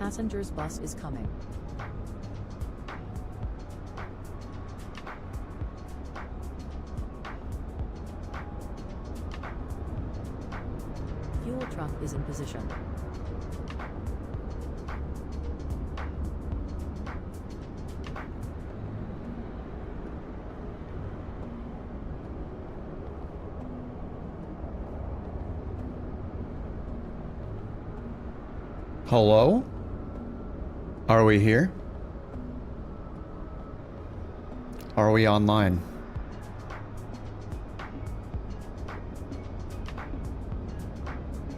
Passengers bus is coming. Fuel truck is in position. Hello? Are we here? Are we online?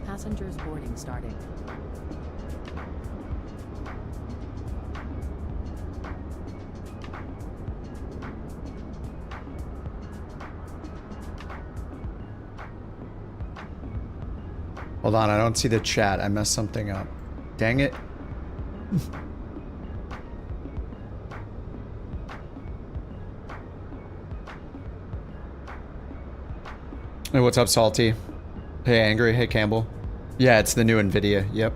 Passengers boarding starting. Hold on, I don't see the chat. I messed something up. Dang it. Hey, what's up, Salty? Hey, Angry. Hey, Campbell. Yeah, it's the new NVIDIA. Yep.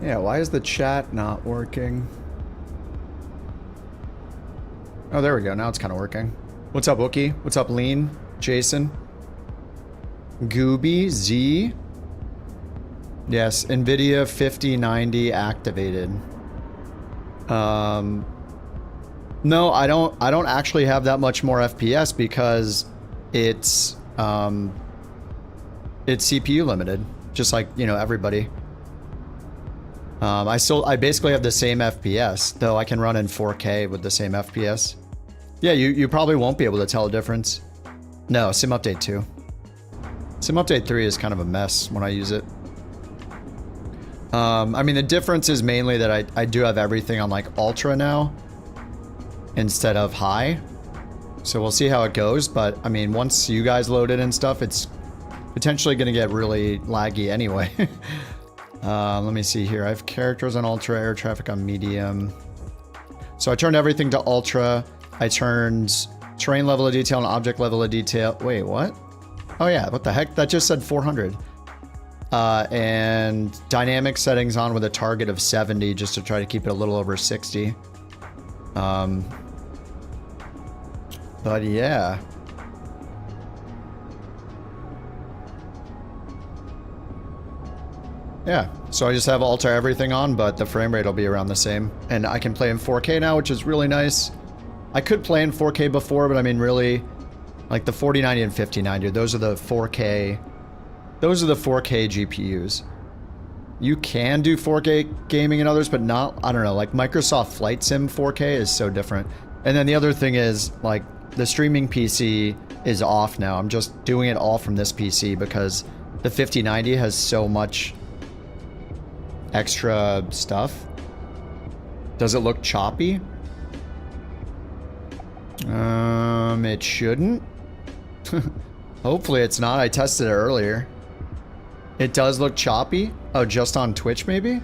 Yeah, why is the chat not working? Oh, there we go. Now it's kind of working. What's up, Wookie? What's up, Lean? Jason? Gooby? Z? Yes, NVIDIA 5090 activated. No, I don't actually have that much more FPS because it's CPU limited, just like, you know, everybody. I basically have the same FPS, though I can run in 4K with the same FPS. Yeah, you probably won't be able to tell a difference. No, Sim Update 2. Sim Update 3 is kind of a mess when I use it. I mean, the difference is mainly that I do have everything on like Ultra now instead of high. So we'll see how it goes, but I mean, once you guys load it and stuff, it's potentially going to get really laggy anyway. Let me see here. I have characters on Ultra, air traffic on medium. So I turned everything to Ultra. I turned terrain level of detail and object level of detail. Wait, what? Oh yeah, what the heck? That just said 400. And dynamic settings on with a target of 70 just to try to keep it a little over 60. But yeah. Yeah, so I just have Ultra everything on, but the frame rate will be around the same. And I can play in 4K now, which is really nice. I could play in 4K before, but I mean, really, like the 4090 and 5090, those are the 4K. Those are the 4K GPUs. You can do 4K gaming and others, but not, I don't know, like Microsoft Flight Sim 4K is so different. And then the other thing is, like, the streaming PC is off now. I'm just doing it all from this PC because the 5090 has so much extra stuff. Does it look choppy? It shouldn't. Hopefully it's not. I tested it earlier. It does look choppy. Oh, just on Twitch maybe?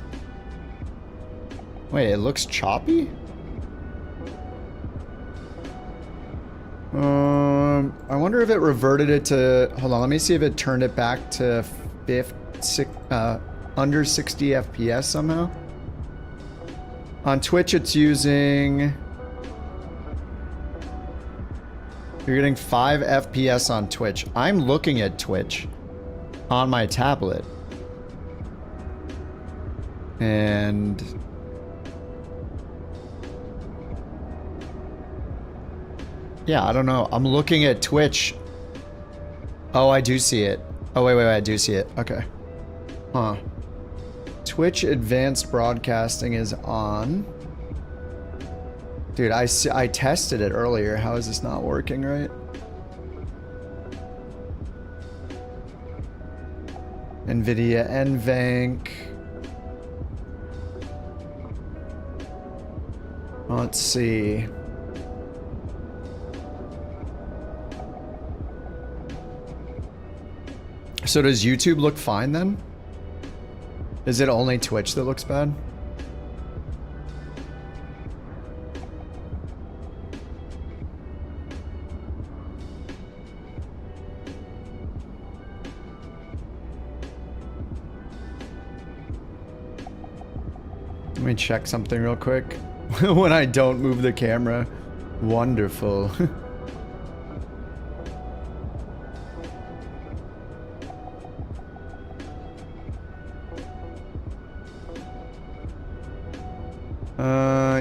Wait, it looks choppy? I wonder if it reverted it to... Hold on, let me see if it turned it back to under 60 FPS somehow. On Twitch, it's using... You're getting 5 FPS on Twitch. I'm looking at Twitch on my tablet. And... yeah, I don't know. I'm looking at Twitch. Oh, I do see it. Oh, wait, I do see it. Okay. Huh. Twitch Advanced Broadcasting is on. Dude, I tested it earlier. How is this not working right? NVIDIA NVENC. Let's see. So does YouTube look fine then? Is it only Twitch that looks bad? Let me check something real quick. When I don't move the camera. Wonderful.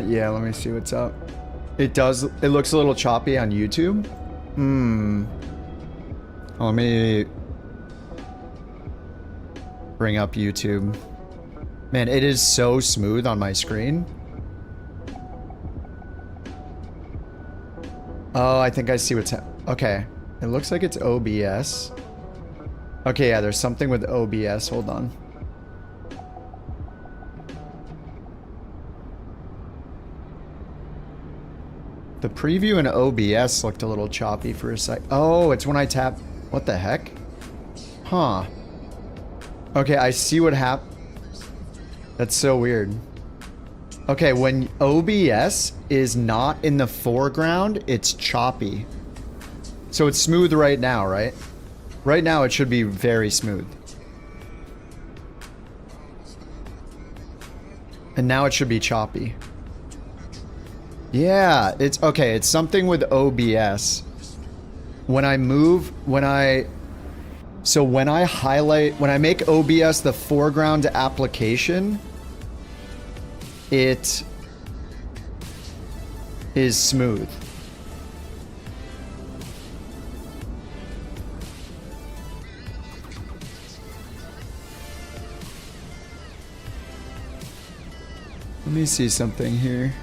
Yeah, let me see what's up. It looks a little choppy on YouTube. Let me bring up YouTube. Man, it is so smooth on my screen. Oh, I think I see what's okay. It looks like it's OBS. Okay, yeah, there's something with OBS. Hold on. The preview in OBS looked a little choppy for a sec. Oh, it's when I tap. What the heck? Huh. Okay, I see what happened. That's so weird. Okay, when OBS is not in the foreground, it's choppy. So it's smooth right now, right? Right now it should be very smooth. And now it should be choppy. Yeah, it's okay. It's something with OBS. When I move, when I highlight, when I make OBS the foreground application, it is smooth. Let me see something here.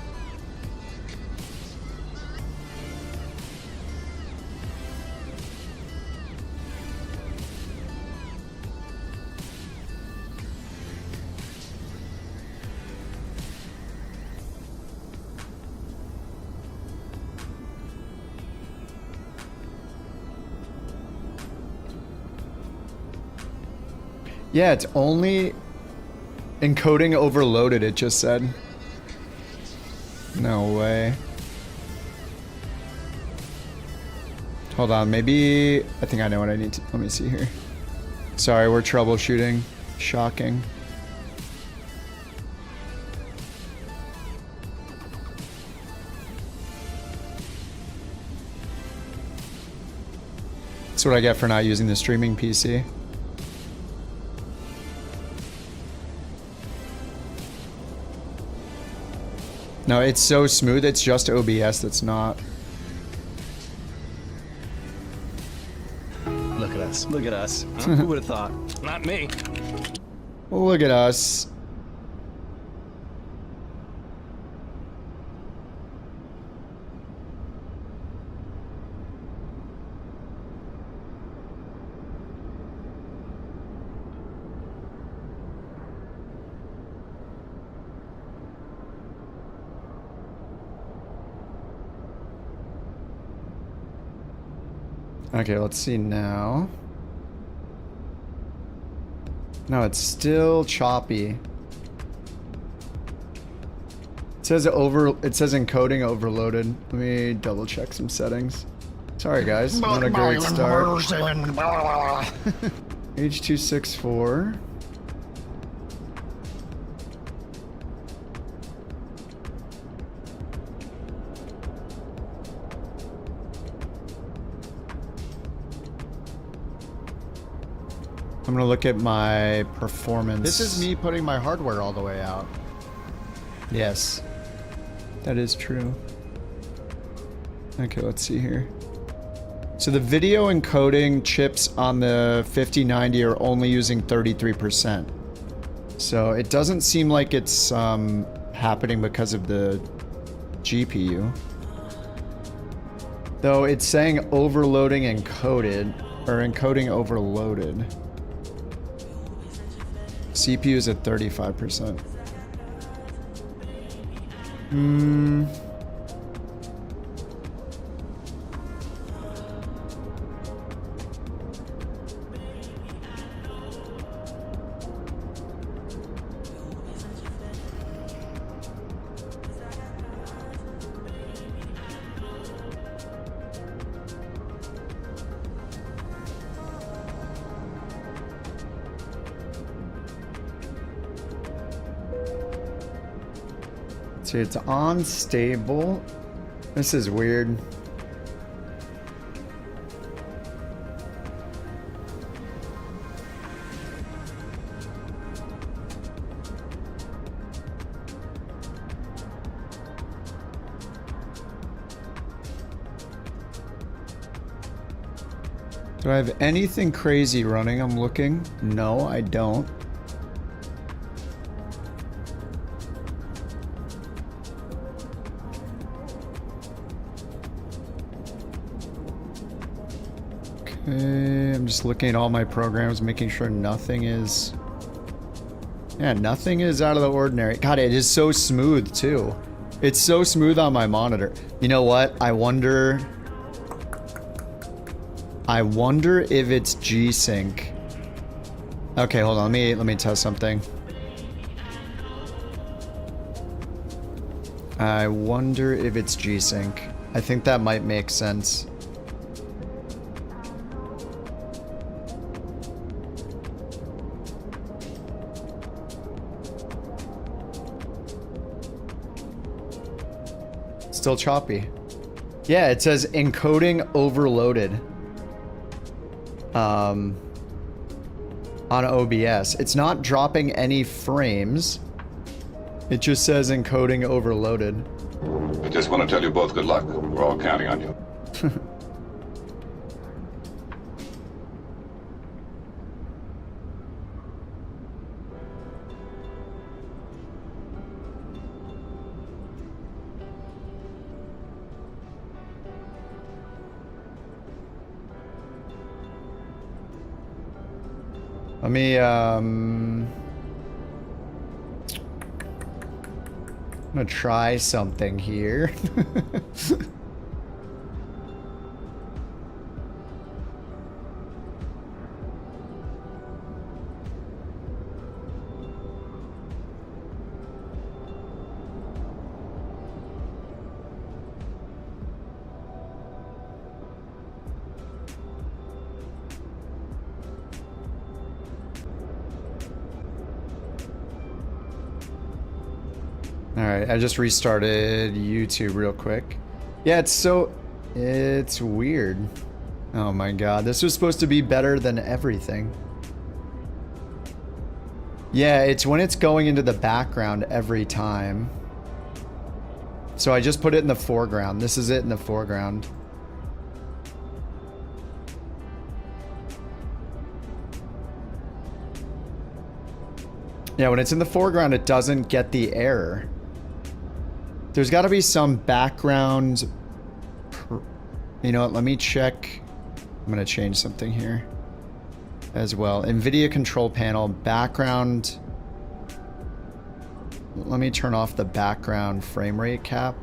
Yeah, it's only encoding overloaded, it just said. No way. Hold on, maybe... I think I know what I need to... Let me see here. Sorry, we're troubleshooting. Shocking. That's what I get for not using the streaming PC. No, it's so smooth, it's just OBS that's not. Look at us. Look at us. Huh? Who would have thought? Not me. Well, look at us. Okay, let's see now. No, it's still choppy. It says encoding overloaded. Let me double check some settings. Sorry guys, not a great start. H264. I'm gonna look at my performance. This is me putting my hardware all the way out. Yes. That is true. Okay, let's see here. So the video encoding chips on the 5090 are only using 33%. So it doesn't seem like it's happening because of the GPU. Though it's saying overloading encoded, or encoding overloaded. CPU is at 35%. See, it's unstable. This is weird. Do I have anything crazy running? I'm looking. No, I don't. Okay, I'm just looking at all my programs, making sure nothing is... Yeah, nothing is out of the ordinary. God, it is so smooth, too. It's so smooth on my monitor. You know what? I wonder if it's G-Sync. Okay, hold on. Let me test something. I wonder if it's G-Sync. I think that might make sense. Still choppy. Yeah, it says encoding overloaded. On OBS. It's not dropping any frames. It just says encoding overloaded. I just want to tell you both good luck. We're all counting on you. Let me, I'm gonna try something here. Alright, I just restarted YouTube real quick. Yeah, it's weird. Oh my god, this was supposed to be better than everything. Yeah, it's when it's going into the background every time. So I just put it in the foreground. This is it in the foreground. Yeah, when it's in the foreground, it doesn't get the error. There's got to be some background... You know what, let me check. I'm going to change something here as well. NVIDIA control panel, background... Let me turn off the background frame rate cap.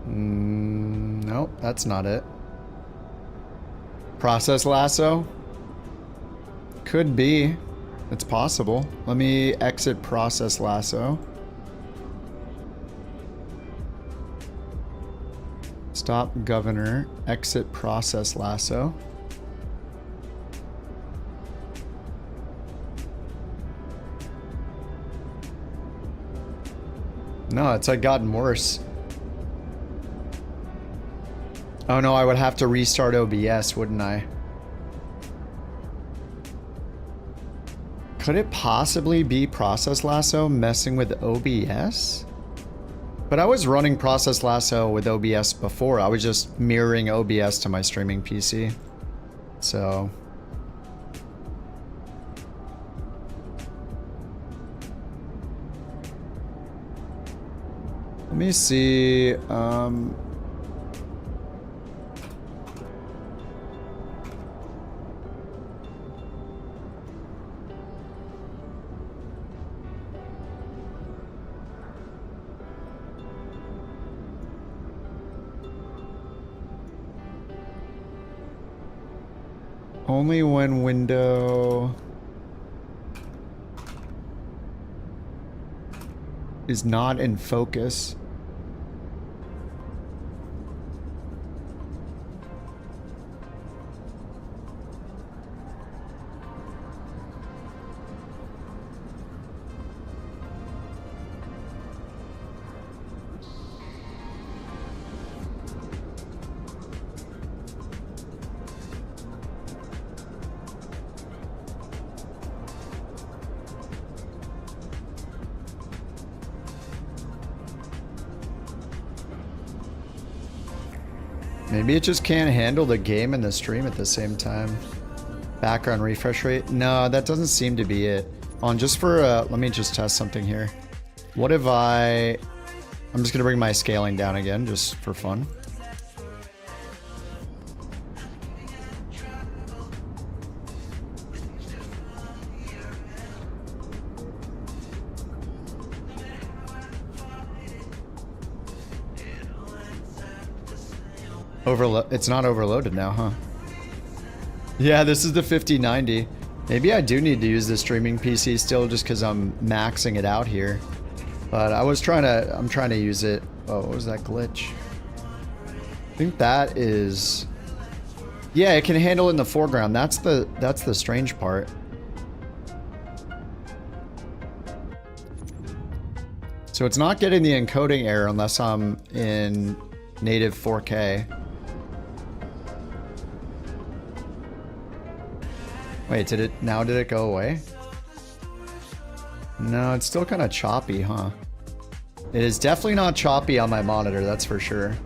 Nope, that's not it. Process lasso? Could be. It's possible. Let me exit process lasso. Stop governor. Exit process lasso. No, it's like gotten worse. Oh no, I would have to restart OBS, wouldn't I? Could it possibly be Process Lasso messing with OBS? But I was running Process Lasso with OBS before. I was just mirroring OBS to my streaming PC. So... let me see... only when window... is not in focus. Maybe it just can't handle the game and the stream at the same time. Background refresh rate? No, that doesn't seem to be it. On just for, let me just test something here. What if I'm just gonna bring my scaling down again, just for fun. It's not overloaded now, huh? Yeah, this is the 5090. Maybe I do need to use the streaming PC still just because I'm maxing it out here. But I'm trying to use it. Oh, what was that glitch? I think that is... Yeah, it can handle it in the foreground. That's the strange part. So it's not getting the encoding error unless I'm in native 4K. Wait, did it go away? No, it's still kind of choppy, huh? It is definitely not choppy on my monitor, that's for sure.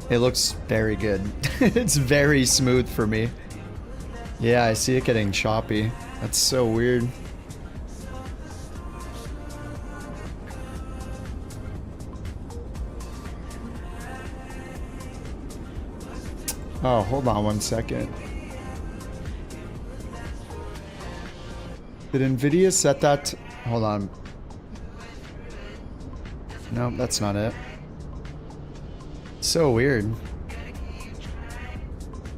It looks very good. It's very smooth for me. Yeah, I see it getting choppy. That's so weird. Oh, hold on one second. Did NVIDIA set that? Hold on. No, that's not it. So weird.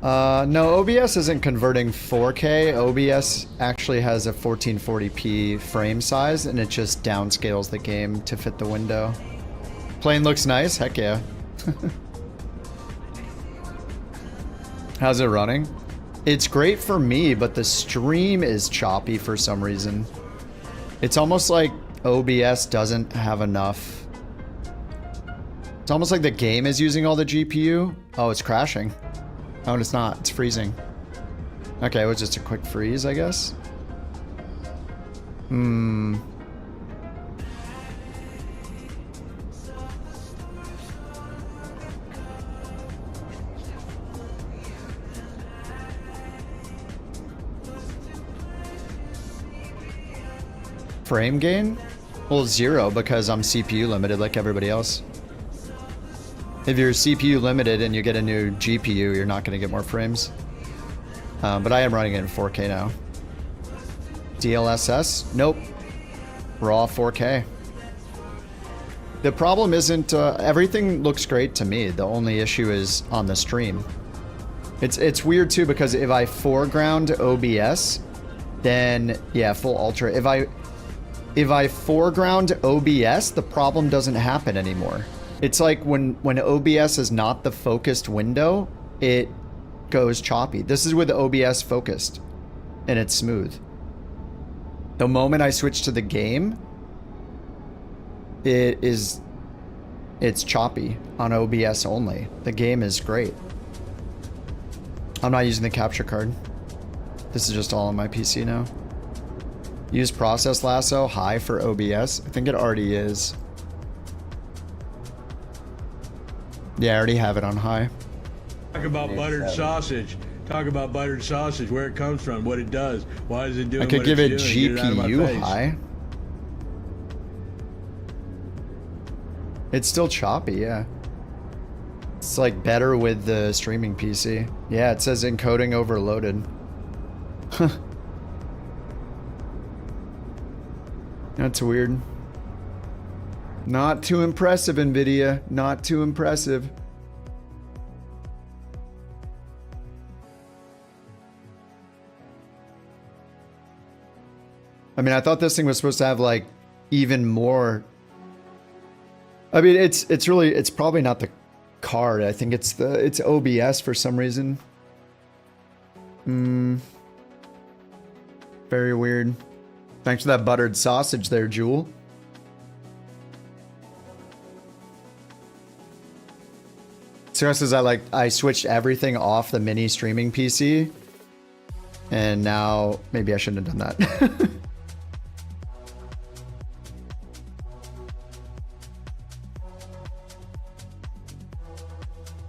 No, OBS isn't converting 4K. OBS actually has a 1440p frame size, and it just downscales the game to fit the window. Plane looks nice. Heck yeah. How's it running? It's great for me, but the stream is choppy for some reason. It's almost like OBS doesn't have enough. It's almost like the game is using all the GPU. Oh, it's crashing. Oh, it's not. It's freezing. Okay, it was just a quick freeze, I guess. Frame gain? Well, 0 because I'm CPU limited like everybody else. If you're CPU limited and you get a new GPU, you're not going to get more frames. But I am running it in 4K now. DLSS? Nope. Raw 4K. The problem isn't... everything looks great to me. The only issue is on the stream. It's weird too because if I foreground OBS, then... Yeah, full ultra. If I foreground OBS, the problem doesn't happen anymore. It's like when OBS is not the focused window, it goes choppy. This is with OBS focused, and it's smooth. The moment I switch to the game, it's choppy on OBS only. The game is great. I'm not using the capture card. This is just all on my PC now. Use process lasso high for OBS. I think it already is. Yeah, I already have it on high. Talk about buttered sausage. Talk about buttered sausage, where it comes from, what it does. Why is it doing I could what give it it's doing. GPU high. It's still choppy, yeah. It's like better with the streaming PC. Yeah, it says encoding overloaded. That's weird. Not too impressive, NVIDIA. Not too impressive. I mean, I thought this thing was supposed to have, like, even more I mean, it's really, it's probably not the card. I think it's OBS for some reason. Very weird. Thanks for that buttered sausage there, Jewel. Sarah says I switched everything off the mini streaming PC, and now maybe I shouldn't have done that.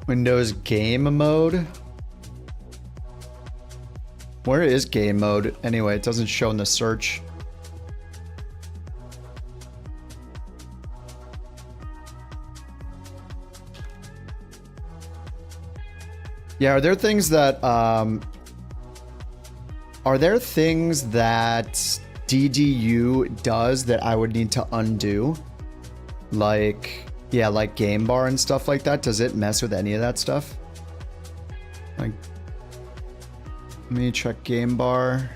Windows game mode. Where is game mode? Anyway, it doesn't show in the search. Yeah, are there things that DDU does that I would need to undo? Like, yeah, like game bar and stuff like that. Does it mess with any of that stuff? Like, let me check game bar.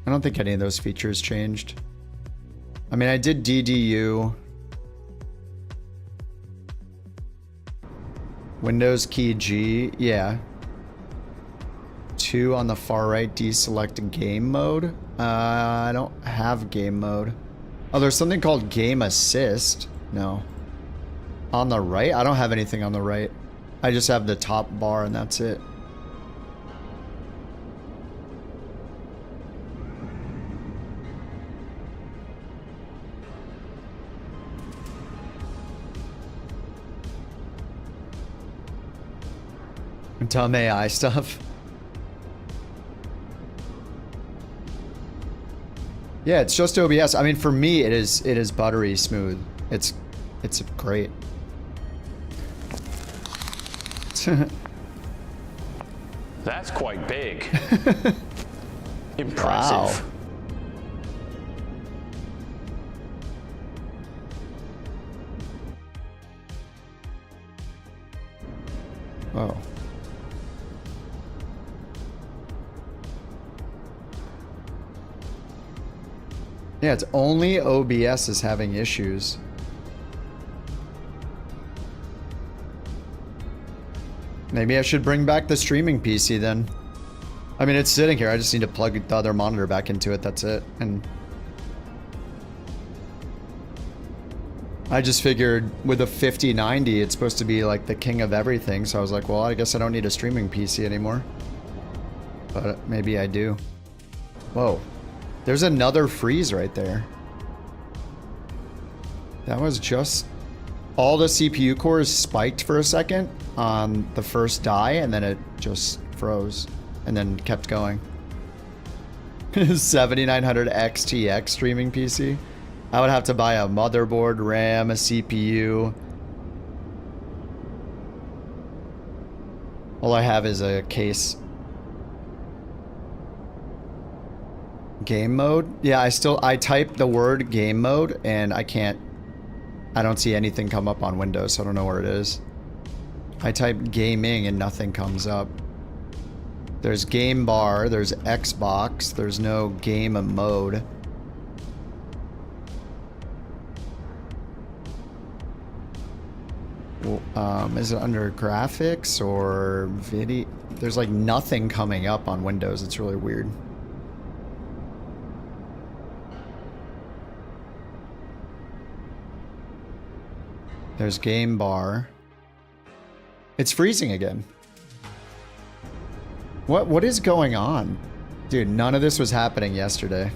I don't think any of those features changed. I mean, I did DDU. Windows key G, yeah. 2 on the far right, deselect game mode. I don't have game mode. Oh, there's something called game assist. No. On the right? I don't have anything on the right. I just have the top bar and that's it. Dumb AI stuff. Yeah, it's just OBS. I mean, for me, it is buttery smooth. It's great. That's quite big. Impressive. Wow. Whoa. Yeah, it's only OBS is having issues. Maybe I should bring back the streaming PC then. I mean, it's sitting here. I just need to plug the other monitor back into it. That's it. And I just figured with a 5090, it's supposed to be like the king of everything. So I was like, well, I guess I don't need a streaming PC anymore. But maybe I do. Whoa. There's another freeze right there. That was just... all the CPU cores spiked for a second on the first die, and then it just froze. And then kept going. 7900 XTX streaming PC. I would have to buy a motherboard, RAM, a CPU. All I have is a case. Game mode? Yeah, I typed the word game mode and I don't see anything come up on Windows, so I don't know where it is. I type gaming and nothing comes up. There's game bar, there's Xbox, there's no game mode. Is it under graphics or video? There's like nothing coming up on Windows. It's really weird. There's game bar. It's freezing again. What is going on? Dude, none of this was happening yesterday.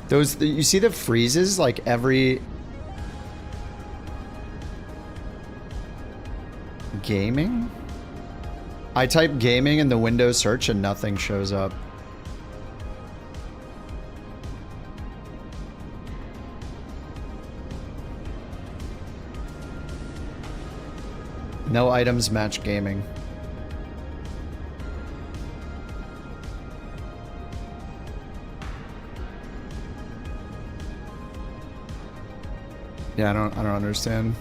You see the freezes like every... Gaming? I type gaming in the Windows search and nothing shows up. No items match gaming. Yeah, I don't understand.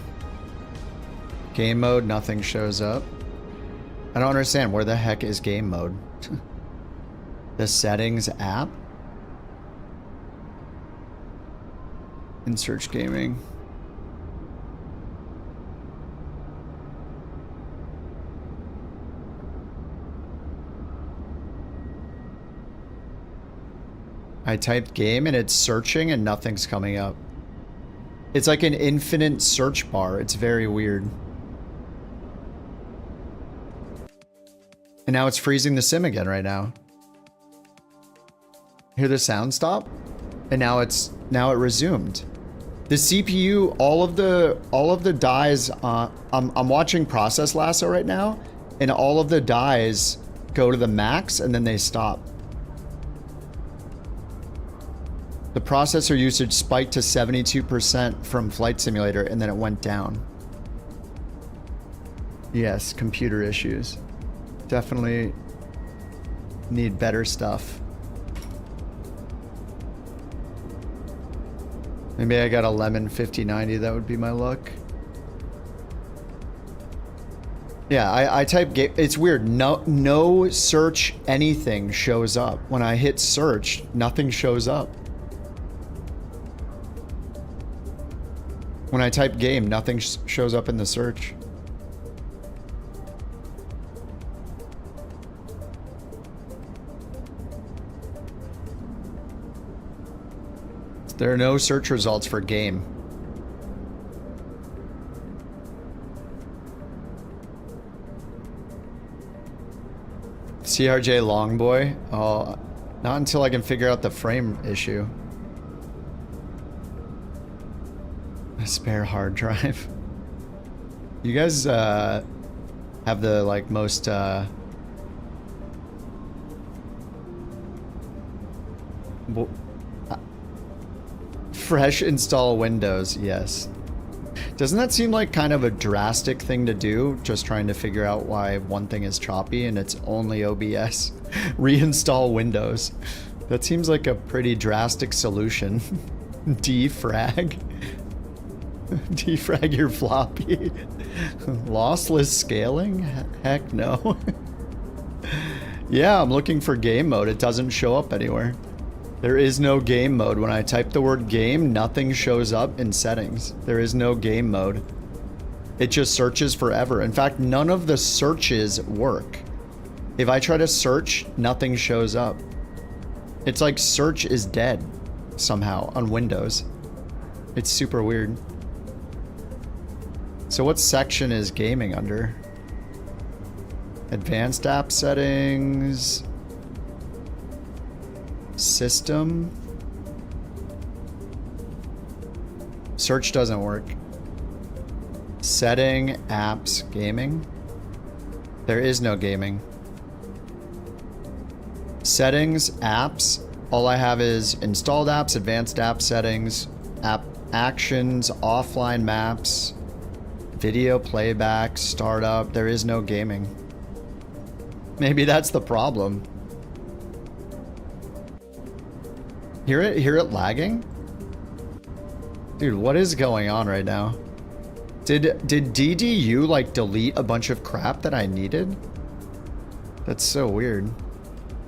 Game mode, nothing shows up. I don't understand. Where the heck is game mode? The settings app? In search gaming. I typed game and it's searching and nothing's coming up. It's like an infinite search bar. It's very weird. And now it's freezing the sim again right now. Hear the sound stop? And now it resumed. The CPU, all of the dies, I'm watching Process Lasso right now, and all of the dies go to the max and then they stop. The processor usage spiked to 72% from Flight Simulator and then it went down. Yes, computer issues. Definitely need better stuff. Maybe I got a lemon 5090, that would be my luck. Yeah, I type game. It's weird. No search anything shows up. When I hit search, nothing shows up. When I type game, nothing shows up in the search. There are no search results for game. CRJ Longboy? Oh, not until I can figure out the frame issue. A spare hard drive. You guys have the like most fresh install Windows, yes. Doesn't that seem like kind of a drastic thing to do? Just trying to figure out why one thing is choppy and it's only OBS. Reinstall Windows. That seems like a pretty drastic solution. Defrag. Defrag your floppy. Lossless scaling? Heck no. Yeah, I'm looking for game mode. It doesn't show up anywhere. There is no game mode. When I type the word game, nothing shows up in settings. There is no game mode. It just searches forever. In fact, none of the searches work. If I try to search, nothing shows up. It's like search is dead somehow on Windows. It's super weird. So what section is gaming under? Advanced app settings. System. Search doesn't work. Setting, apps, gaming. There is no gaming. Settings, apps. All I have is installed apps, advanced app settings, app actions, offline maps, video playback, startup. There is no gaming. Maybe that's the problem. Hear it lagging? Dude, what is going on right now? Did DDU like delete a bunch of crap that I needed? That's so weird.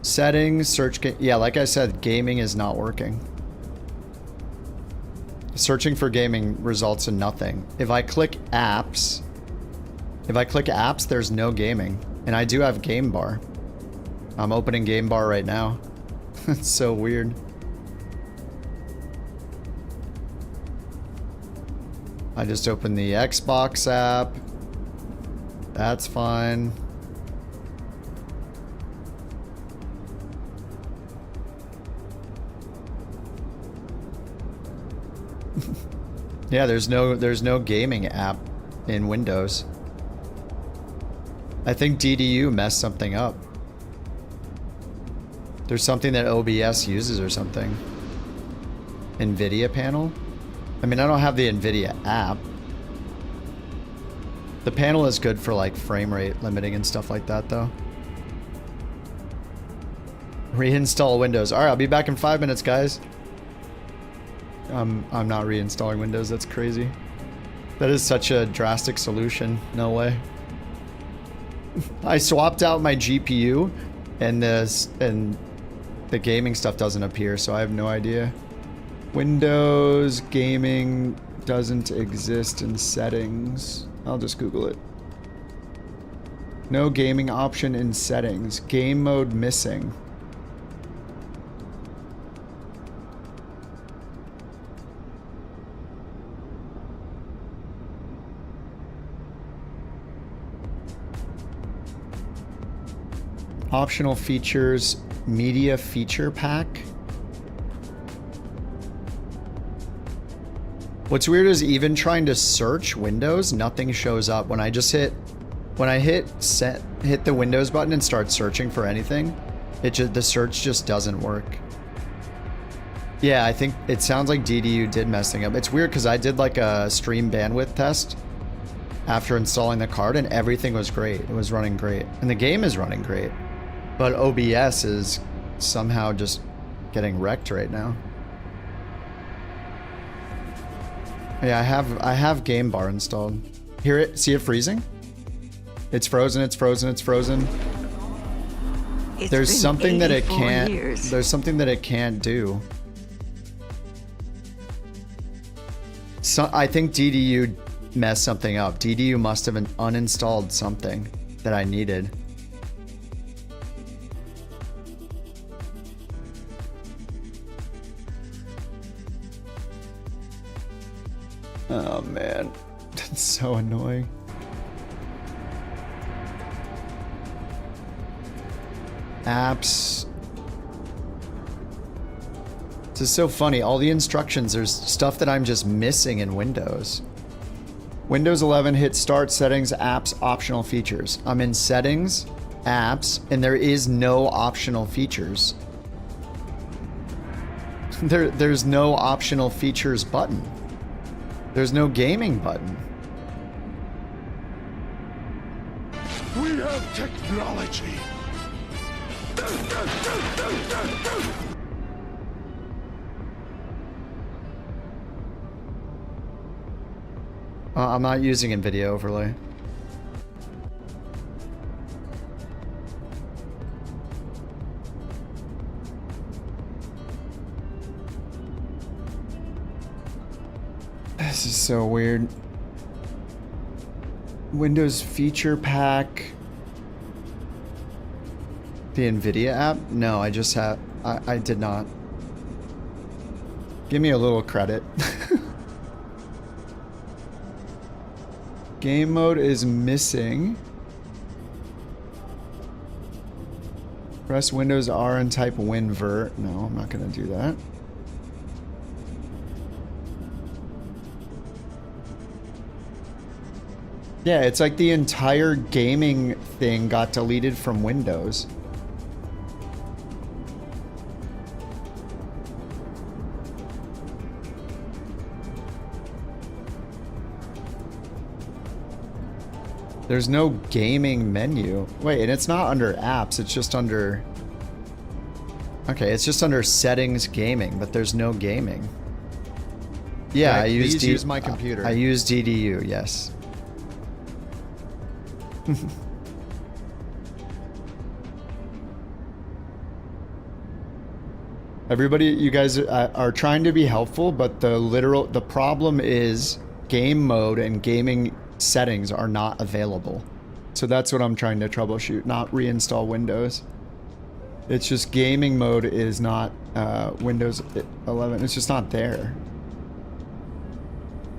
Settings, search game. Yeah, like I said, gaming is not working. Searching for gaming results in nothing. If I click apps, there's no gaming. And I do have game bar. I'm opening game bar right now. It's so weird. I just opened the Xbox app. That's fine. Yeah, there's no gaming app in Windows. I think DDU messed something up. There's something that OBS uses or something. NVIDIA panel? I mean, I don't have the NVIDIA app. The panel is good for like frame rate limiting and stuff like that though. Reinstall Windows. Alright, I'll be back in 5 minutes, guys. I'm not reinstalling Windows, that's crazy. That is such a drastic solution. No way. I swapped out my GPU and the gaming stuff doesn't appear, so I have no idea. Windows gaming doesn't exist in settings. I'll just Google it. No gaming option in settings. Game mode missing. Optional features, media feature pack. What's weird is even trying to search Windows, nothing shows up. When I just hit the Windows button and start searching for anything, the search just doesn't work. Yeah, I think it sounds like DDU did messing up. It's weird because I did like a stream bandwidth test after installing the card and everything was great. It was running great. And the game is running great. But OBS is somehow just getting wrecked right now. Yeah, I have Game Bar installed. Hear it? See it freezing? It's frozen, it's frozen, it's frozen. There's something that it can't there's something that it can't do. So I think DDU messed something up. DDU must have uninstalled something that I needed. Oh man, that's so annoying. Apps. This is so funny. All the instructions, there's stuff that I'm just missing in Windows. Windows 11, hit start, settings, apps, optional features. I'm in settings, apps, and there is no optional features. There's no optional features button. There's no gaming button. We have technology. I'm not using NVIDIA overlay. This is so weird. Windows feature pack. The NVIDIA app? No, I just have... I did not. Give me a little credit. Game mode is missing. Press Windows R and type WinVert. No, I'm not gonna do that. Yeah, it's like the entire gaming thing got deleted from Windows. There's no gaming menu. Wait, and it's not under apps, it's just under... Okay, it's just under settings gaming, but there's no gaming. Yeah, I use my computer. I use DDU, yes. Everybody, you guys are trying to be helpful, but the problem is game mode and gaming settings are not available. So that's what I'm trying to troubleshoot, not reinstall Windows. It's just gaming mode is not Windows 11. It's just not there.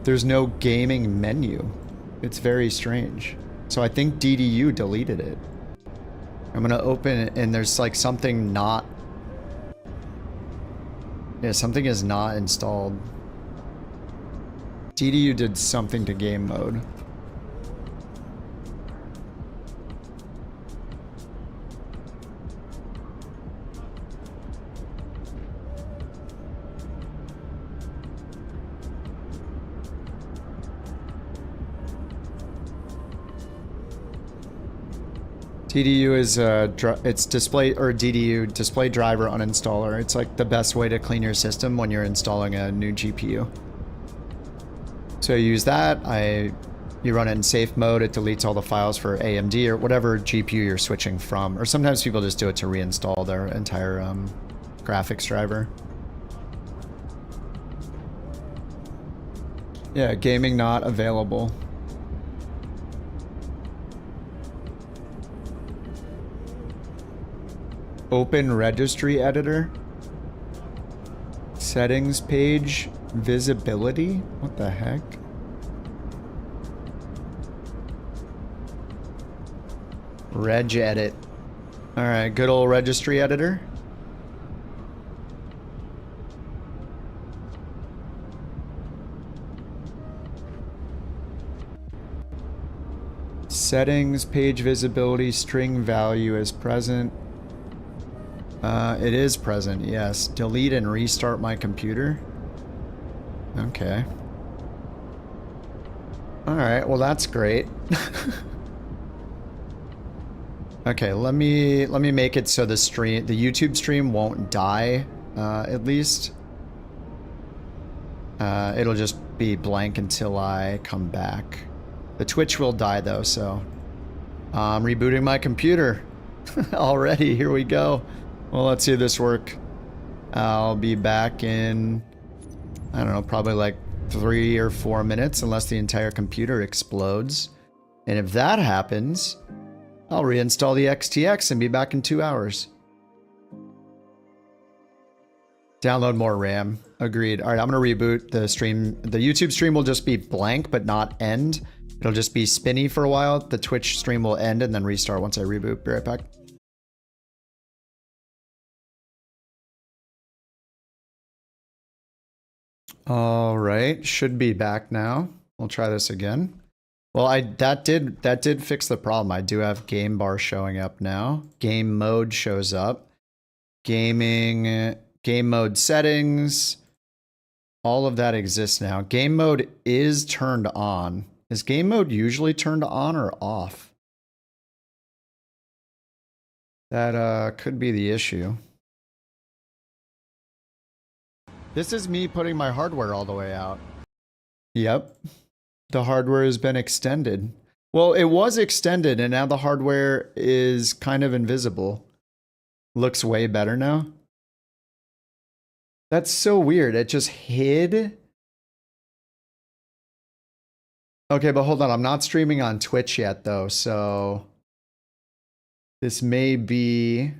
There's no gaming menu. It's very strange. So I think DDU deleted it. I'm gonna open it and there's like something not... Yeah, something is not installed. DDU did something to game mode. DDU is it's display or DDU display driver uninstaller. It's like the best way to clean your system when you're installing a new GPU. So I use that. I You run it in safe mode, it deletes all the files for AMD or whatever GPU you're switching from. Or sometimes people just do it to reinstall their entire graphics driver. Yeah, gaming not available. Open registry editor. Settings page. Visibility? What the heck? Reg edit. Alright, good old registry editor. Settings, page visibility, string value is present. It is present, yes. Delete and restart my computer. Okay. Alright, well that's great. Okay, let me make it so the YouTube stream won't die, at least. It'll just be blank until I come back. The Twitch will die though, so I'm rebooting my computer already. Here we go. Well, let's see if this works. I'll be back in, I don't know, probably like 3 or 4 minutes, unless the entire computer explodes. And if that happens, I'll reinstall the XTX and be back in 2 hours. Download more RAM. Agreed. All right, I'm going to reboot the stream. The YouTube stream will just be blank, but not end. It'll just be spinny for a while. The Twitch stream will end and then restart once I reboot. Be right back. All right, should be back now. We'll try this again. Well, that did fix the problem. I do have game bar showing up now. Game mode shows up. Gaming, game mode settings. All of that exists now. Game mode is turned on. Is game mode usually turned on or off? That could be the issue. This is me putting my hardware all the way out. Yep. The hardware has been extended. Well, it was extended and now the hardware is kind of invisible. Looks way better now. That's so weird. It just hid. Okay, but hold on. I'm not streaming on Twitch yet though, so this may be...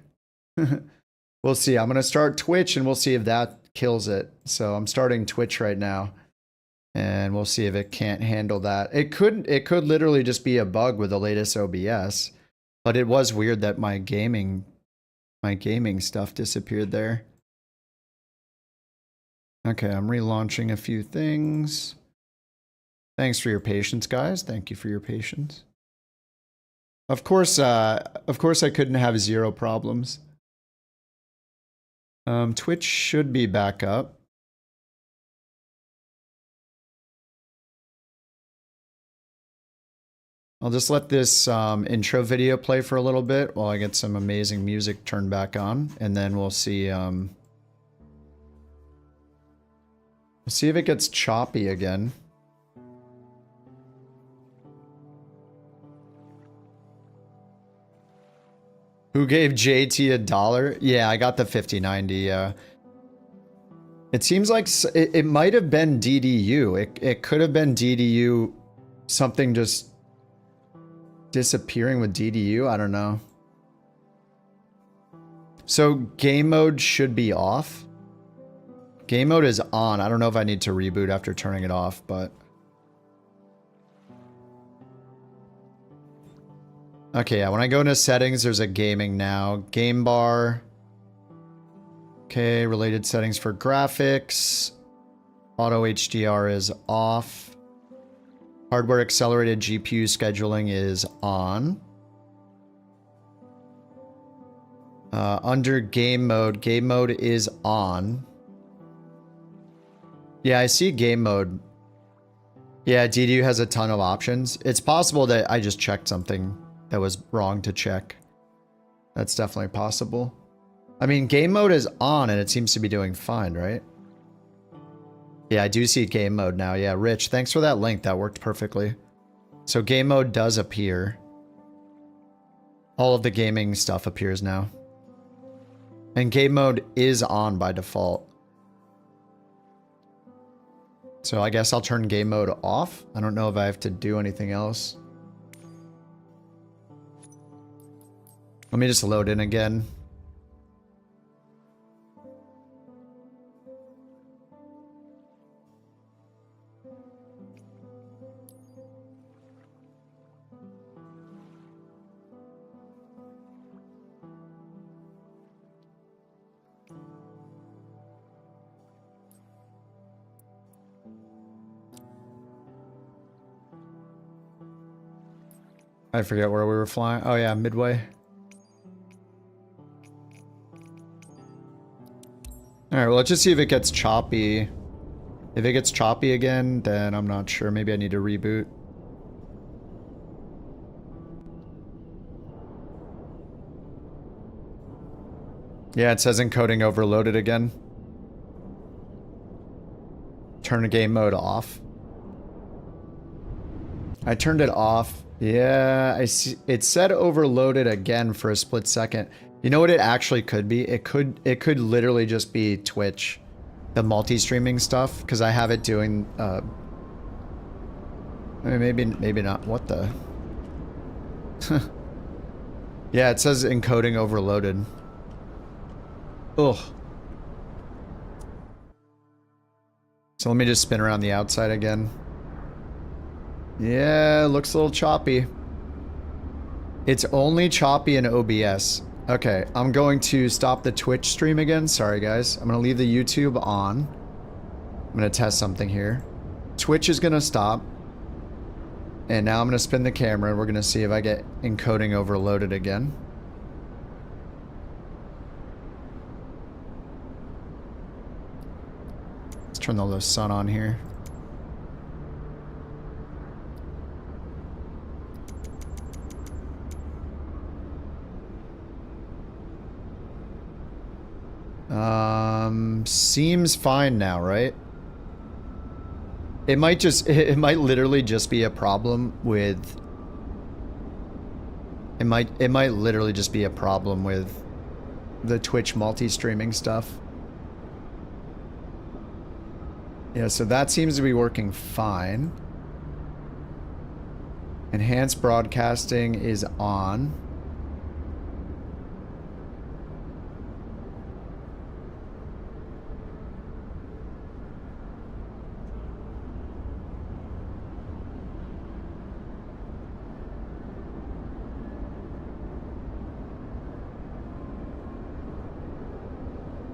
We'll see. I'm going to start Twitch and we'll see if that kills it. So I'm starting Twitch right now. And we'll see if it can't handle that. It could literally just be a bug with the latest OBS. But it was weird that my gaming stuff disappeared there. Okay, I'm relaunching a few things. Thanks for your patience, guys. Thank you for your patience. Of course I couldn't have 0 problems. Twitch should be back up. I'll just let this intro video play for a little bit while I get some amazing music turned back on, and then we'll see. We'll see if it gets choppy again. Who gave JT $1? Yeah, I got the 5090. It seems like it might have been DDU. It could have been DDU. Something just disappearing with DDU. I don't know. So game mode should be off. Game mode is on. I don't know if I need to reboot after turning it off, but... Okay, yeah, when I go into settings, there's a gaming now. Game bar. Okay, related settings for graphics. Auto HDR is off. Hardware accelerated GPU scheduling is on. Under game mode is on. Yeah, I see game mode. Yeah, DDU has a ton of options. It's possible that I just checked something that was wrong to check. That's definitely possible. I mean, game mode is on and it seems to be doing fine, right? Yeah, I do see game mode now. Yeah, Rich, thanks for that link. That worked perfectly. So game mode does appear. All of the gaming stuff appears now. And game mode is on by default. So I guess I'll turn game mode off. I don't know if I have to do anything else. Let me just load in again. I forget where we were flying. Oh yeah, Midway. Alright, well let's just see if it gets choppy. If it gets choppy again, then I'm not sure. Maybe I need to reboot. Yeah, it says encoding overloaded again. Turn game mode off. I turned it off. Yeah, I see. It said overloaded again for a split second. You know what it actually could be? It could literally just be Twitch, the multi-streaming stuff, because I have it doing. Maybe not. What the? Yeah, it says encoding overloaded. Ugh. So let me just spin around the outside again. Yeah, it looks a little choppy. It's only choppy in OBS. Okay, I'm going to stop the Twitch stream again. Sorry, guys. I'm going to leave the YouTube on. I'm going to test something here. Twitch is going to stop. And now I'm going to spin the camera and we're going to see if I get encoding overloaded again. Let's turn the sun on here. Seems fine now, right? It might literally just be a problem with... It might literally just be a problem with the Twitch multi-streaming stuff. Yeah, so that seems to be working fine. Enhanced broadcasting is on.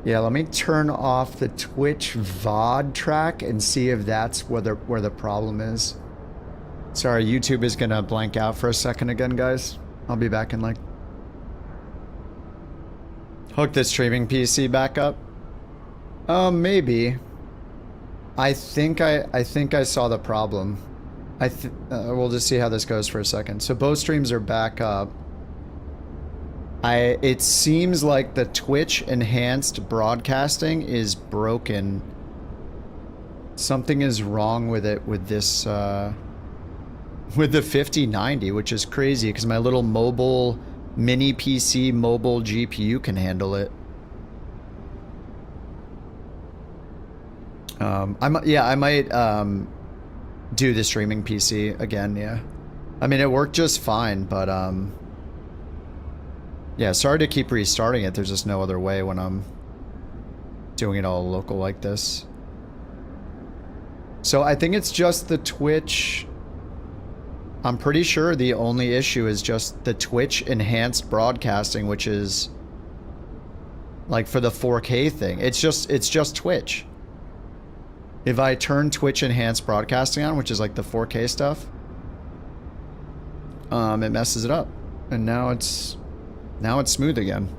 Yeah, let me turn off the Twitch VOD track and see if that's where the problem is. Sorry, YouTube is gonna blank out for a second again, guys. I'll be back in like... Hook the streaming PC back up? Maybe. I think I saw the problem. We'll just see how this goes for a second. So both streams are back up. It seems like the Twitch enhanced broadcasting is broken. Something is wrong with it with this, with the 5090, which is crazy because my little mobile mini PC mobile GPU can handle it. I might do the streaming PC again, yeah. I mean, it worked just fine, but yeah, sorry to keep restarting it. There's just no other way when I'm doing it all local like this. So I think it's just the Twitch. I'm pretty sure the only issue is just the Twitch enhanced broadcasting, which is like for the 4K thing. It's just Twitch. If I turn Twitch enhanced broadcasting on, which is like the 4K stuff, it messes it up. And now it's smooth again.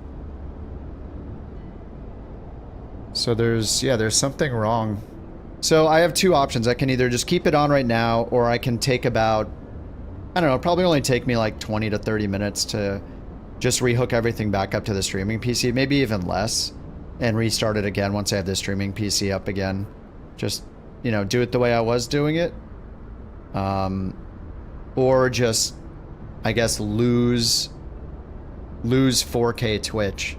So there's something wrong. So I have two options. I can either just keep it on right now, or I can take about, I don't know, probably only take me like 20 to 30 minutes to just rehook everything back up to the streaming PC, maybe even less, and restart it again once I have the streaming PC up again. Just, you know, do it the way I was doing it. or just, I guess, lose 4K Twitch.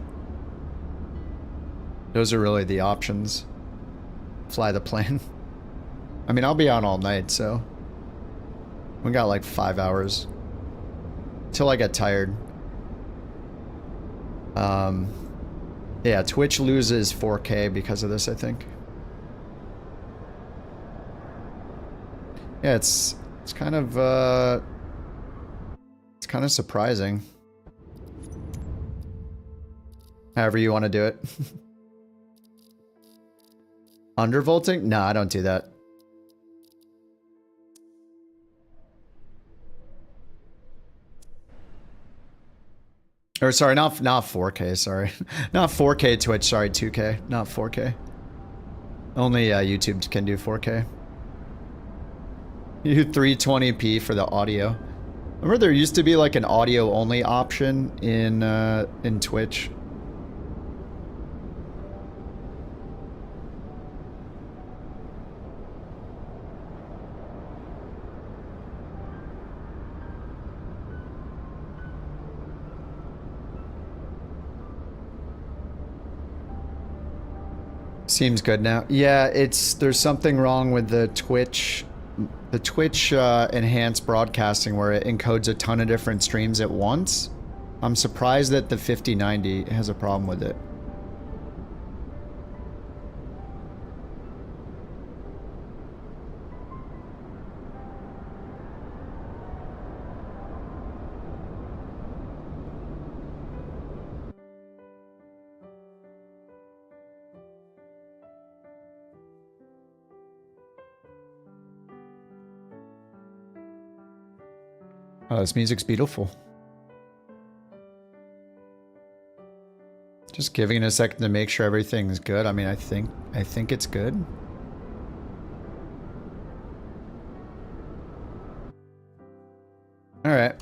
Those are really the options. Fly the plane. I mean, I'll be out all night, so we got like 5 hours till I get tired. Yeah, Twitch loses 4K because of this, I think. Yeah, it's kind of surprising. However you want to do it. Undervolting? No, I don't do that. Or sorry, not 4K, sorry. Not 4K Twitch, sorry, 2K, not 4K. Only YouTube can do 4K. You 320p for the audio. Remember there used to be like an audio only option in Twitch? Seems good now. Yeah, there's something wrong with the Twitch enhanced broadcasting where it encodes a ton of different streams at once. I'm surprised that the 5090 has a problem with it. Oh, this music's beautiful. Just giving it a second to make sure everything's good. I mean, I think it's good. All right.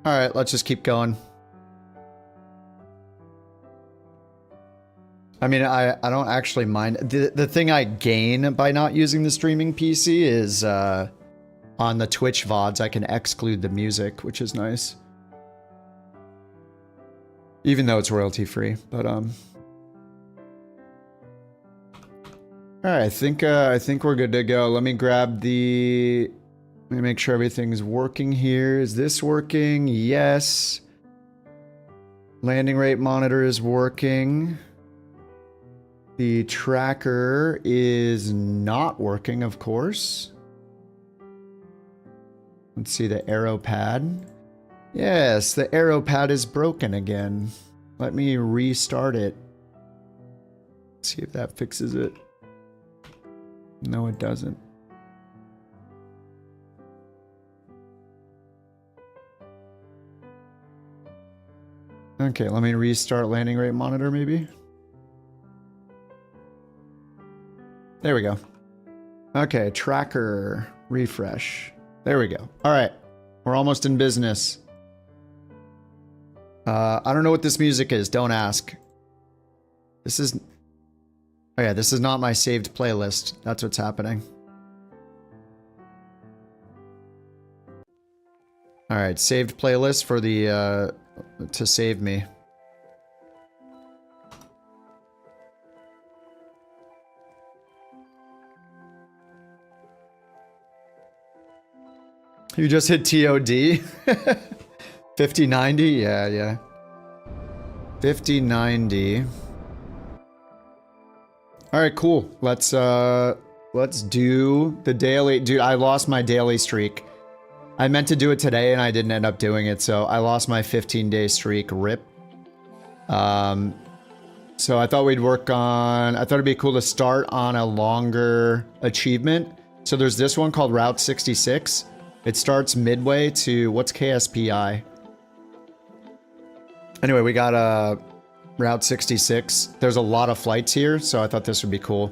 All right, let's just keep going. I mean, I don't actually mind. The thing I gain by not using the streaming PC is on the Twitch VODs, I can exclude the music, which is nice. Even though it's royalty free, but Alright, I think we're good to go. Let me make sure everything's working here. Is this working? Yes. Landing rate monitor is working. The tracker is not working, of course. Let's see the arrow pad. Yes, the arrow pad is broken again. Let me restart it. See if that fixes it. No, it doesn't. Okay, let me restart landing rate monitor maybe. There we go. Okay, tracker refresh. There we go. All right, we're almost in business. I don't know what this music is. Don't ask. This is... Oh yeah, this is not my saved playlist. That's what's happening. All right, saved playlist for the... to save me. You just hit TOD? 5090? Yeah. 5090. Alright, cool. Let's do the daily. Dude, I lost my daily streak. I meant to do it today and I didn't end up doing it, so I lost my 15-day streak. RIP. So I thought we'd work on... I thought it'd be cool to start on a longer achievement. So there's this one called Route 66. It starts midway to... What's KSPI? Anyway, we got Route 66. There's a lot of flights here, so I thought this would be cool.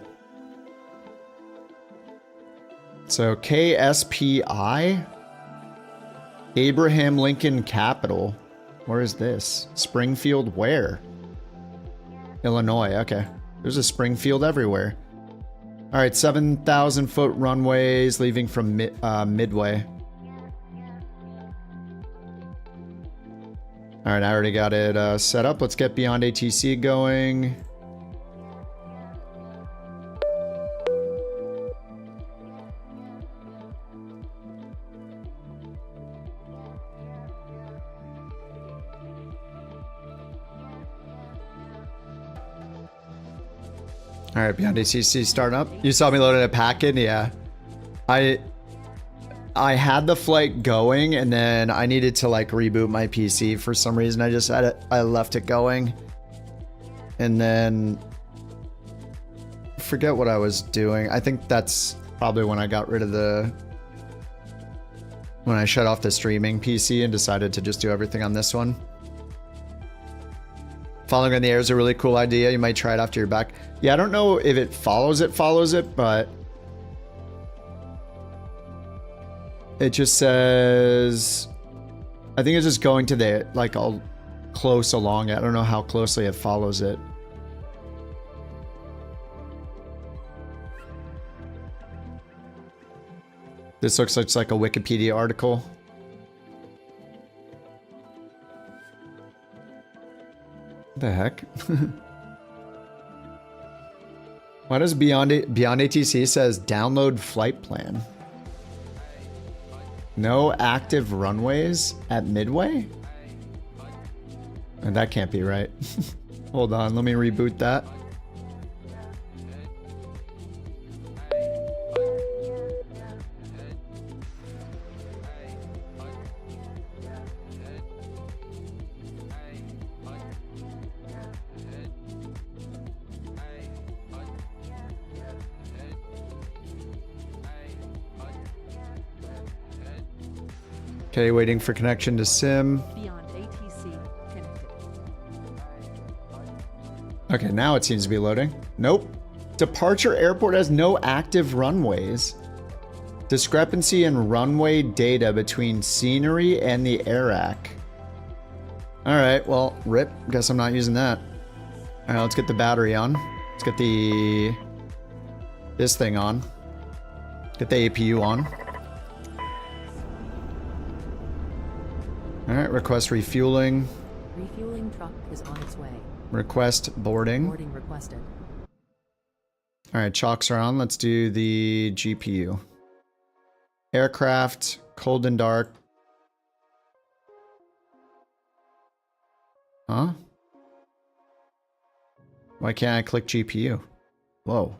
So KSPI? Abraham Lincoln Capital. Where is this? Springfield where? Illinois, okay. There's a Springfield everywhere. Alright, 7,000 foot runways leaving from Midway. All right, I already got it set up. Let's get Beyond ATC going. All right, Beyond ATC starting up. You saw me loading a packet? Yeah. I had the flight going and then I needed to like reboot my PC for some reason. I just had it, I left it going. And then forget what I was doing. I think that's probably when I got rid of when I shut off the streaming PC and decided to just do everything on this one. Following in the air is a really cool idea. You might try it after you're back. Yeah, I don't know if it follows it, but it just says, I think it's just going to the, like, all close along it. I don't know how closely it follows it. This looks like a Wikipedia article. What the heck? Why does Beyond ATC says download flight plan? No active runways at Midway? And that can't be right. Hold on, let me reboot that. Okay, waiting for connection to sim. Beyond ATC connected. Okay, now it seems to be loading. Nope. Departure airport has no active runways. Discrepancy in runway data between scenery and the AirAC. Alright, well, rip. Guess I'm not using that. Alright, let's get the battery on. Let's get this thing on. Get the APU on. Alright, request refueling. Refueling truck is on its way. Request boarding. Boarding requested. Alright, chocks are on. Let's do the GPU. Aircraft, cold and dark. Huh? Why can't I click GPU? Whoa.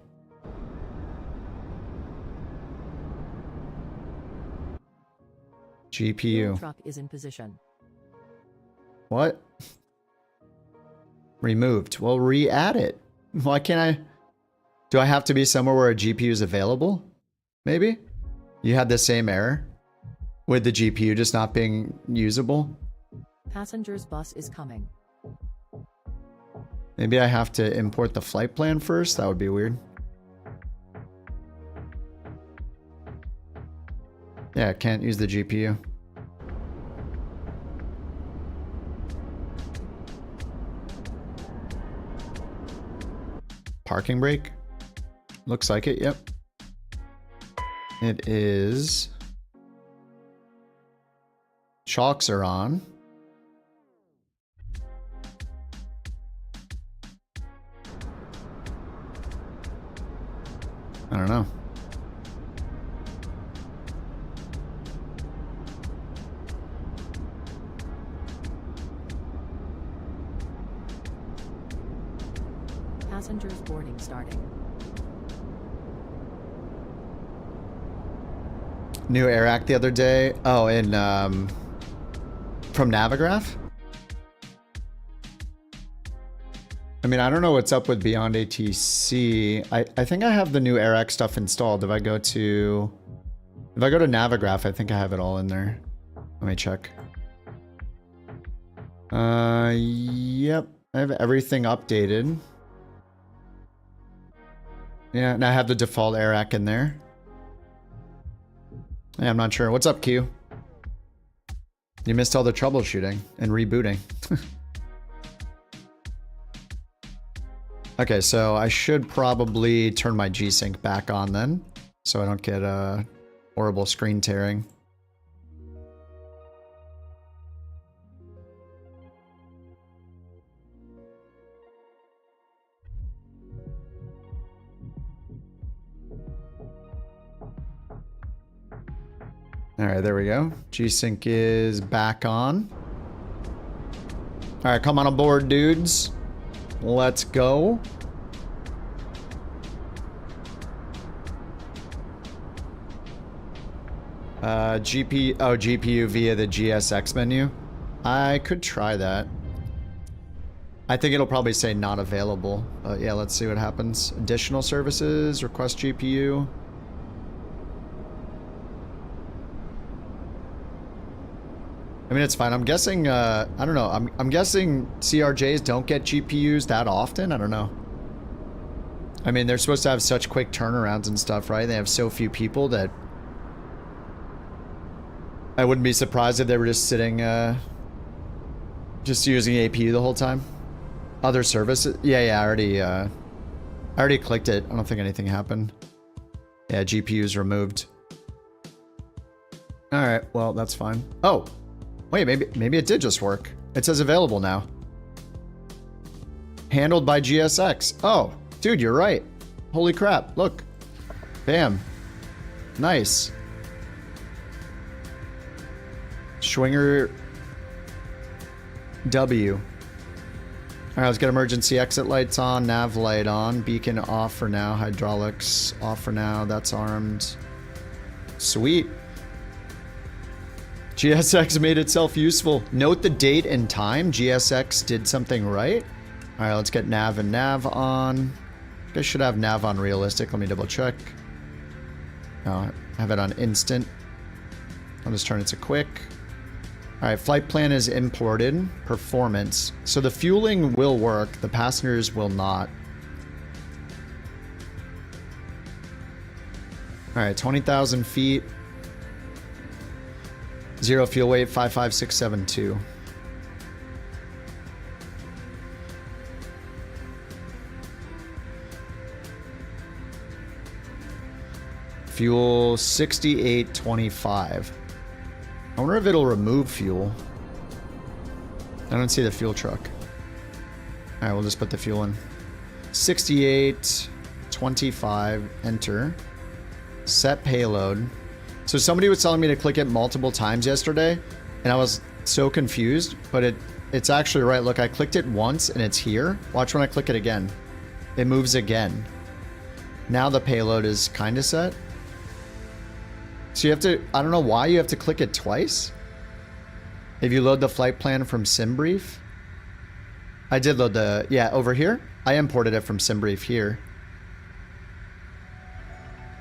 GPU. Truck is in position. What? Removed. Well, re-add it. Why can't I? Do I have to be somewhere where a GPU is available? Maybe? You had the same error? With the GPU just not being usable? Passenger's bus is coming. Maybe I have to import the flight plan first? That would be weird. Yeah, I can't use the GPU. Parking brake? Looks like it, yep. It is... Chocks are on. I don't know. Passengers boarding starting. New AirAC the other day. Oh, in from Navigraph? I mean, I don't know what's up with Beyond ATC. I think I have the new AirAC stuff installed. If I go to Navigraph, I think I have it all in there. Let me check. Yep. I have everything updated. Yeah, and I have the default AirAC in there. Yeah, I'm not sure. What's up, Q? You missed all the troubleshooting and rebooting. Okay, so I should probably turn my G-Sync back on then, so I don't get horrible screen tearing. All right, there we go. G-Sync is back on. All right, come on aboard, dudes. Let's go. GPU via the GSX menu. I could try that. I think it'll probably say not available. Yeah, let's see what happens. Additional services, request GPU. I mean, it's fine. I'm guessing, I don't know. I'm guessing CRJs don't get GPUs that often. I don't know. I mean, they're supposed to have such quick turnarounds and stuff, right? They have so few people that I wouldn't be surprised if they were just sitting, just using APU the whole time. Other services? Yeah, I already clicked it. I don't think anything happened. Yeah, GPU's removed. All right, well, that's fine. Oh, wait, maybe it did just work. It says available now. Handled by GSX. Oh, dude, you're right. Holy crap, look. Bam. Nice. Schwinger W. Alright, let's get emergency exit lights on, nav light on, beacon off for now, hydraulics off for now, that's armed. Sweet. GSX made itself useful. Note the date and time. GSX did something right. Alright, let's get nav and nav on. I should have nav on realistic. Let me double check. No, I have it on instant. I'll just turn it to quick. Alright, flight plan is imported. Performance. So the fueling will work. The passengers will not. Alright, 20,000 feet. 0 fuel weight, 55672. Fuel 6825. I wonder if it'll remove fuel. I don't see the fuel truck. Alright, we'll just put the fuel in. 6825, enter. Set payload. So somebody was telling me to click it multiple times yesterday, and I was so confused, but it's actually right. Look, I clicked it once and it's here. Watch when I click it again. It moves again. Now the payload is kind of set. So you have to, I don't know why you have to click it twice. If you load the flight plan from SimBrief. I did load the, yeah, over here. I imported it from SimBrief here.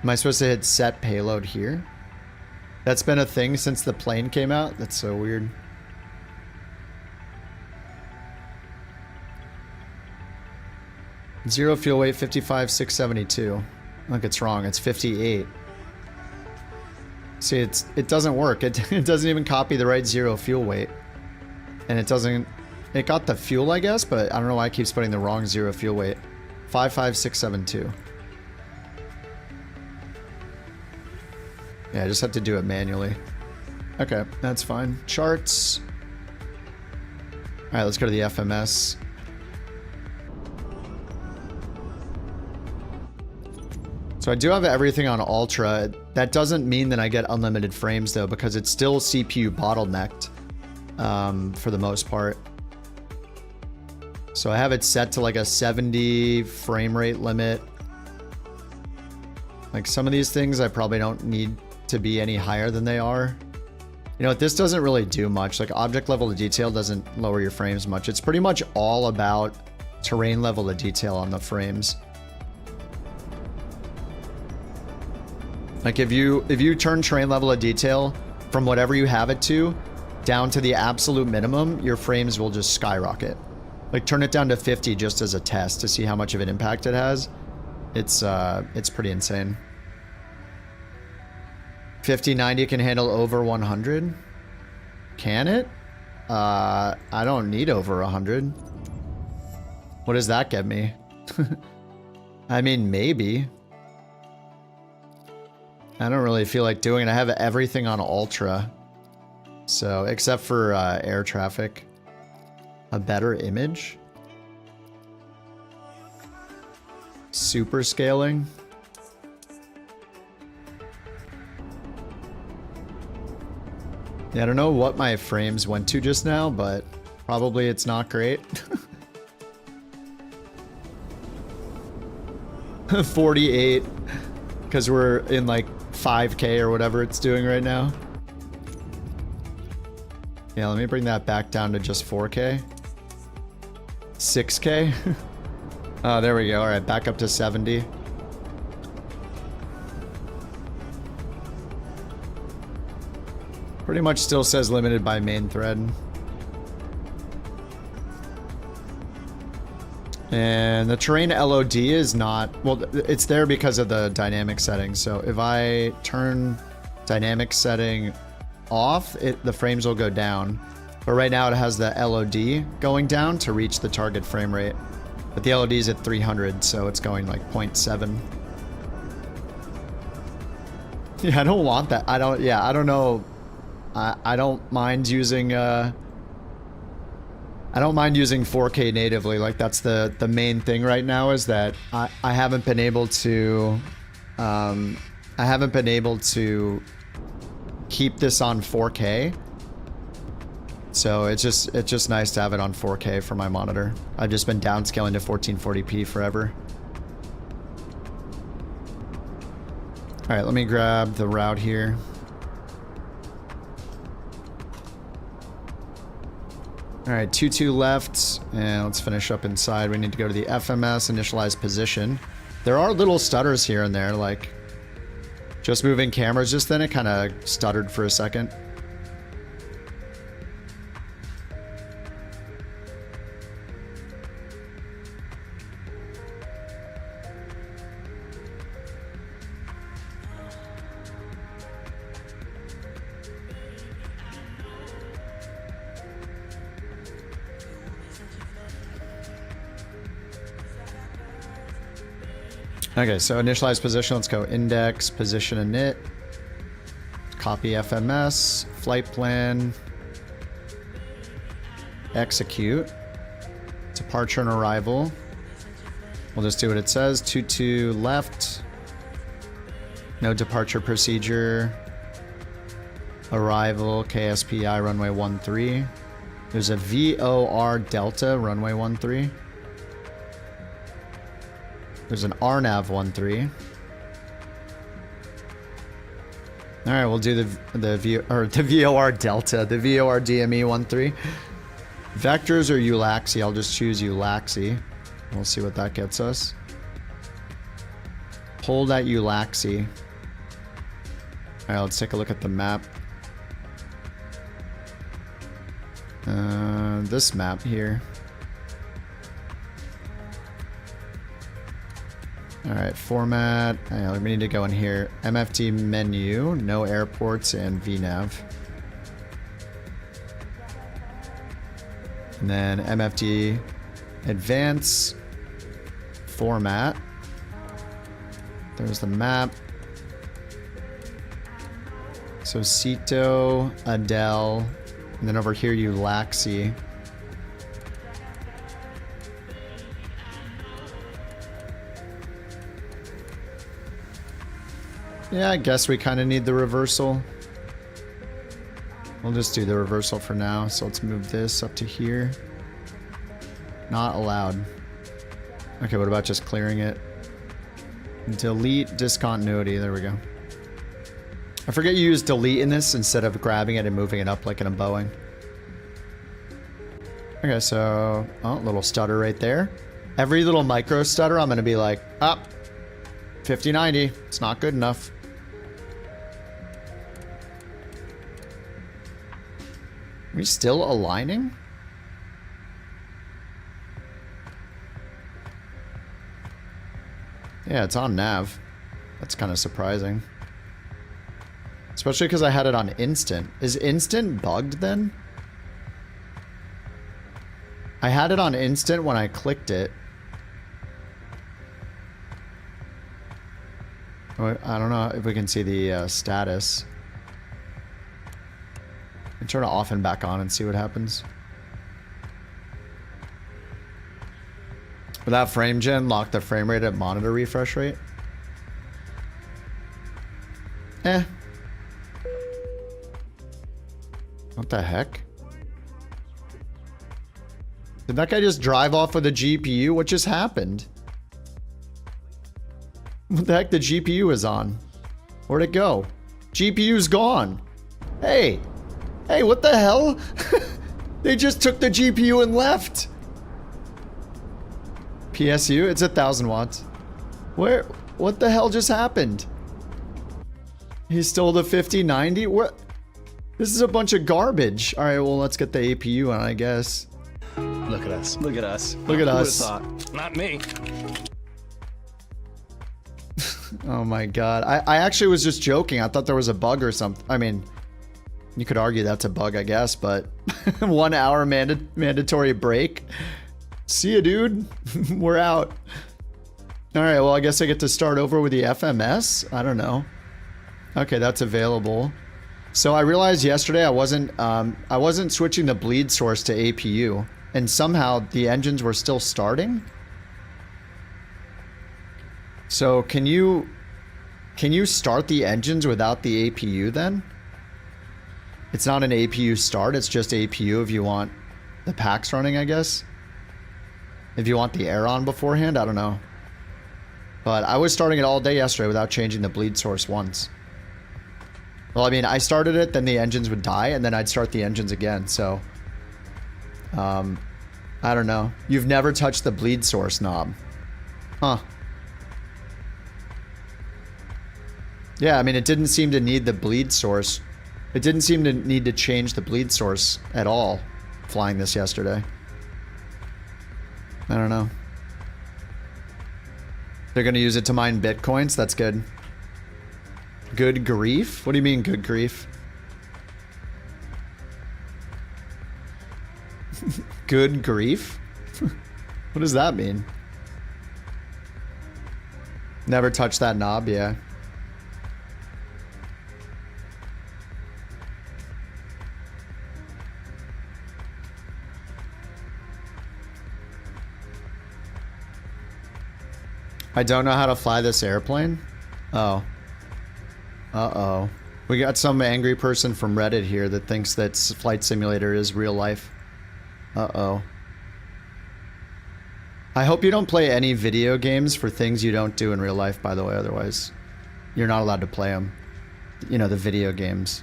Am I supposed to hit set payload here? That's been a thing since the plane came out. That's so weird. Zero fuel weight, 55,672. Look, it's wrong. It's 58. See, it doesn't work. It doesn't even copy the right zero fuel weight. And it doesn't... It got the fuel, I guess, but I don't know why it keeps putting the wrong zero fuel weight. 55,672. Yeah, I just have to do it manually. Okay, that's fine. Charts. Alright, let's go to the FMS. So I do have everything on Ultra. That doesn't mean that I get unlimited frames though, because it's still CPU bottlenecked for the most part. So I have it set to like a 70 frame rate limit. Like some of these things I probably don't need to be any higher than they are. You know what, this doesn't really do much. Like object level of detail doesn't lower your frames much. It's pretty much all about terrain level of detail on the frames. Like if you turn terrain level of detail from whatever you have it to down to the absolute minimum, your frames will just skyrocket. Like turn it down to 50 just as a test to see how much of an impact it has. It's pretty insane. 5090 can handle over 100. Can it? I don't need over 100. What does that get me? I mean, maybe. I don't really feel like doing it. I have everything on Ultra. So, except for air traffic. A better image? Super scaling? Yeah, I don't know what my frames went to just now, but probably it's not great. 48, because we're in like 5K or whatever it's doing right now. Yeah, let me bring that back down to just 4K. 6K. Oh, there we go. All right, back up to 70. Pretty much still says limited by main thread. And the terrain LOD is not, well, it's there because of the dynamic setting. So if I turn dynamic setting off, the frames will go down. But right now it has the LOD going down to reach the target frame rate. But the LOD is at 300, so it's going like 0.7. Yeah, I don't want that. I don't know. I don't mind using 4K natively. Like that's the main thing right now is that I haven't been able to keep this on 4K. So it's just nice to have it on 4K for my monitor. I've just been downscaling to 1440p forever. All right, let me grab the route here. All right, 2-2 left, and let's finish up inside. We need to go to the FMS, initialize position. There are little stutters here and there, like just moving cameras just then, it kind of stuttered for a second. Okay, so initialize position, let's go index, position init, copy FMS, flight plan, execute, departure and arrival. We'll just do what it says, 2-2 left, no departure procedure, arrival, KSPI, runway 13. There's a VOR Delta, runway 13. There's an RNAV 13. All right, we'll do the VOR Delta, the VOR DME 13. Vectors or Eulaxi? I'll just choose Eulaxi. We'll see what that gets us. Hold at Eulaxi. All right, let's take a look at the map. This map here. All right, format. We need to go in here. MFD menu, no airports, and VNav. And then MFD advance, format. There's the map. So Cito, Adele, and then over here Eulaxi. Yeah, I guess we kind of need the reversal. We'll just do the reversal for now. So let's move this up to here. Not allowed. Okay, what about just clearing it? Delete discontinuity. There we go. I forget you use delete in this instead of grabbing it and moving it up like in a Boeing. Okay, so... oh, little stutter right there. Every little micro stutter, I'm going to be like, up. 50-90. It's not good enough. Are we still aligning? Yeah, it's on nav. That's kind of surprising. Especially because I had it on instant. Is instant bugged then? I had it on instant when I clicked it. I don't know if we can see the status. And turn it off and back on and see what happens. Without frame gen, lock the frame rate at monitor refresh rate. the heck? Did that guy just drive off with a GPU? What just happened? What the heck? The GPU is on. Where'd it go? GPU's gone. Hey. Hey, what the hell? They just took the GPU and left. PSU? It's 1,000 watts. Where? What the hell just happened? He stole the 5090? What? This is a bunch of garbage. All right, well, let's get the APU on, I guess. Look at us. Look at us. Look at Who would've us. thought? Not me. Oh my god. I actually was just joking. I thought there was a bug or something. I mean, you could argue that's a bug, I guess, but 1 hour mandatory break. See ya, dude. We're out. All right, well, I guess I get to start over with the FMS. I don't know. Okay, that's available. So I realized yesterday I wasn't switching the bleed source to APU, and somehow the engines were still starting. So can you start the engines without the APU then? It's not an APU start, it's just APU if you want the packs running, I guess. If you want the air on beforehand, I don't know. But I was starting it all day yesterday without changing the bleed source once. Well, I mean, I started it, then the engines would die, and then I'd start the engines again, so... I don't know. You've never touched the bleed source knob. Huh. Yeah, I mean, it didn't seem to need the bleed source. It didn't seem to need to change the bleed source at all, flying this yesterday. I don't know. They're gonna use it to mine bitcoins? That's good. Good grief? What do you mean, good grief? Good grief? What does that mean? Never touched that knob, yeah. I don't know how to fly this airplane? Oh. Uh-oh. We got some angry person from Reddit here that thinks that Flight Simulator is real life. Uh-oh. I hope you don't play any video games for things you don't do in real life, by the way, otherwise you're not allowed to play them. You know, the video games.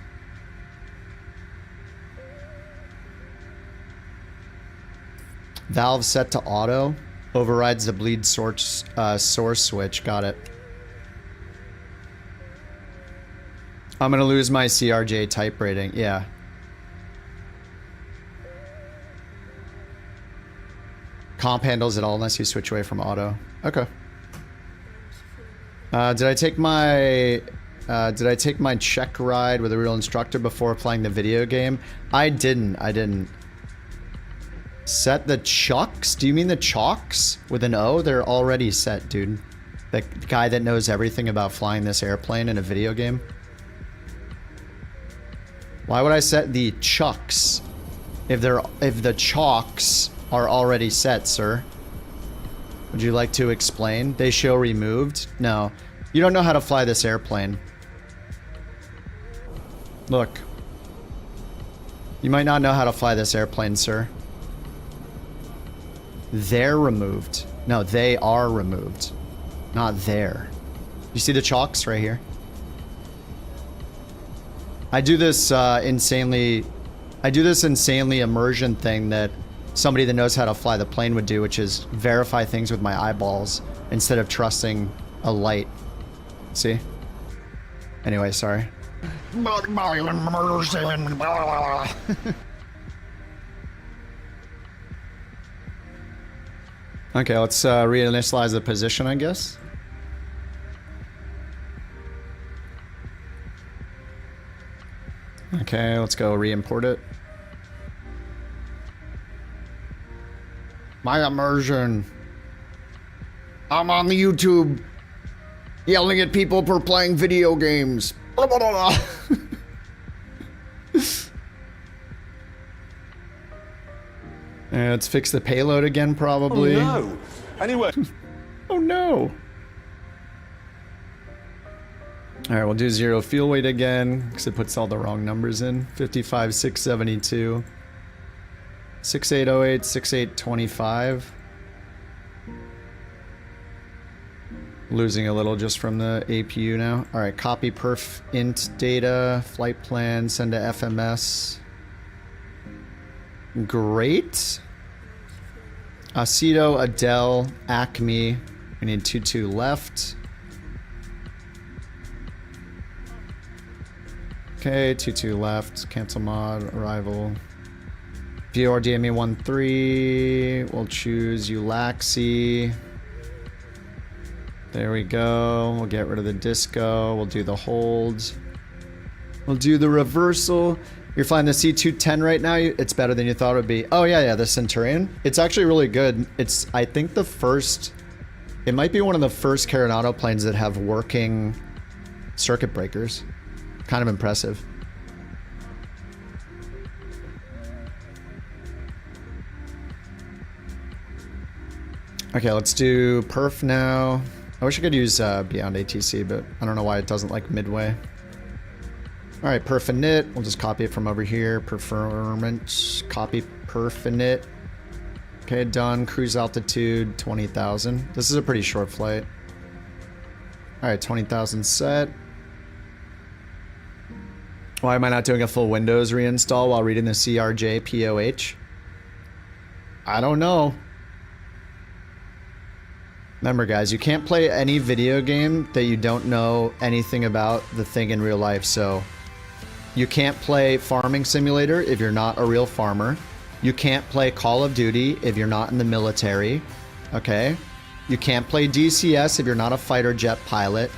Valve set to auto. Overrides the bleed source switch. Got it. I'm gonna lose my CRJ type rating. Yeah. Comp handles it all unless you switch away from auto. Okay. Did I take my check ride with a real instructor before playing the video game? I didn't. Set the chucks? Do you mean the chalks with an O? They're already set, dude. The guy that knows everything about flying this airplane in a video game. Why would I set the chucks if the chalks are already set, sir? Would you like to explain? They show removed? No. You don't know how to fly this airplane. Look. You might not know how to fly this airplane, sir. They're removed. No, they are removed. Not there. You see the chalks right here? I do this insanely immersion thing that somebody that knows how to fly the plane would do, which is verify things with my eyeballs instead of trusting a light. See? Anyway, sorry. Okay, let's reinitialize the position, I guess. Okay, let's go re-import it. My immersion. I'm on the YouTube yelling at people for playing video games. Blah, blah, blah, blah. Let's fix the payload again, probably. Oh no! Anyway. Oh no! All right, we'll do 0 fuel weight again because it puts all the wrong numbers in. 55,672. 6808, 6825. Losing a little just from the APU now. All right, copy perf int data, flight plan, send to FMS. Great. Aceto, Adele, Acme. We need 22 left. Okay, 22 left. Cancel mod, arrival. VOR DME 13. We'll choose Ulaxi. There we go. We'll get rid of the disco. We'll do the holds. We'll do the reversal. You're flying the C210 right now? It's better than you thought it would be. Oh, yeah, the Centurion. It's actually really good. It's, I think, the first... It might be one of the first Carenado planes that have working circuit breakers. Kind of impressive. Okay, let's do perf now. I wish I could use Beyond ATC, but I don't know why it doesn't like Midway. All right, perf init. We'll just copy it from over here. Performance, copy perf init. Okay, done. Cruise altitude, 20,000. This is a pretty short flight. All right, 20,000 set. Why am I not doing a full Windows reinstall while reading the CRJ POH? I don't know. Remember, guys, you can't play any video game that you don't know anything about the thing in real life. So you can't play Farming Simulator if you're not a real farmer. You can't play Call of Duty if you're not in the military. Okay? You can't play DCS if you're not a fighter jet pilot.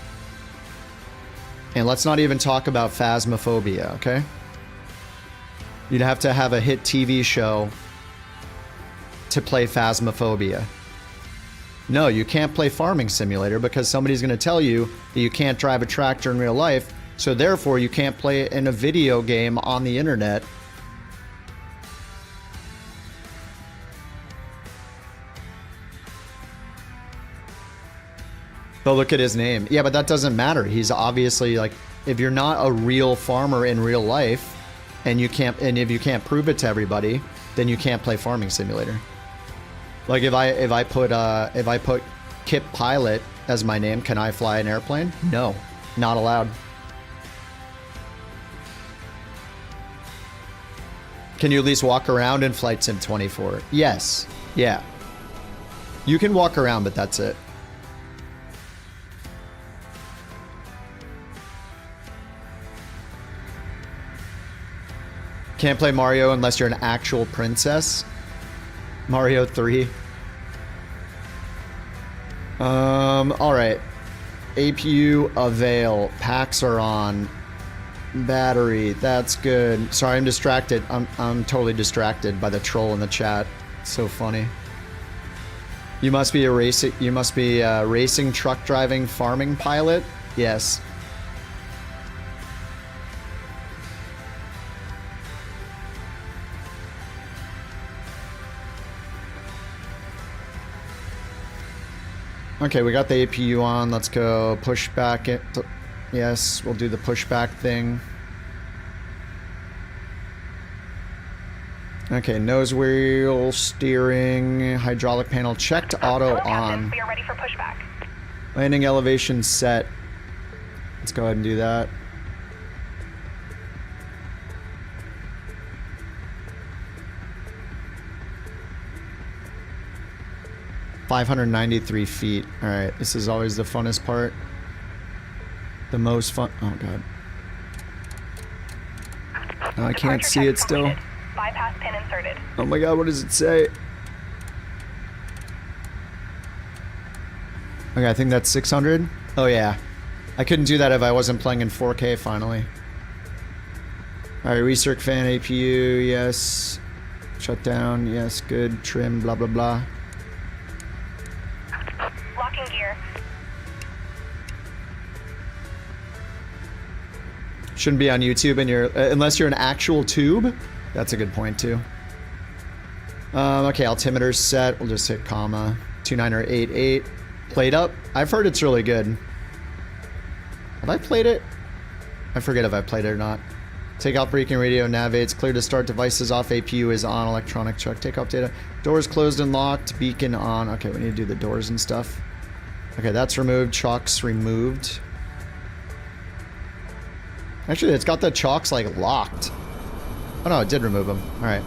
And let's not even talk about Phasmophobia, okay? You'd have to have a hit TV show to play Phasmophobia. No, you can't play Farming Simulator because somebody's going to tell you that you can't drive a tractor in real life, so therefore you can't play it in a video game on the internet. But look at his name. Yeah, but that doesn't matter. He's obviously like, if you're not a real farmer in real life, and you can't, and if you can't prove it to everybody, then you can't play Farming Simulator. Like if I put Kip Pilot as my name, can I fly an airplane? No, not allowed. Can you at least walk around in Flight Sim 24? Yes. Yeah. You can walk around, but that's it. Can't play Mario unless you're an actual princess. Mario 3. Alright. APU avail. Packs are on. Battery. That's good. Sorry, I'm distracted. I'm totally distracted by the troll in the chat. It's so funny. You must be a racing truck driving farming pilot? Yes. Okay, we got the APU on. Let's go push back it. Yes, we'll do the pushback thing. Okay, nose wheel, steering, hydraulic panel checked, auto on. We are ready for pushback. Landing elevation set. Let's go ahead and do that. $593 feet. All right, this is always the funnest part. The most fun. Oh god. No, I can't see it still. Bypass pin inserted. Oh my god, what does it say? Okay, I think that's 600. Oh yeah. I couldn't do that if I wasn't playing in 4K finally. Alright, recirc fan APU, yes. Shut down, yes, good. Trim, blah blah blah. Locking gear. Shouldn't be on YouTube and you're unless you're an actual tube. That's a good point too. Okay, altimeter's set. We'll just hit comma. 29 or 88. Played up. I've heard it's really good. Have I played it? I forget if I played it or not. Take off braking radio, navigates, clear to start, devices off, APU is on, electronic check, take off data. Doors closed and locked, beacon on. Okay, we need to do the doors and stuff. Okay, that's removed, chocks removed. Actually, it's got the chocks like locked. Oh no, it did remove them. Alright.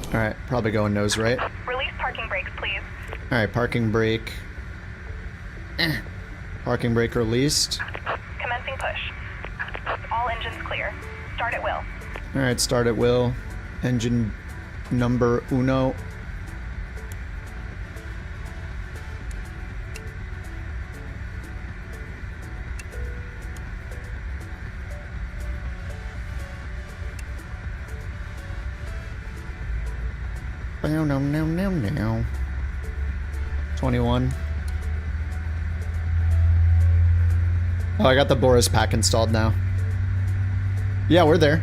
Alright, probably going nose right. Release parking brakes, please. Alright, parking brake. Parking brake released. Commencing push. All engines clear. Start at will. Alright, start at will. Engine number uno. No. 21. Oh, I got the Boris pack installed now. Yeah, we're there.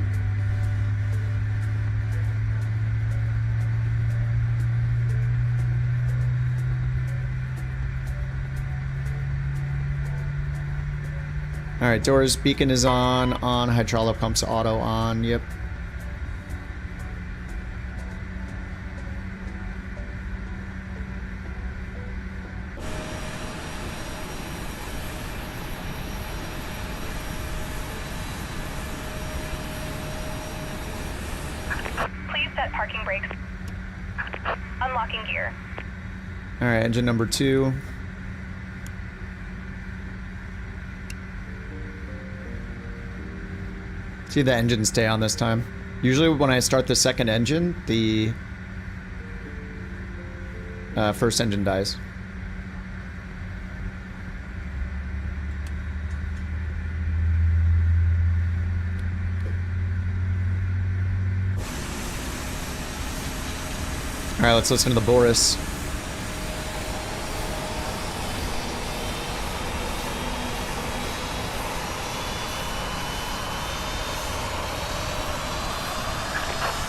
Alright, doors, beacon is on, hydraulic pumps auto on, yep. Please set parking brakes. Unlocking gear. Alright, engine number 2. See the engine stay on this time. Usually when I start the second engine, the first engine dies. Alright, let's listen to the Boris.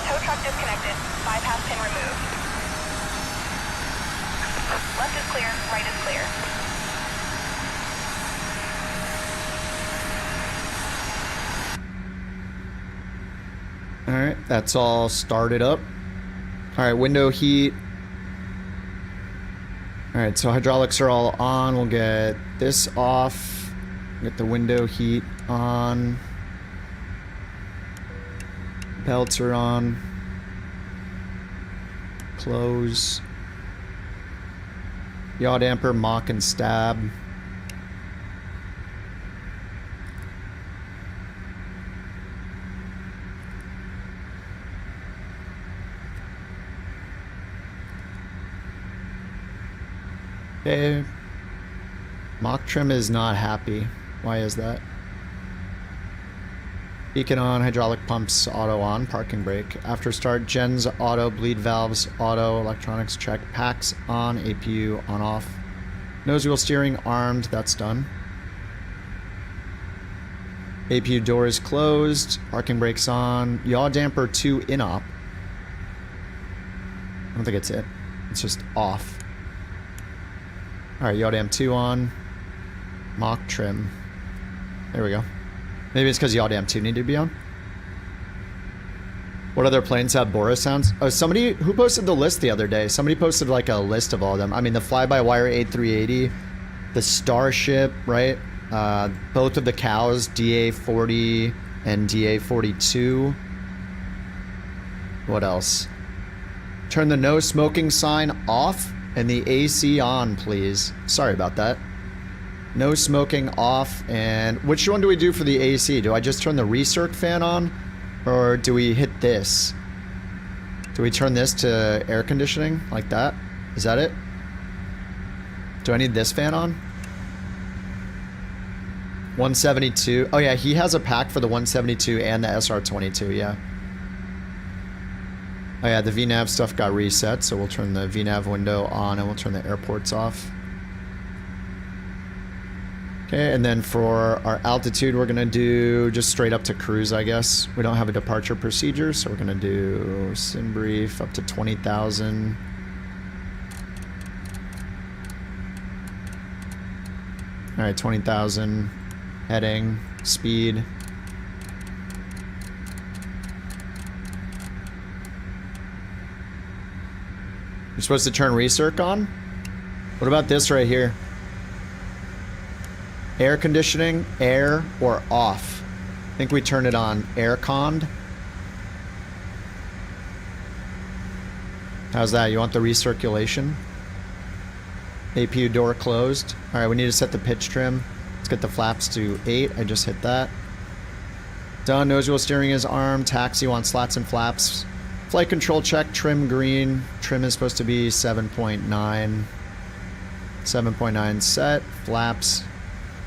Tow truck disconnected. Bypass pin removed. Left is clear. Right is clear. Alright, that's all started up. Alright, window heat. Alright, so hydraulics are all on. We'll get this off. Get the window heat on. Belts are on. Close. Yaw damper, mock, and stab. Okay. Mock trim is not happy. Why is that? Beacon on, hydraulic pumps auto on, parking brake. After start, gens auto, bleed valves auto, electronics check, packs on, APU on off. Nose wheel steering armed, that's done. APU door is closed, parking brakes on, yaw damper 2 in op. I don't think it's it. It's just off. Alright, yaw dam 2 on. Mock trim. There we go. Maybe it's because yaw dam 2 needed to be on. What other planes have Boris sounds? Oh, somebody who posted the list the other day. Somebody posted like a list of all of them. I mean, the fly-by-wire 8380, the Starship, right? Both of the cows, DA40 and DA42. What else? Turn the no smoking sign off and the AC on, please. Sorry about that. No smoking off. And which one do we do for the AC? Do I just turn the recirc fan on? Or do we hit this? Do we turn this to air conditioning? Like that? Is that it? Do I need this fan on? 172. Oh yeah, he has a pack for the 172 and the SR22, yeah. Oh yeah, the VNAV stuff got reset, so we'll turn the VNAV window on and we'll turn the airports off. Okay, and then for our altitude, we're gonna do just straight up to cruise, I guess. We don't have a departure procedure, so we're gonna do sim brief up to 20,000. Alright, 20,000. Heading. Speed. You're supposed to turn recirc on? What about this right here? Air conditioning, air, or off? I think we turn it on. Air conned. How's that? You want the recirculation? APU door closed. Alright, we need to set the pitch trim. Let's get the flaps to 8. I just hit that. Done. Nose wheel steering is armed. Taxi wants slats and flaps. Flight control check. Trim green. Trim is supposed to be 7.9. 7.9 set. Flaps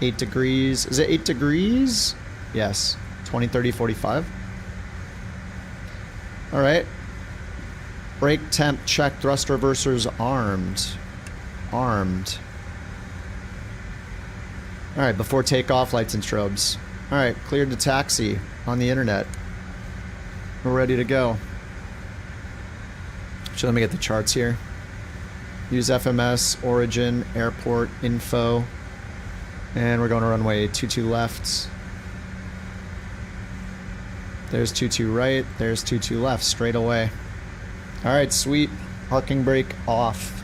8 degrees. Is it 8 degrees? Yes. 20, 30, 45. Alright. Brake temp check. Thrust reversers armed. Armed. Alright, before takeoff, lights and strobes. Alright, cleared to taxi on the internet. We're ready to go. So let me get the charts here. Use FMS, origin, airport, info. And we're going to runway 22 left. There's 22 right, there's 22 left, straight away. Alright, sweet. Parking brake off.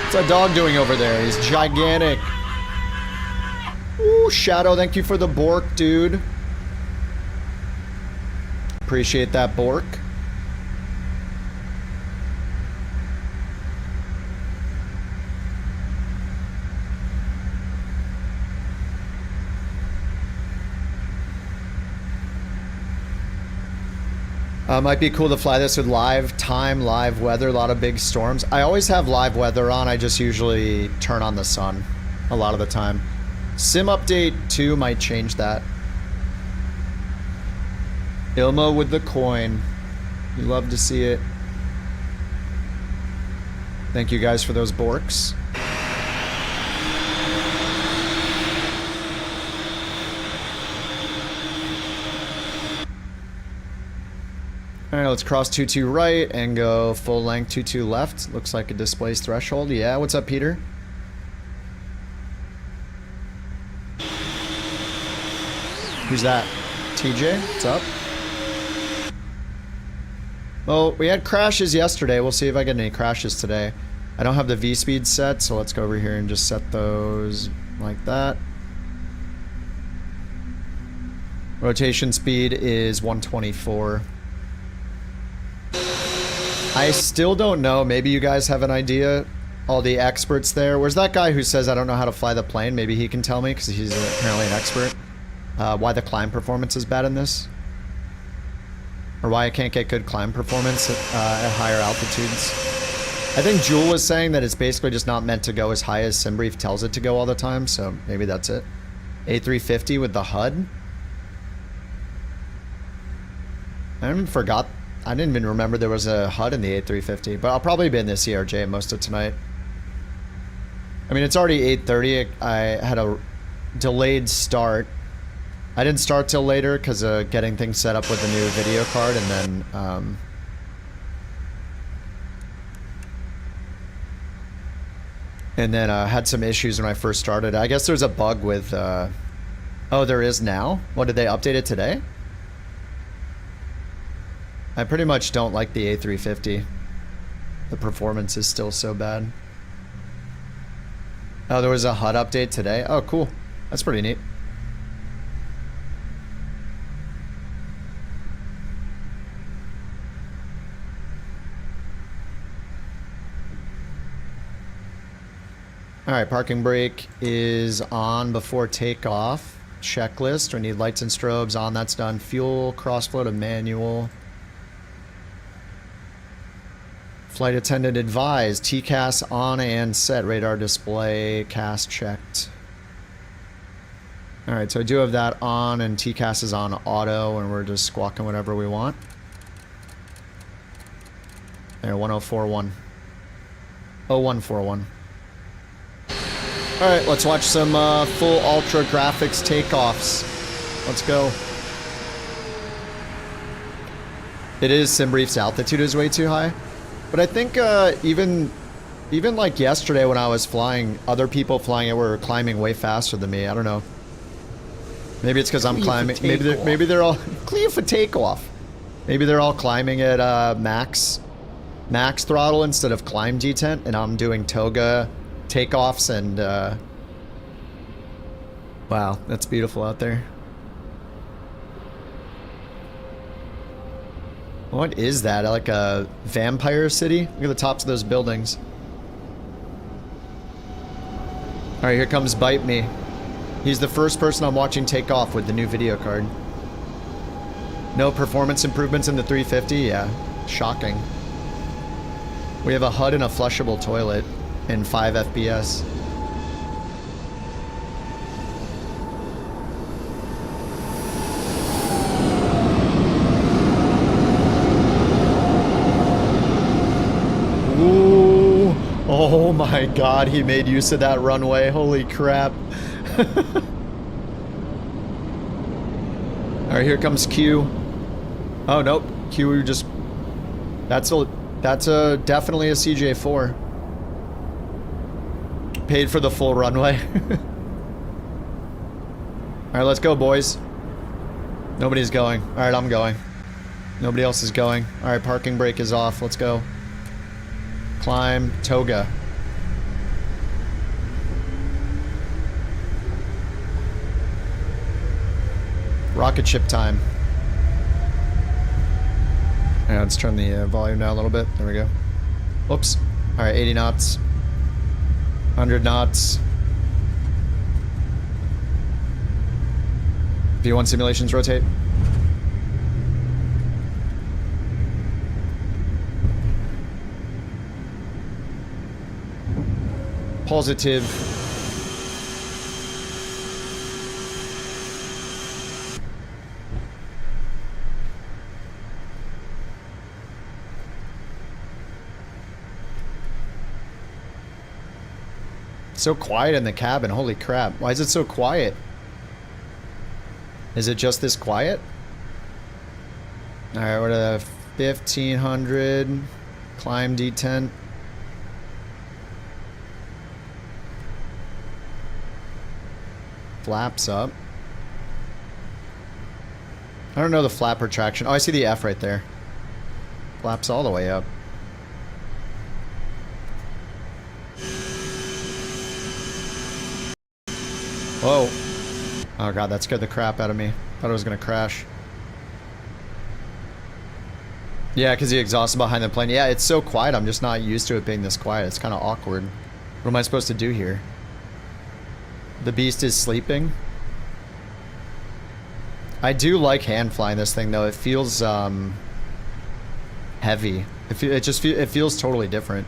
What's that dog doing over there? He's gigantic. Ooh, Shadow, thank you for the Bork, dude. Appreciate that, Bork. Might be cool to fly this with live time, live weather, a lot of big storms. I always have live weather on. I just usually turn on the sun a lot of the time. Sim update 2 might change that. Ilmo with the coin. You love to see it. Thank you guys for those Borks. Alright, let's cross 22 right and go full length 22 left. Looks like it displays threshold. Yeah, what's up, Peter? Who's that? TJ? What's up? Well, we had crashes yesterday. We'll see if I get any crashes today. I don't have the V-speed set, so let's go over here and just set those like that. Rotation speed is 124. I still don't know. Maybe you guys have an idea. All the experts there. Where's that guy who says I don't know how to fly the plane? Maybe he can tell me because he's apparently an expert. Why the climb performance is bad in this. Or why I can't get good climb performance at higher altitudes. I think Jewel was saying that it's basically just not meant to go as high as SimBrief tells it to go all the time. So maybe that's it. A350 with the HUD. I even forgot. I didn't even remember there was a HUD in the A350, but I'll probably be in the CRJ most of tonight. I mean, it's already 8:30. I had a delayed start. I didn't start till later because of getting things set up with the new video card, and then had some issues when I first started. I guess there's a bug with, oh, there is now? What, did they update it today? I pretty much don't like the A350. The performance is still so bad. Oh, there was a HUD update today? Oh, cool. That's pretty neat. Alright, parking brake is on before takeoff. Checklist. We need lights and strobes on. That's done. Fuel, crossflow to manual. Flight attendant advised. TCAS on and set. Radar display. CAS checked. Alright, so I do have that on, and TCAS is on auto, and we're just squawking whatever we want. There, 1041. 0141. Alright, let's watch some full ultra graphics takeoffs. Let's go. It is SimBrief's altitude is way too high. But I think even like yesterday when I was flying, other people flying it were climbing way faster than me. I don't know. Maybe it's because I'm climbing. Maybe they're all clear for takeoff. Maybe they're all climbing at max throttle instead of climb detent, and I'm doing toga takeoffs and wow, that's beautiful out there. What is that? Like a vampire city? Look at the tops of those buildings. Alright, here comes Bite Me. He's the first person I'm watching take off with the new video card. No performance improvements in the 350? Yeah. Shocking. We have a HUD and a flushable toilet in 5 FPS. Ooh. Oh my god, he made use of that runway. Holy crap. Alright, here comes Q. Oh, nope. Q just... That's definitely a CJ4. Paid for the full runway. Alright, let's go, boys. Nobody's going. Alright, I'm going. Nobody else is going. Alright, parking brake is off. Let's go. Climb. Toga. Rocket ship time. Yeah, let's turn the volume down a little bit. There we go. Oops. Alright, 80 knots. 100 knots. V1 simulations rotate. Positive. So quiet in the cabin, holy crap. Why is it so quiet? Is it just this quiet? Alright, what are the 1500? Climb detent. Flaps up. I don't know the flap retraction. Oh, I see the F right there. Flaps all the way up. Whoa. Oh god, that scared the crap out of me. Thought it was gonna crash. Yeah, because the exhaust is behind the plane. Yeah, it's so quiet. I'm just not used to it being this quiet. It's kind of awkward. What am I supposed to do here? The beast is sleeping. I do like hand flying this thing though. It feels heavy. It feels totally different.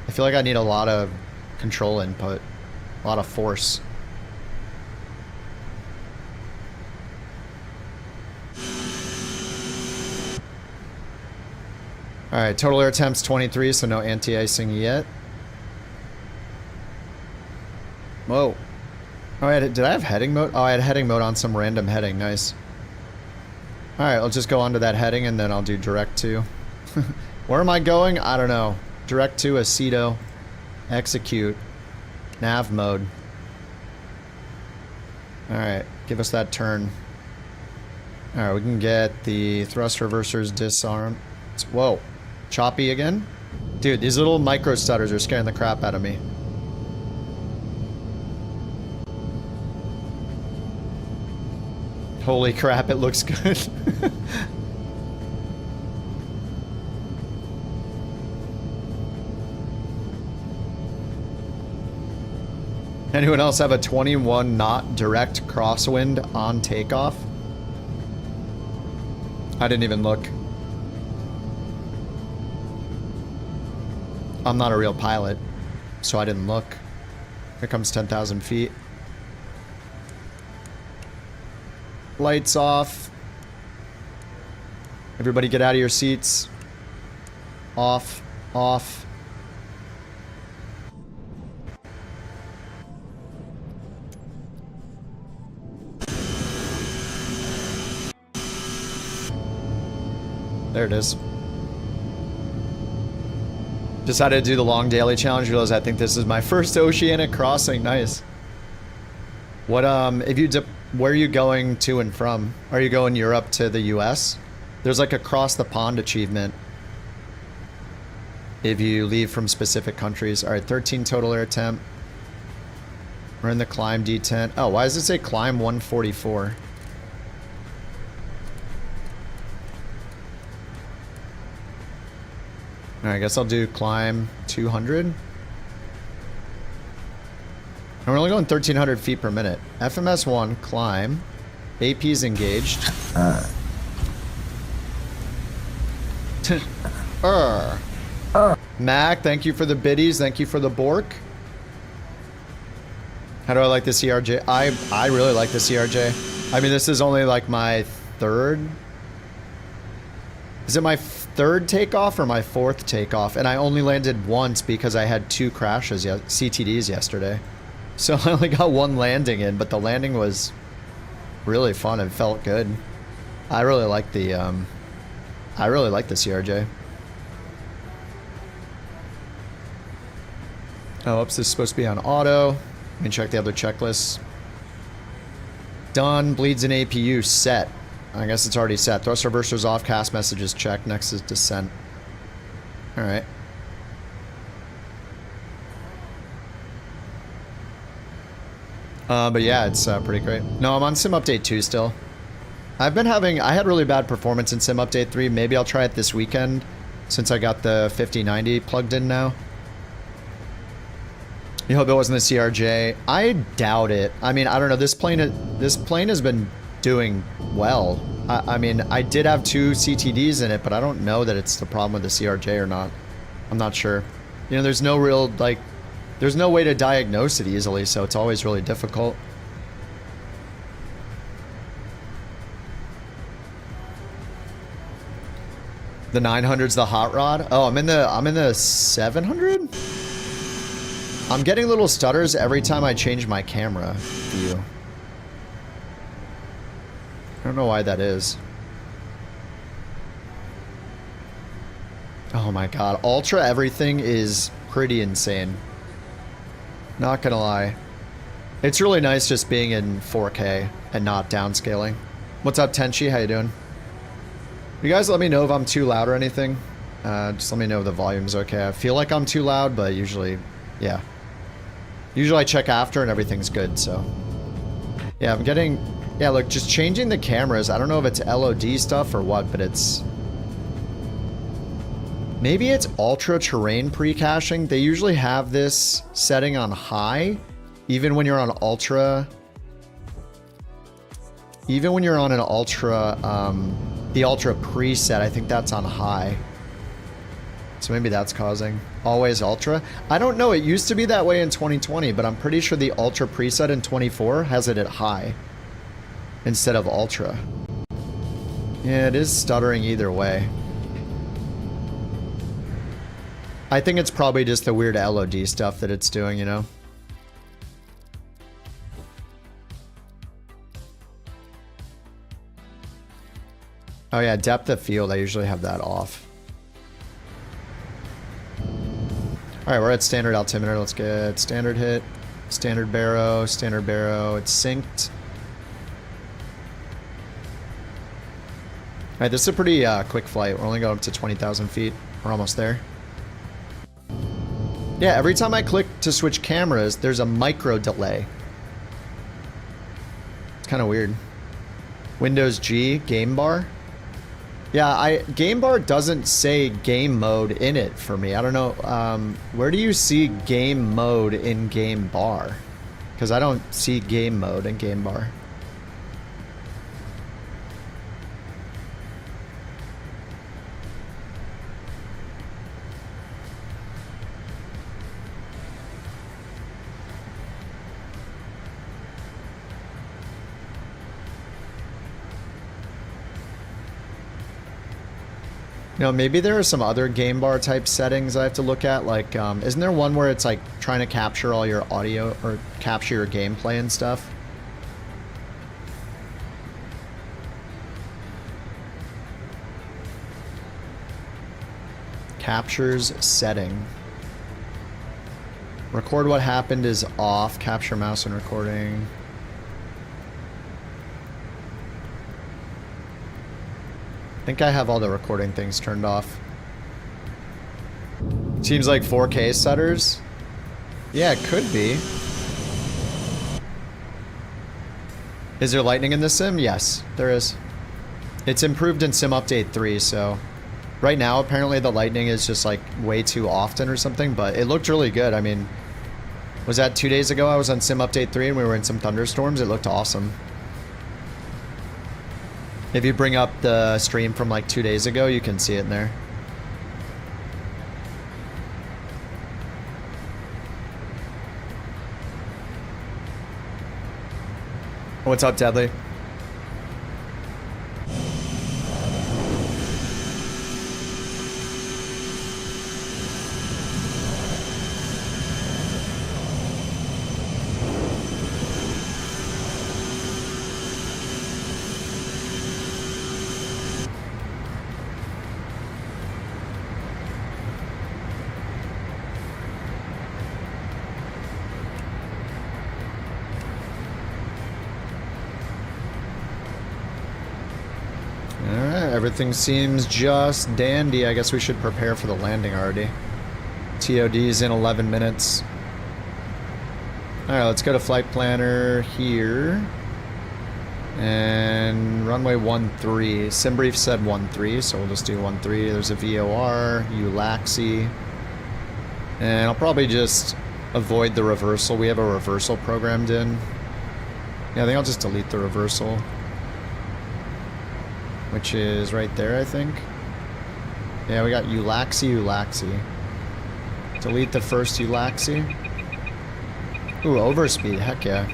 I feel like I need a lot of control input. A lot of force. Alright, total air temps 23, so no anti-icing yet. Whoa. Oh, did I have heading mode? Oh, I had heading mode on some random heading. Nice. Alright, I'll just go onto that heading and then I'll do direct to. Where am I going? I don't know. Direct to Aceto. Execute. Nav mode. Alright, give us that turn. Alright, we can get the thrust reversers disarmed. Whoa. Choppy again? Dude, these little micro stutters are scaring the crap out of me. Holy crap, it looks good. Anyone else have a 21 knot direct crosswind on takeoff? I didn't even look. I'm not a real pilot, so I didn't look. Here comes 10,000 feet. Lights off. Everybody get out of your seats. Off, off. There it is. Decided to do the long daily challenge. Realized I think this is my first oceanic crossing. Nice. What if you where are you going to and from? Are you going Europe to the US? There's like a cross the pond achievement if you leave from specific countries. All right, 13 total air temp. We're in the climb D10. Oh, why does it say climb 144? All right, I guess I'll do climb 200. And we're only going 1,300 feet per minute. FMS 1, climb. AP's engaged. Mac, thank you for the biddies. Thank you for the Bork. How do I like the CRJ? I really like the CRJ. I mean, this is only like my third. Is it my third takeoff or my fourth takeoff? And I only landed once because I had 2 crashes, CTDs yesterday. So I only got 1 landing in, but the landing was really fun and felt good. I really like the CRJ. Oh, oops, this is supposed to be on auto. Let me check the other checklists. Done. Bleeds in APU. Set. I guess it's already set. Thrust reversers off. Cast messages checked. Next is descent. Alright. But yeah, it's pretty great. No, I'm on Sim Update 2 still. I had really bad performance in Sim Update 3. Maybe I'll try it this weekend since I got the 5090 plugged in now. You hope it wasn't the CRJ. I doubt it. I mean, I don't know. This plane has been doing well. I mean, I did have 2 CTDs in it, but I don't know that it's the problem with the CRJ or not. I'm not sure. You know, there's no real, like, there's no way to diagnose it easily, so it's always really difficult. The 900's the hot rod. Oh, I'm in the 700? I'm getting little stutters every time I change my camera view. I don't know why that is. Oh my god, Ultra everything is pretty insane. Not gonna lie. It's really nice just being in 4K and not downscaling. What's up, Tenchi? How you doing? You guys let me know if I'm too loud or anything. Just let me know if the volume's okay. I feel like I'm too loud, but usually, yeah. Usually I check after and everything's good, so. Yeah, I'm getting... Yeah, look, just changing the cameras. I don't know if it's LOD stuff or what, but it's... Maybe it's ultra terrain pre-caching. They usually have this setting on high, even when you're on ultra. Even when you're on an ultra, the ultra preset, I think that's on high. So maybe that's causing always ultra. I don't know, it used to be that way in 2020, but I'm pretty sure the ultra preset in 24 has it at high instead of ultra. Yeah, it is stuttering either way. I think it's probably just the weird LOD stuff that it's doing, you know? Oh yeah, depth of field, I usually have that off. Alright, we're at standard altimeter. Let's get standard hit, standard barrow, it's synced. Alright, this is a pretty quick flight. We're only going up to 20,000 feet. We're almost there. Yeah, every time I click to switch cameras, there's a micro delay. It's kind of weird. Windows G, game bar. Yeah, game bar doesn't say game mode in it for me. I don't know. Where do you see game mode in game bar? Because I don't see game mode in game bar. No, maybe there are some other game bar type settings I have to look at. Like, isn't there one where it's like trying to capture all your audio or capture your gameplay and stuff? Captures setting. Record what happened is off. Capture mouse and recording. I think I have all the recording things turned off. Seems like 4K setters. Yeah, it could be. Is there lightning in the sim? Yes, there is. It's improved in Sim Update 3, so... Right now, apparently the lightning is just like way too often or something, but it looked really good. I mean, was that 2 days ago? I was on Sim Update 3 and we were in some thunderstorms. It looked awesome. If you bring up the stream from like 2 days ago, you can see it in there. What's up, Deadly? Everything seems just dandy. I guess we should prepare for the landing already. TOD's in 11 minutes. Alright, let's go to Flight Planner here. And runway 13. SimBrief said 13, so we'll just do 13. There's a VOR, ULAXI. And I'll probably just avoid the reversal. We have a reversal programmed in. Yeah, I think I'll just delete the reversal. Which is right there, I think. Yeah, we got ULAXI. Delete the first ULAXI. Ooh, overspeed, heck yeah.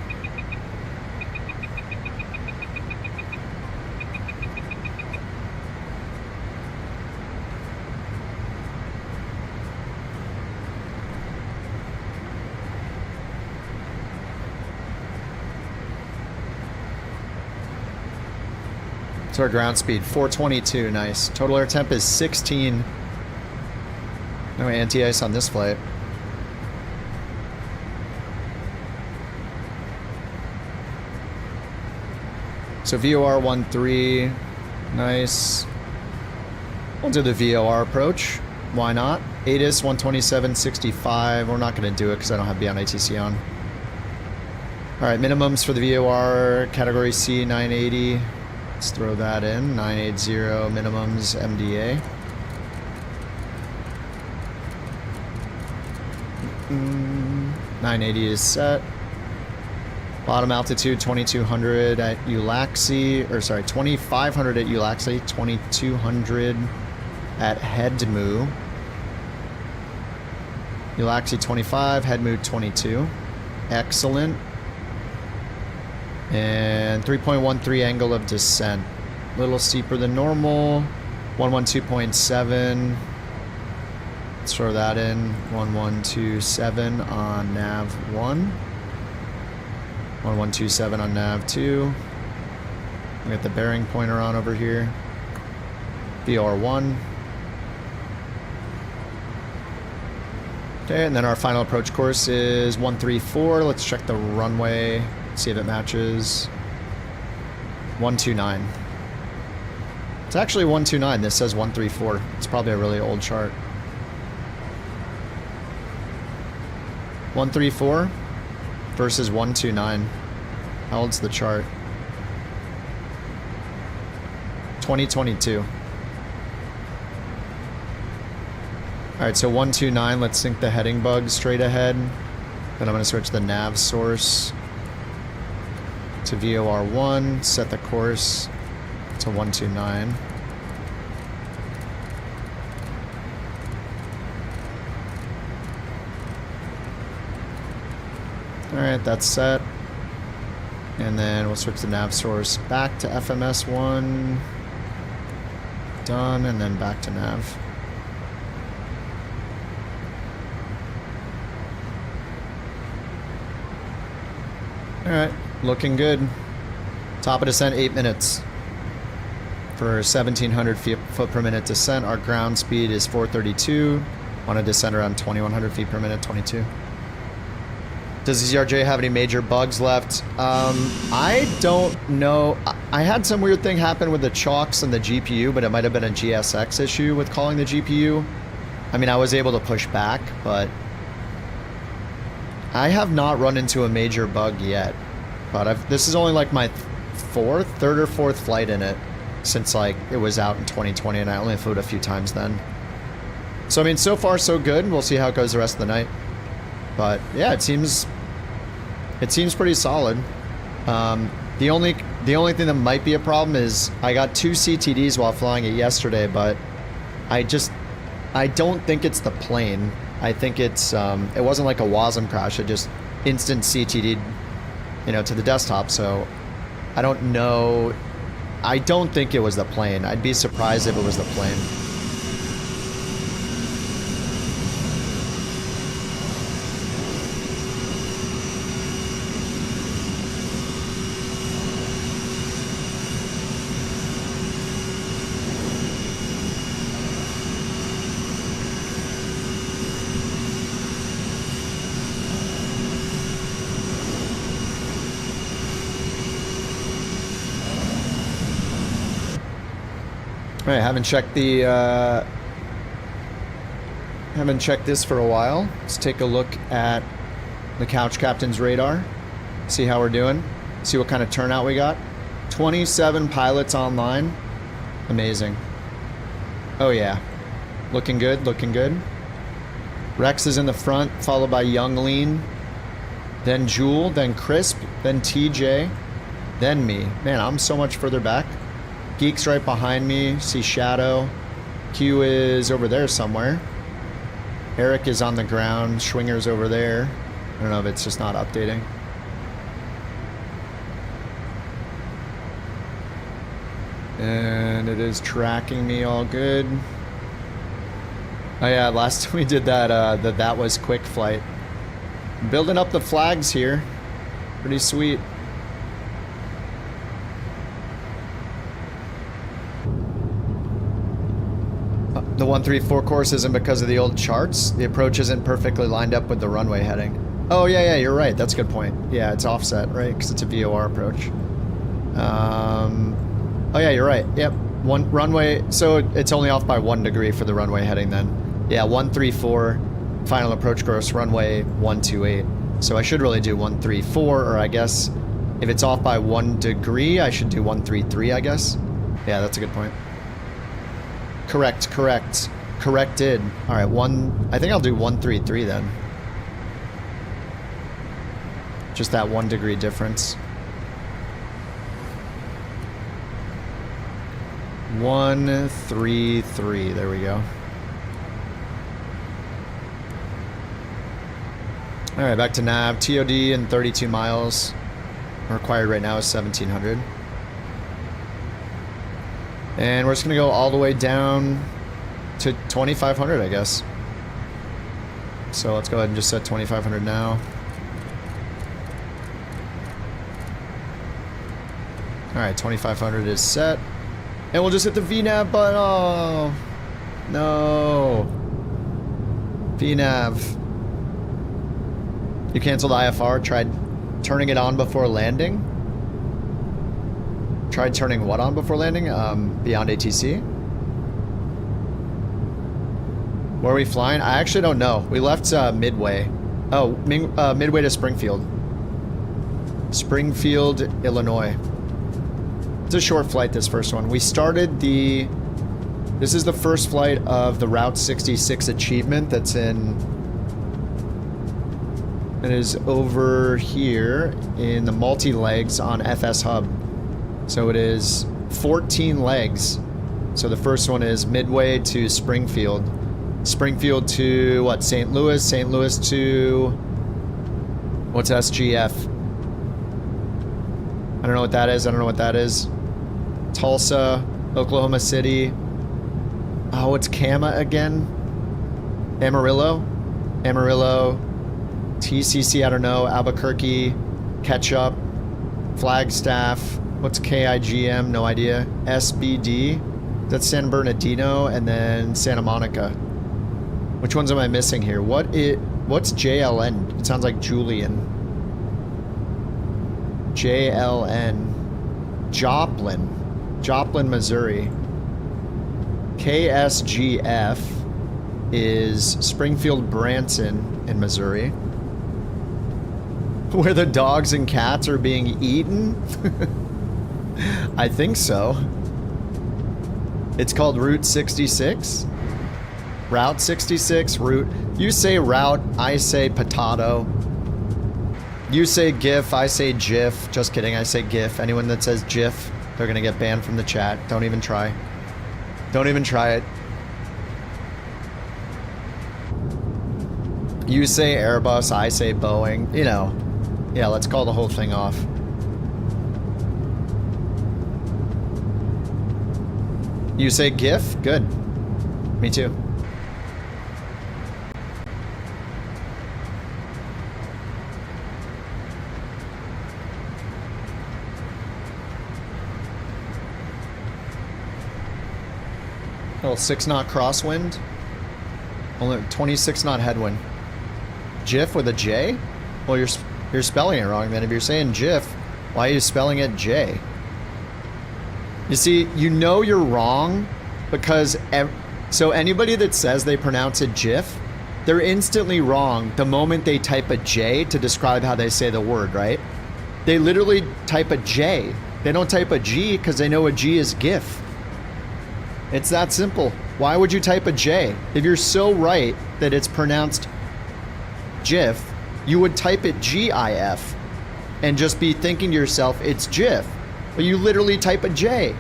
So our ground speed, 422, nice. Total air temp is 16. No anti-ice on this flight. So VOR 13, nice. We'll do the VOR approach. Why not? ATIS 127.65. We're not going to do it because I don't have Beyond ATC on. Alright, minimums for the VOR, category C, 980. Let's throw that in. 980 minimums MDA. 980 is set. Bottom altitude 2200 at ULAXI, or sorry, 2500 at ULAXI, 2200 at Headmoo. ULAXI 25, Headmoo 22. Excellent. And 3.13 angle of descent. A little steeper than normal. 112.7. Let's throw that in. 1127 on nav 1. 1127 on nav 2. We got the bearing pointer on over here. VR1. Okay, and then our final approach course is 134. Let's check the runway. See if it matches. 129. It's actually 129. This says 134. It's probably a really old chart. 134 versus 129. How old's the chart? 2022. Alright, so 129. Let's sync the heading bug straight ahead. Then I'm going to switch the nav source to VOR1, set the course to 129. Alright, that's set. And then we'll switch the nav source back to FMS1. Done, and then back to nav. Alright. Looking good. Top of descent, 8 minutes. For 1,700 foot per minute descent, our ground speed is 432. Want to descend around 2,100 feet per minute, 22. Does the CRJ have any major bugs left? I don't know. I had some weird thing happen with the chocks and the GPU, but it might have been a GSX issue with calling the GPU. I mean, I was able to push back, but I have not run into a major bug yet. But this is only like my third or fourth flight in it since like it was out in 2020, and I only flew it a few times then. So I mean, so far so good. We'll see how it goes the rest of the night. But yeah, it seems pretty solid. The only thing that might be a problem is I got 2 CTDs while flying it yesterday, but I don't think it's the plane. I think it's it wasn't like a WASM crash. It just instant CTD'd, you know, to the desktop. So I don't know. I don't think it was the plane. I'd be surprised if it was the plane. Alright, haven't checked this for a while. Let's take a look at the Couch Captain's radar. See how we're doing. See what kind of turnout we got. 27 pilots online. Amazing. Oh yeah. Looking good, looking good. Rex is in the front, followed by Young Lean. Then Jewel, then Crisp, then TJ, then me. Man, I'm so much further back. Geek's right behind me. See Shadow. Q is over there somewhere. Eric is on the ground. Schwinger's over there. I don't know if it's just not updating. And it is tracking me all good. Oh yeah, last time we did that, that was quick flight. Building up the flags here. Pretty sweet. The 134 course isn't because of the old charts. The approach isn't perfectly lined up with the runway heading. Oh, yeah, you're right. That's a good point. Yeah, it's offset, right? Because it's a VOR approach. Oh, yeah, you're right. Yep. One runway. So it's only off by 1 degree for the runway heading then. Yeah, 134. Final approach course, runway 128. So I should really do 134, or I guess if it's off by 1 degree, I should do 133, I guess. Yeah, that's a good point. Correct. Corrected. All right, I think I'll do 133 then. Just that 1 degree difference. 133. There we go. All right, back to nav. TOD and 32 miles. Required right now is 1,700. And we're just gonna go all the way down to 2,500, I guess. So let's go ahead and just set 2,500 now. All right, 2,500 is set. And we'll just hit the VNAV button. Oh, no. VNAV. You canceled IFR, tried turning it on before landing. Tried turning what on before landing? Beyond ATC? Where are we flying? I actually don't know. We left Midway. Oh, Midway to Springfield. Springfield, Illinois. It's a short flight, this first one. We started the... This is the first flight of the Route 66 achievement that's in... It is over here in the multi-legs on FS Hub. So it is 14 legs. So the first one is Midway to Springfield. Springfield to, what, St. Louis? St. Louis to... What's SGF? I don't know what that is. I don't know what that is. Tulsa, Oklahoma City. Oh, it's Kama again? Amarillo? Amarillo. TCC, I don't know. Albuquerque. Ketchup. Flagstaff. What's KIGM? No idea. SBD? That's San Bernardino and then Santa Monica. Which ones am I missing here? What's JLN? It sounds like Julian. JLN. Joplin, Missouri. KSGF is Springfield Branson in Missouri. Where the dogs and cats are being eaten? I think so. It's called Route 66. Route 66, route. You say route, I say potato. You say GIF, I say GIF. Just kidding, I say GIF. Anyone that says GIF, they're gonna get banned from the chat. Don't even try. Don't even try it. You say Airbus, I say Boeing. You know. Yeah, let's call the whole thing off. You say GIF? Good. Me too. Little 6-knot crosswind. Only 26-knot headwind. GIF with a J? Well, you're spelling it wrong then. If you're saying GIF, why are you spelling it J? You see, you know you're wrong because so anybody that says they pronounce it GIF, they're instantly wrong the moment they type a J to describe how they say the word, right? They literally type a J. They don't type a G because they know a G is GIF. It's that simple. Why would you type a J? If you're so right that it's pronounced GIF, you would type it GIF and just be thinking to yourself, it's GIF. But you literally type a J.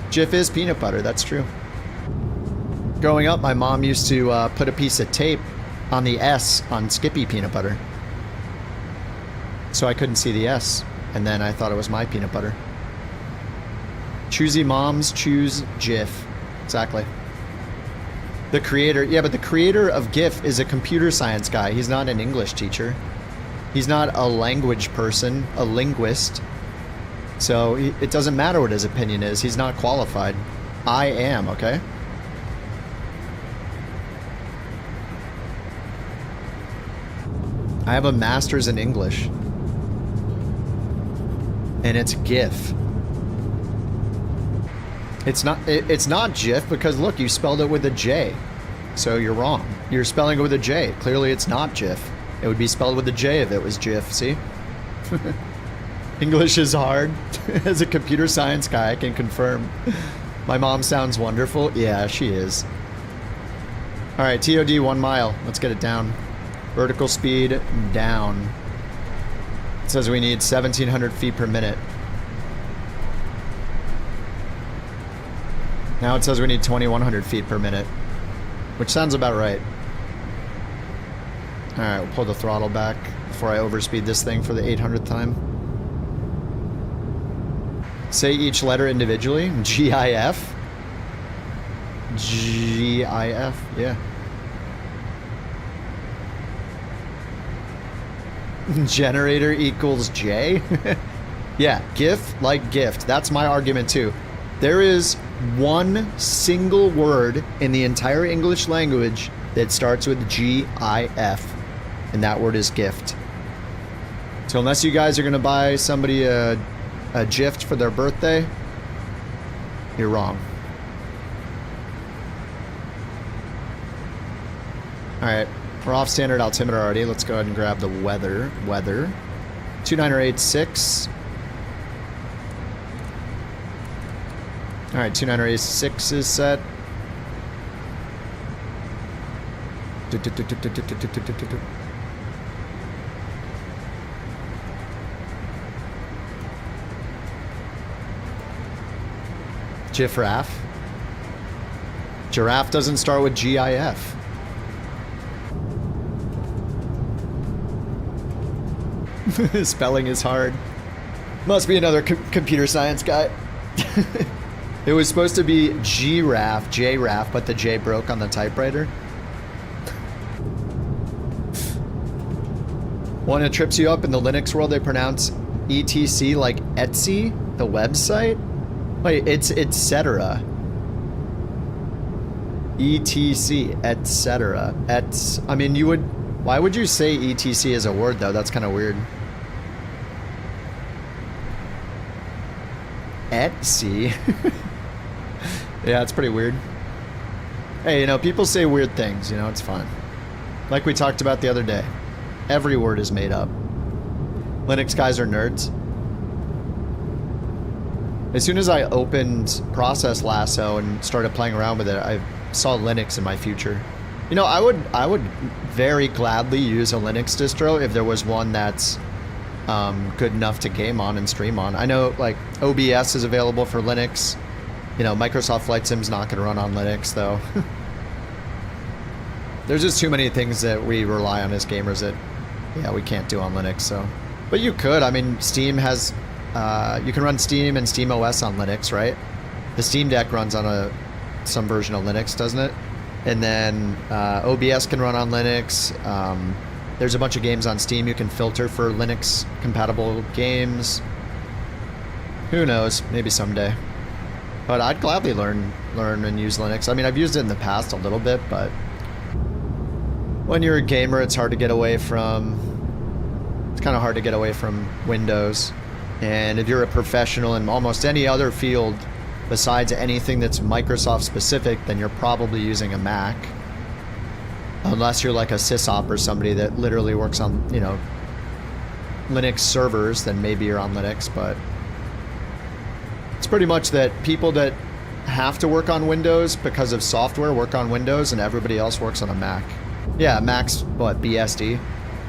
Jif is peanut butter, that's true. Growing up, my mom used to put a piece of tape on the S on Skippy peanut butter. So I couldn't see the S. And then I thought it was my peanut butter. Choosy moms choose Jif. Exactly. The creator, yeah, but the creator of GIF is a computer science guy. He's not an English teacher. He's not a language person, a linguist. So it doesn't matter what his opinion is. He's not qualified. I am, okay? I have a master's in English. And it's GIF. It's not GIF because look, you spelled it with a J. So you're wrong. You're spelling it with a J. Clearly it's not GIF. It would be spelled with a J if it was GIF, see? English is hard. As a computer science guy, I can confirm. My mom sounds wonderful. Yeah, she is. Alright, TOD 1 mile. Let's get it down. Vertical speed down. It says we need 1,700 feet per minute. Now it says we need 2,100 feet per minute. Which sounds about right. Alright, we'll pull the throttle back before I overspeed this thing for the 800th time. Say each letter individually. GIF. GIF, yeah. Generator equals J? Yeah, GIF like gift. That's my argument too. There is one single word in the entire English language that starts with GIF, and that word is gift. So unless you guys are gonna buy somebody a gift for their birthday, you're wrong. Alright, we're off standard altimeter already. Let's go ahead and grab the weather. 29086. Alright, 29086 is set. Giraffe. Giraffe doesn't start with GIF. Spelling is hard. Must be another computer science guy. It was supposed to be giraffe, J-raff, but the J broke on the typewriter. One that trips you up in the Linux world, they pronounce ETC like Etsy. The website? Wait, it's etc. ETC, etc. I mean, you would... Why would you say ETC as a word, though? That's kind of weird. Etsy? Yeah, it's pretty weird. Hey, you know, people say weird things, you know, it's fine. Like we talked about the other day. Every word is made up. Linux guys are nerds. As soon as I opened Process Lasso and started playing around with it, I saw Linux in my future. You know, I would very gladly use a Linux distro if there was one that's good enough to game on and stream on. I know, like, OBS is available for Linux. You know, Microsoft Flight Sim's not going to run on Linux, though. There's just too many things that we rely on as gamers that, yeah, we can't do on Linux, so. But you could. I mean, Steam has... you can run Steam and SteamOS on Linux, right? The Steam Deck runs on some version of Linux, doesn't it? And then OBS can run on Linux. There's a bunch of games on Steam you can filter for Linux-compatible games. Who knows? Maybe someday. But I'd gladly learn and use Linux. I mean, I've used it in the past a little bit, but when you're a gamer, it's hard to get away from... It's kind of hard to get away from Windows. And if you're a professional in almost any other field besides anything that's Microsoft specific, then you're probably using a Mac. Unless you're like a sysop or somebody that literally works on, you know, Linux servers, then maybe you're on Linux, but it's pretty much that people that have to work on Windows because of software work on Windows and everybody else works on a Mac. Yeah, Macs, what, BSD?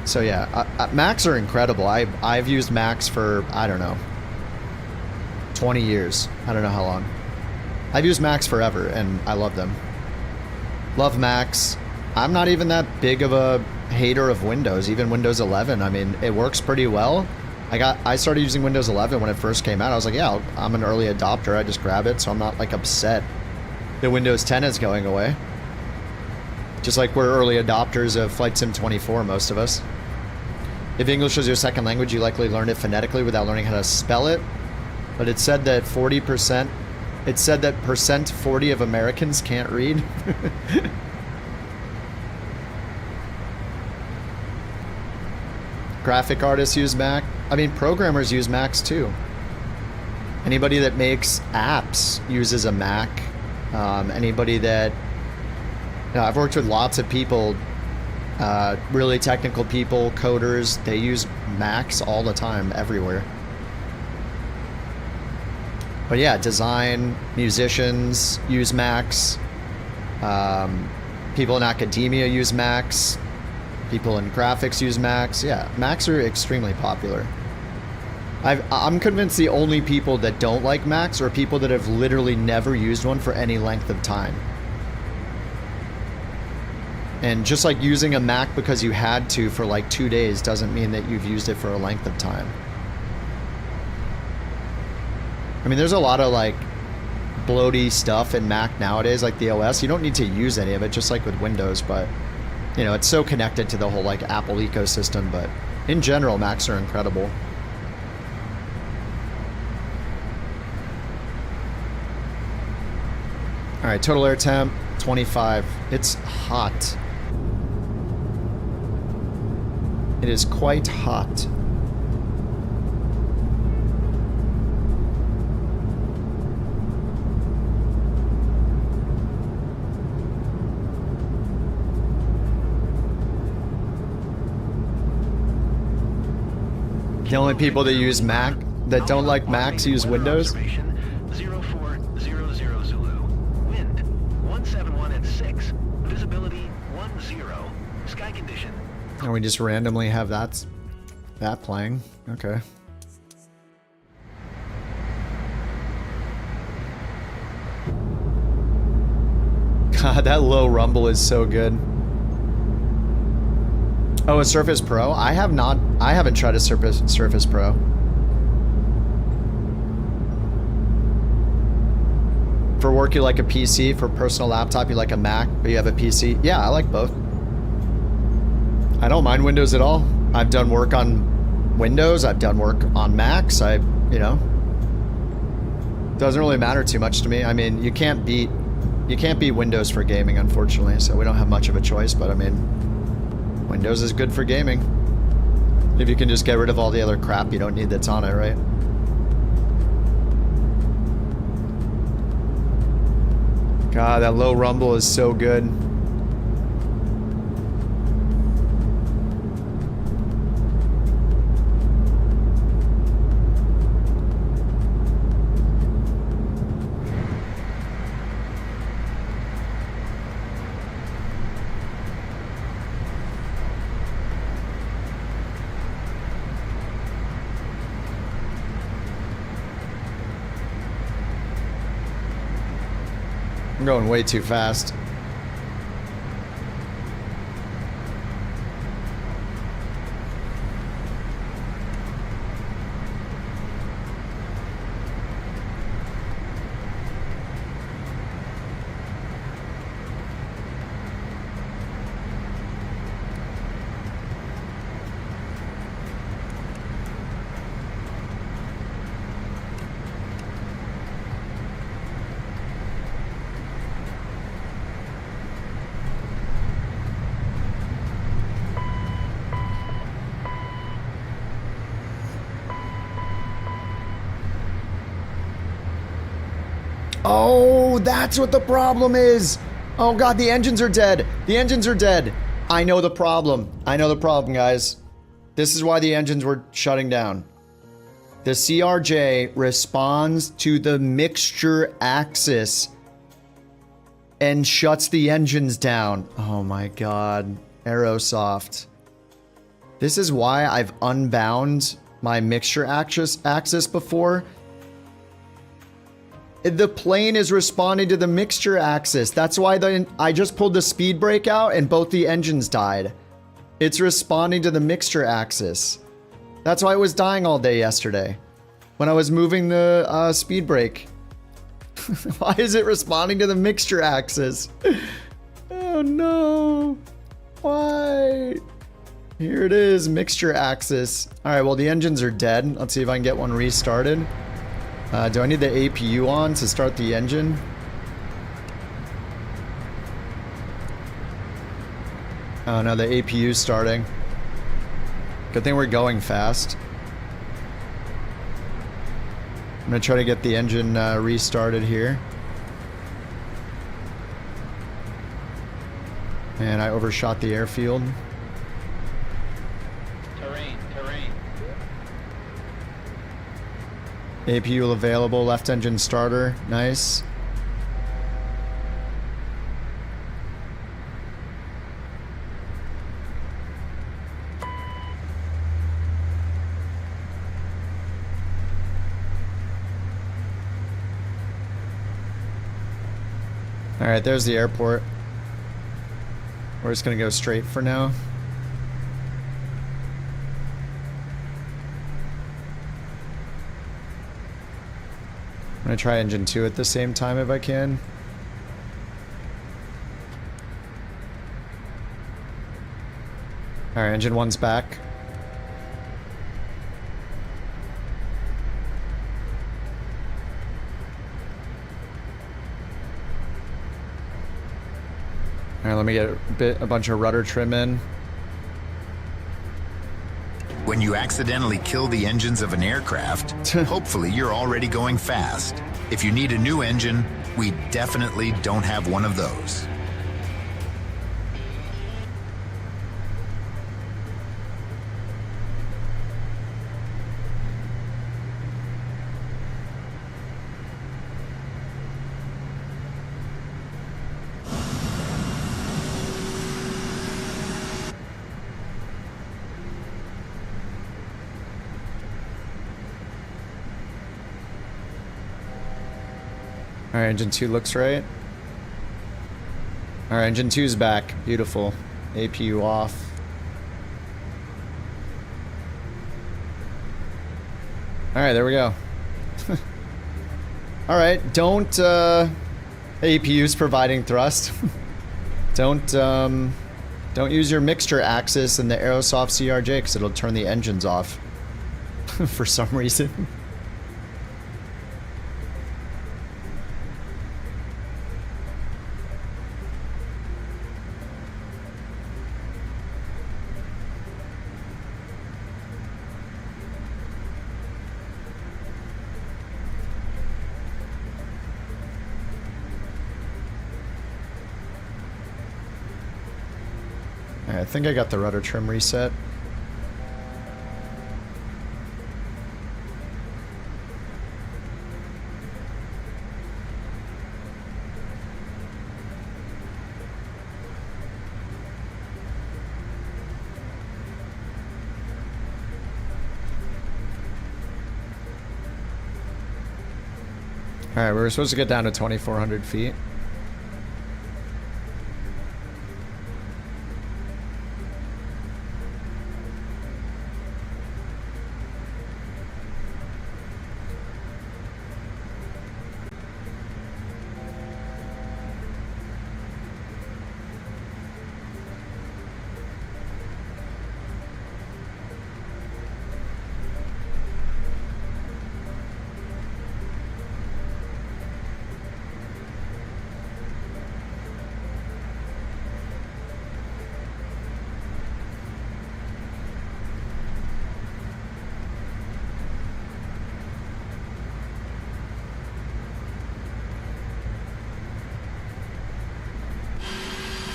So yeah, Macs are incredible. I've used Macs for, I don't know, 20 years. I don't know how long. I've used Macs forever, and I love them. Love Macs. I'm not even that big of a hater of Windows, even Windows 11. I mean, it works pretty well. I started using Windows 11 when it first came out. I was like, yeah, I'm an early adopter. I just grab it, so I'm not like upset that Windows 10 is going away. Just like we're early adopters of Flight Sim 24, most of us. If English is your second language, you likely learn it phonetically without learning how to spell it. But it said that 40%, it said that percent 40 of Americans can't read. Graphic artists use Mac. I mean, programmers use Macs too. Anybody that makes apps uses a Mac. Anybody that... You know, I've worked with lots of people, really technical people, coders. They use Macs all the time, everywhere. But yeah, design, musicians use Macs. People in academia use Macs. People in graphics use Macs. Yeah, Macs are extremely popular. I'm convinced the only people that don't like Macs are people that have literally never used one for any length of time. And just like using a Mac because you had to for like 2 days doesn't mean that you've used it for a length of time. I mean, there's a lot of like bloaty stuff in Mac nowadays, like the OS. You don't need to use any of it, just like with Windows, but you know, it's so connected to the whole like Apple ecosystem, but in general, Macs are incredible. All right, total air temp, 25. It's hot. It is quite hot. The only people that use Mac, that don't like Macs, use Windows. 0400 Zulu. Wind 171 at 6. Visibility 10. Sky condition. And we just randomly have that playing. Okay. God, that low rumble is so good. Oh, a Surface Pro? I haven't tried a Surface Pro. For work, you like a PC. For personal laptop, you like a Mac, but you have a PC. Yeah, I like both. I don't mind Windows at all. I've done work on Windows. I've done work on Macs. You know, Doesn't really matter too much to me. I mean, you can't beat Windows for gaming, unfortunately, so we don't have much of a choice, but I mean, Windows is good for gaming. If you can just get rid of all the other crap you don't need that's on it, right? God, that low rumble is so good. I'm going way too fast. Oh, that's what the problem is. Oh god, the engines are dead. The engines are dead. I know the problem. I know the problem, guys. This is why the engines were shutting down. The CRJ responds to the mixture axis and shuts the engines down. Oh my god. Aerosoft. This is why I've unbound my mixture axis before. The plane is responding to the mixture axis. That's why I just pulled the speed brake out and both the engines died. It's responding to the mixture axis. That's why it was dying all day yesterday when I was moving the speed brake. Why is it responding to the mixture axis? Oh no. Why? Here it is, mixture axis. All right, well, the engines are dead. Let's see if I can get one restarted. Do I need the APU on to start the engine? Oh no, the APU's starting. Good thing we're going fast. I'm gonna try to get the engine restarted here. And I overshot the airfield. APU available, left engine starter, nice. All right, there's the airport. We're just gonna go straight for now. I'm gonna try engine 2 at the same time if I can. Alright, engine 1's back. Alright, let me get a bunch of rudder trim in. When you accidentally kill the engines of an aircraft, hopefully you're already going fast. If you need a new engine, we definitely don't have one of those. Alright, engine 2 looks right. Alright, engine 2's back. Beautiful. APU off. Alright, there we go. Alright, don't APU's providing thrust. Don't use your mixture axis in the Aerosoft CRJ because it'll turn the engines off for some reason. I think I got the rudder trim reset. Alright, we were supposed to get down to 2,400 feet.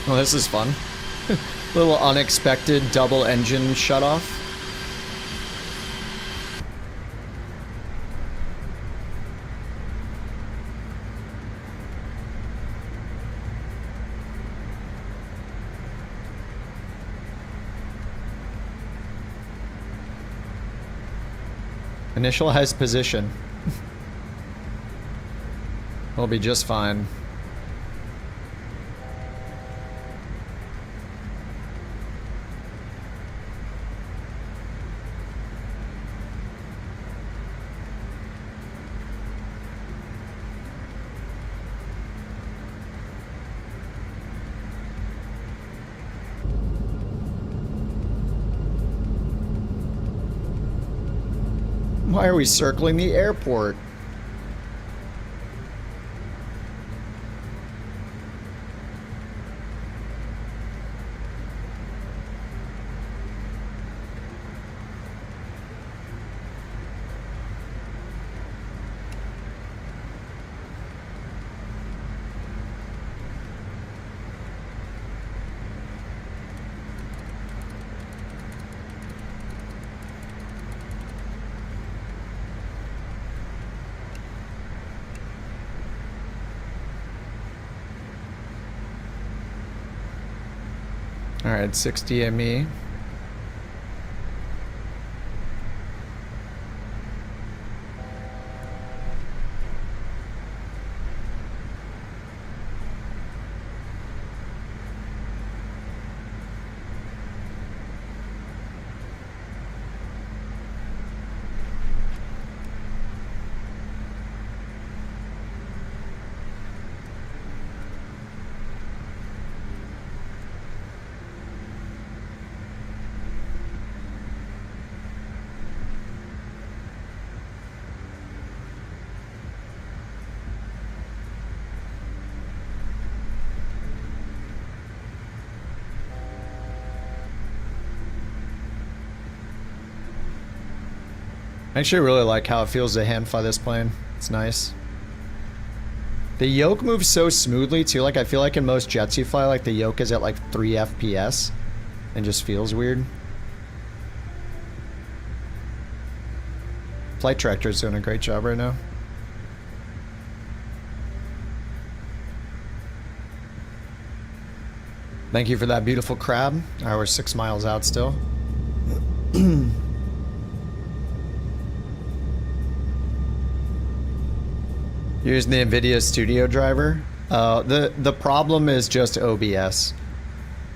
Well, this is fun. Little unexpected double engine shutoff. Initialize position. We'll be just fine. Why are we circling the airport? All right, 60 ME. I actually really like how it feels to hand fly this plane. It's nice. The yoke moves so smoothly too. Like I feel like in most jets you fly, like the yoke is at like 3 FPS and just feels weird. Flight Tractor's doing a great job right now. Thank you for that beautiful crab. Alright, we're 6 miles out still. Using the NVIDIA Studio driver. The problem is just OBS.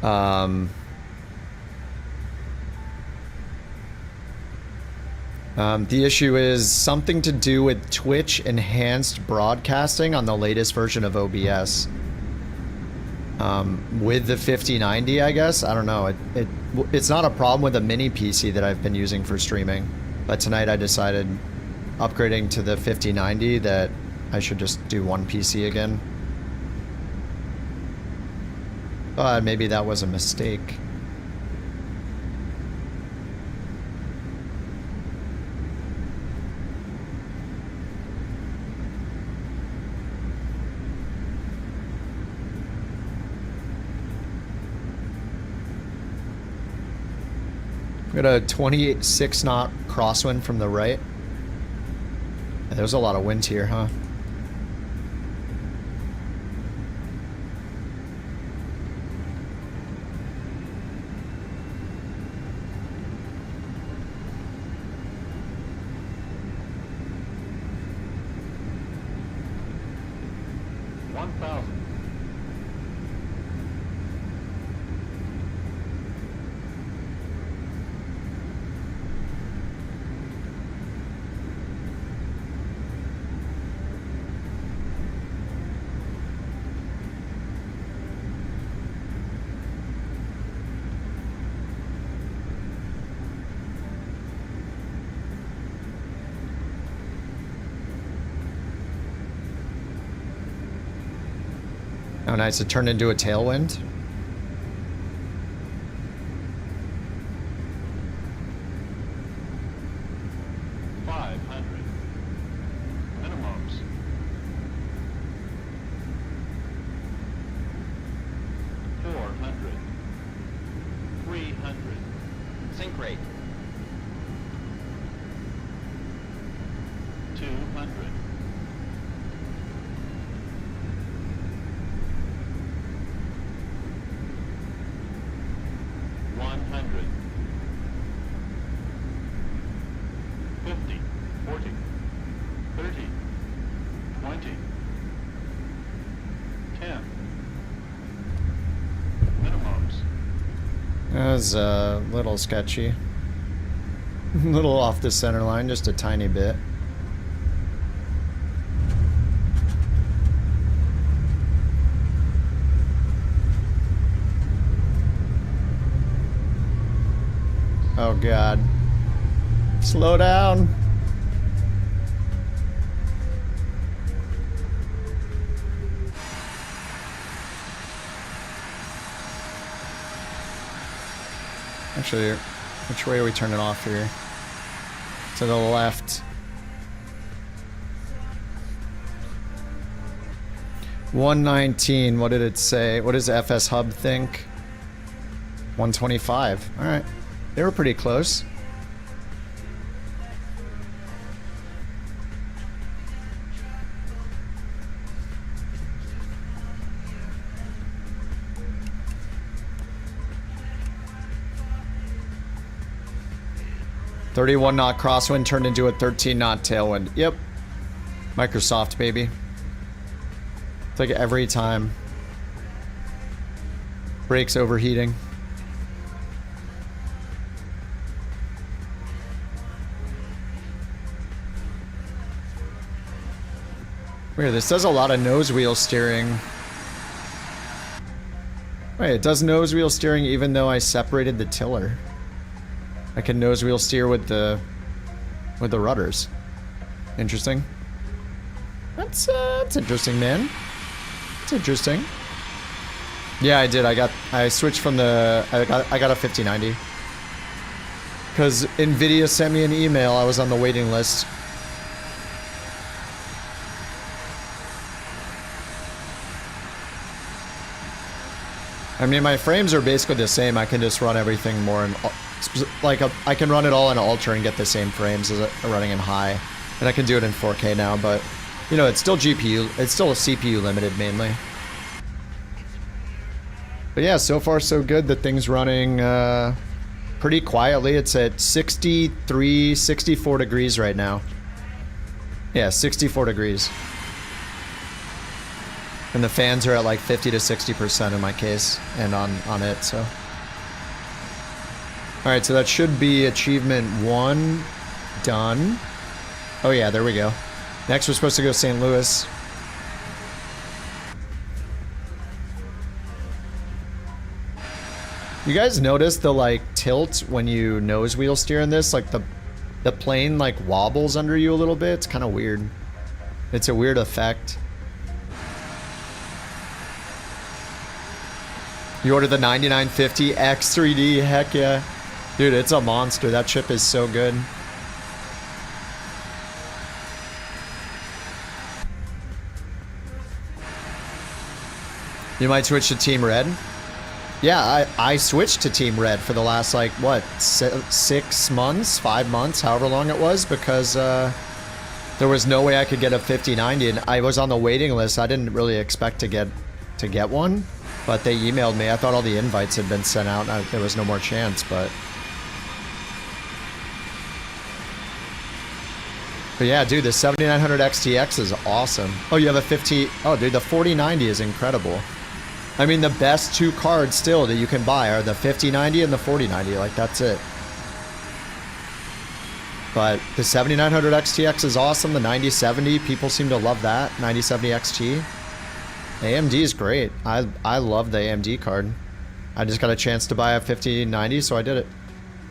The issue is something to do with Twitch enhanced broadcasting on the latest version of OBS. With the 5090, I guess. I don't know. It's not a problem with a mini PC that I've been using for streaming. But tonight I decided, upgrading to the 5090, that I should just do one PC again. But maybe that was a mistake. We got a 26 knot crosswind from the right. Yeah, there's a lot of wind here, huh? Oh, nice. It turned into a tailwind. That was a little sketchy. A little off the center line, just a tiny bit. Oh God. Slow down. Actually, which way are we turning off here? To the left. 119, what did it say? What does FS Hub think? 125, all right. They were pretty close. .31 knot crosswind turned into a 13 knot tailwind. Yep. Microsoft, baby. It's like every time. Brakes overheating. Weird, this does a lot of nose wheel steering. Wait, it does nose wheel steering even though I separated the tiller. I can nose wheel steer with the rudders. Interesting. That's interesting, man. It's interesting. Yeah, I did. I switched from the I got a 5090. Cuz NVIDIA sent me an email. I was on the waiting list. I mean, my frames are basically the same. I can just run everything more in, like, I can run it all in Ultra and get the same frames as running in high. And I can do it in 4K now, but, you know, it's still GPU, it's still a CPU limited mainly. But yeah, so far so good. The thing's running pretty quietly. It's at 63, 64 degrees right now. Yeah, 64 degrees. And the fans are at like 50 to 60% in my case, and on it, so. Alright, so that should be achievement 1 done. Oh yeah, there we go. Next we're supposed to go St. Louis. You guys notice the like tilt when you nose wheel steer in this? Like the plane like wobbles under you a little bit. It's kind of weird. It's a weird effect. You ordered the 9950 X3D, heck yeah. Dude, it's a monster. That chip is so good. You might switch to Team Red. Yeah, I switched to Team Red for the last, like, what, 6 months, 5 months, however long it was, because there was no way I could get a 5090, and I was on the waiting list. I didn't really expect to get one, but they emailed me. I thought all the invites had been sent out, and there was no more chance, but yeah, dude, the 7900 XTX is awesome. Oh, you have a 50... Oh, dude, the 4090 is incredible. I mean, the best 2 cards still that you can buy are the 5090 and the 4090. Like, that's it. But the 7900 XTX is awesome. The 9070, people seem to love that. 9070 XT. AMD is great. I love the AMD card. I just got a chance to buy a 5090, so I did it.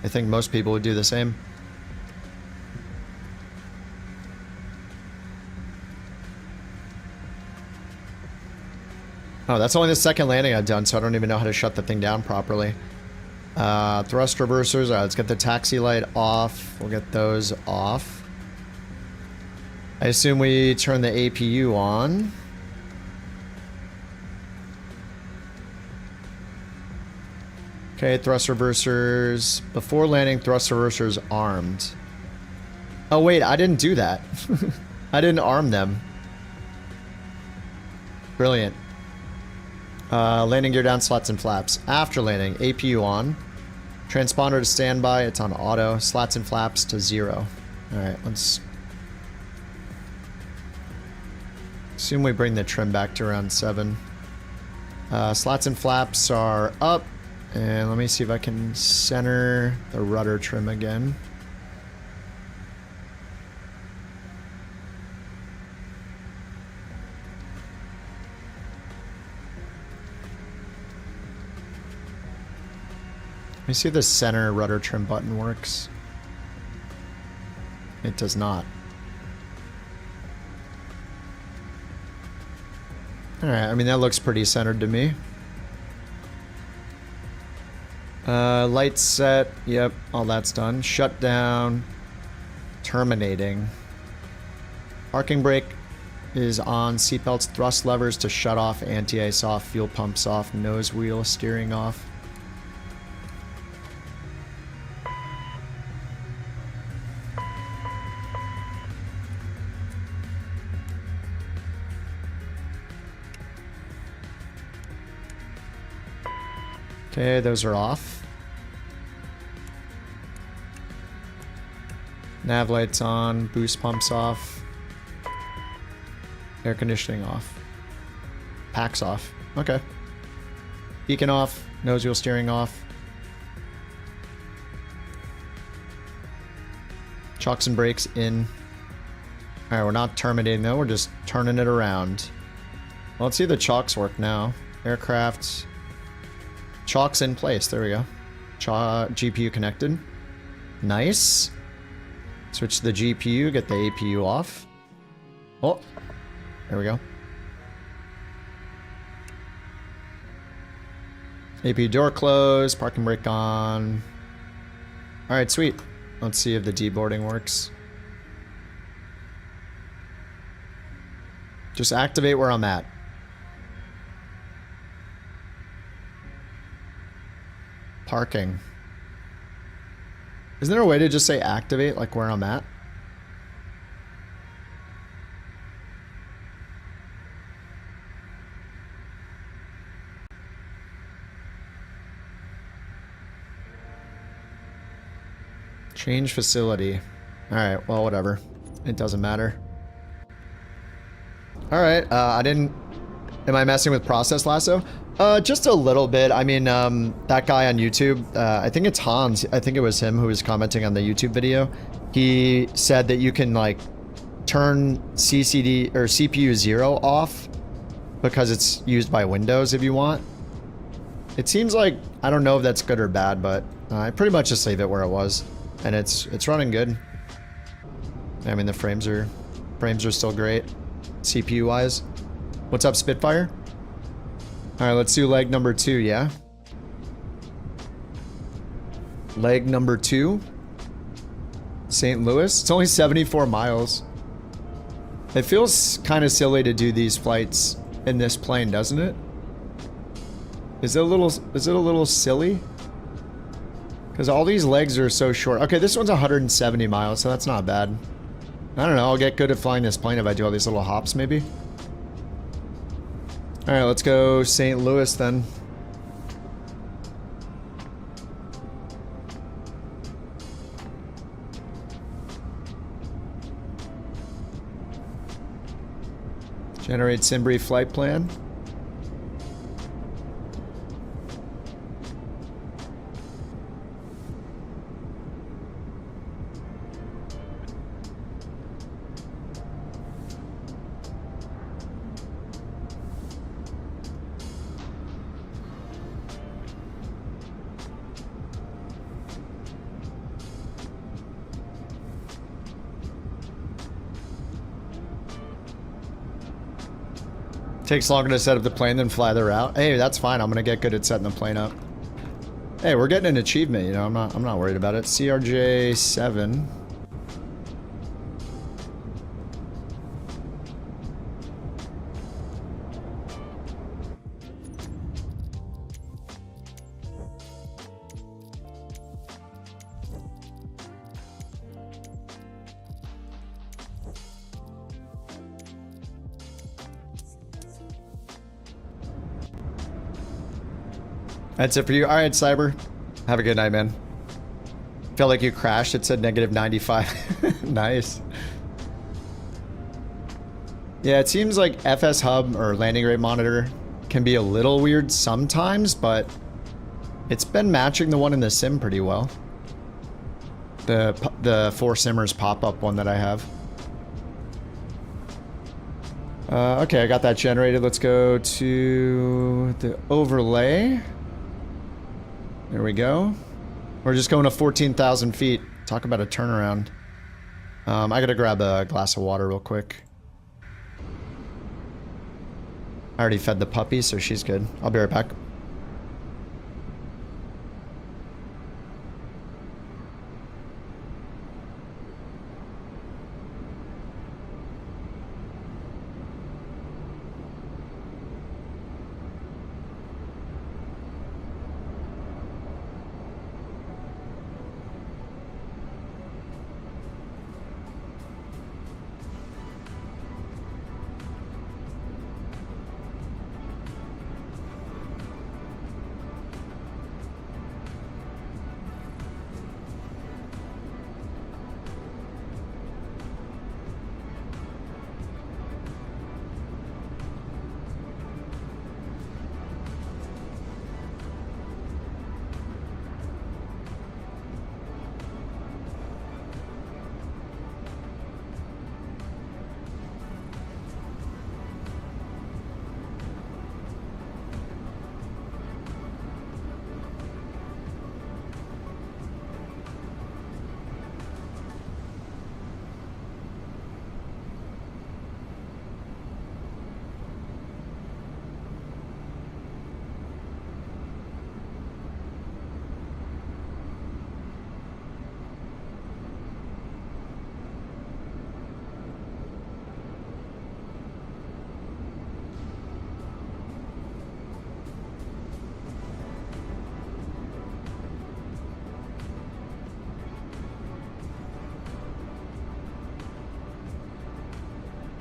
I think most people would do the same. Oh, that's only the second landing I've done, so I don't even know how to shut the thing down properly. Thrust reversers. All right, let's get the taxi light off. We'll get those off. I assume we turn the APU on. Okay, thrust reversers. Before landing, thrust reversers armed. Oh, wait, I didn't do that. I didn't arm them. Brilliant. Landing gear down, slats and flaps. After landing, APU on. Transponder to standby, it's on auto. Slats and flaps to 0. Alright, let's... assume we bring the trim back to around 7. Slats and flaps are up. And let me see if I can center the rudder trim again. Let me see if the center rudder trim button works. It does not. Alright, I mean that looks pretty centered to me. Lights set, yep, all that's done. Shut down. Terminating. Parking brake is on. Seatbelts, thrust levers to shut off. Anti-ice off. Fuel pumps off. Nose wheel steering off. Okay, those are off. Nav lights on, boost pumps off. Air conditioning off. Packs off. Okay. Beacon off, nose wheel steering off. Chocks and brakes in. Alright, we're not terminating though, we're just turning it around. Well, let's see if the chocks work now. Aircraft. Chocks in place. There we go. GPU connected. Nice. Switch to the GPU. Get the APU off. Oh. There we go. APU door closed. Parking brake on. Alright, sweet. Let's see if the deboarding works. Just activate where I'm at. Parking. Isn't there a way to just say activate, like where I'm at? Change facility. Alright, well, whatever. It doesn't matter. Alright, I didn't... Am I messing with process lasso? Just a little bit. I mean, that guy on YouTube, I think it's Hans. I think it was him who was commenting on the YouTube video. He said that you can, like, turn CCD or CPU 0 off because it's used by Windows if you want. It seems like, I don't know if that's good or bad, but I pretty much just leave it where it was. And it's running good. I mean, the frames are still great, CPU wise. What's up, Spitfire? Alright, let's do leg number 2, yeah? Leg number 2? St. Louis? It's only 74 miles. It feels kind of silly to do these flights in this plane, doesn't it? Is it a little silly? Because all these legs are so short. Okay, this one's 170 miles, so that's not bad. I don't know, I'll get good at flying this plane if I do all these little hops, maybe. Alright, let's go St. Louis then. Generate Simbri flight plan. Takes longer to set up the plane than fly the route. Hey, that's fine. I'm gonna get good at setting the plane up. Hey, we're getting an achievement, you know. I'm not worried about it. CRJ 7. That's it for you. Alright, Cyber. Have a good night, man. Felt like you crashed. It said -95. Nice. Yeah, it seems like FS Hub or landing rate monitor can be a little weird sometimes, but it's been matching the one in the sim pretty well. The 4 Simmers pop-up one that I have. Okay, I got that generated. Let's go to the overlay. There we go. We're just going to 14,000 feet. Talk about a turnaround. I gotta grab a glass of water real quick. I already fed the puppy, so she's good. I'll be right back.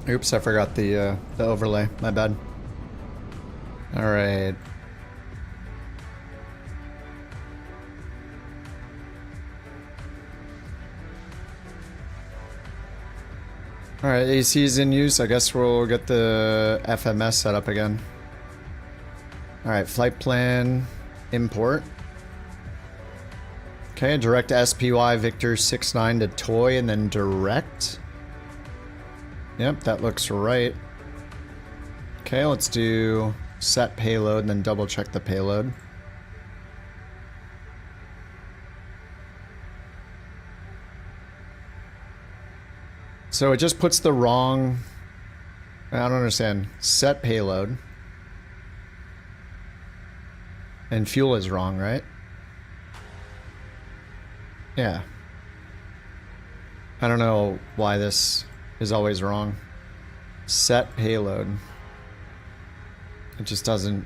Oops, I forgot the overlay. My bad. All right. All right, AC is in use. I guess we'll get the FMS set up again. All right, flight plan, import. Okay, direct SPY Victor 69 to toy and then direct. Yep, that looks right. Okay, let's do set payload and then double check the payload. So it just puts the wrong... I don't understand. Set payload. And fuel is wrong, right? Yeah. I don't know why this is always wrong. Set payload. It just doesn't...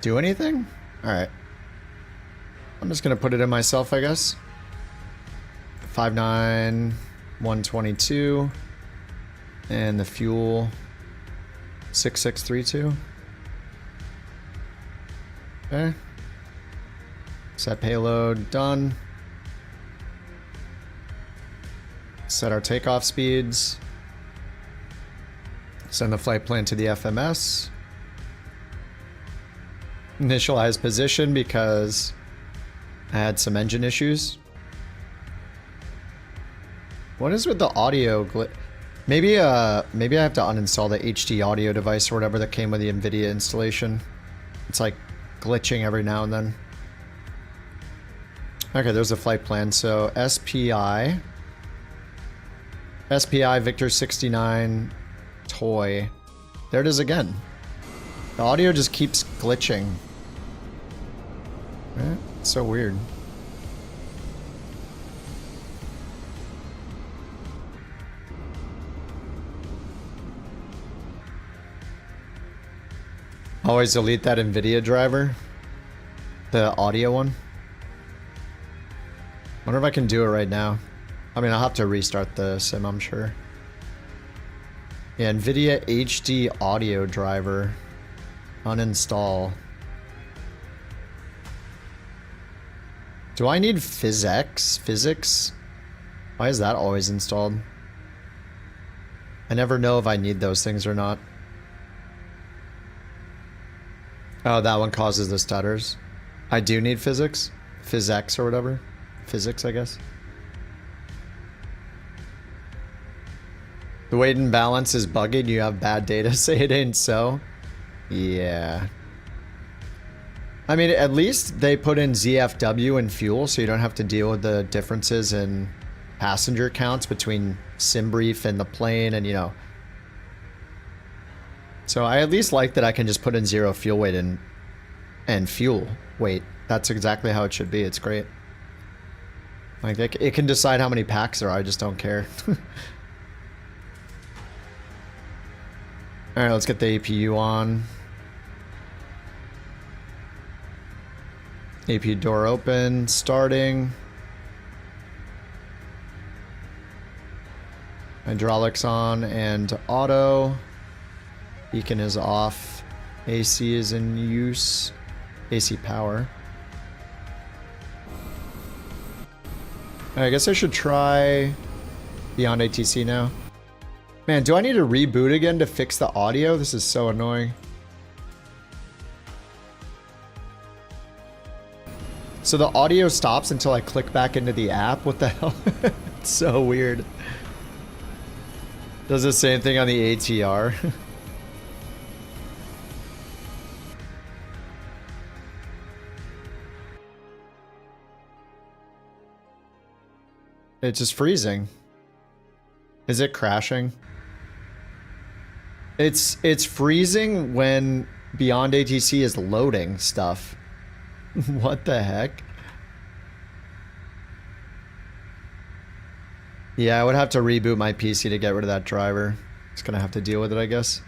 do anything? Alright. I'm just gonna put it in myself, I guess. 5.9, 122. And the fuel 6632. Okay. Set payload, done. Set our takeoff speeds. Send the flight plan to the FMS. Initialize position because I had some engine issues. What is with the audio glitch? Maybe maybe I have to uninstall the HD audio device or whatever that came with the NVIDIA installation. It's like glitching every now and then. Okay, there's a flight plan. So SPI Victor 69 toy. There it is again. The audio just keeps glitching. It's so weird. Always delete that NVIDIA driver. The audio one. Wonder if I can do it right now. I mean, I'll have to restart the sim, I'm sure. Yeah, NVIDIA HD audio driver. Uninstall. Do I need physics? Why is that always installed? I never know if I need those things or not. Oh, that one causes the stutters. I do need physics or whatever. Physics, I guess. The weight and balance is bugging. You have bad data. Say it ain't so. Yeah. I mean, at least they put in ZFW and fuel, so you don't have to deal with the differences in passenger counts between SimBrief and the plane, and you know. So I at least like that I can just put in 0 fuel weight and fuel weight. That's exactly how it should be. It's great. Like it can decide how many packs there are. I just don't care. All right, let's get the APU on. APU door open, starting. Hydraulics on and auto. Beacon is off. AC is in use. AC power. I guess I should try Beyond ATC now. Man, do I need to reboot again to fix the audio? This is so annoying. So the audio stops until I click back into the app? What the hell? It's so weird. Does the same thing on the ATR. It's just freezing. Is it crashing? It's freezing when Beyond ATC is loading stuff. What the heck? Yeah, I would have to reboot my PC to get rid of that driver. Just gonna have to deal with it, I guess.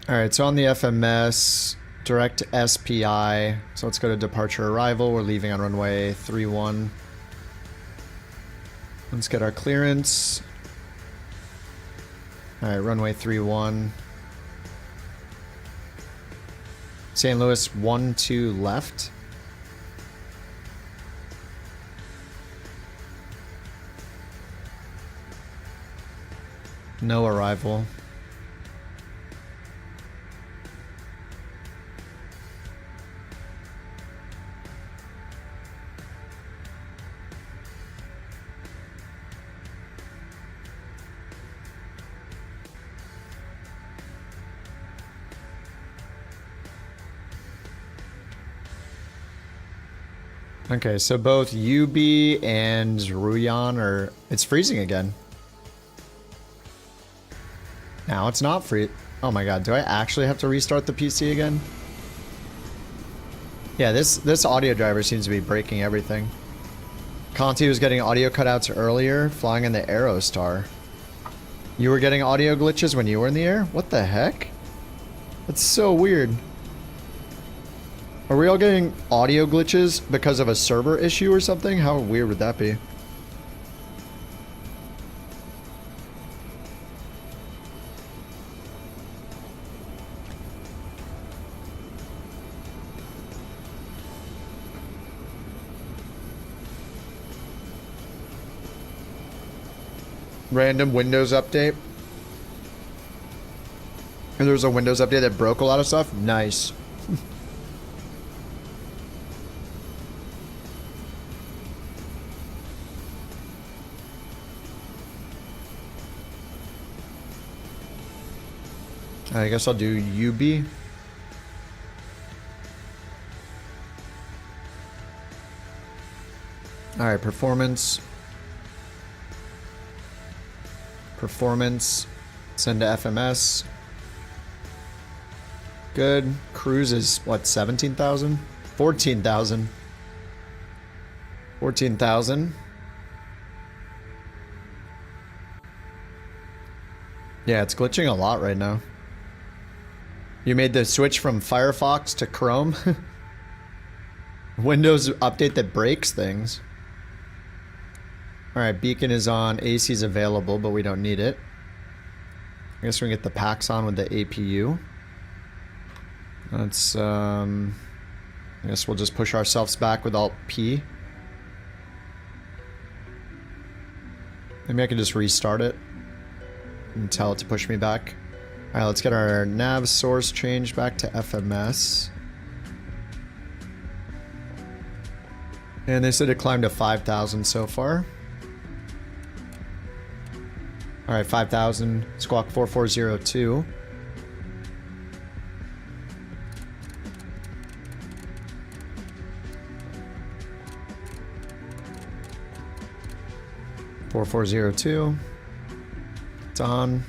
Alright, so on the FMS, direct SPI. So let's go to departure arrival. We're leaving on runway 31. Let's get our clearance. Alright, runway 31. St. Louis 1-2 left. No arrival. Okay, so both UB and Ruyan are... It's freezing again. Now it's not free. Oh my god, do I actually have to restart the PC again? Yeah, this audio driver seems to be breaking everything. Conti was getting audio cutouts earlier, flying in the Aerostar. You were getting audio glitches when you were in the air? What the heck? That's so weird. Are we all getting audio glitches because of a server issue or something? How weird would that be? Random Windows update. And there was a Windows update that broke a lot of stuff. Nice. I guess I'll do UB. All right, performance. Performance. Send to FMS. Good. Cruise is what, 17,000? 14,000. 14,000. Yeah, it's glitching a lot right now. You made the switch from Firefox to Chrome? Windows update that breaks things. Alright, beacon is on. AC is available, but we don't need it. I guess we can get the packs on with the APU. Let's, I guess we'll just push ourselves back with Alt-P. Maybe I can just restart it and tell it to push me back. Alright, let's get our nav source changed back to FMS. And they said it climbed to 5,000 so far. Alright, 5,000. Squawk 4402. It's on.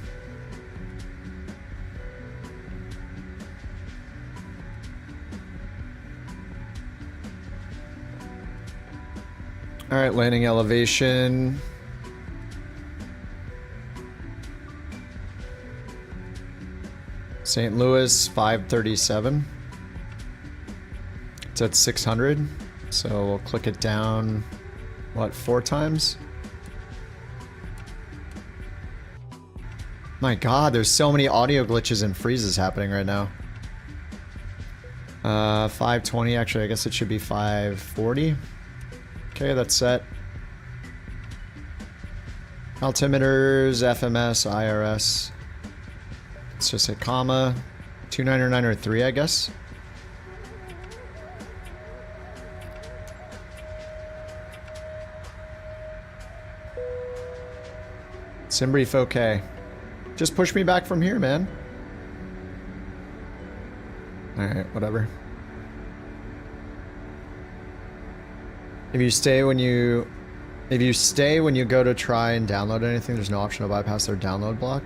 Alright, landing elevation. St. Louis, 537. It's at 600. So we'll click it down, what, 4 times? My god, there's so many audio glitches and freezes happening right now. 520, actually, I guess it should be 540. Okay, that's set. Altimeters, FMS, IRS. Let's just hit comma. 290903, I guess. Simbrief, okay. Just push me back from here, man. Alright, whatever. If you stay when you go to try and download anything, there's no option to bypass their download block.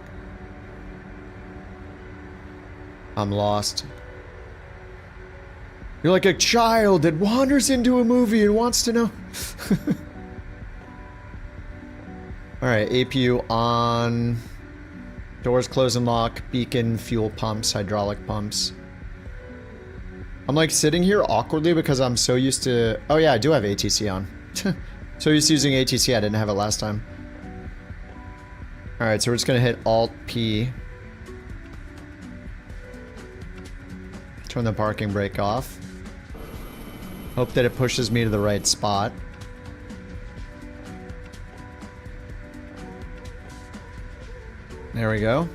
I'm lost. You're like a child that wanders into a movie and wants to know. Alright, APU on. Doors close and lock. Beacon, fuel pumps, hydraulic pumps. I'm like sitting here awkwardly because I'm so used to... Oh yeah, I do have ATC on. So used to using ATC, I didn't have it last time. Alright, so we're just gonna hit Alt-P. Turn the parking brake off. Hope that it pushes me to the right spot. There we go.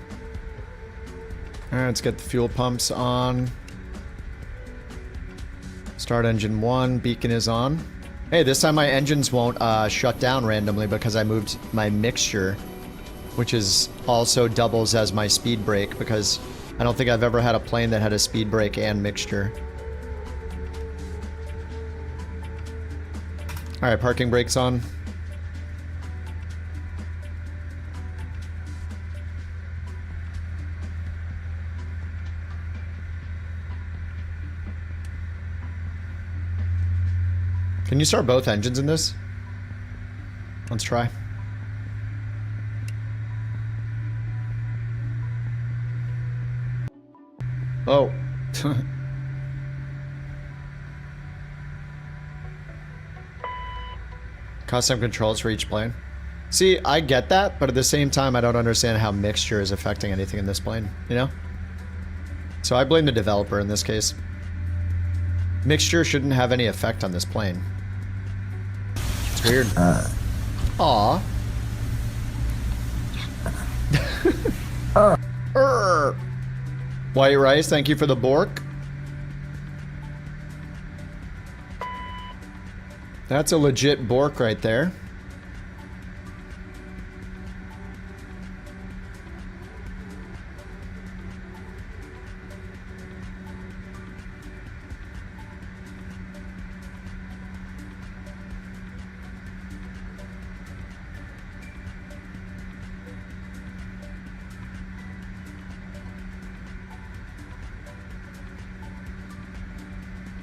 Alright, let's get the fuel pumps on. Start engine 1, beacon is on. Hey, this time my engines won't shut down randomly because I moved my mixture, which is also doubles as my speed brake because I don't think I've ever had a plane that had a speed brake and mixture. Alright, parking brake's on. Can you start both engines in this? Let's try. Oh. Custom controls for each plane. See, I get that, but at the same time, I don't understand how mixture is affecting anything in this plane, you know? So I blame the developer in this case. Mixture shouldn't have any effect on this plane. It's weird. Aw. White Rice, thank you for the Bork. That's a legit Bork right there.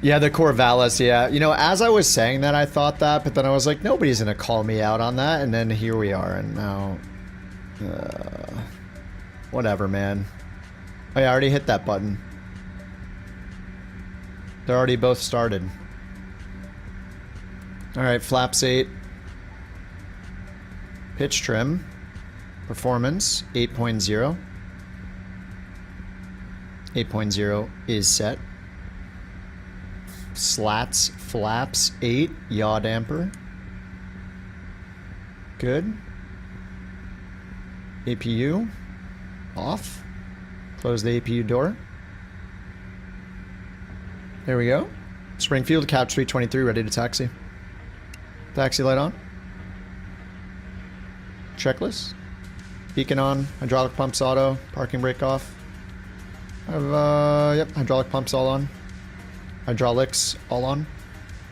Yeah, the Corvallis, yeah. You know, as I was saying that, I thought that, but then I was like, nobody's gonna call me out on that, and then here we are, and now... whatever, man. Oh yeah, I already hit that button. They're already both started. Alright, flaps 8. Pitch trim. Performance, 8.0. 8.0 is set. Slats, flaps, 8, yaw damper. Good. APU, off. Close the APU door. There we go. Springfield, couch 323, ready to taxi. Taxi light on. Checklist. Beacon on, hydraulic pumps auto, parking brake off. Yep, hydraulic pumps all on. Hydraulics all on.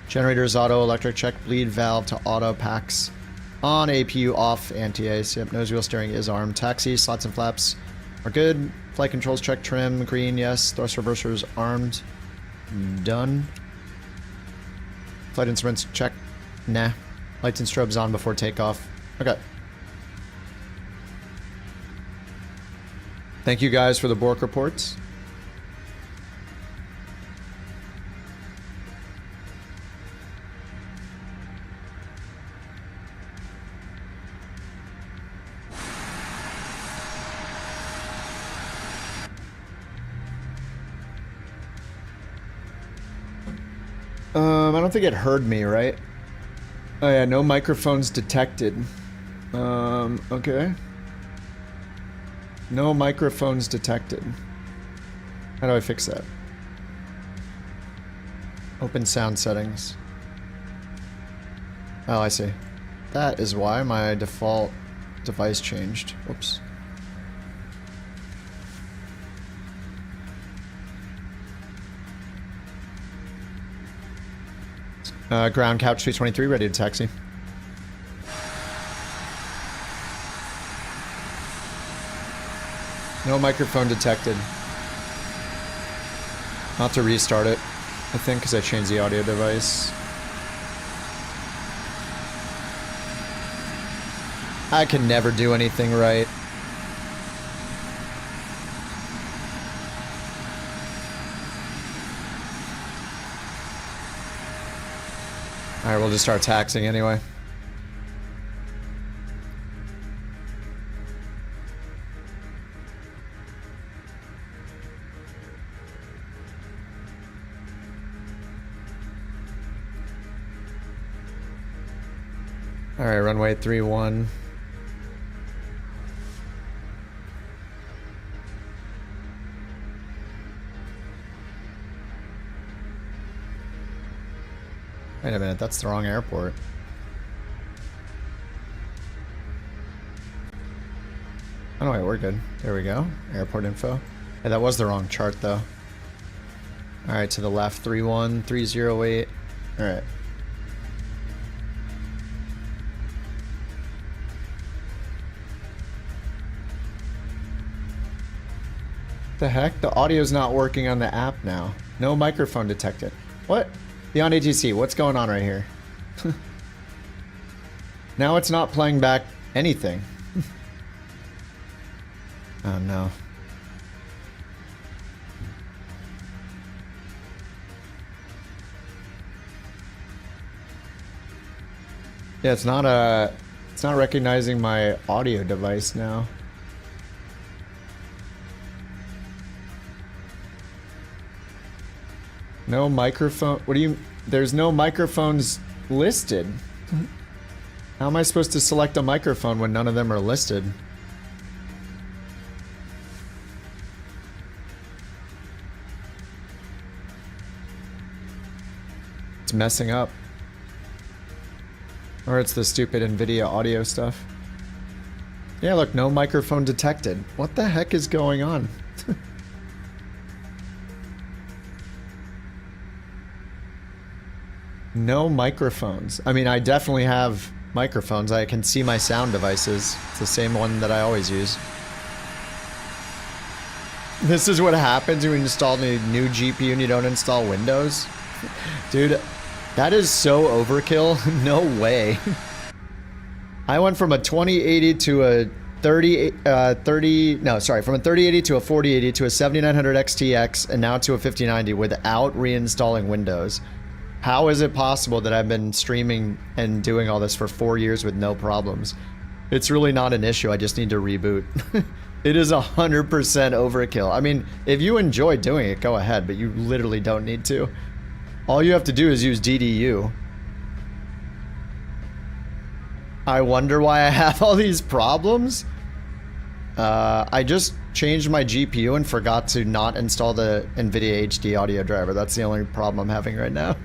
Generators auto, electric check, bleed valve to auto, packs on, APU off, anti-ace. Yep, nose wheel steering is armed. Taxi, slots and flaps are good. Flight controls check, trim, green, yes. Thrust reversers armed. Done. Flight instruments check. Nah. Lights and strobes on before takeoff. Okay. Thank you guys for the Bork reports. I don't think it heard me, right? Oh yeah, no microphones detected. Okay. No microphones detected. How do I fix that? Open sound settings. Oh, I see. That is why my default device changed. Whoops. Ground couch 323, ready to taxi. No microphone detected. I'll have to restart it, I think, because I changed the audio device. I can never do anything right. Alright, we'll just start taxing anyway. Alright, runway 31. Wait a minute, that's the wrong airport. Oh no, wait, we're good. There we go. Airport info. Hey, that was the wrong chart though. Alright, to the left, 31308. Alright. The heck? The audio's not working on the app now. No microphone detected. What? Beyond ATC, what's going on right here? Now it's not playing back anything. Oh no. Yeah, it's not recognizing my audio device now. No microphone. What do you? There's no microphones listed. How am I supposed to select a microphone when none of them are listed? It's messing up. Or it's the stupid NVIDIA audio stuff. Yeah, look, no microphone detected. What the heck is going on? No microphones. I mean, I definitely have microphones. I can see my sound devices. It's the same one that I always use. This is what happens when you install a new GPU and you don't install Windows. Dude, that is so overkill. No way. I went from a 2080 to a from a 3080 to a 4080 to a 7900 XTX and now to a 5090 without reinstalling Windows. How is it possible that I've been streaming and doing all this for 4 years with no problems? It's really not an issue. I just need to reboot. It is 100% overkill. I mean, if you enjoy doing it, go ahead, but you literally don't need to. All you have to do is use DDU. I wonder why I have all these problems. I just changed my GPU and forgot to not install the NVIDIA HD audio driver. That's the only problem I'm having right now.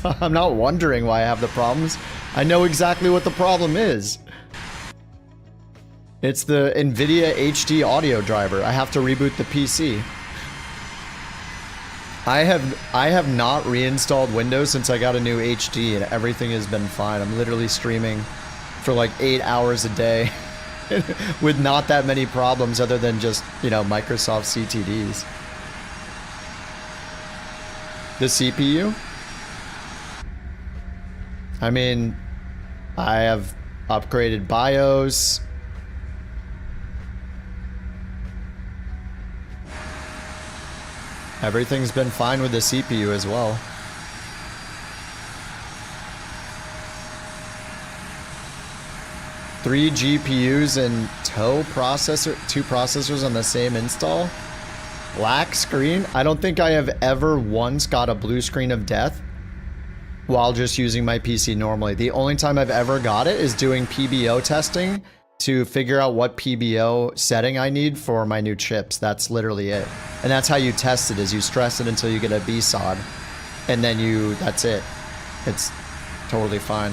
I'm not wondering why I have the problems. I know exactly what the problem is. It's the NVIDIA HD audio driver. I have to reboot the PC. I have not reinstalled Windows since I got a new HD and everything has been fine. I'm literally streaming for like 8 hours a day with not that many problems other than just, you know, Microsoft CTDs. The CPU? I mean, I have upgraded BIOS. Everything's been fine with the CPU as well. Three GPUs and two processors on the same install. Black screen? I don't think I have ever once got a blue screen of death while just using my PC normally. The only time I've ever got it is doing PBO testing to figure out what PBO setting I need for my new chips. That's literally it. And that's how you test it, is you stress it until you get a BSOD. And then that's it. It's totally fine.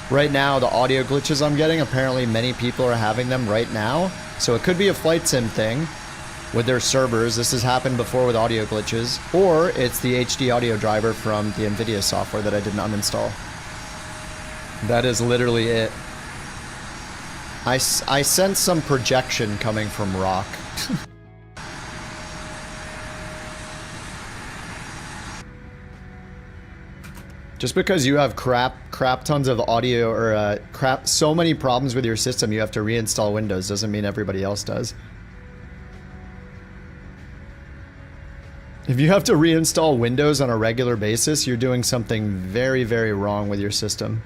Right now, the audio glitches I'm getting, apparently many people are having them right now. So it could be a flight sim thing with their servers. This has happened before with audio glitches. Or it's the HD audio driver from the NVIDIA software that I didn't uninstall. That is literally it. I sense some projection coming from Rock. Just because you have crap tons of audio or so many problems with your system, you have to reinstall Windows doesn't mean everybody else does. If you have to reinstall Windows on a regular basis, you're doing something very, very wrong with your system.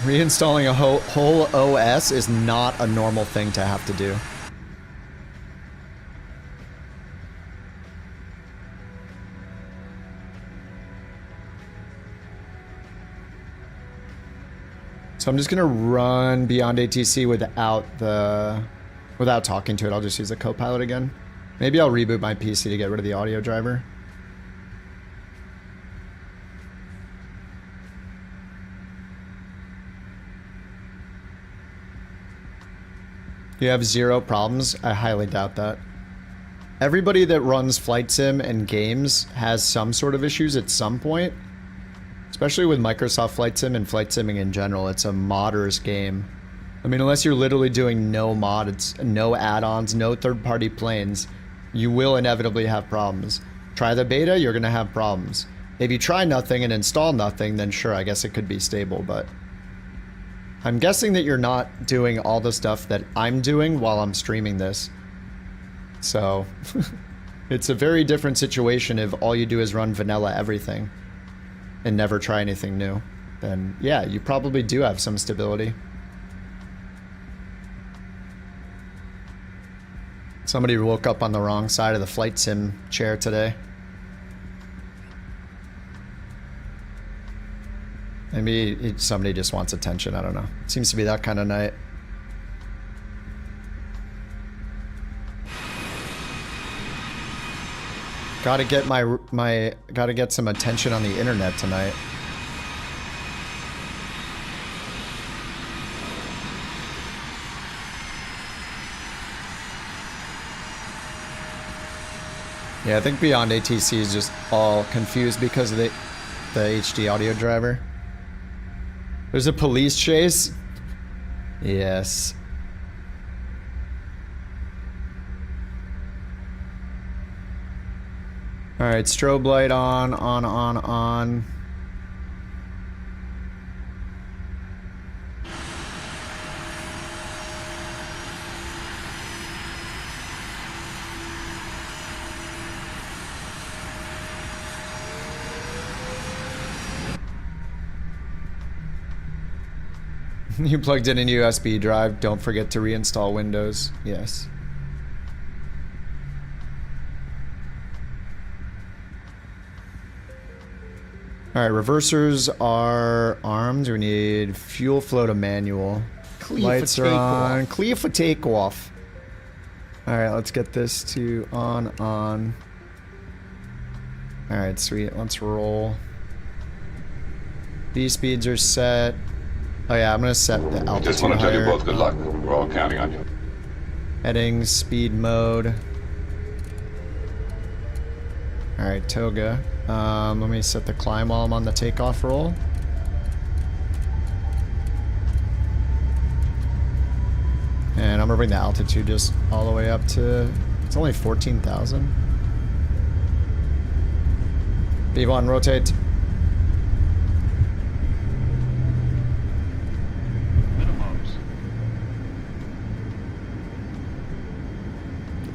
Reinstalling a whole OS is not a normal thing to have to do. So I'm just gonna run Beyond ATC without talking to it. I'll just use the Copilot again. Maybe I'll reboot my PC to get rid of the audio driver. You have 0 problems? I highly doubt that. Everybody that runs flight sim and games has some sort of issues at some point. Especially with Microsoft Flight Sim and flight simming in general, it's a modder's game. I mean, unless you're literally doing no mods, no add-ons, no third-party planes, you will inevitably have problems. Try the beta, you're gonna have problems. If you try nothing and install nothing, then sure, I guess it could be stable, but I'm guessing that you're not doing all the stuff that I'm doing while I'm streaming this. So, It's a very different situation if all you do is run vanilla everything and never try anything new. Then yeah, you probably do have some stability. Somebody woke up on the wrong side of the flight sim chair today. Maybe somebody just wants attention, I don't know. It seems to be that kind of night. Gotta get gotta get some attention on the internet tonight. Yeah, I think Beyond ATC is just all confused because of the HD audio driver. There's a police chase? Yes. Alright, strobe light on. You plugged in a USB drive, don't forget to reinstall Windows. Yes. Alright, reversers are armed. We need fuel flow to manual. Lights are on. Clear for takeoff. Alright, let's get this to on. Alright, sweet. Let's roll. B speeds are set. Oh yeah, I'm gonna set the altitude Just want to tell you higher. both good luck. We're all counting on you. Heading, speed mode. Alright, toga. Let me set the climb while I'm on the takeoff roll. And I'm gonna bring the altitude just all the way up to... It's only 14,000. V1, rotate.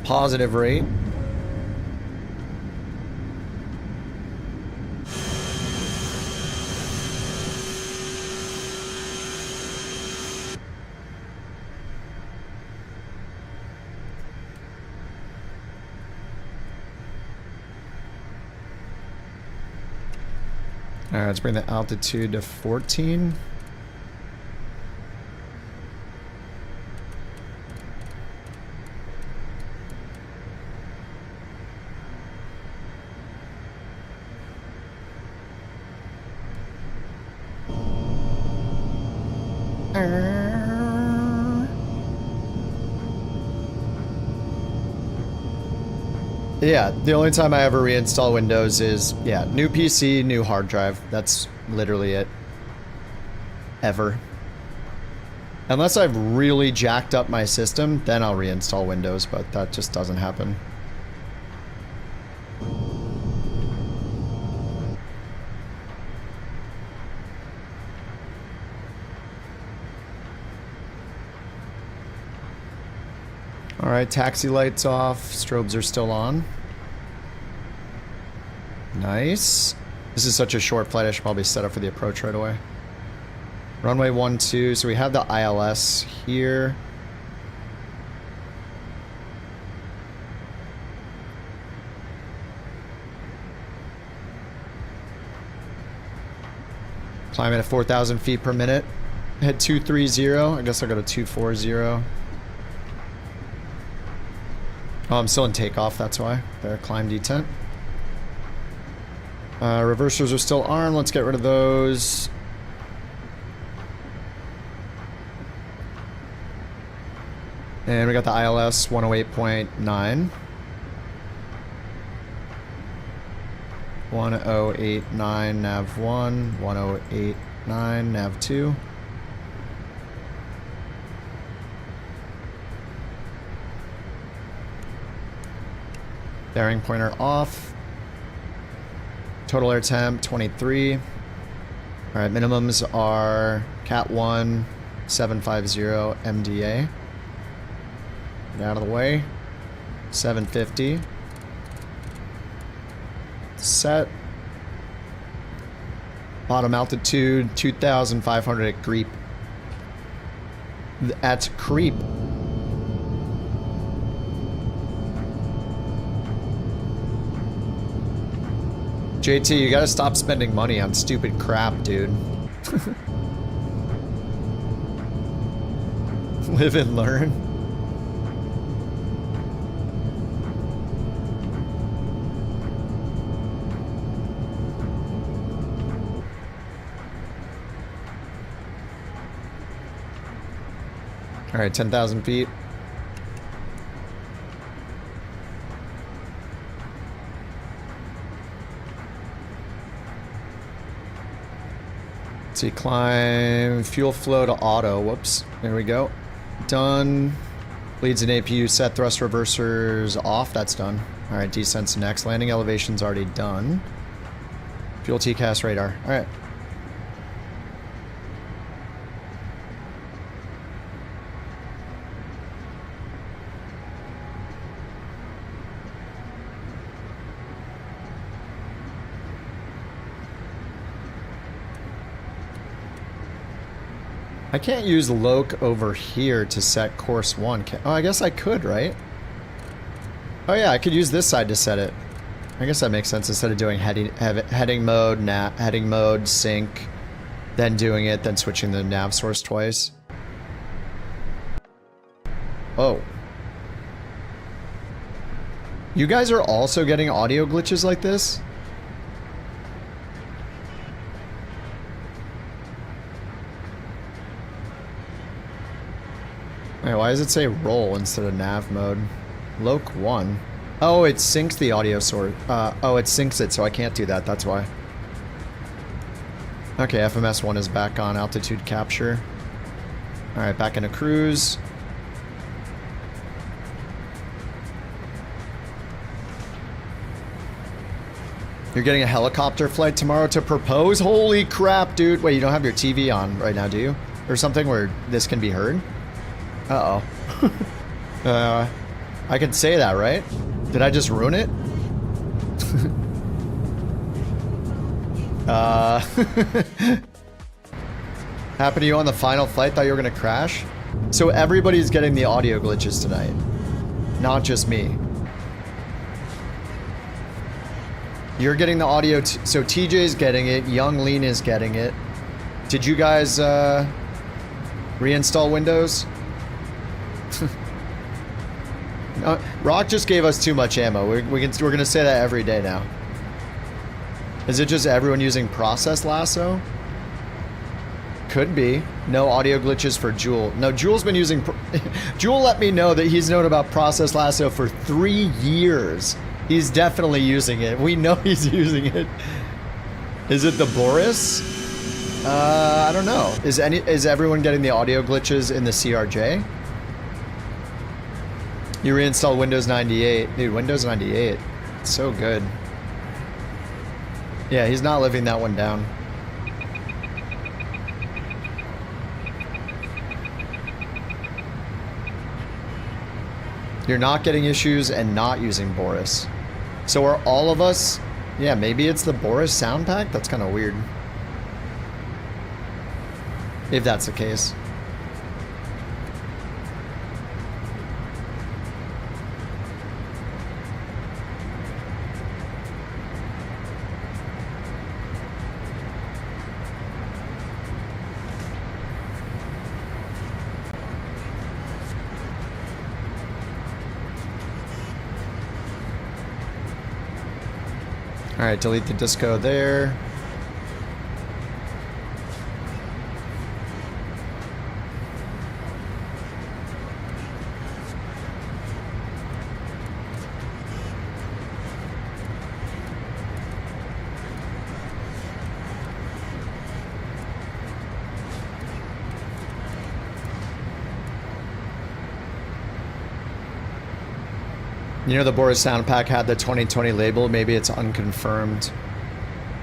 Positive rate. Alright, let's bring the altitude to 14. Yeah, the only time I ever reinstall Windows is, yeah, new PC, new hard drive. That's literally it. Ever. Unless I've really jacked up my system, then I'll reinstall Windows, but that just doesn't happen. Alright, taxi lights off, strobes are still on. Nice. This is such a short flight, I should probably set up for the approach right away. Runway 12, so we have the ILS here. Climbing at 4,000 feet per minute. Head 230, I guess I'll go to 240. Oh, I'm still in takeoff, that's why. There, climb detent. Reversers are still armed, let's get rid of those. And we got the ILS 108.9. 1089 nav 1, 1089 nav 2. Bearing pointer off. Total air temp 23. Alright, minimums are Cat 1, 750 MDA. Get out of the way. 750. set. Bottom altitude, 2,500 at creep. At creep. JT, you gotta stop spending money on stupid crap, dude. Live and learn. All right, 10,000 feet. Let's see, climb, fuel flow to auto. Whoops, there we go. Done. Leads and APU set, thrust reversers off. That's done. All right, descent's next. Landing elevation's already done. Fuel TCAS radar. All right. I can't use loc over here to set course 1. Oh, I guess I could, right? Oh yeah, I could use this side to set it. I guess that makes sense instead of doing heading mode, sync, then doing it, then switching the nav source twice. Oh. You guys are also getting audio glitches like this? Wait, why does it say roll instead of nav mode? Loc 1. Oh, it syncs the audio source. Oh, it syncs it, so I can't do that. That's why. Okay, FMS 1 is back on altitude capture. Alright, back into cruise. You're getting a helicopter flight tomorrow to propose? Holy crap, dude. Wait, you don't have your TV on right now, do you? Or something where this can be heard? Uh-oh. I can say that, right? Did I just ruin it? Happened to you on the final flight? Thought you were gonna crash? So everybody's getting the audio glitches tonight. Not just me. You're getting the audio, so TJ's getting it, Young Lean is getting it. Did you guys, reinstall Windows? Rock just gave us too much ammo. We're gonna say that every day now. Is it just everyone using Process Lasso? Could be. No audio glitches for Jewel. No, Jewel's been using... Jewel let me know that he's known about Process Lasso for 3 years. He's definitely using it. We know he's using it. Is it the Boris? I don't know. Is everyone getting the audio glitches in the CRJ? You reinstall Windows 98. Dude, Windows 98. It's so good. Yeah, he's not living that one down. You're not getting issues and not using Boris. So are all of us... Yeah, maybe it's the Boris sound pack? That's kind of weird. If that's the case. Alright, delete the disco there. You know the Boris sound pack had the 2020 label. Maybe it's unconfirmed.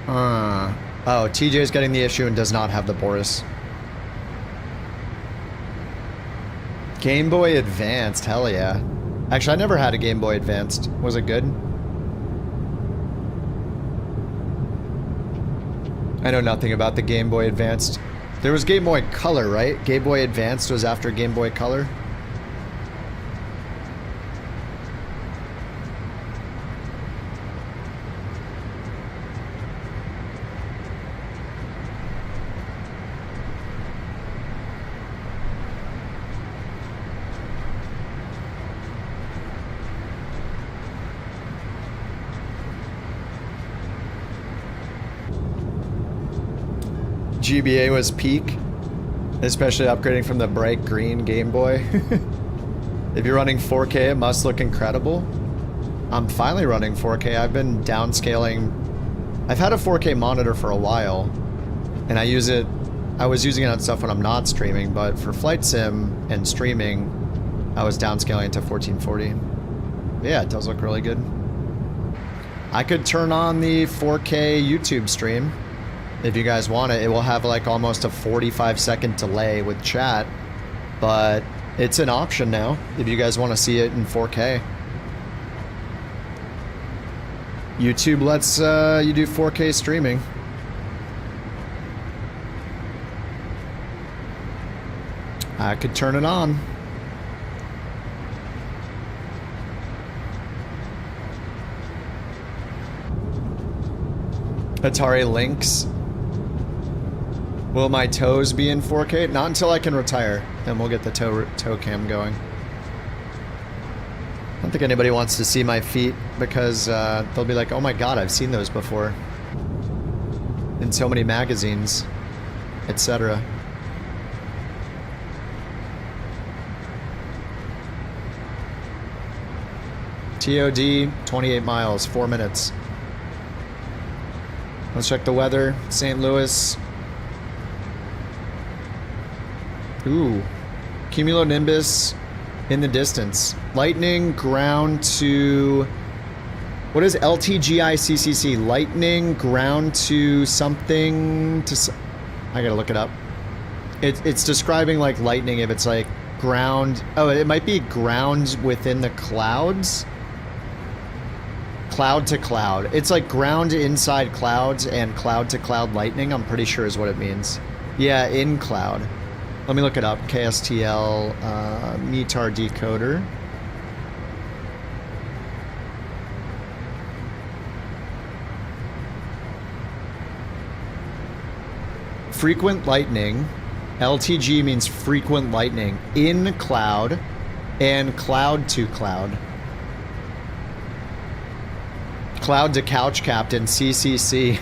Oh, TJ's getting the issue and does not have the Boris. Game Boy Advanced, hell yeah. Actually, I never had a Game Boy Advanced. Was it good? I know nothing about the Game Boy Advanced. There was Game Boy Color, right? Game Boy Advanced was after Game Boy Color. GBA was peak, especially upgrading from the bright green Game Boy. If you're running 4K, it must look incredible. I'm finally running 4K. I've been downscaling. I've had a 4K monitor for a while, and I was using it on stuff when I'm not streaming, but for flight sim and streaming, I was downscaling it to 1440. Yeah, it does look really good. I could turn on the 4K YouTube stream. If you guys want it, it will have like almost a 45-second delay with chat, but it's an option now if you guys want to see it in 4K. YouTube lets you do 4K streaming. I could turn it on. Atari Lynx. Will my toes be in 4K? Not until I can retire. Then we'll get the toe cam going. I don't think anybody wants to see my feet because they'll be like, oh my god, I've seen those before. In so many magazines, etc. TOD, 28 miles, 4 minutes. Let's check the weather. St. Louis. Ooh. Cumulonimbus in the distance. Lightning, ground to... What is LTGICCC? Lightning, ground to something to... I gotta look it up. It's describing like lightning if it's like ground... Oh, it might be ground within the clouds? Cloud to cloud. It's like ground inside clouds and cloud to cloud lightning, I'm pretty sure is what it means. Yeah, in cloud. Let me look it up. KSTL METAR decoder. Frequent lightning. LTG means frequent lightning. In cloud and cloud to cloud. Cloud to couch captain, CCC.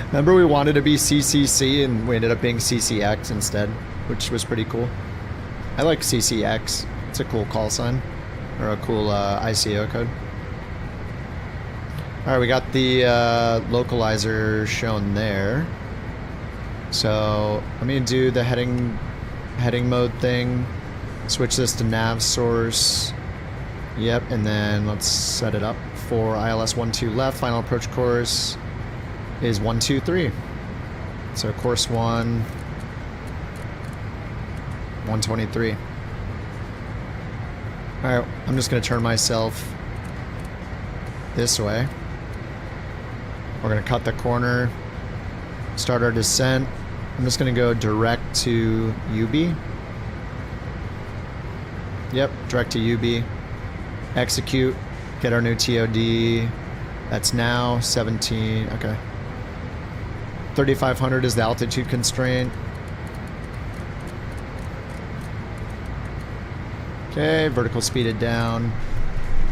Remember we wanted to be CCC and we ended up being CCX instead, which was pretty cool. I like CCX. It's a cool call sign. Or a cool ICO code. Alright, we got the localizer shown there. So, let me do the heading mode thing. Switch this to nav source. Yep, and then let's set it up for ILS 12 left. Final approach course is 123. So course 1, 123. Alright, I'm just going to turn myself this way. We're going to cut the corner, start our descent. I'm just going to go direct to UB. Yep, direct to UB. Execute, get our new TOD. That's now 17, okay. 3,500 is the altitude constraint. Okay, vertical speeded down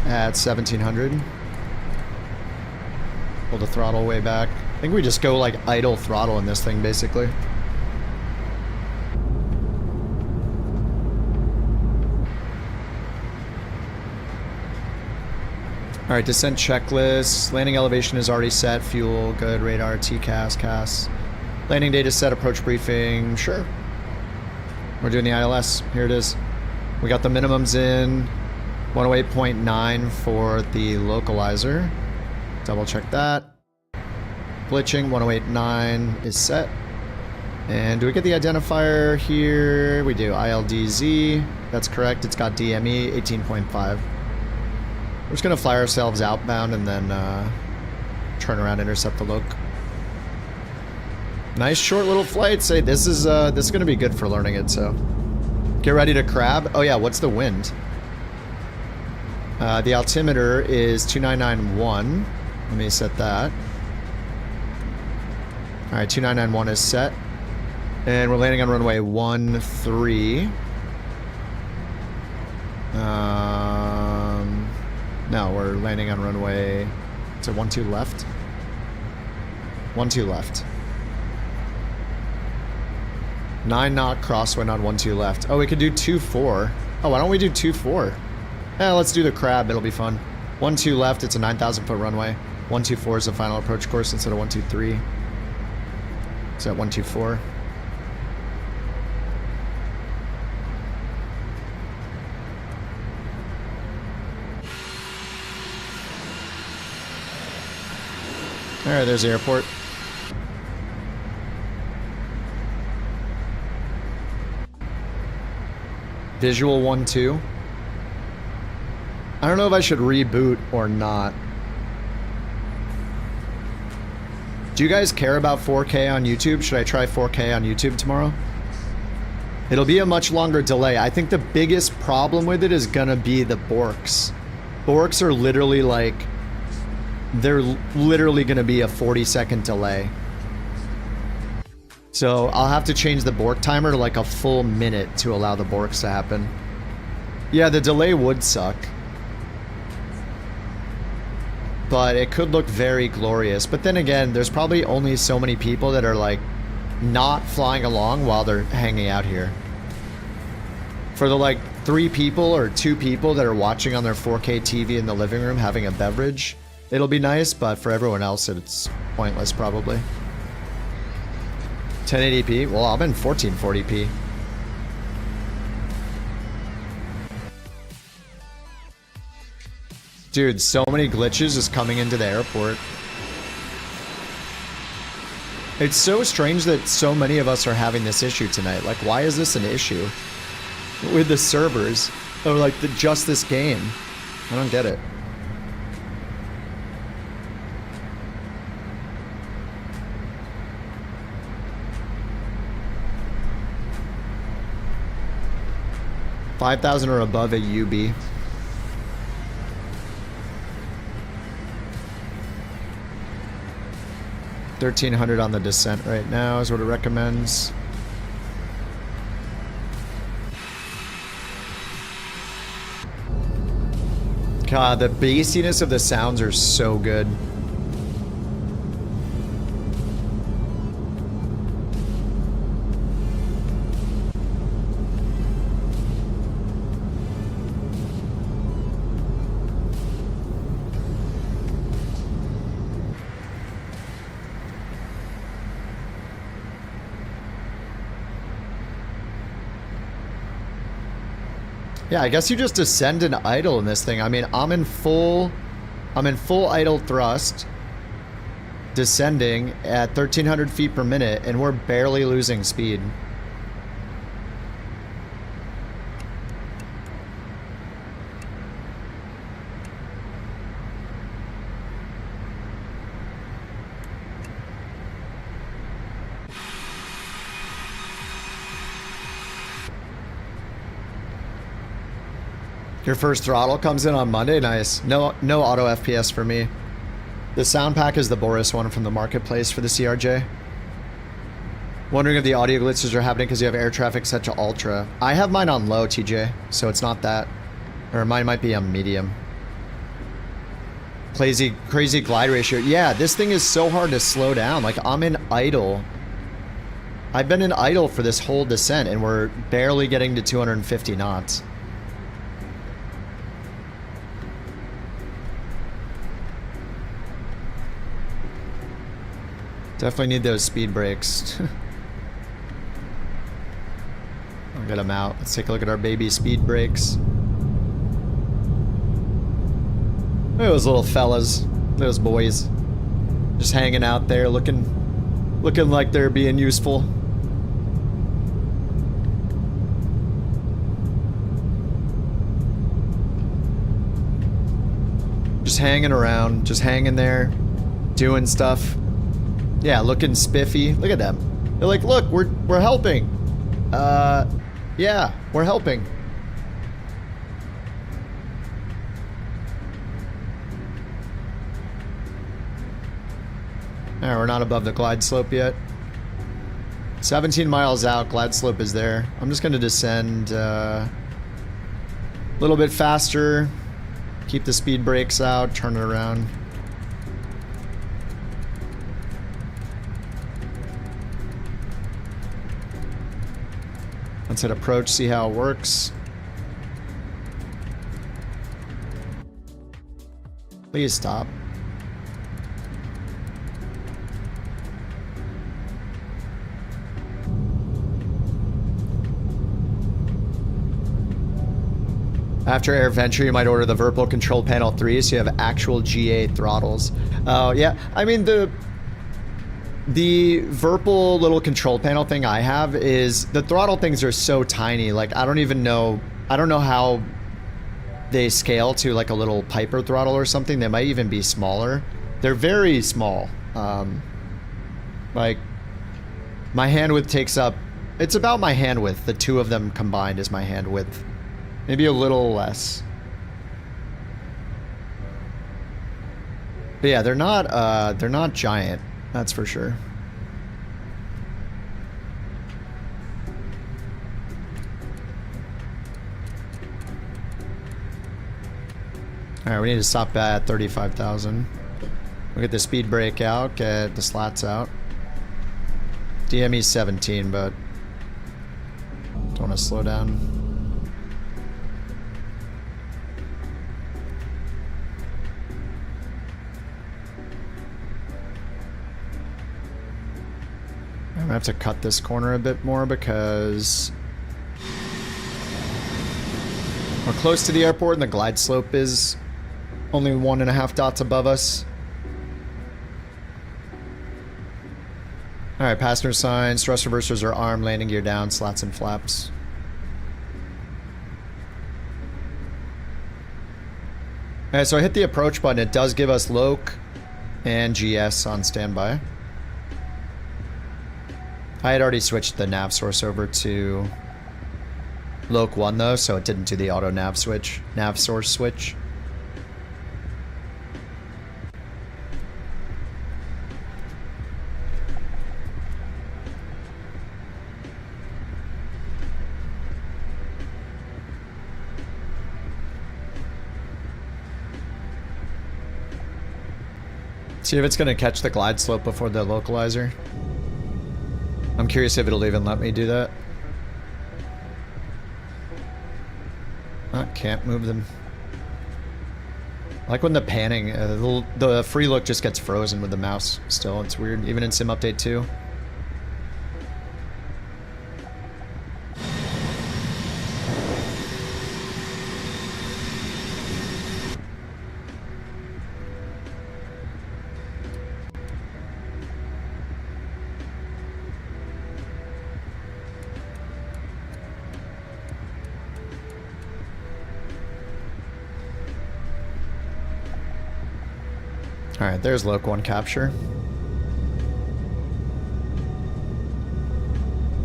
at 1,700. Pull the throttle way back. I think we just go like idle throttle in this thing basically. Alright, descent checklist. Landing elevation is already set. Fuel, good. Radar, TCAS, CAS. Landing data set, approach briefing. Sure. We're doing the ILS. Here it is. We got the minimums in. 108.9 for the localizer. Double check that. Glitching, 108.9 is set. And do we get the identifier here? We do. ILDZ. That's correct. It's got DME, 18.5. We're just going to fly ourselves outbound and then turn around, intercept the loc. Nice short little flights. Hey, this is gonna be good for learning it, so. Get ready to crab. Oh yeah, what's the wind? The altimeter is 2991. Let me set that. Alright, 2991 is set. And we're landing on runway 13. No, we're landing on runway... Is it 12 left? 12 left. 9 knot crosswind on 12 left. Oh, we could do 24. Oh, why don't we do 24? Let's do the crab. It'll be fun. 12 left. It's a 9,000 foot runway. 124 is the final approach course instead of 123. It's at 124. Alright, there's the airport. Visual 1-2. I don't know if I should reboot or not. Do you guys care about 4K on YouTube? Should I try 4K on YouTube tomorrow? It'll be a much longer delay. I think the biggest problem with it is gonna be the Borks. Borks are literally like... They're literally gonna be a 40-second delay. So I'll have to change the Bork timer to like a full minute to allow the Borks to happen. Yeah, the delay would suck. But it could look very glorious. But then again, there's probably only so many people that are like not flying along while they're hanging out here. For the like 3 people or 2 people that are watching on their 4K TV in the living room having a beverage, it'll be nice, but for everyone else it's pointless probably. 1080p? Well, I'm in 1440p. Dude, so many glitches just coming into the airport. It's so strange that so many of us are having this issue tonight. Like, why is this an issue? With the servers. Or like, just this game. I don't get it. $5,000 or above at UB. $1,300 on the descent right now is what it recommends. God, the bassiness of the sounds are so good. Yeah, I guess you just descend and idle in this thing. I mean, I'm in full idle thrust, descending at 1,300 feet per minute, and we're barely losing speed. Your first throttle comes in on Monday? Nice. No auto FPS for me. The sound pack is the Boris one from the marketplace for the CRJ. Wondering if the audio glitches are happening because you have air traffic set to ultra. I have mine on low, TJ, so it's not that. Or mine might be on medium. Crazy glide ratio. Yeah, this thing is so hard to slow down. Like, I'm in idle. I've been in idle for this whole descent, and we're barely getting to 250 knots. Definitely need those speed brakes. I'll get them out. Let's take a look at our baby speed brakes. Look at those little fellas. Those boys. Just hanging out there looking like they're being useful. Just hanging around. Just hanging there. Doing stuff. Yeah, looking spiffy. Look at them. They're like, look, we're helping. Yeah, we're helping. Alright, we're not above the glide slope yet. 17 miles out, glide slope is there. I'm just gonna descend a little bit faster. Keep the speed brakes out, turn it around. Let's hit approach, see how it works. Please stop. After air venture, you might order the VIRPIL control panel 3 so you have actual GA throttles. Oh, yeah. I mean, the VIRPIL little control panel thing I have is the throttle things are so tiny. Like, I don't know how they scale to like a little Piper throttle or something. They might even be smaller. They're very small. Like, my hand width takes up, it's about my hand width. The two of them combined is my hand width. Maybe a little less. But yeah, they're not giant, that's for sure. Alright, we need to stop at 35,000. We'll get the speed brake out, get the slats out. DME 17, but don't want to slow down. I'm gonna have to cut this corner a bit more because we're close to the airport and the glide slope is only 1.5 dots above us. Alright, passenger signs, thrust reversers are armed, landing gear down, slats and flaps. Alright, so I hit the approach button. It does give us LOC and GS on standby. I had already switched the nav source over to LOC 1 though, so it didn't do the auto nav source switch. See if it's gonna catch the glide slope before the localizer. I'm curious if it'll even let me do that. I can't move them. I like when the panning, the free look just gets frozen with the mouse still. It's weird, even in Sim Update 2. Alright, there's LOC 1 capture.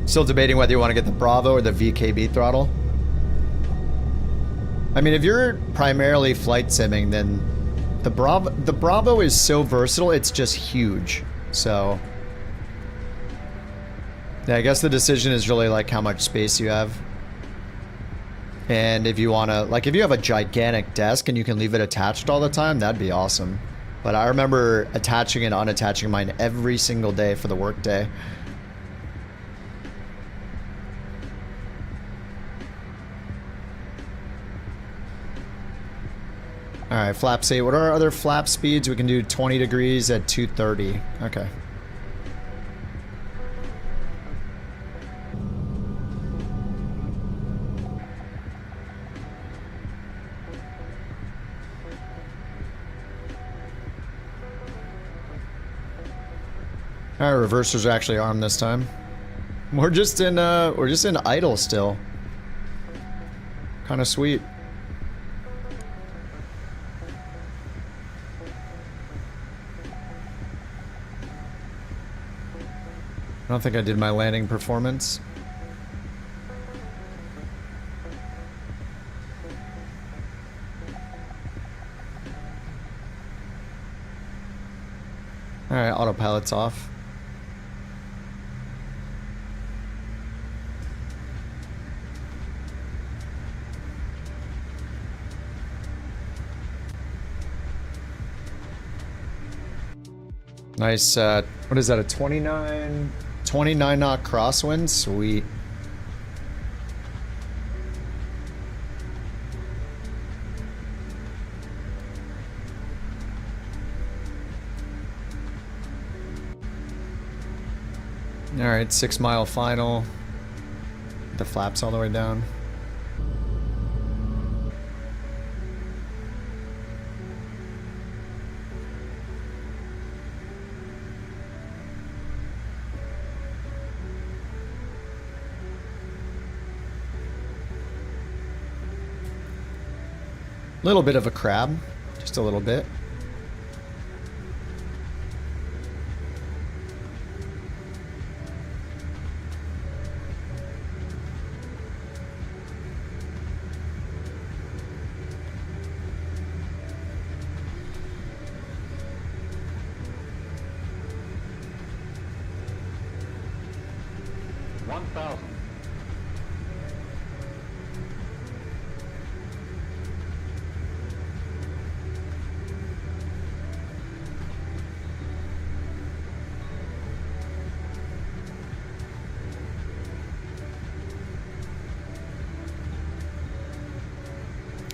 Still debating whether you want to get the Bravo or the VKB throttle. I mean, if you're primarily flight simming, then the Bravo is so versatile, it's just huge. So yeah, I guess the decision is really like how much space you have. And if you want to, like, if you have a gigantic desk and you can leave it attached all the time, that'd be awesome. But I remember attaching and unattaching mine every single day for the work day. Alright, flaps 8. What are our other flap speeds? We can do 20 degrees at 230. Okay. Alright, reversers are actually armed this time. We're just in idle still. Kinda sweet. I don't think I did my landing performance. Alright, autopilot's off. Nice, what is that, a 29 knot crosswind? Sweet. Alright, 6 mile final. The flaps all the way down. Little bit of a crab, just a little bit.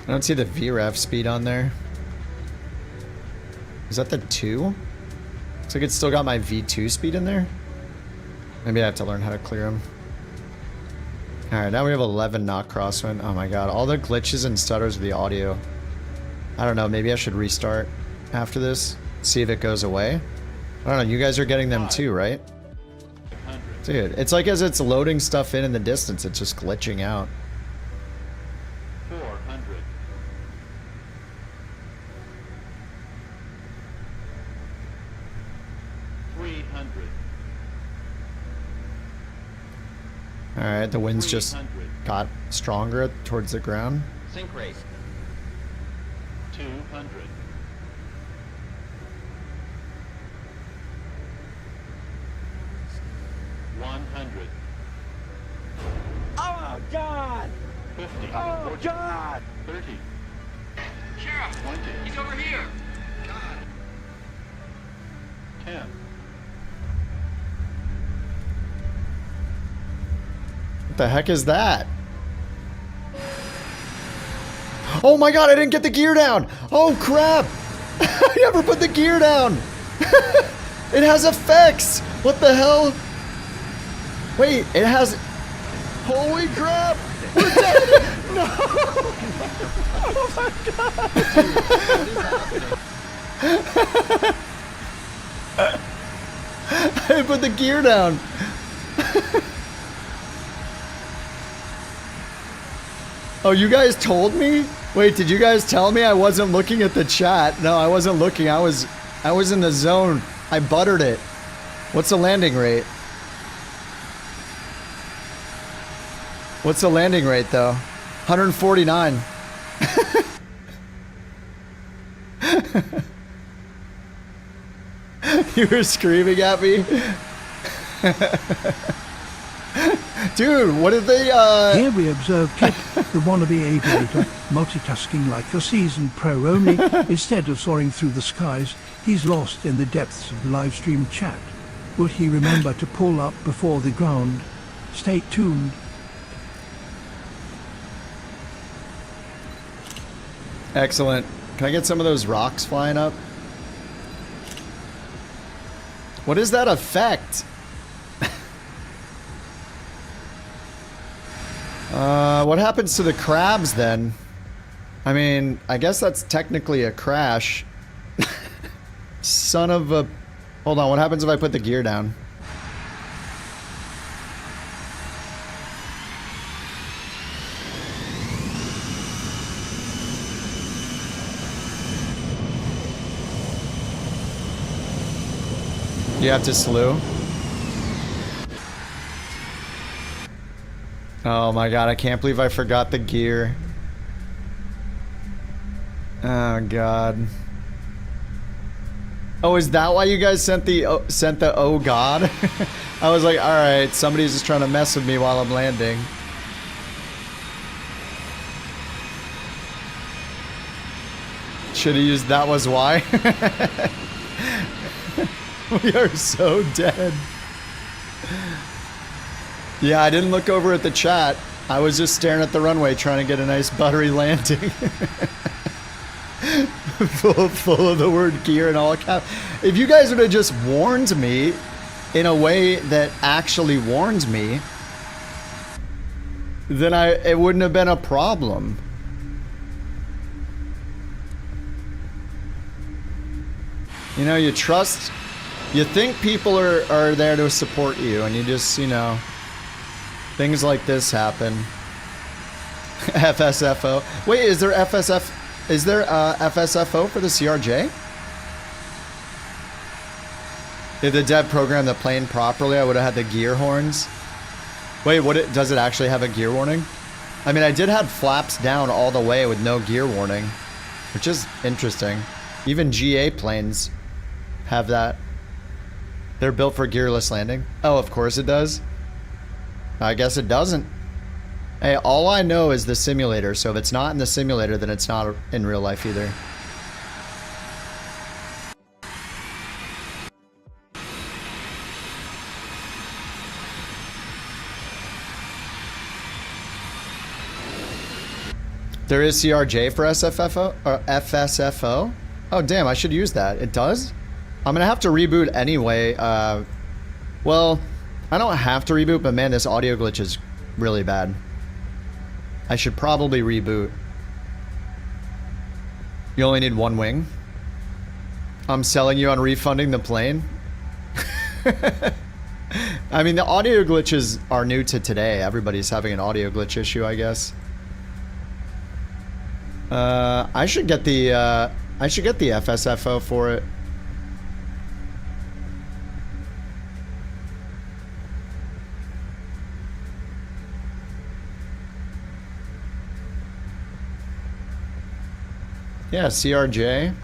I don't see the VREF speed on there. Is that the 2? Looks like it's still got my V2 speed in there. Maybe I have to learn how to clear them. Alright, now we have 11 knot crosswind. Oh my god, all the glitches and stutters of the audio. I don't know, maybe I should restart after this. See if it goes away. I don't know, you guys are getting them too, right? Dude, it's like as it's loading stuff in the distance, it's just glitching out. 400. 300. Alright, the wind's just got stronger towards the ground. Sync rate. 200. 100. Oh, God! 50. Oh, 40, God! 30. Sheriff! 20. He's over here! 10. What the heck is that? Oh my god, I didn't get the gear down! Oh crap! I never put the gear down! It has effects! What the hell? Wait, it has... Holy crap! We're dead! No! Oh my god! I didn't put the gear down. Oh, you guys told me? Wait, did you guys tell me I wasn't looking at the chat? No, I wasn't looking. I was in the zone. I buttered it. What's the landing rate? What's the landing rate though? 149. You were screaming at me? Dude, what did they, Here we observe Kit, the wannabe aviator, multitasking like a seasoned pro, only instead of soaring through the skies, he's lost in the depths of live stream chat. Would he remember to pull up before the ground? Stay tuned. Excellent. Can I get some of those rocks flying up? What is that effect? What happens to the crabs then? I mean, I guess that's technically a crash. Son of a... Hold on, what happens if I put the gear down? You have to slew. Oh my god, I can't believe I forgot the gear. Oh god. Oh, is that why you guys sent the oh god? I was like, alright, somebody's just trying to mess with me while I'm landing. Should have used that was why. We are so dead. Yeah, I didn't look over at the chat. I was just staring at the runway trying to get a nice buttery landing. full of the word gear and all caps. If you guys would have just warned me in a way that actually warns me, then it wouldn't have been a problem. You know, you trust, you think people are there to support you, and you just, you know, things like this happen. FSFO. Wait, is there FSFO for the CRJ? If the dev programmed the plane properly, I would have had the gear horns. Wait, does it actually have a gear warning? I mean, I did have flaps down all the way with no gear warning, which is interesting. Even GA planes have that. They're built for gearless landing. Oh, of course it does. I guess it doesn't. Hey, all I know is the simulator, so if it's not in the simulator, then it's not in real life either. There is CRJ for SFFO or FSFO? Oh damn, I should use that. It does? I'm gonna have to reboot anyway. Well, I don't have to reboot, but man, this audio glitch is really bad. I should probably reboot. You only need one wing? I'm selling you on refunding the plane? I mean, the audio glitches are new to today. Everybody's having an audio glitch issue, I guess. I should get the FSFO for it. Yeah, CRJ.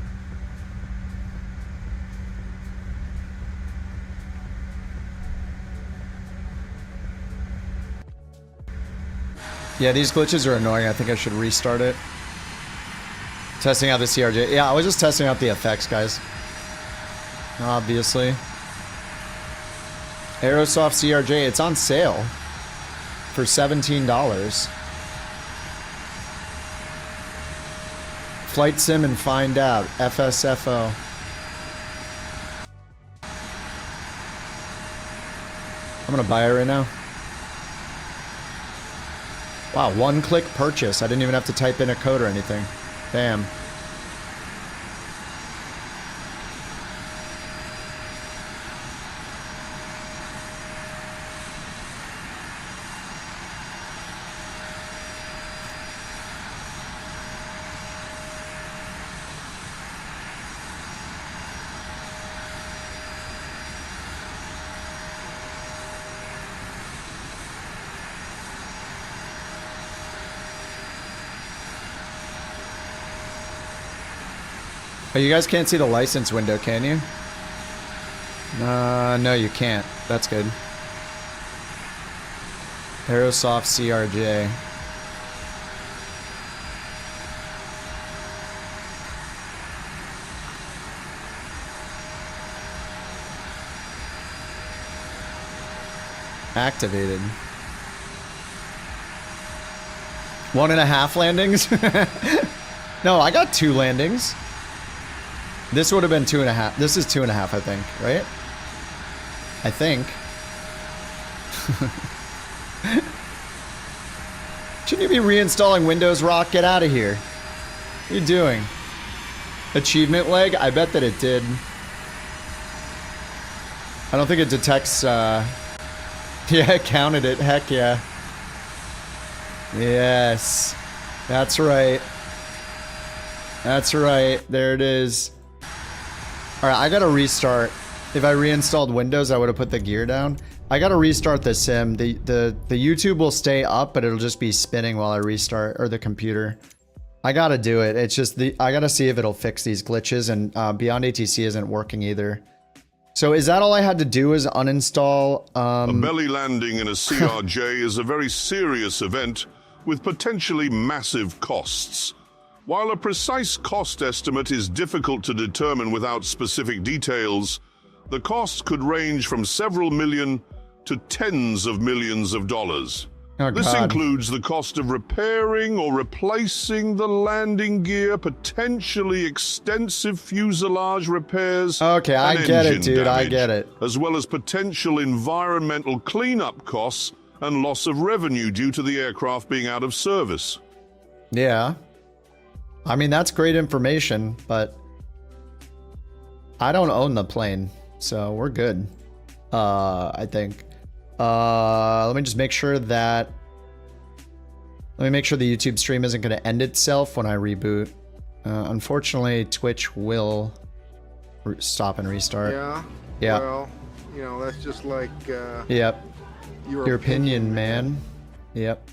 Yeah, these glitches are annoying. I think I should restart it. Testing out the CRJ. Yeah, I was just testing out the effects, guys. Obviously. Aerosoft CRJ, it's on sale for $17. Flight sim and find out. FSFO. I'm gonna buy it right now. Wow, one-click purchase. I didn't even have to type in a code or anything. Damn. Oh, you guys can't see the license window, can you? No, you can't. That's good. Aerosoft CRJ. Activated. 1.5 landings? No, I got 2 landings. This would have been 2.5. This is 2.5, I think, right? I think. Shouldn't you be reinstalling Windows, Rock? Get out of here. What are you doing? Achievement lag? I bet that it did. I don't think it detects, yeah, it counted it. Heck yeah. Yes. That's right. That's right. There it is. Alright, I gotta restart. If I reinstalled Windows, I would have put the gear down. I gotta restart the sim. The YouTube will stay up, but it'll just be spinning while I restart, or the computer. I gotta do it. It's just I gotta see if it'll fix these glitches, and Beyond ATC isn't working either. So is that all I had to do is uninstall? A belly landing in a CRJ is a very serious event with potentially massive costs. While a precise cost estimate is difficult to determine without specific details, the cost could range from several million to tens of millions of dollars. Oh, this God. includes the cost of repairing or replacing the landing gear, potentially extensive fuselage repairs. Okay, I and get it, engine dude. I damage, get it. as well as potential environmental cleanup costs and loss of revenue due to the aircraft being out of service. Yeah. I mean, that's great information, but I don't own the plane, so we're good. I think. Let me just make sure that... Let me make sure the YouTube stream isn't going to end itself when I reboot. Unfortunately, Twitch will stop and restart. Yeah? Yeah. Well, you know, that's just like... Yep. Your opinion, man. Yep.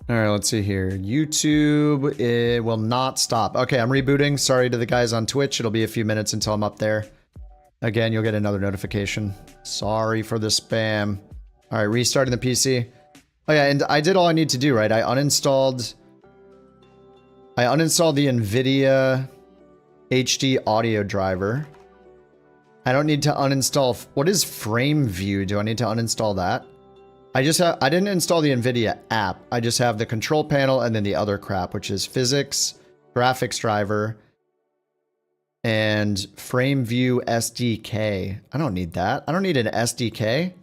All right, let's see here. YouTube, it will not stop. Okay, I'm rebooting. Sorry to the guys on Twitch. It'll be a few minutes until I'm up there. Again, you'll get another notification. Sorry for the spam. All right, restarting the PC. Oh yeah, and I did all I need to do, right? I uninstalled the NVIDIA HD audio driver. I don't need to uninstall... What is Frame View? Do I need to uninstall that? I didn't install the NVIDIA app. I just have the control panel and then the other crap, which is physics, graphics driver, and Frame View SDK. I don't need that. I don't need an SDK.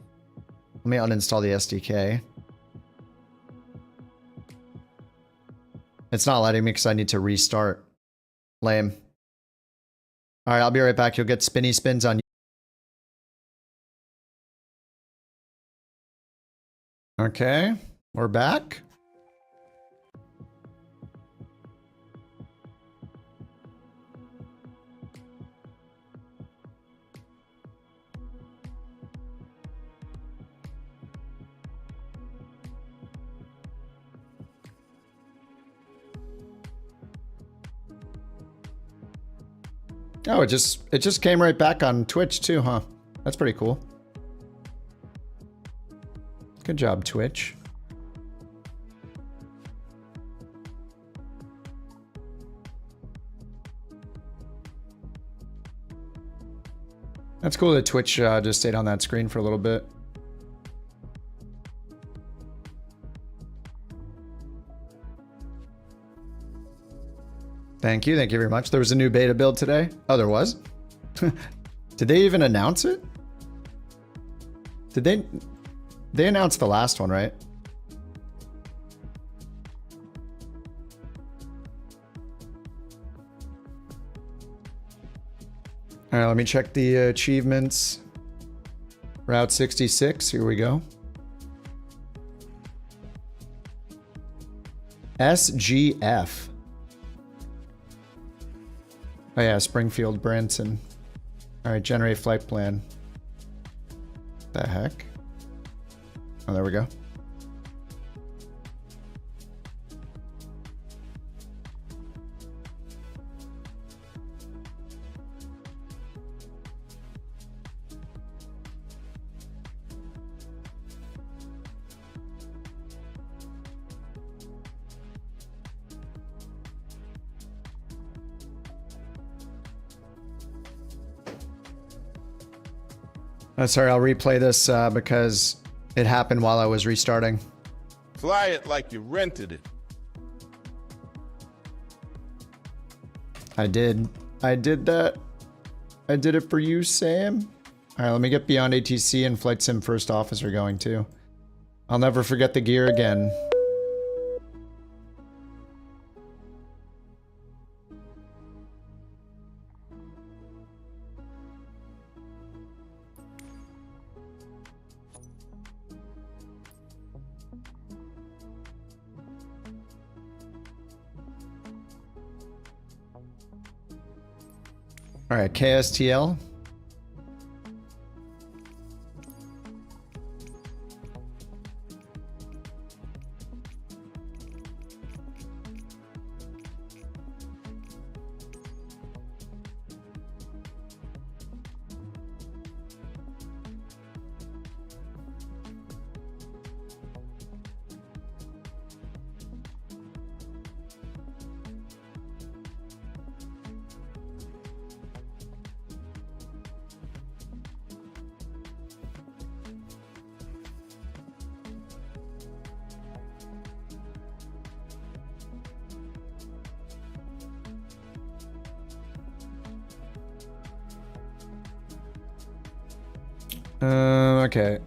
Let me uninstall the SDK. It's not letting me because I need to restart. Lame. All right, I'll be right back. You'll get spinny spins on. Okay, we're back. Oh, it just came right back on Twitch too, huh? That's pretty cool. Good job, Twitch. That's cool that Twitch just stayed on that screen for a little bit. Thank you very much. There was a new beta build today. Oh, there was? Did they even announce it? Did they... They announced the last one, right? All right, let me check the achievements. Route 66, here we go. SGF. Oh yeah, Springfield, Branson. All right, generate flight plan. The heck? Oh, there we go. Sorry, I'll replay this because it happened while I was restarting. Fly it like you rented it. I did that. I did it for you, Sam. All right, let me get Beyond ATC and Flight Sim First Officer going too. I'll never forget the gear again. All right, KSTL. Okay.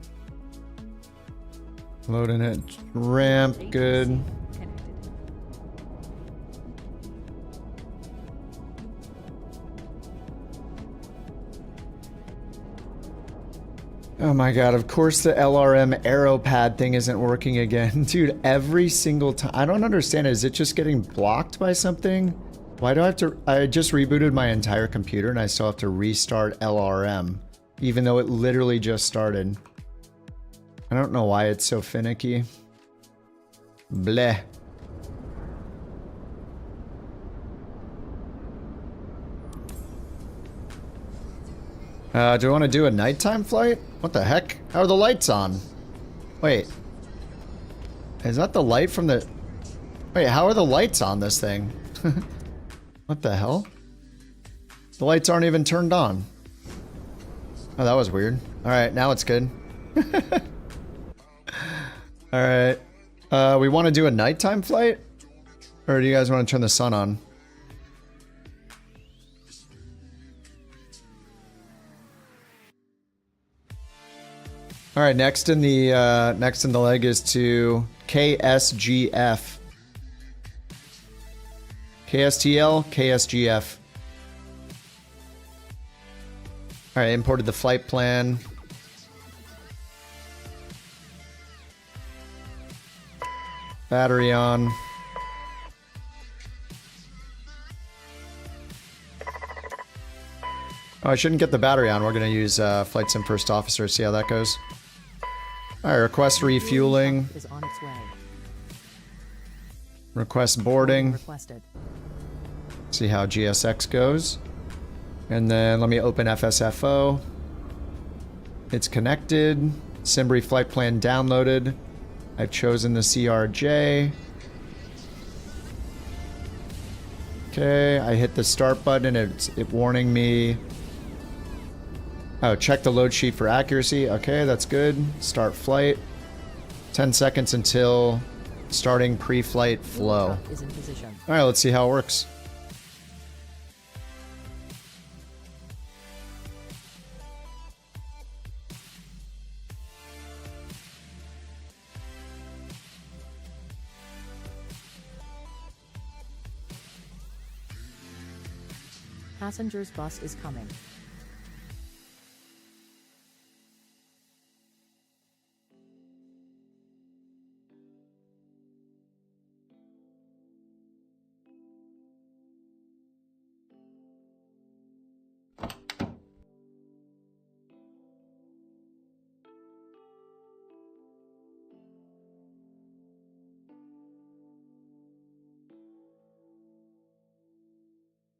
Loading it. Ramp, good. Oh my god, of course the LRM arrow pad thing isn't working again. Dude, every single time. I don't understand. Is it just getting blocked by something? Why do I have to... I just rebooted my entire computer and I still have to restart LRM. Even though it literally just started. I don't know why it's so finicky. Bleh. Do I want to do a nighttime flight? What the heck? How are the lights on? Wait. Is that the light from the... Wait, how are the lights on this thing? What the hell? The lights aren't even turned on. Oh, that was weird. Alright, now it's good. Alright. We want to do a nighttime flight? Or do you guys want to turn the sun on? Alright, next in the leg is to KSGF. KSTL, KSGF. Alright, imported the flight plan. Battery on. Oh, I shouldn't get the battery on. We're going to use Flight Sim First Officer, see how that goes. Alright, request refueling. Is on its way. Request boarding. Requested. See how GSX goes. And then let me open FSFO. It's connected. Simbri flight plan downloaded. I've chosen the CRJ. Okay, I hit the start button. It's warning me. Oh, check the load sheet for accuracy. Okay, that's good. Start flight. 10 seconds until starting pre-flight flow. Is in position. All right, let's see how it works. Passenger's bus is coming.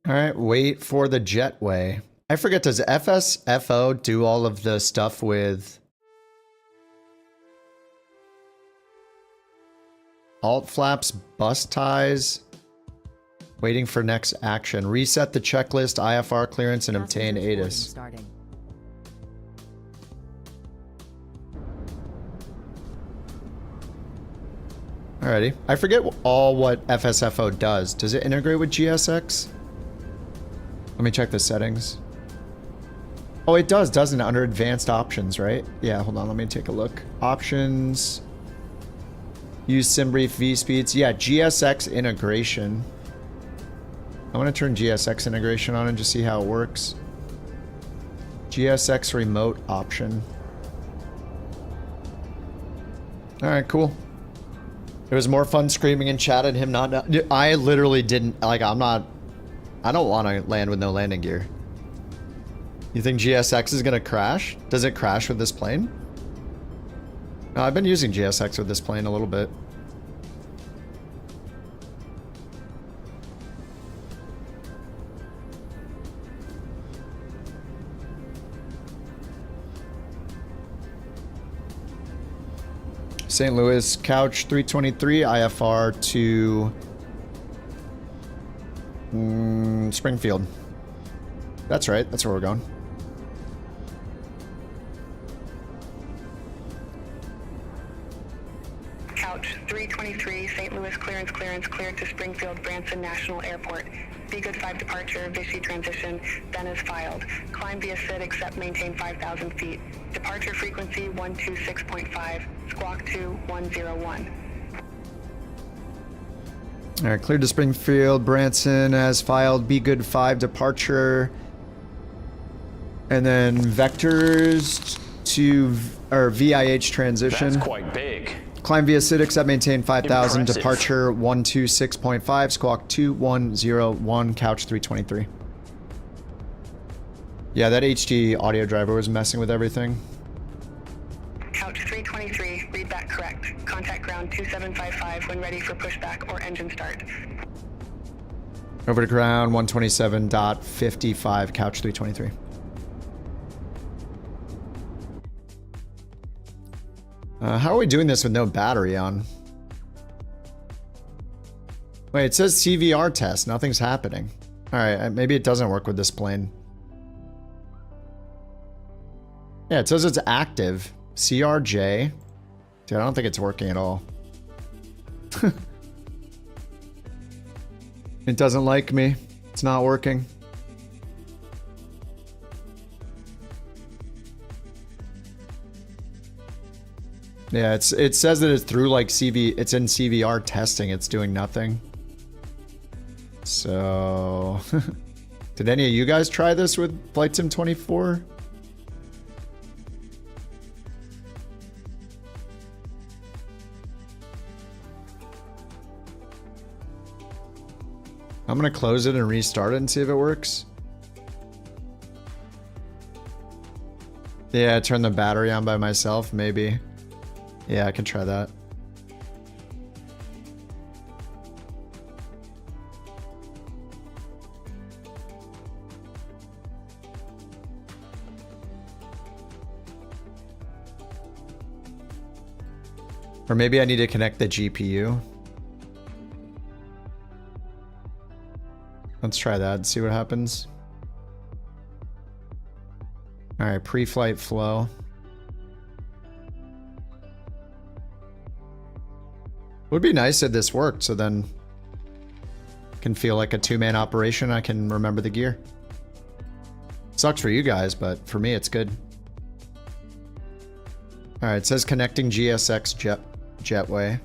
Alright, wait for the jetway. I forget, does FSFO do all of the stuff with alt flaps, bus ties, waiting for next action, reset the checklist, IFR clearance, and obtain ATIS. Alrighty. I forget all what FSFO does. Does it integrate with GSX? Let me check the settings. Oh, it does, doesn't it? Under advanced options, right? Yeah, hold on, let me take a look. Options. Use SimBrief V-speeds. Yeah, GSX integration. I want to turn GSX integration on and just see how it works. GSX remote option. Alright, cool. It was more fun screaming in chat and him not... I literally didn't... Like, I don't want to land with no landing gear. You think GSX is gonna crash? Does it crash with this plane? No, I've been using GSX with this plane a little bit. St. Louis, couch 323, IFR to Springfield. That's right, that's where we're going. Couch 323, St. Louis, clearance, cleared to Springfield, Branson National Airport. Be good 5 departure, Vichy transition, then is filed. Climb via SID except maintain 5,000 feet. Departure frequency 126.5, squawk 2101. All right, cleared to Springfield, Branson as filed, be good 5 departure. And then vectors to, or VIH transition. That's quite big. Climb via SID except maintain 5,000, Impressive. departure 126.5, squawk 2101, couch 323. Yeah, that HD audio driver was messing with everything. Couch 323, read back correct. Contact ground 2755 when ready for pushback or engine start. Over to ground 127.55, couch 323. How are we doing this with no battery on? Wait, it says CVR test. Nothing's happening. Alright, maybe it doesn't work with this plane. Yeah, it says it's active. CRJ. Dude, I don't think it's working at all. It doesn't like me. It's not working. Yeah, it says that it's through like it's in CVR testing. It's doing nothing. So, did any of you guys try this with Flight Sim 24? I'm gonna close it and restart it and see if it works. Yeah, turn the battery on by myself, maybe. Yeah, I can try that. Or maybe I need to connect the GPU. Let's try that and see what happens. All right, pre-flight flow. Would be nice if this worked, so then it can feel like a two-man operation. I can remember the gear. Sucks for you guys, but for me, it's good. All right, it says connecting GSX jetway.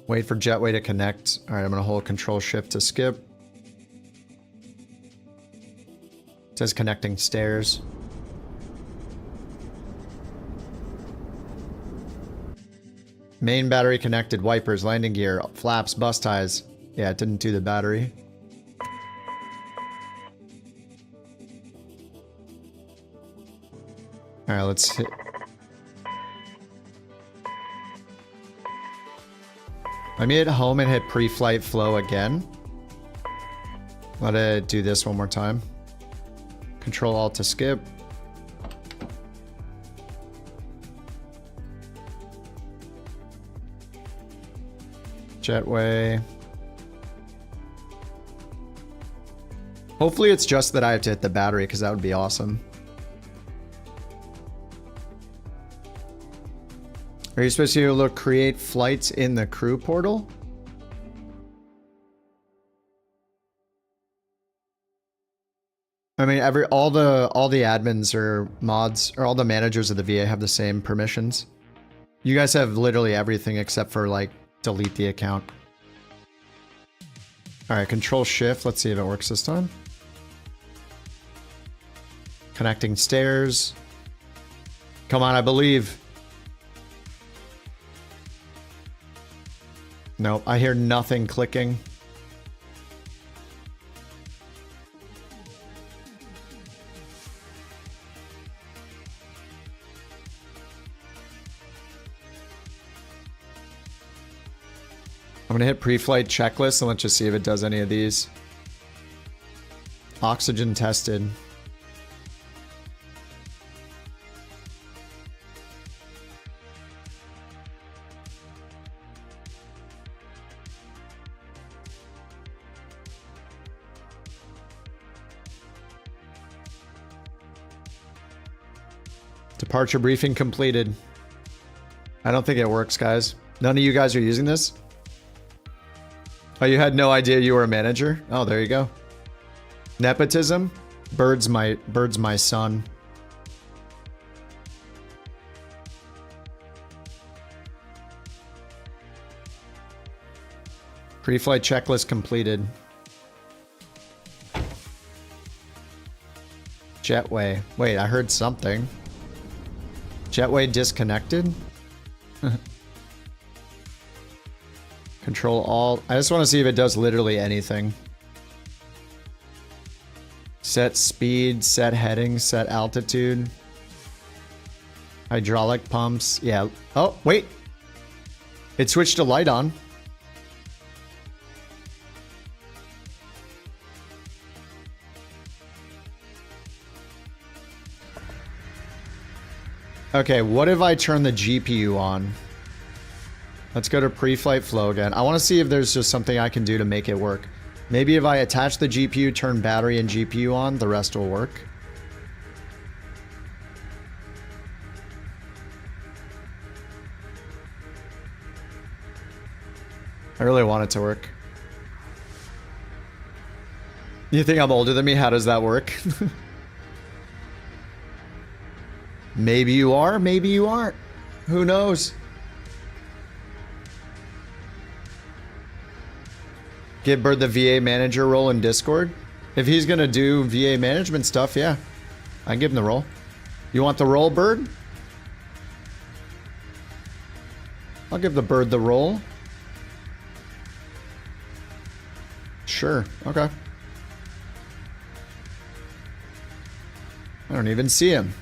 Wait for jetway to connect. All right, I'm gonna hold Control Shift to skip. It says connecting stairs. Main battery connected, wipers, landing gear, flaps, bus ties. Yeah, it didn't do the battery. All right, let's hit. Let me hit home and hit pre-flight flow again. Let it do this one more time. Control Alt to skip. Jetway. Hopefully it's just that I have to hit the battery, because that would be awesome. Are you supposed to be able to create flights in the crew portal? I mean, all the admins or mods or all the managers of the VA have the same permissions. You guys have literally everything except for like delete the account. All right, Control Shift. Let's see if it works this time. Connecting stairs. Come on, I believe. Nope, I hear nothing clicking. I'm gonna hit pre-flight checklist and let's just see if it does any of these. Oxygen tested. Departure briefing completed. I don't think it works, guys. None of you guys are using this? Oh, you had no idea you were a manager? Oh, there you go. Nepotism? Bird's my son. Pre-flight checklist completed. Jetway. Wait, I heard something. Jetway disconnected? Control Alt. I just want to see if it does literally anything. Set speed, set heading, set altitude. Hydraulic pumps. Yeah. Oh, wait. It switched to light on. Okay, what if I turn the GPU on? Let's go to pre-flight flow again. I want to see if there's just something I can do to make it work. Maybe if I attach the GPU, turn battery and GPU on, the rest will work. I really want it to work. You think I'm older than me? How does that work? Maybe you are, maybe you aren't. Who knows? Give Bird the VA manager role in Discord. If he's gonna do VA management stuff, yeah. I can give him the role. You want the role, Bird? I'll give the Bird the role. Sure, okay. I don't even see him.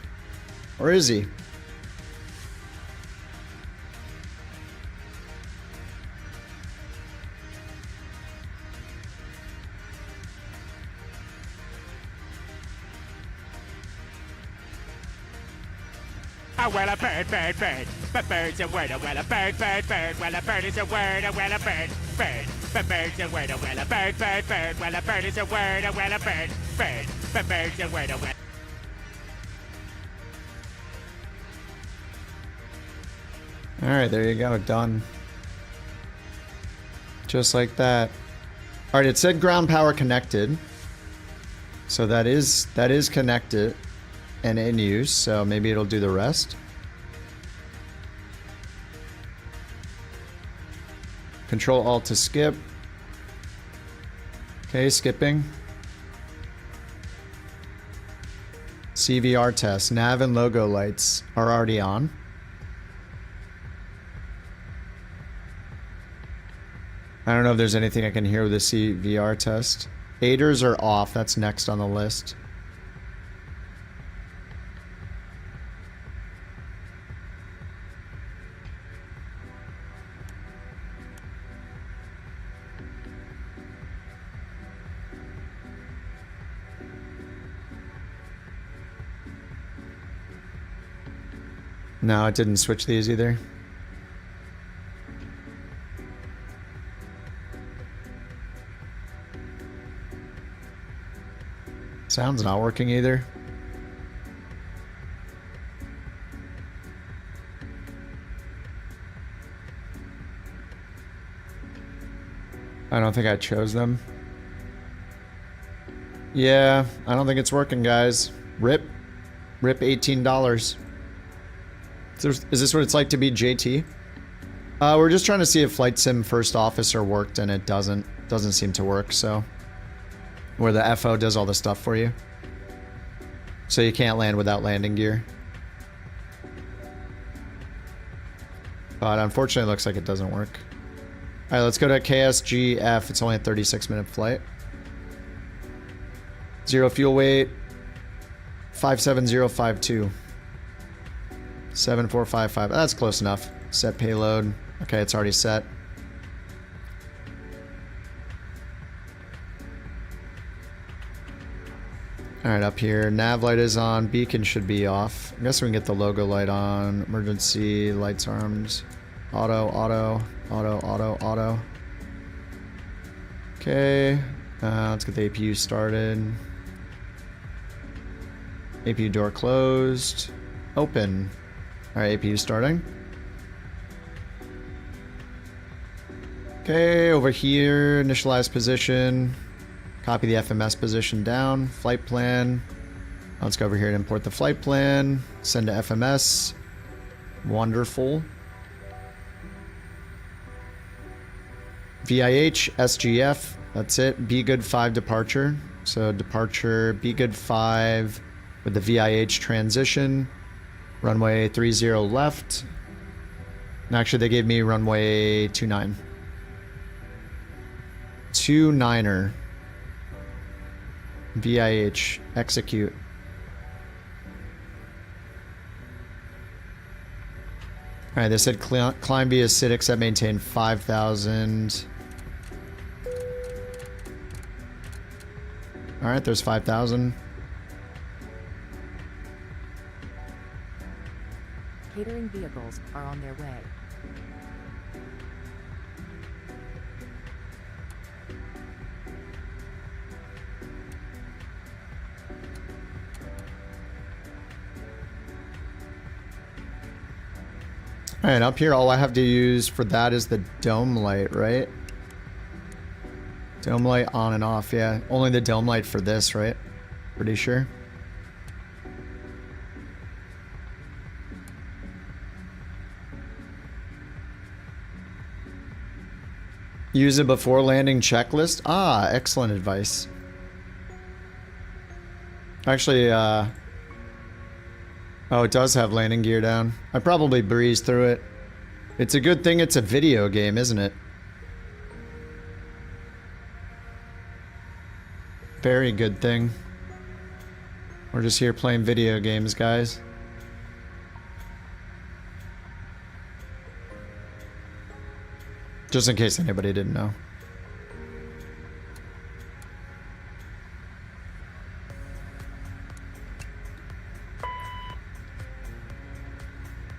Or is he? Oh, well, a bird, bird, bird. But bird's a word, oh, well, a bird, bird, bird. Well, a bird is a word, oh, well, a bird, bird. But bird's a word, oh, well, a bird, bird, bird. Well, a bird is a word, oh, well, a bird, bird. But bird's a word, oh, well. Alright, there you go, done. Just like that. Alright, it said ground power connected. So that is connected and in use, so maybe it'll do the rest. Control Alt to skip. Okay, skipping. CVR test. Nav and logo lights are already on. I don't know if there's anything I can hear with the CVR test. Aiders are off. That's next on the list. No, it didn't switch these either. Sound's not working either. I don't think I chose them. Yeah, I don't think it's working, guys. Rip $18. Is this what it's like to be JT? We're just trying to see if Flight Sim First Officer worked, and it doesn't seem to work, so. Where the FO does all the stuff for you. So you can't land without landing gear. But unfortunately it looks like it doesn't work. Alright, let's go to KSGF. It's only a 36-minute flight. 0 fuel weight. 57052. 7455. That's close enough. Set payload. Okay, it's already set. Alright, up here. Nav light is on. Beacon should be off. I guess we can get the logo light on. Emergency, lights armed. Auto, auto, auto, auto, auto. Okay. Let's get the APU started. APU door closed. Open. Alright, APU starting. Okay, over here, initialize position. Copy the FMS position down. Flight plan. Let's go over here and import the flight plan. Send to FMS. Wonderful. VIH, SGF. That's it. Be good 5 departure. So departure, be good 5 with the VIH transition. Runway 30 left. And actually, they gave me runway 29. 29er. VIH, execute. Alright, they said climb via SID except maintain 5,000. Alright, there's 5,000. Catering vehicles are on their way. Alright, up here all I have to use for that is the dome light, right? Dome light on and off, yeah. Only the dome light for this, right? Pretty sure. Use it before landing checklist? Ah, excellent advice. Actually, oh, it does have landing gear down. I probably breezed through it. It's a good thing it's a video game, isn't it? Very good thing. We're just here playing video games, guys. Just in case anybody didn't know.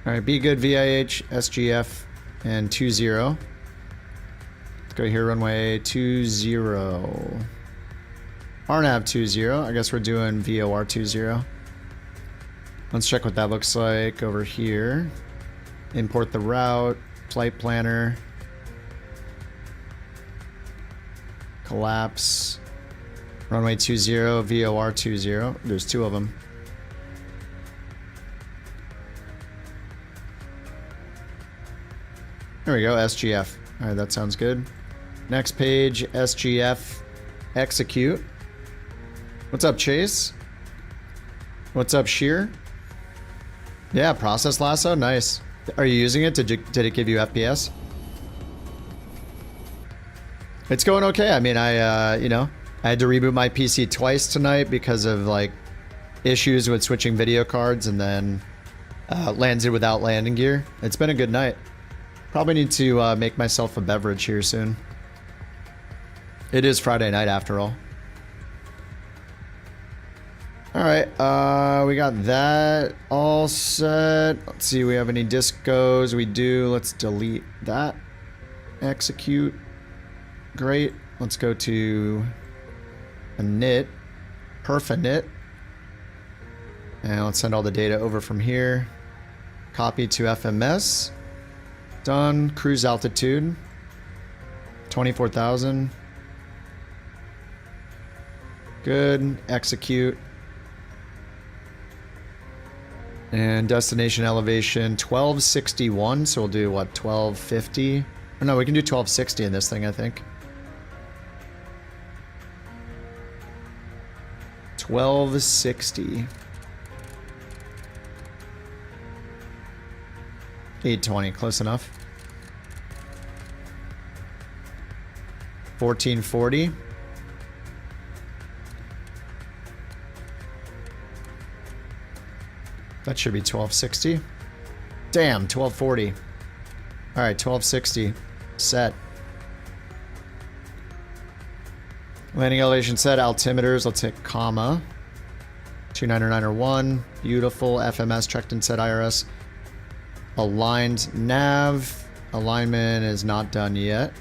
Alright, be good VIH, SGF, and 20. Let's go here, runway 20. RNAV 20. I guess we're doing VOR 20. Let's check what that looks like over here. Import the route, flight planner. Collapse. Runway 20, VOR 20. There's 2 of them. There we go, SGF. Alright, that sounds good. Next page, SGF, execute. What's up, Chase? What's up, Sheer? Yeah, process lasso, nice. Are you using it? Did it give you FPS? It's going okay. I mean, you know, I had to reboot my PC twice tonight because of, like, issues with switching video cards and then landed without landing gear. It's been a good night. Probably need to make myself a beverage here soon. It is Friday night after all. Alright, we got that all set. Let's see, we have any discos? We do. Let's delete that. Execute. Great. Let's go to a init. Perf init. And let's send all the data over from here. Copy to FMS. Done. Cruise altitude. 24,000. Good. Execute. And destination elevation 1261. So we'll do what? 1250? Oh, no, we can do 1260 in this thing, I think. 1260. 820, close enough. 1440. That should be 1260. Damn, 1240. Alright, 1260. Set. Landing elevation set, altimeters, let's hit comma. 2901. Beautiful. FMS checked and set IRS. Aligned nav. Alignment is not done yet.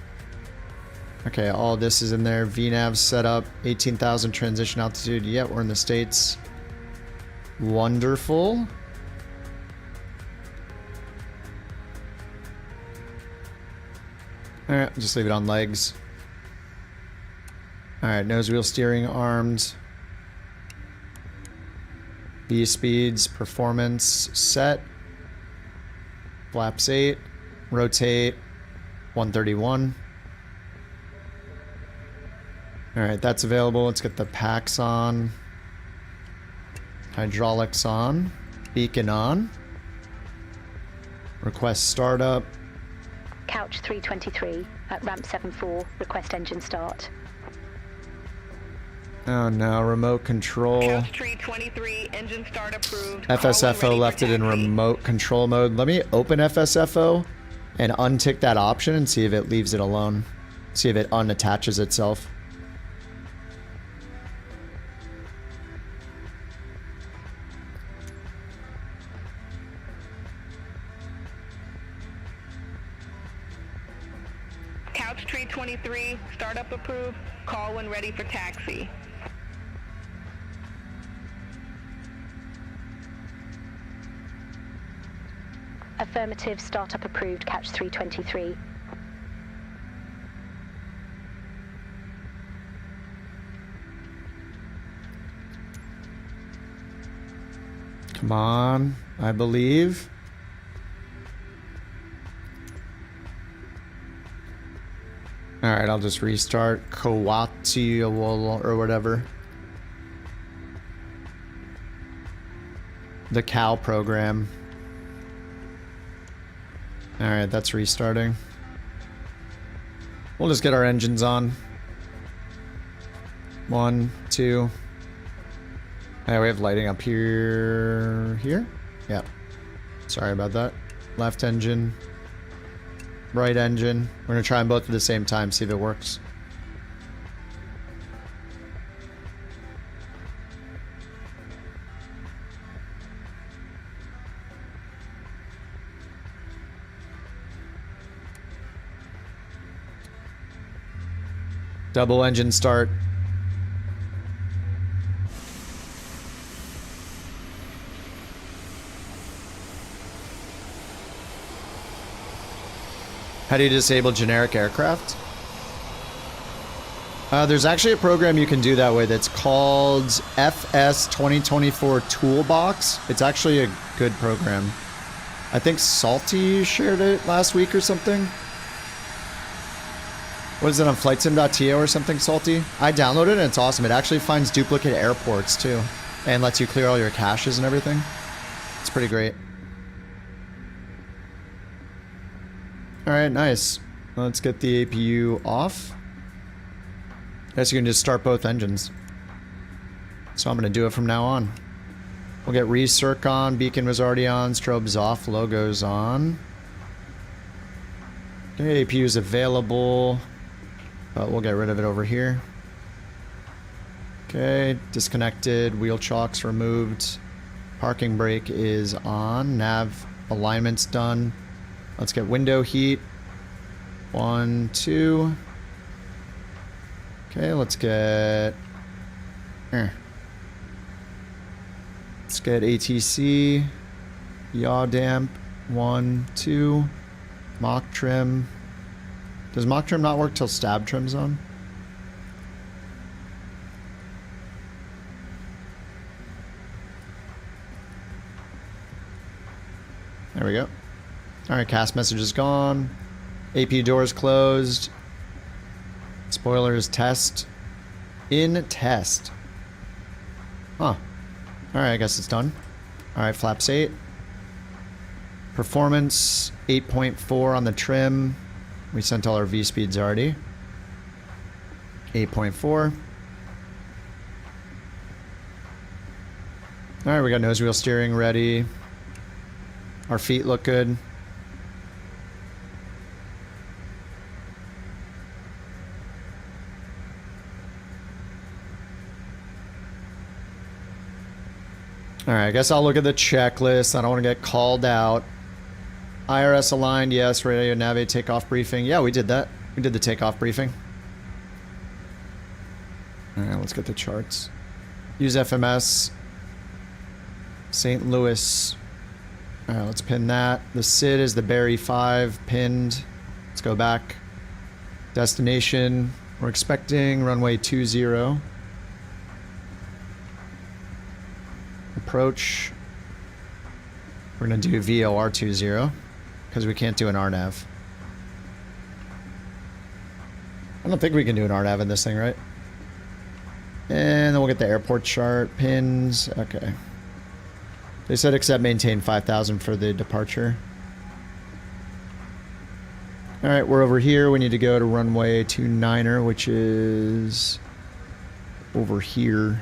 Okay, all this is in there. VNAV set up. 18,000 transition altitude. Yep, we're in the States. Wonderful. Alright, just leave it on legs. Alright, nose wheel steering armed. B speeds, performance set. Flaps 8. Rotate 131. Alright, that's available. Let's get the packs on. Hydraulics on. Beacon on. Request startup. Couch 323 at ramp 74. Request engine start. Oh no, remote control. Couch 323, engine start approved. FSFO left it in remote control mode. Let me open FSFO and untick that option and see if it leaves it alone. See if it unattaches itself. Couch 323, startup approved. Call when ready for taxi. Affirmative, startup approved, Couch 323. Come on, I believe. Alright, I'll just restart Kawati or whatever. The cow program. Alright, that's restarting. We'll just get our engines on. 1, 2. Hey, we have lighting up here. Here? Yeah. Sorry about that. Left engine. Right engine. We're gonna try them both at the same time, see if it works. Double engine start. How do you disable generic aircraft? There's actually a program you can do that with. It's called FS 2024 Toolbox. It's actually a good program. I think Salty shared it last week or something. What is it on flightsim.to or something, Salty? I downloaded it and it's awesome. It actually finds duplicate airports too and lets you clear all your caches and everything. It's pretty great. Alright, nice. Let's get the APU off. I guess you can just start both engines. So I'm going to do it from now on. We'll get recirc on, beacon was already on, strobes off, logos on. Okay, APU is available, but we'll get rid of it over here. Okay, disconnected, wheel chocks removed. Parking brake is on, nav alignment's done. Let's get window heat. 1, 2. Okay, let's get... Let's get ATC. Yaw damp. 1, 2. Mock trim. Does mock trim not work till stab trim's on? There we go. Alright, cast message is gone. AP doors closed. Spoilers test. In test. Huh. Alright, I guess it's done. Alright, flaps 8. Performance 8.4 on the trim. We sent all our V speeds already. 8.4. Alright, we got nose wheel steering ready. Our feet look good. Alright, I guess I'll look at the checklist. I don't want to get called out. IRS aligned, yes. Radio navigate takeoff briefing. Yeah, we did that. We did the takeoff briefing. Alright, let's get the charts. Use FMS. St. Louis. Alright, let's pin that. The SID is the Barry 5 pinned. Let's go back. Destination. We're expecting runway 20. Approach. We're going to do VOR 20 because we can't do an RNAV. I don't think we can do an RNAV in this thing, right? And then we'll get the airport chart, pins. Okay. They said except maintain 5,000 for the departure. Alright, we're over here. We need to go to runway 29er, which is over here.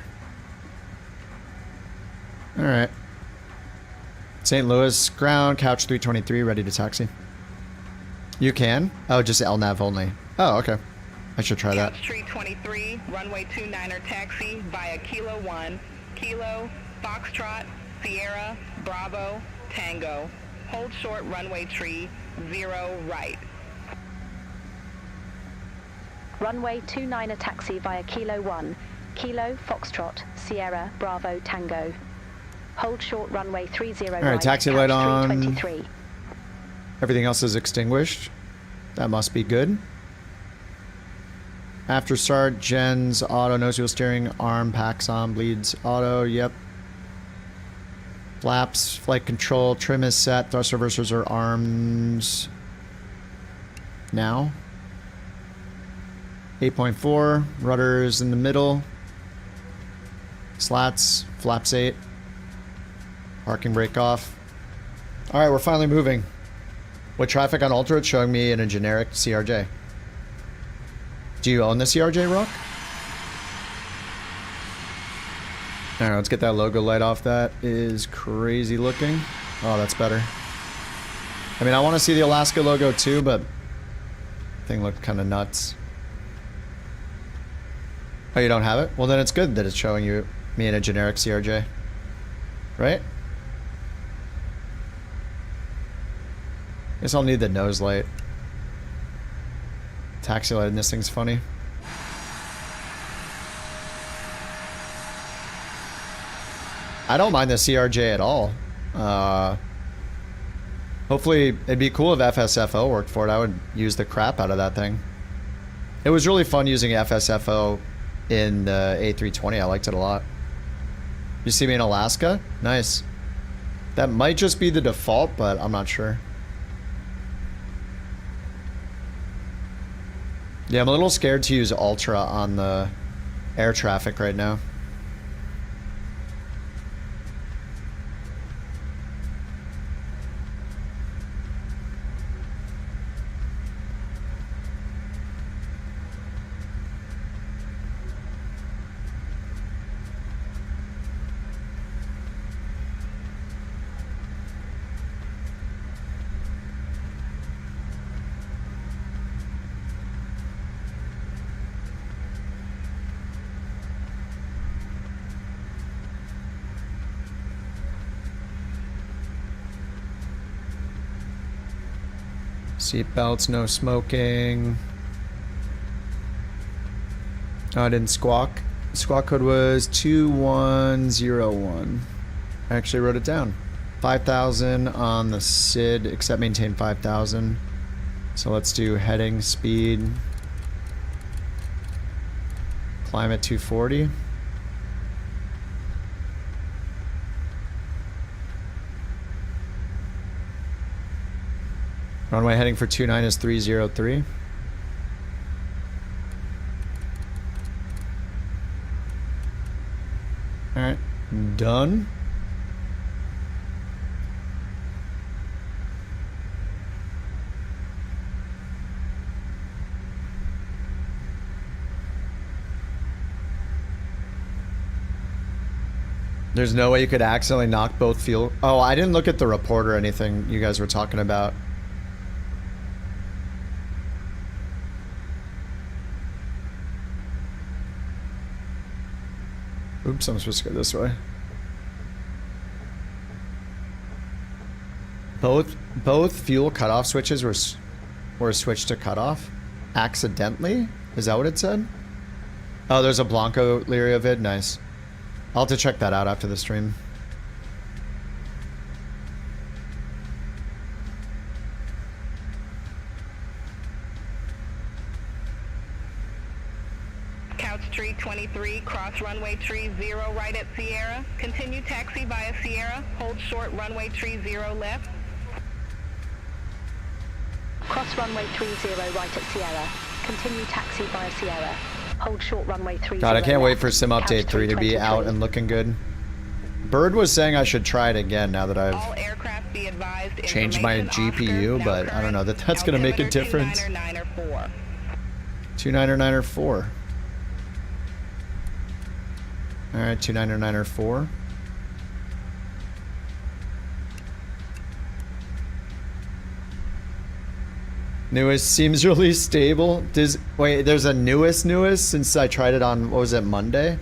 Alright. St. Louis, ground, couch 323, ready to taxi. You can? Oh, just LNAV only. Oh, okay. I should try that. Couch 323, runway 29er taxi via Kilo 1, Kilo, Foxtrot, Sierra, Bravo, Tango. Hold short runway tree, 0 right. Runway 29er taxi via Kilo 1, Kilo, Foxtrot, Sierra, Bravo, Tango. Hold short runway 30 right. Alright, taxi light on. 323. Everything else is extinguished. That must be good. After start, gens, auto, nose wheel steering, arm, packs on, bleeds, auto, yep. Flaps, flight control, trim is set, thrust reversers are arms. Now. 8.4, rudders in the middle. Slats, flaps 8. Parking brake off. Alright, we're finally moving. With traffic on Ultra, it's showing me in a generic CRJ. Do you own the CRJ, Rock? Alright, let's get that logo light off. That is crazy looking. Oh, that's better. I mean, I want to see the Alaska logo too, but the thing looked kind of nuts. Oh, you don't have it? Well, then it's good that it's showing you me in a generic CRJ. Right? Guess I'll need the nose light. Taxi light in this thing's funny. I don't mind the CRJ at all. Hopefully, it'd be cool if FSFO worked for it. I would use the crap out of that thing. It was really fun using FSFO in the A320. I liked it a lot. You see me in Alaska? Nice. That might just be the default, but I'm not sure. Yeah, I'm a little scared to use Ultra on the air traffic right now. Seat belts, no smoking. Oh, I didn't squawk. The squawk code was 2101. I actually wrote it down. 5,000 on the SID, except maintain 5,000. So let's do heading, speed. Climate 240. Runway heading for 29 is 303. Alright, done. There's no way you could accidentally knock both fuel. Oh, I didn't look at the report or anything you guys were talking about. Oops, I'm supposed to go this way. Both fuel cutoff switches were switched to cutoff accidentally. Is that what it said? Oh, there's a Blanco Lirio vid. Nice. I'll have to check that out after the stream. Couch tree 23, cross runway tree 0 right at Sierra. Continue taxi via Sierra. Hold short runway tree 0 left. Cross runway 30 right at Sierra. Continue taxi via Sierra. Hold short runway 30 God, I can't wait for left. Sim Update Couch 3 to be 323. out and looking good. Bird was saying I should try it again now that I've changed my GPU, but I don't know that that's going to make a difference. 2994. Alright, 2994. Newest seems really stable. Wait, there's a newest since I tried it on, what was it, Monday?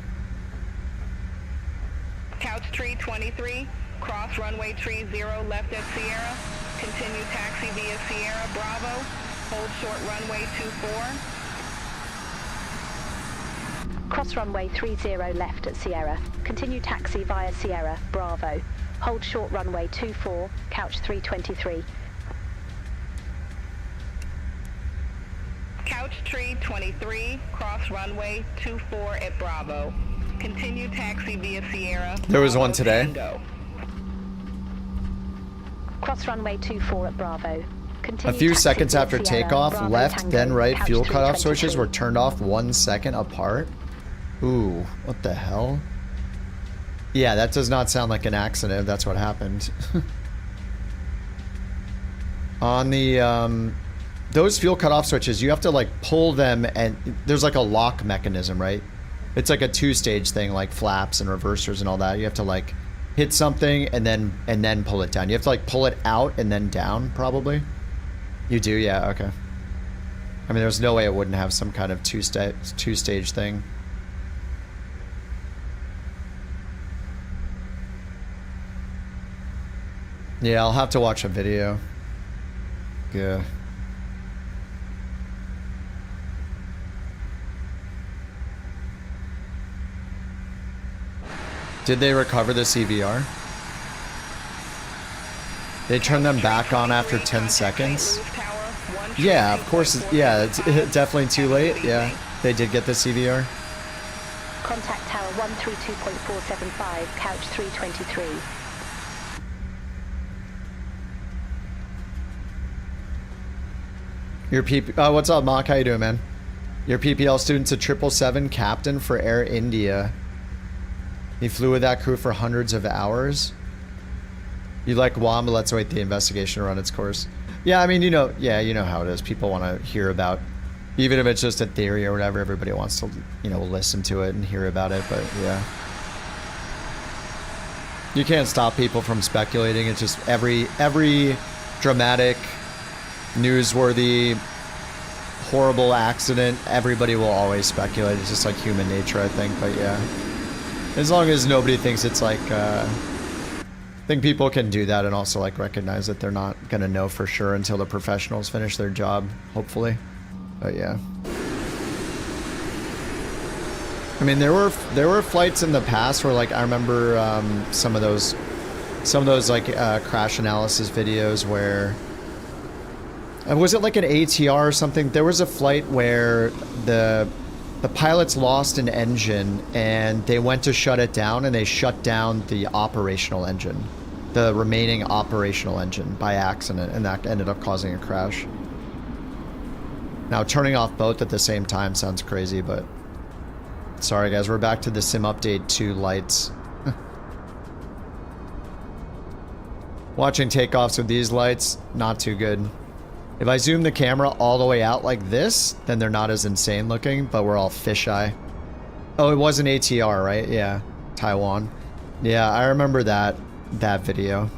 Couch tree 23, cross runway tree 0 left at Sierra. Continue taxi via Sierra Bravo. Hold short runway 24. Cross runway 30 left at Sierra. Continue taxi via Sierra Bravo. Hold short runway 24, couch 323. Couch tree 23, cross runway 24 at Bravo. Continue taxi via Sierra. There was Bravo one today. Tango. Cross runway 24 at Bravo. Continue A few taxi seconds via after Sierra, takeoff, Bravo left Tango, then right couch fuel cutoff 323. switches were turned off 1 second apart. Ooh, what the hell? Yeah, that does not sound like an accident if that's what happened. On the, those fuel cutoff switches, you have to like pull them and there's like a lock mechanism, right? It's like a 2-stage thing, like flaps and reversers and all that. You have to like hit something and then pull it down. You have to like pull it out and then down, probably. You do, yeah, okay. I mean, there's no way it wouldn't have some kind of two-stage thing. Yeah, I'll have to watch a video. Yeah. Did they recover the CVR? They turned them back on after 10 seconds? Yeah, of course. Yeah, it's definitely too late. Yeah, they did get the CVR. Contact tower 132.475, couch 323. Your what's up, Mock? How you doing, man? Your PPL student's a 777 captain for Air India. He flew with that crew for hundreds of hours. You like Guam, but let's wait the investigation to run its course. Yeah, I mean, you know how it is. People want to hear about, even if it's just a theory or whatever, everybody wants to, listen to it and hear about it, but yeah. You can't stop people from speculating. It's just every dramatic, newsworthy, horrible accident, everybody will always speculate. It's just like human nature, I think, but yeah. As long as nobody thinks it's like, I think people can do that and also like recognize that they're not gonna know for sure until the professionals finish their job, hopefully. But yeah. I mean, there were flights in the past where like I remember some of those like crash analysis videos where was it like an ATR or something? There was a flight where the pilots lost an engine and they went to shut it down and they shut down the operational engine, the remaining operational engine by accident, and that ended up causing a crash. Now turning off both at the same time sounds crazy, but sorry guys, we're back to the Sim Update 2 lights. Watching takeoffs with these lights, not too good. If I zoom the camera all the way out like this, then they're not as insane looking, but we're all fisheye. Oh, it was an ATR, right? Yeah, Taiwan. Yeah, I remember that video.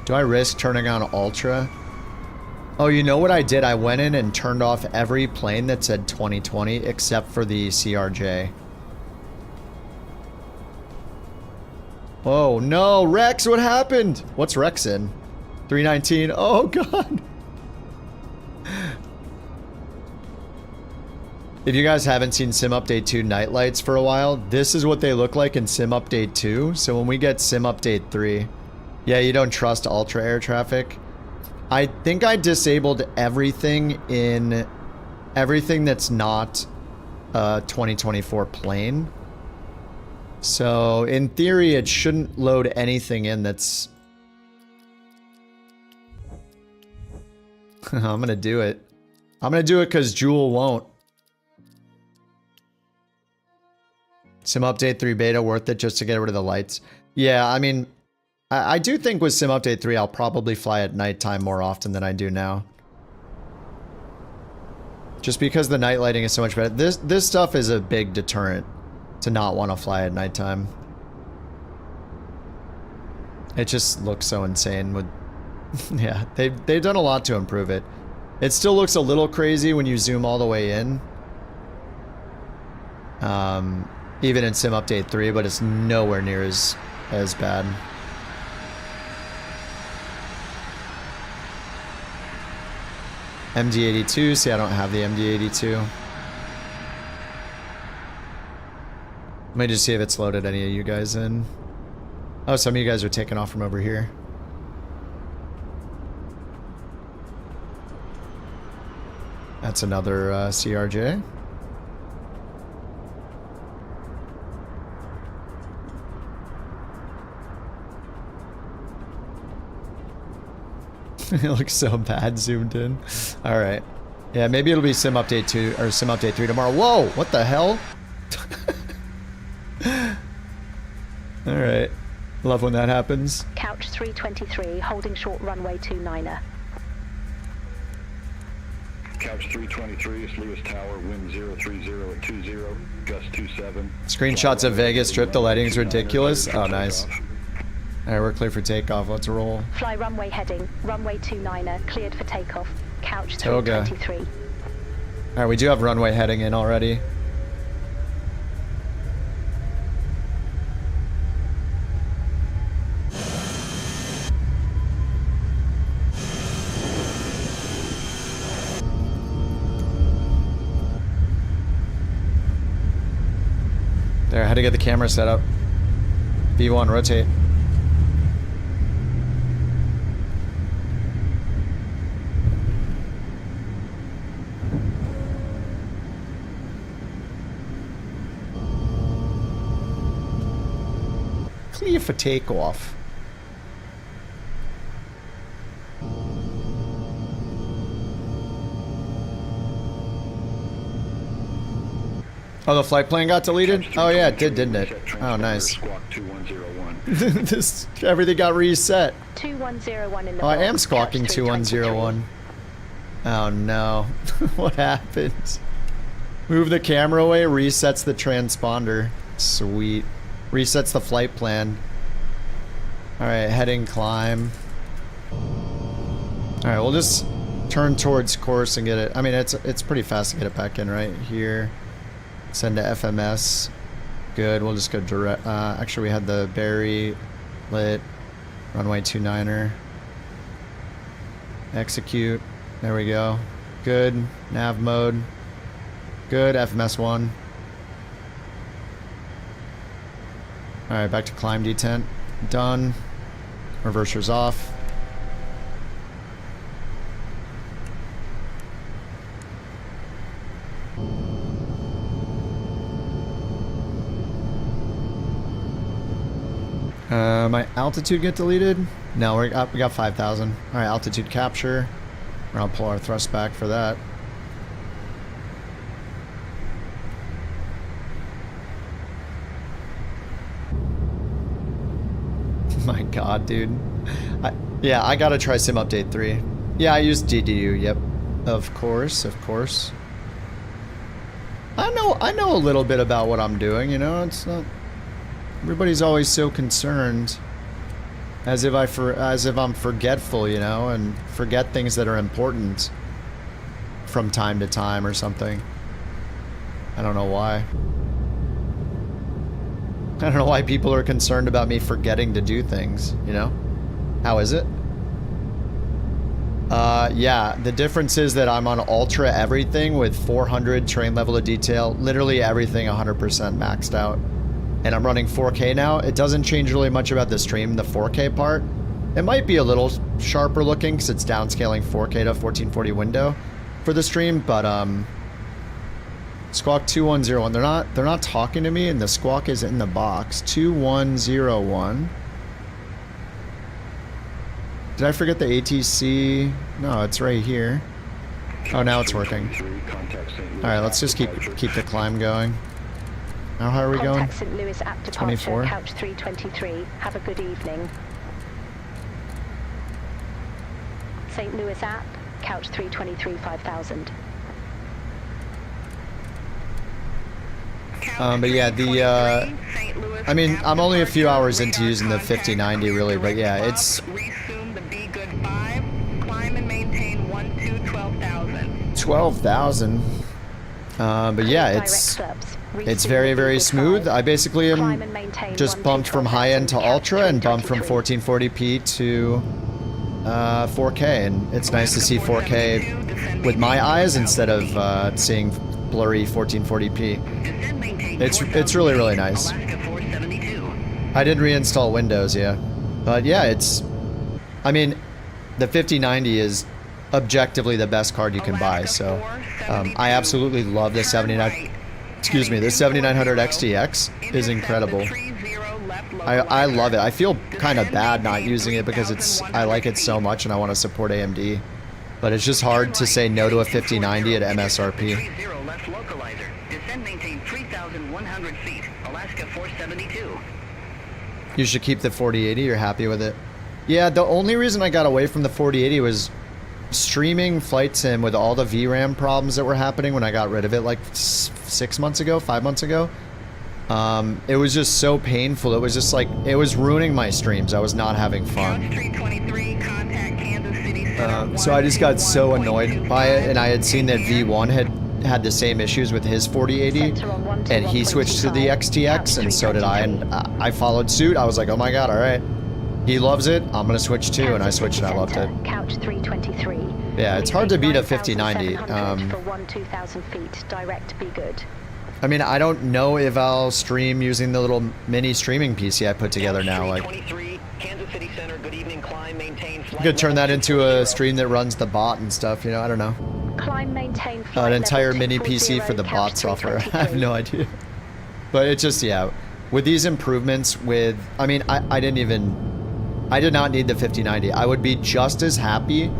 Do I risk turning on Ultra? Oh, you know what I did? I went in and turned off every plane that said 2020 except for the CRJ. Oh no, Rex, what happened? What's Rex in? 319. Oh god. If you guys haven't seen Sim Update 2 night lights for a while, this is what they look like in Sim Update 2. So when we get Sim Update 3, yeah, you don't trust ultra air traffic. I think I disabled everything that's not a 2024 plane. So in theory, it shouldn't load anything in that's... I'm gonna do it. I'm gonna do it because Jewel won't. Sim Update 3 beta worth it just to get rid of the lights. Yeah, I mean, I do think with Sim Update 3, I'll probably fly at nighttime more often than I do now. Just because the night lighting is so much better. This stuff is a big deterrent to not want to fly at nighttime. It just looks so insane with... yeah, they've done a lot to improve it. It still looks a little crazy when you zoom all the way in. Even in Sim Update 3, but it's nowhere near as bad. MD82, see I don't have the MD82. Let me just see if it's loaded any of you guys in. Oh, some of you guys are taking off from over here. That's another CRJ. It looks so bad zoomed in. Alright. Yeah, maybe it'll be Sim Update 2 or Sim Update 3 tomorrow. Whoa! What the hell? Alright. Love when that happens. Couch 323, holding short runway 29er. Couch 323, it's Lewis Tower, wind 030 at 20, gust 27. Screenshots of Vegas Strip, the lighting's ridiculous. Oh, nice. Alright, we're clear for takeoff. Let's roll. Fly runway heading, runway 29er, cleared for takeoff. Couch Toga. 323. Alright, we do have runway heading in already. There, I had to get the camera set up. B1, rotate. Clear for takeoff. Oh, the flight plan got deleted? Oh yeah, it did, didn't it? Oh, nice. Everything got reset. 2101 in the Oh, I am squawking 2101. Oh no. What happens? Move the camera away, resets the transponder. Sweet. Resets the flight plan. Alright, heading climb. Alright, we'll just turn towards course and get it. I mean, it's pretty fast to get it back in right here. Send to FMS. Good, we'll just go direct. Actually, we had the Barry lit. Runway 29er. Execute. There we go. Good. Nav mode. Good. FMS 1. Alright, back to climb detent. Done. Reversers off. My altitude get deleted? No, we got 5,000. Alright, altitude capture. We're gonna pull our thrust back for that. My god, dude. Yeah, I gotta try Sim Update 3. Yeah, I used DDU, yep. Of course, of course. I know a little bit about what I'm doing, you know, it's not... Everybody's always so concerned. As if I'm forgetful, you know, and forget things that are important from time to time or something. I don't know why. I don't know why people are concerned about me forgetting to do things, you know? How is it? Yeah, the difference is that I'm on ultra everything with 400 train level of detail, literally everything 100% maxed out. And I'm running 4K now. It doesn't change really much about the stream, the 4K part. It might be a little sharper looking because it's downscaling 4K to 1440 window for the stream, but Squawk 2101, they're not talking to me, and the squawk is in the box. 2101. Did I forget the ATC? No, it's right here. Oh, now it's working. Alright, let's just keep the climb going. How high are we going? Contact St. Louis at departure, 24. couch 323. Have a good evening. St. Louis app, couch 323, 5000. But yeah, the, I mean, I'm only a few hours into using the 5090 really, but yeah, it's... 12,000. But yeah, it's very, very smooth. I basically am just bumped from high end to ultra and bumped from 1440p to 4K, and it's nice to see 4K with my eyes instead of seeing blurry 1440p. It's really, really nice. I did reinstall Windows, yeah. But yeah, it's... I mean, the 5090 is objectively the best card you can buy, so... I absolutely love the 79... Excuse me, the 7900 XTX is incredible. I love it. I feel kind of bad not using it because I like it so much and I want to support AMD. But it's just hard to say no to a 5090 at MSRP. You should keep the 4080, you're happy with it. Yeah, the only reason I got away from the 4080 was streaming Flight Sim with all the VRAM problems that were happening when I got rid of it like 5 months ago. It was just so painful. It was just like, it was ruining my streams. I was not having fun. So I just got so annoyed by it, and I had seen that V1 had the same issues with his 4080, and he switched to the XTX, and so did I, and I followed suit. I was like, oh my god, alright. He loves it, I'm gonna switch too, and I switched and I loved it. Couch 323. Yeah, it's hard to beat a 5090. For 2,000 feet, direct, be good. I mean, I don't know if I'll stream using the little mini streaming PC I put together now. Like, you could turn that into a stream that runs the bot and stuff, you know, I don't know. Climb, maintain, An entire mini PC for the bot software, I have no idea. But it just, yeah, with these improvements I mean, I did not need the 5090. I would be just as happy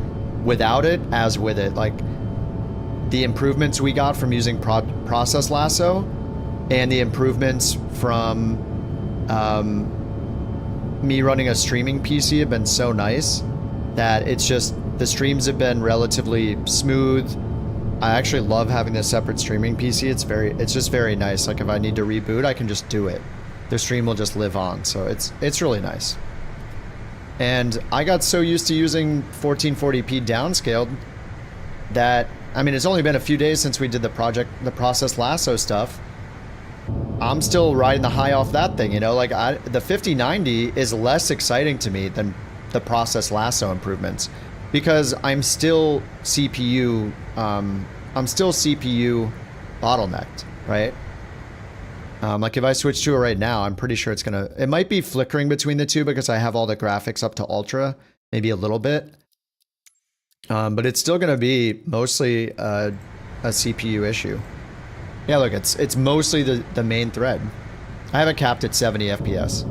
without it as with it. Like, the improvements we got from using Process Lasso and the improvements from me running a streaming PC have been so nice that it's just, the streams have been relatively smooth. I actually love having this separate streaming PC. It's just very nice. Like, if I need to reboot, I can just do it. The stream will just live on. So it's really nice. And I got so used to using 1440p downscaled that, I mean, it's only been a few days since we did the Process Lasso stuff. I'm still riding the high off that thing, you know? Like, the 5090 is less exciting to me than the Process Lasso improvements because I'm still CPU bottlenecked, right? Like, if I switch to it right now, I'm pretty sure it might be flickering between the two because I have all the graphics up to ultra, maybe a little bit. But it's still gonna be mostly a CPU issue. Yeah, look, it's mostly the main thread. I have it capped at 70 FPS.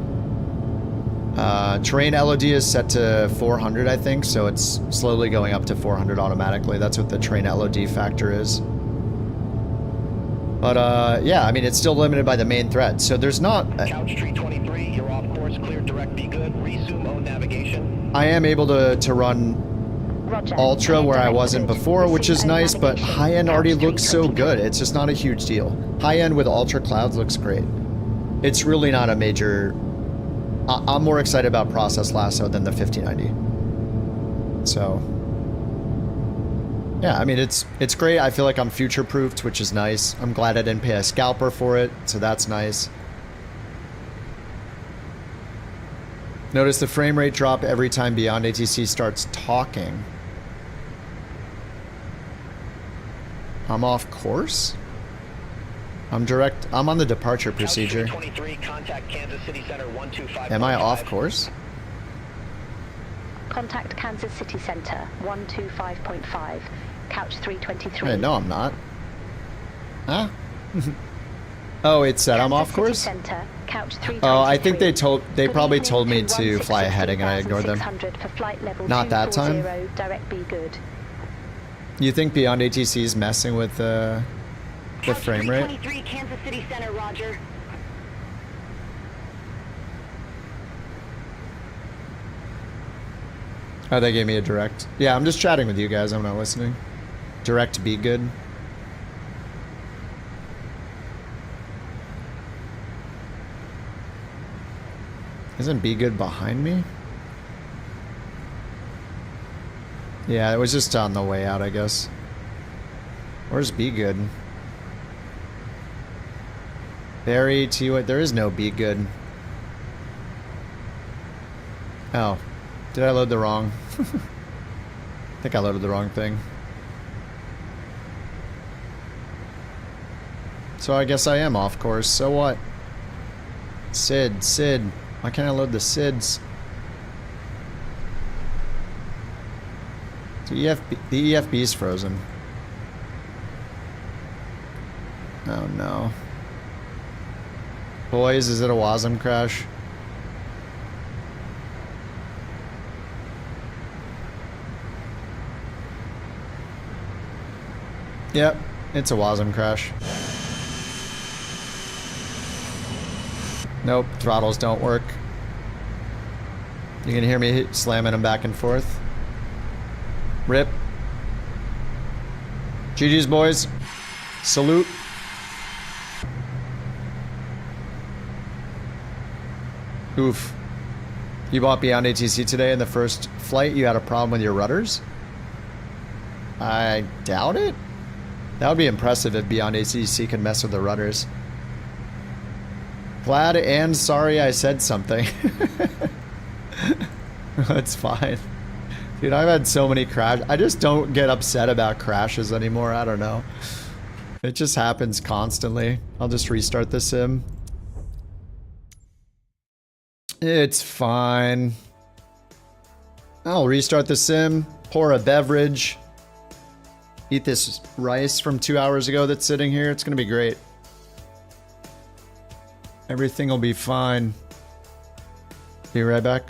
Terrain LOD is set to 400, I think, so it's slowly going up to 400 automatically. That's what the terrain LOD factor is. But yeah, I mean, it's still limited by the main thread, so there's not... Couch 323, you're off course, clear direct, be good, resume own navigation. I am able to run Ultra where I wasn't before, which is nice, but high-end already looks so good. It's just not a huge deal. High-end with Ultra Clouds looks great. It's really not a major I'm more excited about Process Lasso than the 5090. So, yeah, I mean, it's great. I feel like I'm future-proofed, which is nice. I'm glad I didn't pay a scalper for it, so that's nice. Notice the frame rate drop every time Beyond ATC starts talking. I'm off course? I'm on the departure procedure. Am I off course? Contact Kansas City Center 125.5, couch 323. Hey, no, I'm not. Huh? Oh, it said I'm off course? Center, couch 323. Oh, I think they probably told me to fly a heading and I ignored them. For flight level Not that time. Direct be good. You think Beyond ATC is messing with the frame rate? 323 Kansas City Center, Roger. Oh, they gave me a direct. Yeah, I'm just chatting with you guys. I'm not listening. Direct be good. Isn't be good behind me? Yeah, it was just on the way out, I guess. Where's be good? Barry, T. There is no be good. Oh. Did I load the wrong? I think I loaded the wrong thing. So I guess I am off course. So what? Sid. Why can't I load the SIDs? So the EFB's frozen. Oh no. Boys, is it a WASM crash? Yep, it's a WASM crash. Nope, throttles don't work. You can hear me slamming them back and forth. Rip. GG's, boys. Salute. Oof. You bought Beyond ATC today in the first flight. You had a problem with your rudders? I doubt it. That would be impressive if Beyond ATC could mess with the rudders. Glad and sorry I said something. That's fine. Dude, I've had so many crashes. I just don't get upset about crashes anymore. I don't know. It just happens constantly. I'll just restart the sim. It's fine. I'll restart the sim, pour a beverage, eat this rice from 2 hours ago that's sitting here. It's gonna be great. Everything will be fine. Be right back.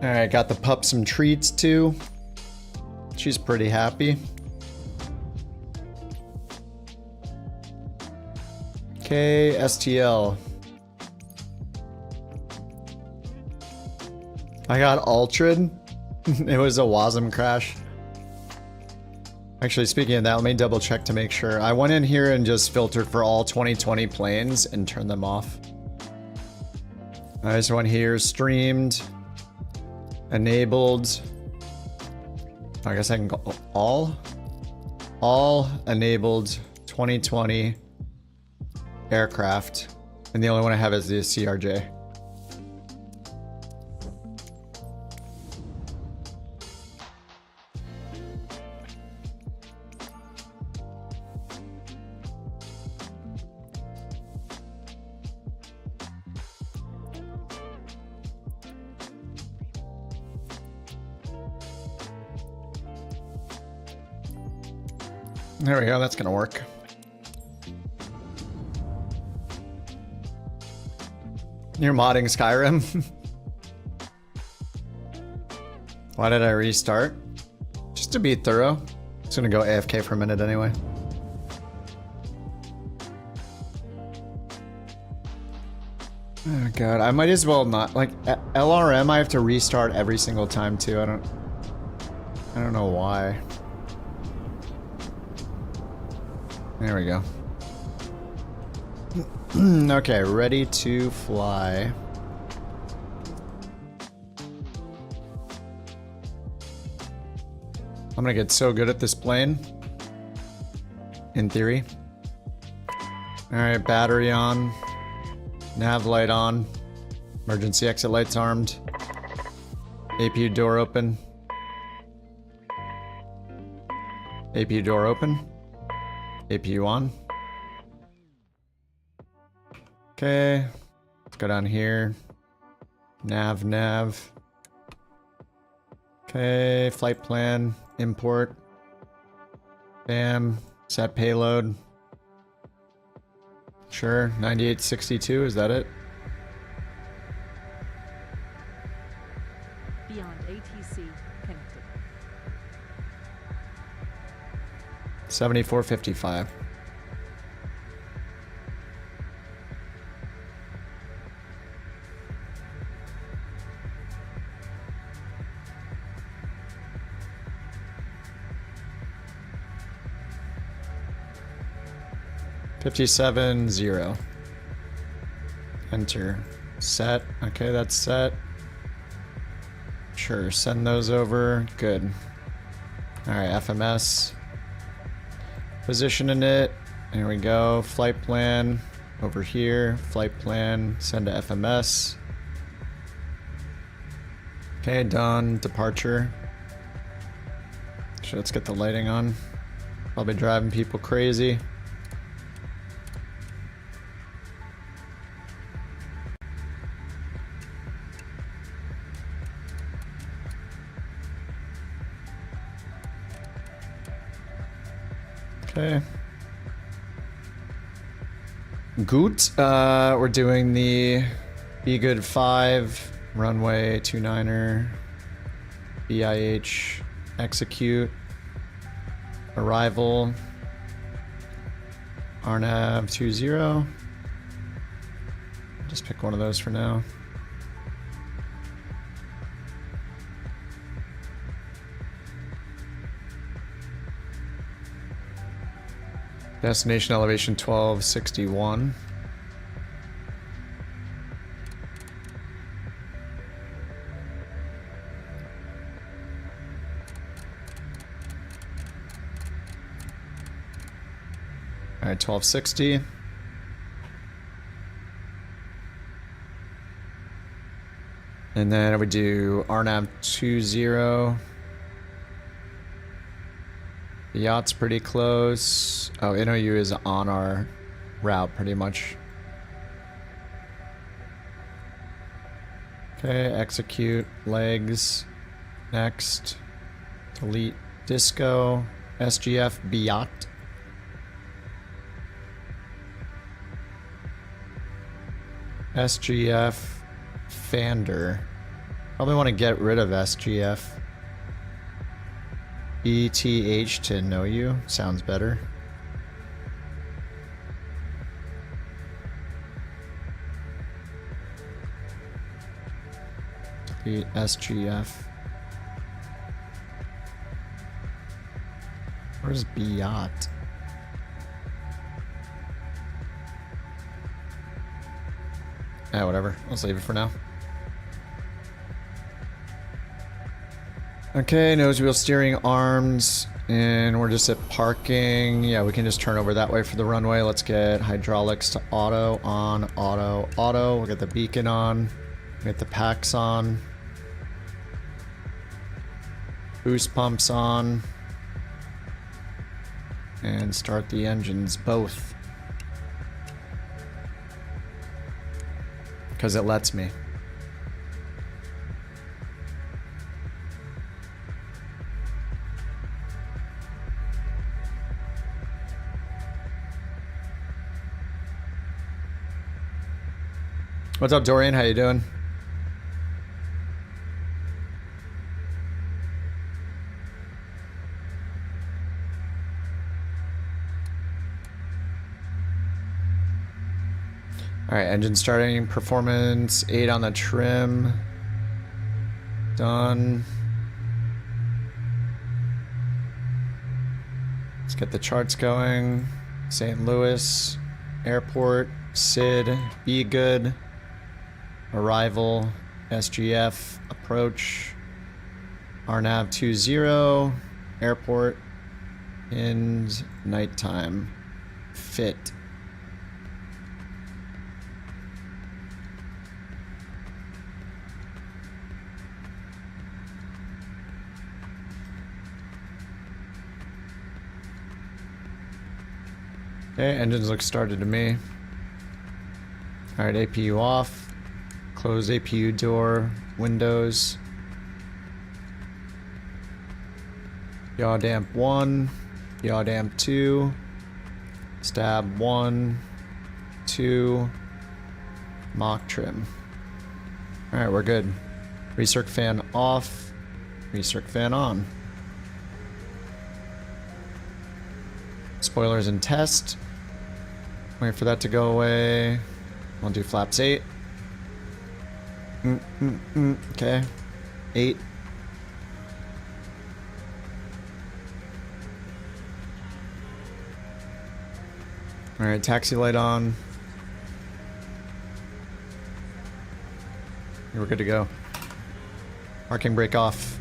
Alright, got the pup some treats too. She's pretty happy. Okay, STL. I got Ultrid. It was a Wasm crash. Actually, speaking of that, let me double check to make sure. I went in here and just filtered for all 2020 planes and turned them off. This one here, streamed, enabled. I guess I can go all enabled 2020 aircraft, and the only one I have is the CRJ. There we go, that's gonna work. You're modding Skyrim? Why did I restart? Just to be thorough. Just gonna go AFK for a minute anyway. Oh god, I might as well not, like, LRM I have to restart every single time too. I don't know why. There we go. Okay, ready to fly. I'm gonna get so good at this plane. In theory. Alright, battery on. Nav light on. Emergency exit lights armed. APU door open. APU door open. APU on. Okay, let's go down here. Nav. Okay, flight plan, import. Bam, set payload. Sure, 9862, is that it? Beyond ATC connected. 7455. $57.0. Enter. Set. Okay, that's set. Sure, send those over. Good. Alright, FMS. Positioning it. There we go. Flight plan. Over here. Flight plan. Send to FMS. Okay, done. Departure. Let's get the lighting on. Probably driving people crazy. Okay. Good. We're doing the Be Good 5, runway 29er, BIH, execute, arrival, RNAV 20. Just pick one of those for now. Destination elevation 1261. All right, 1260. And then I would do RNAV 20. The yacht's pretty close. Oh, NOU is on our route pretty much. Okay, execute, legs, next, delete, disco, SGF, Biot. SGF, Fander. Probably want to get rid of SGF. ETH to know you. Sounds better. The SGF. Where's Biot? Ah, whatever. Let's leave it for now. Okay, nose wheel steering arms, and we're just at parking. Yeah, we can just turn over that way for the runway. Let's get hydraulics to auto, on, auto, auto. We'll get the beacon on, get the packs on, boost pumps on, and start the engines both. Because it lets me. What's up, Dorian? How you doing? Alright, engine starting, performance, 8 on the trim. Done. Let's get the charts going. St. Louis, airport, SID, be good. Arrival, SGF, approach. RNAV 20, airport, ins, nighttime, fit. Okay, engines look started to me. Alright, APU off. Close APU door, windows. Yaw damp 1, yaw damp 2, stab 1, 2, mock trim. Alright, we're good. Recirc fan off, recirc fan on. Spoilers in test. Wait for that to go away. We'll do flaps 8. Okay. 8. Alright, taxi light on. We're good to go. Parking brake off.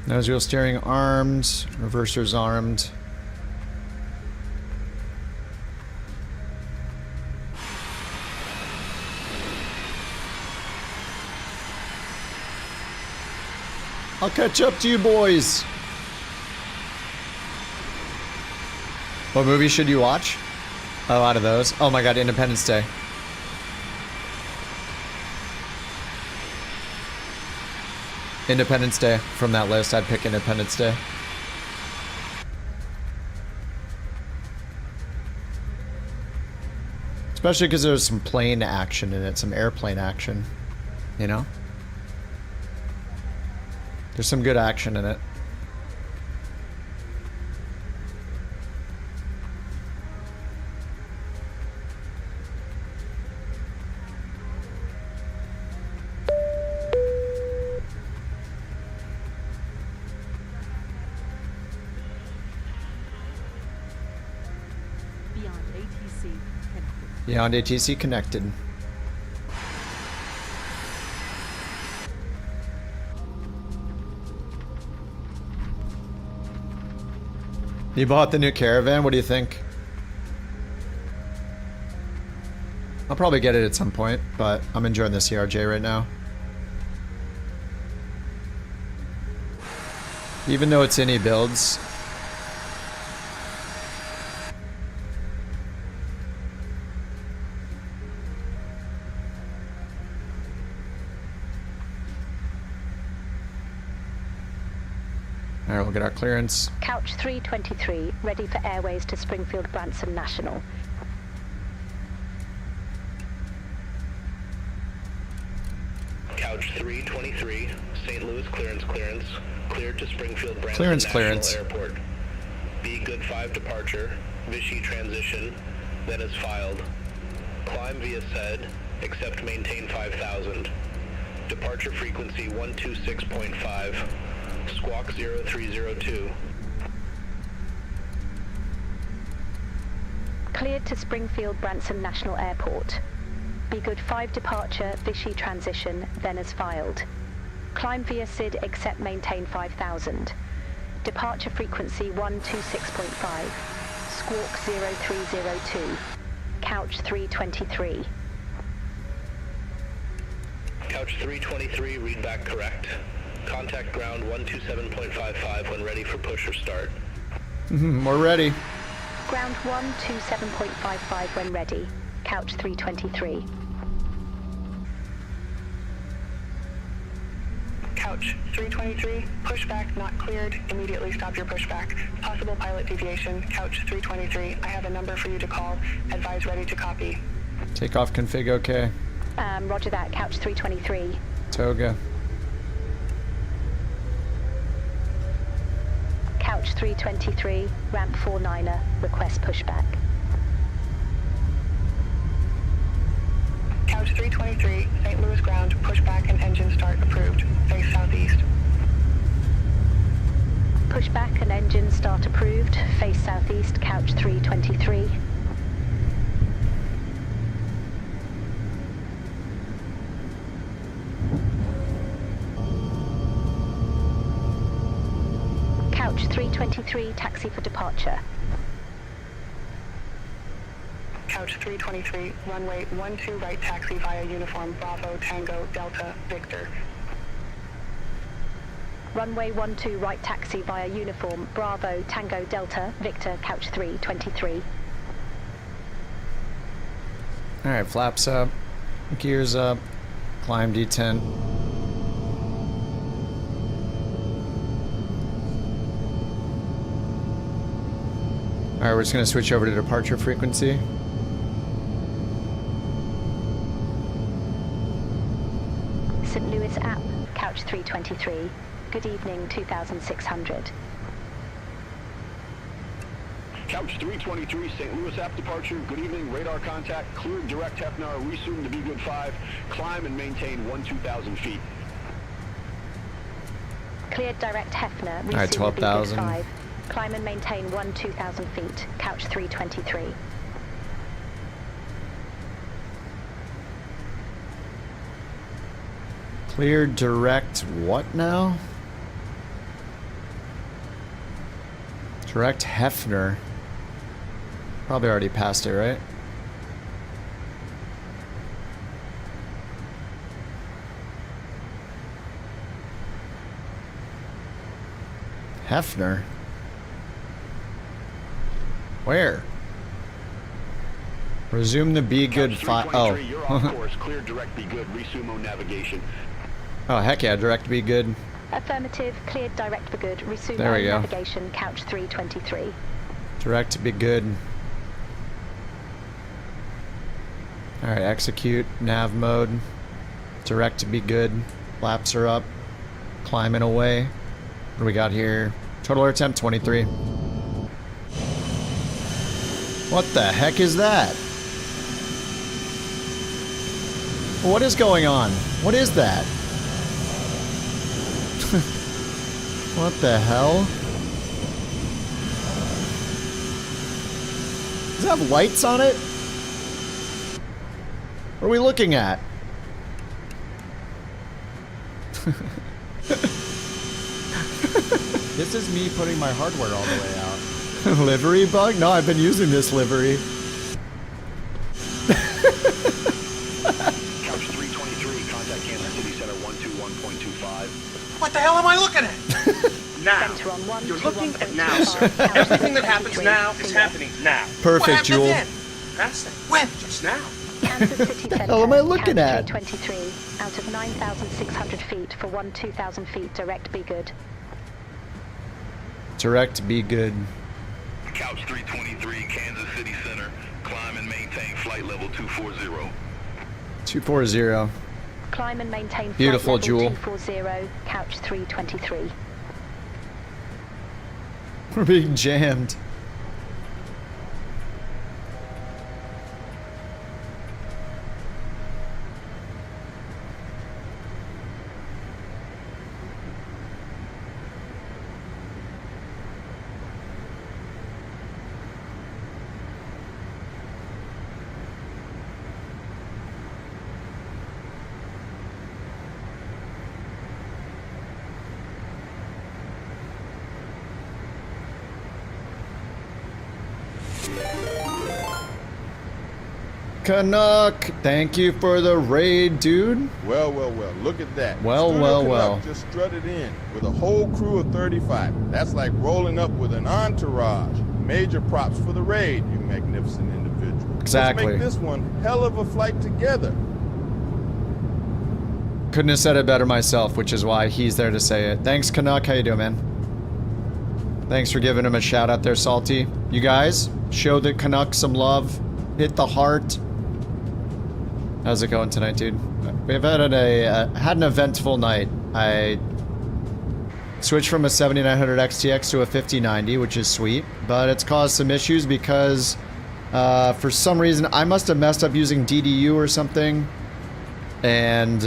Nose wheel steering armed, reversers armed. I'll catch up to you boys. What movie should you watch? Oh, out of those. Oh my god, Independence Day. Independence Day. From that list, I'd pick Independence Day. Especially because there's some plane action in it, some airplane action, you know? There's some good action in it. Beyond ATC connected. You bought the new Caravan? What do you think? I'll probably get it at some point, but I'm enjoying the CRJ right now. Even though it's any builds, Alright, we'll get our clearance. Couch 323, ready for airways to Springfield Branson National. Couch 323, St. Louis clearance, cleared to Springfield Branson Clearance, National clearance. Airport. Be good 5 departure, Vichy transition, then is filed. Climb via SED, except maintain 5,000. Departure frequency 126.5, squawk 0302. Cleared to Springfield Branson National Airport. Be good 5 departure, Vichy transition, then as filed. Climb via SID except maintain 5,000. Departure frequency 126.5. Squawk 0302. Couch 323. Couch 323, read back correct. Contact ground 127.55 when ready for push or start. We're ready. Ground 127.55 when ready. Couch 323. Couch 323, pushback not cleared. Immediately stop your pushback. Possible pilot deviation. Couch 323, I have a number for you to call. Advise ready to copy. Takeoff config okay. Roger that, Couch 323. Toga. Couch 323, ramp 49er, request pushback. Couch 323, St. Louis ground, pushback and engine start approved. Face southeast. Pushback and engine start approved. Face southeast, Couch 323. Couch 323, taxi for departure. Couch 323, runway 12 right taxi via uniform Bravo Tango Delta Victor. Runway 12 right taxi via uniform Bravo Tango Delta Victor, Couch 323. Alright, flaps up. Gears up. Climb D10. Alright, we're just going to switch over to departure frequency. St. Louis app, Couch 323. Good evening, 2600. Couch 323, St. Louis app departure. Good evening, radar contact. Cleared direct Hefner, resume to be good 5. Climb and maintain 2,000 feet. Cleared direct Hefner, resume Alright, to be good 12,000. 5. Climb and maintain 2,000 feet, Couch 323. Clear direct what now? Direct Hefner. Probably already passed it, right? Hefner? Where? Resume the Be Good 5. Oh. You're off course. Clear direct Be Good. Resume on navigation. Oh, heck yeah, direct Be Good. Affirmative, cleared direct for good. Resume There we go. navigation, Couch 323. Direct Be Good. Alright, execute. Nav mode. Direct to Be Good. Flaps are up. Climbing away. What do we got here? Total air temp 23. What the heck is that? What is going on? What is that? What the hell? Does it have lights on it? What are we looking at? This is me putting my hardware all the way out. Livery bug? No, I've been using this livery. Couch 323, contact Kansas City Center 121.25. What the hell am I looking at? Now. You're looking at now, sir. Everything that happens now is happening now. Perfect, Jewel. What happened then? That's it. When? Just now. Kansas City Center, hell am I looking Couch at? 323, out of 9,600 feet for 2,000 feet, direct Be Good. Direct, be good. Couch 323, Kansas City Center. Climb and maintain flight level 240. 240. Climb and maintain Beautiful, flight level Jewel. 240, couch 323. We're being jammed. Canuck, thank you for the raid, dude. Well, well, well, look at that. Well, Studio well, Canuck well. just strutted in with a whole crew of 35. That's like rolling up with an entourage. Major props for the raid, you magnificent individual. Exactly. Let's make this one hell of a flight together. Couldn't have said it better myself, which is why he's there to say it. Thanks, Canuck. How you doing, man? Thanks for giving him a shout out there, Salty. You guys, show the Canuck some love. Hit the heart. How's it going tonight, dude? We've had an eventful night. I switched from a 7900 XTX to a 5090, which is sweet, but it's caused some issues because for some reason I must have messed up using DDU or something. And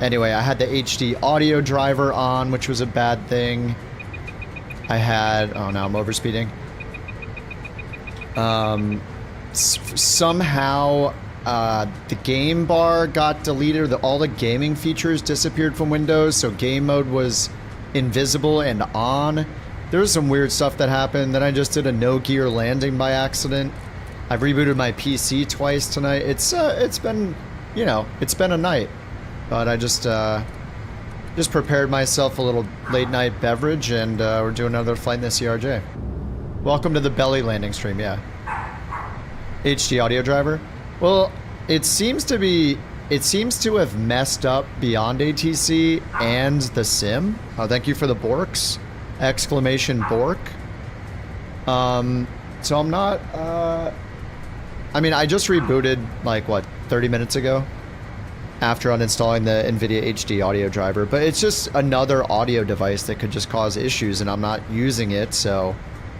anyway, I had the HD audio driver on, which was a bad thing. I had, oh, now I'm overspeeding. Somehow the game bar got deleted, or all the gaming features disappeared from Windows, so game mode was invisible and on. There was some weird stuff that happened. Then I just did a no gear landing by accident. I've rebooted my PC twice tonight. It's been, you know, it's been a night, but I just prepared myself a little late night beverage, and we're doing another flight in the CRJ. Welcome to the belly landing stream. Yeah. HD audio driver. Well, it seems to have messed up beyond ATC and the sim. Oh, thank you for the Borks! Exclamation Bork. So I'm not. I mean, I just rebooted like what 30 minutes ago after uninstalling the NVIDIA HD audio driver, but it's just another audio device that could just cause issues, and I'm not using it, so.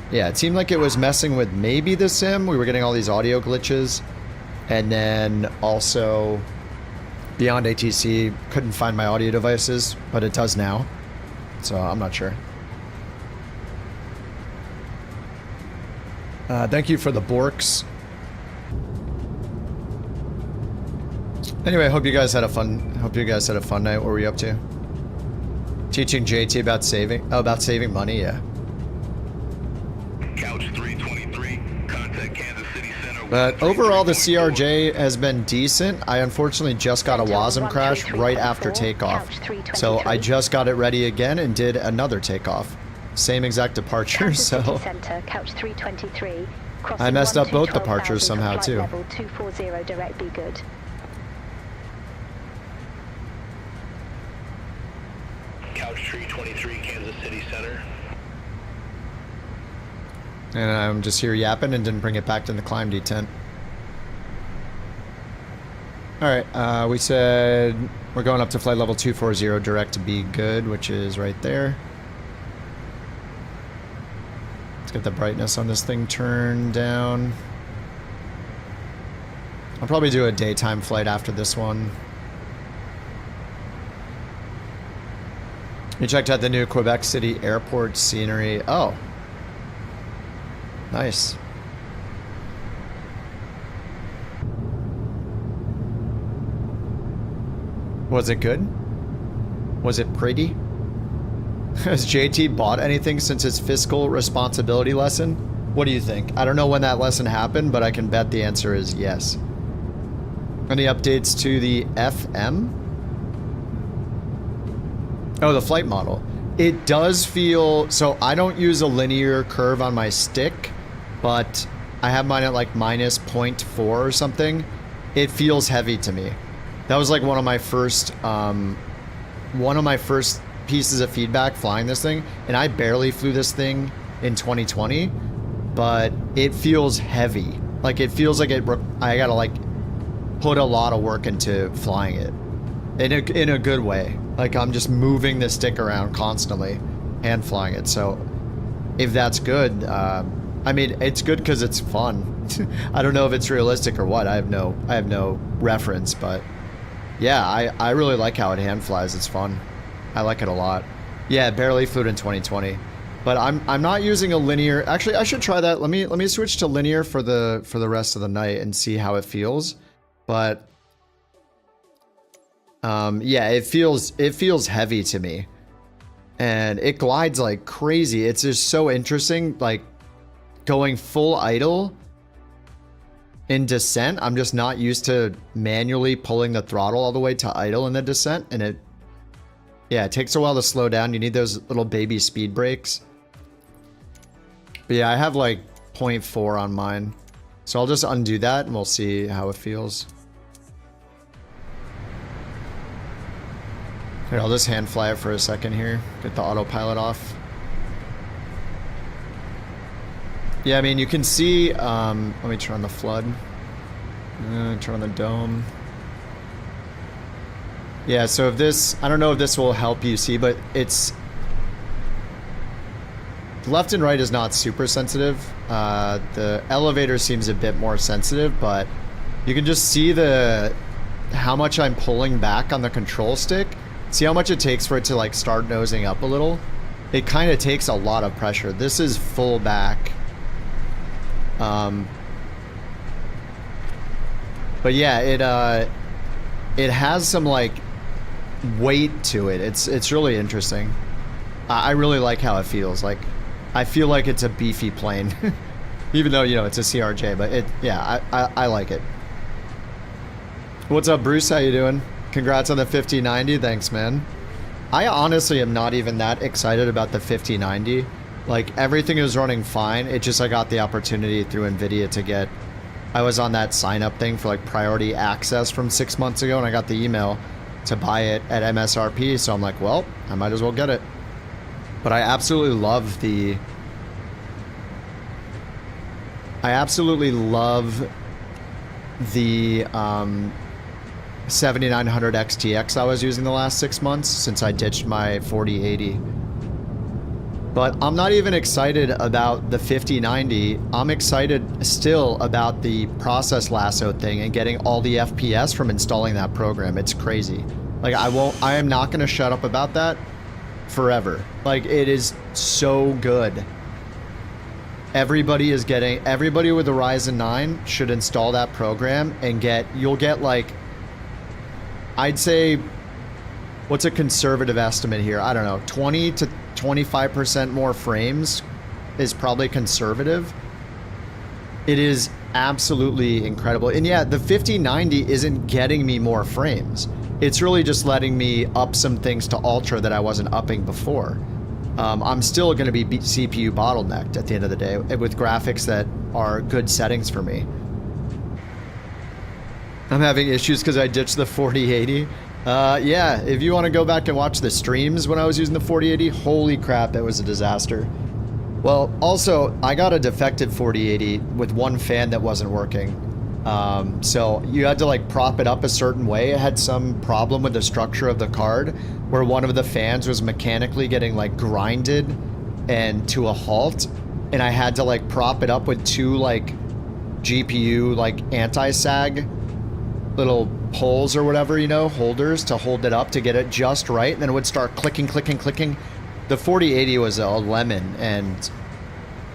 Yeah, it seemed like it was messing with maybe the sim. We were getting all these audio glitches. And then also, beyond ATC, couldn't find my audio devices, but it does now. So I'm not sure. Thank you for the Borks. Anyway, hope you guys had a fun night. What were you up to? Teaching JT about saving money, yeah. Couch 323, contact Kansas City Center. But overall, the CRJ has been decent. I unfortunately just got a WASM crash right after takeoff. So I just got it ready again and did another takeoff. Same exact departure, so I messed up both departures somehow too. Level 240 direct, be good. Couch 323, Kansas City Center. And I'm just here yapping and didn't bring it back to the climb detent. Alright, we said we're going up to flight level 240 direct to be good, which is right there. Let's get the brightness on this thing turned down. I'll probably do a daytime flight after this one. You checked out the new Quebec City airport scenery. Oh. Nice. Was it good? Was it pretty? Has JT bought anything since his fiscal responsibility lesson? What do you think? I don't know when that lesson happened, but I can bet the answer is yes. Any updates to the FM? Oh, the flight model. It does feel... So I don't use a linear curve on my stick, but I have mine at like minus 0.4 or something. It feels heavy to me. That was like one of my first pieces of feedback flying this thing, and I barely flew this thing in 2020, but it feels heavy. Like it feels like I gotta like put a lot of work into flying it in a good way. Like I'm just moving the stick around constantly and flying it. So if that's good, I mean, it's good because it's fun. I don't know if it's realistic or what. I have no reference, but yeah, I really like how it hand flies. It's fun. I like it a lot. Yeah, barely flew it in 2020, but I'm not using a linear. Actually, I should try that. Let me switch to linear for the rest of the night and see how it feels. But yeah, it feels heavy to me, and it glides like crazy. It's just so interesting, like going full idle in descent. I'm just not used to manually pulling the throttle all the way to idle in the descent, and it takes a while to slow down. You need those little baby speed brakes. But yeah, I have like 0.4 on mine, so I'll just undo that and we'll see how it feels. Here, I'll just hand fly it for a second here. Get the autopilot off. Yeah, I mean, you can see, let me turn on the flood. Turn on the dome. Yeah, so if this, I don't know if this will help you see, but it's, left and right is not super sensitive. The elevator seems a bit more sensitive, but you can just see how much I'm pulling back on the control stick. See how much it takes for it to like start nosing up a little? It kind of takes a lot of pressure. This is full back. But yeah, it has some like weight to it. It's really interesting. I really like how it feels. Like I feel like it's a beefy plane, even though, you know, it's a CRJ, but I like it. What's up, Bruce? How you doing? Congrats on the 5090. Thanks, man. I honestly am not even that excited about the 5090. Like everything is running fine. It just, I got the opportunity through NVIDIA to get, I was on that sign up thing for like priority access from 6 months ago, and I got the email to buy it at MSRP. So I'm like, well, I might as well get it. But I absolutely love the 7900 XTX I was using the last 6 months since I ditched my 4080. But I'm not even excited about the 5090. I'm excited still about the process lasso thing and getting all the FPS from installing that program. It's crazy. Like I am not going to shut up about that forever. Like it is so good. Everybody with a Ryzen 9 should install that program and you'll get like, I'd say, what's a conservative estimate here? I don't know, 20 to 25% more frames is probably conservative. It is absolutely incredible. And yeah, the 5090 isn't getting me more frames. It's really just letting me up some things to Ultra that I wasn't upping before. I'm still going to be CPU bottlenecked at the end of the day with graphics that are good settings for me. I'm having issues because I ditched the 4080. Yeah, if you want to go back and watch the streams when I was using the 4080, holy crap, that was a disaster. Well, also, I got a defective 4080 with one fan that wasn't working. So you had to like prop it up a certain way. It had some problem with the structure of the card where one of the fans was mechanically getting like grinded and to a halt. And I had to like prop it up with two like GPU like anti-sag little poles or whatever, you know, holders to hold it up to get it just right. And then it would start clicking, clicking, clicking. The 4080 was a lemon, and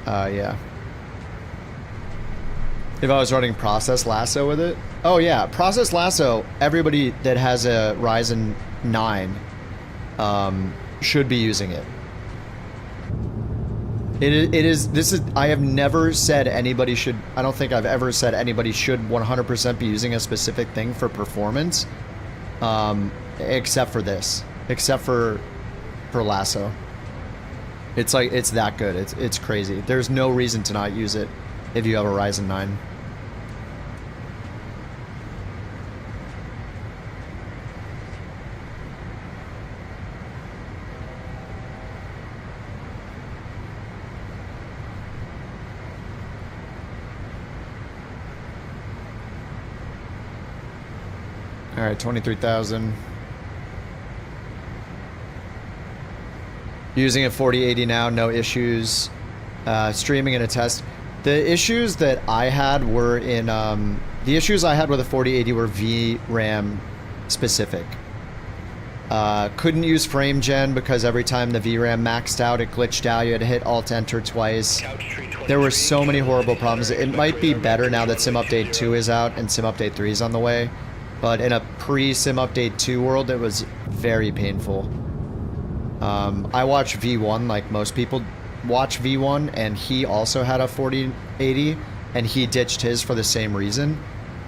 yeah. If I was running Process Lasso with it. Oh yeah, Process Lasso, everybody that has a Ryzen 9 should be using it. I have never said anybody should, I don't think I've ever said anybody should 100% be using a specific thing for performance, except for this, except for Lasso. It's like, it's that good. It's crazy. There's no reason to not use it if you have a Ryzen 9. All right, 23,000. Using a 4080 now, no issues. Streaming in a test. The issues that I had were in, the issues I had with a 4080 were VRAM specific. Couldn't use frame gen because every time the VRAM maxed out, it glitched out. You had to hit Alt-Enter twice. There were so many horrible problems. It might be better now that Sim Update 2 is out and Sim Update 3 is on the way. But in a pre-Sim Update 2 world, it was very painful. I watch V1 like most people watch V1, and he also had a 4080, and he ditched his for the same reason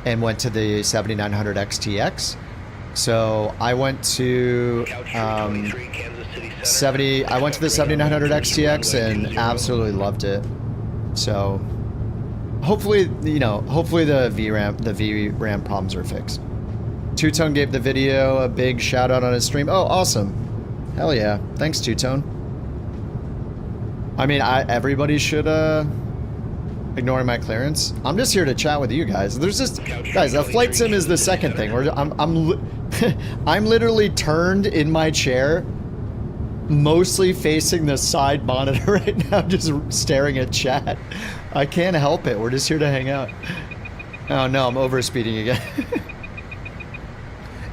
and went to the 7900 XTX. So I went to I went to the 7900 XTX and absolutely loved it. So hopefully, you know, hopefully the VRAM problems are fixed. Two Tone gave the video a big shout out on his stream. Oh, awesome. Hell yeah. Thanks, Two Tone. I mean, everybody should ignoring my clearance. I'm just here to chat with you guys. There's just guys, a flight sim is the second thing. I'm literally turned in my chair, mostly facing the side monitor right now, just staring at chat. I can't help it. We're just here to hang out. Oh no, I'm overspeeding again.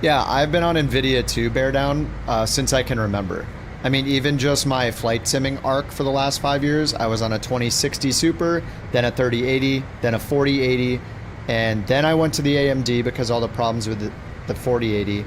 Yeah, I've been on NVIDIA too, bear down, since I can remember. I mean, even just my flight simming arc for the last 5 years, I was on a 2060 Super, then a 3080, then a 4080, and then I went to the AMD because all the problems with the 4080.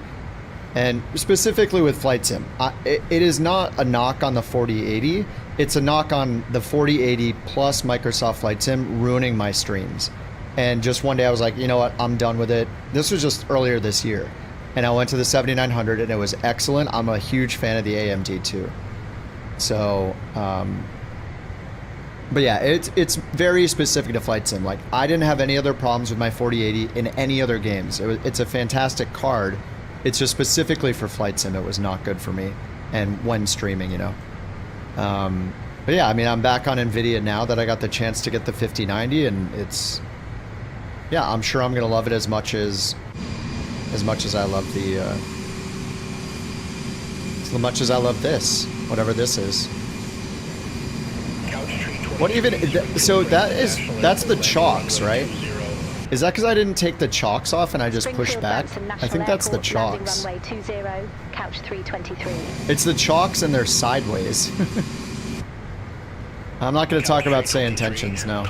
And specifically with flight sim, it is not a knock on the 4080, it's a knock on the 4080 plus Microsoft Flight Sim ruining my streams. And just one day I was like, you know what, I'm done with it. This was just earlier this year. And I went to the 7900 and it was excellent. I'm a huge fan of the AMD too. So, but yeah, it's very specific to flight sim. Like, I didn't have any other problems with my 4080 in any other games. It's a fantastic card. It's just specifically for flight sim, it was not good for me. And when streaming, you know. But yeah, I mean, I'm back on NVIDIA now that I got the chance to get the 5090, and it's, yeah, I'm sure I'm gonna love it as much as I love the, as much as I love this, whatever this is. What even, so that's the chocks, right? Is that because I didn't take the chocks off and I just pushed back? I think that's the chocks. Runway 20, couch 323. It's the chocks and they're sideways. I'm not going to talk about say intentions now.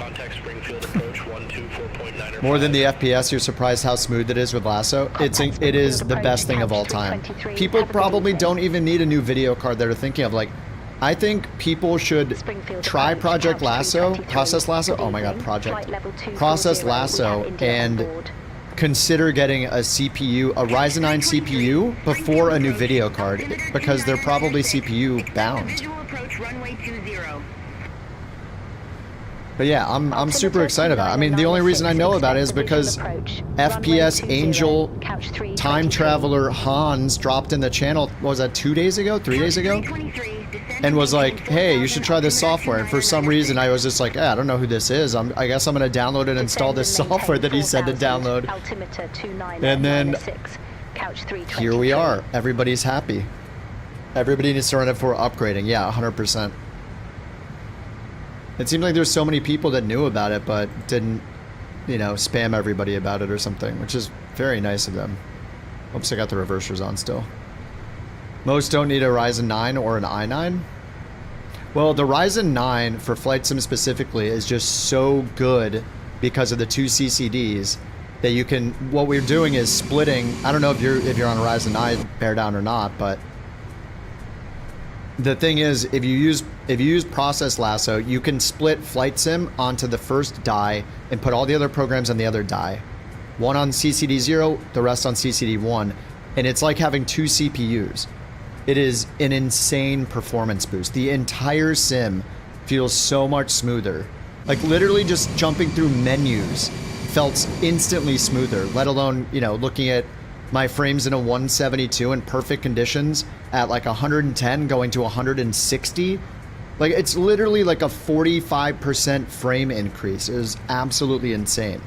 More than the FPS, you're surprised how smooth it is with Lasso. It is the best thing of all time. People probably don't even need a new video card that are thinking of, like, I think people should try Project Lasso, Process Lasso, oh my god, Process Lasso, and consider getting a CPU, a Ryzen 9 CPU, before a new video card, because they're probably CPU bound. But yeah, I'm super excited about it. I mean, the only reason I know about it is because FPS Angel Time Traveler Hans dropped in the channel, what was that, 2 days ago? 3 days ago? And was like, hey, you should try this software. And for some reason, I was just like, I don't know who this is. I guess I'm going to download and install this software that he said to download. And then here we are. Everybody's happy. Everybody needs to run it for upgrading. Yeah, 100%. It seemed like there's so many people that knew about it, but didn't, you know, spam everybody about it or something, which is very nice of them. Oops, I got the reversers on still. Most don't need a Ryzen 9 or an i9. Well, the Ryzen 9 for Flight Sim specifically is just so good because of the 2 CCDs that you can, what we're doing is splitting, I don't know if you're on a Ryzen 9 bear down or not, but the thing is, if you use Process Lasso, you can split Flight Sim onto the first die and put all the other programs on the other die. One on CCD 0, the rest on CCD 1, and it's like having 2 CPUs. It is an insane performance boost. The entire sim feels so much smoother. Like, literally just jumping through menus felt instantly smoother, let alone, you know, looking at my frames in a 172 in perfect conditions at like 110 going to 160. Like, it's literally like a 45% frame increase. It was absolutely insane.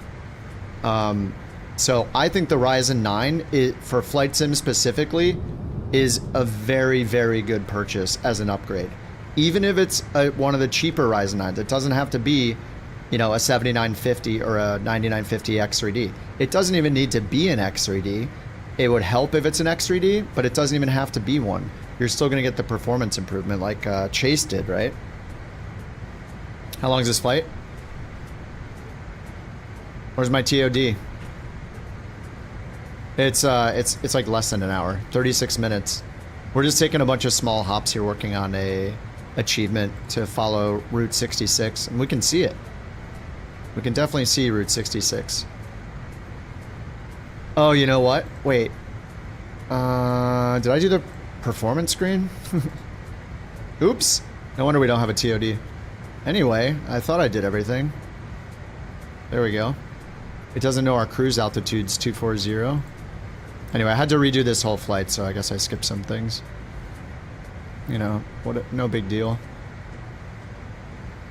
So I think the Ryzen 9, for flight sim specifically, is a very, very good purchase as an upgrade. Even if it's one of the cheaper Ryzen 9s, it doesn't have to be, you know, a 7950 or a 9950 X3D. It doesn't even need to be an X3D. It would help if it's an X3D, but it doesn't even have to be one. You're still going to get the performance improvement like Chase did, right? How long is this flight? Where's my TOD? It's like less than an hour, 36 minutes. We're just taking a bunch of small hops here, working on a achievement to follow Route 66, and we can see it. We can definitely see Route 66. Oh, you know what? Wait. Did I do the performance screen? Oops. No wonder we don't have a TOD. Anyway, I thought I did everything. There we go. It doesn't know our cruise altitude's 240. Anyway, I had to redo this whole flight, so I guess I skipped some things. You know, no big deal.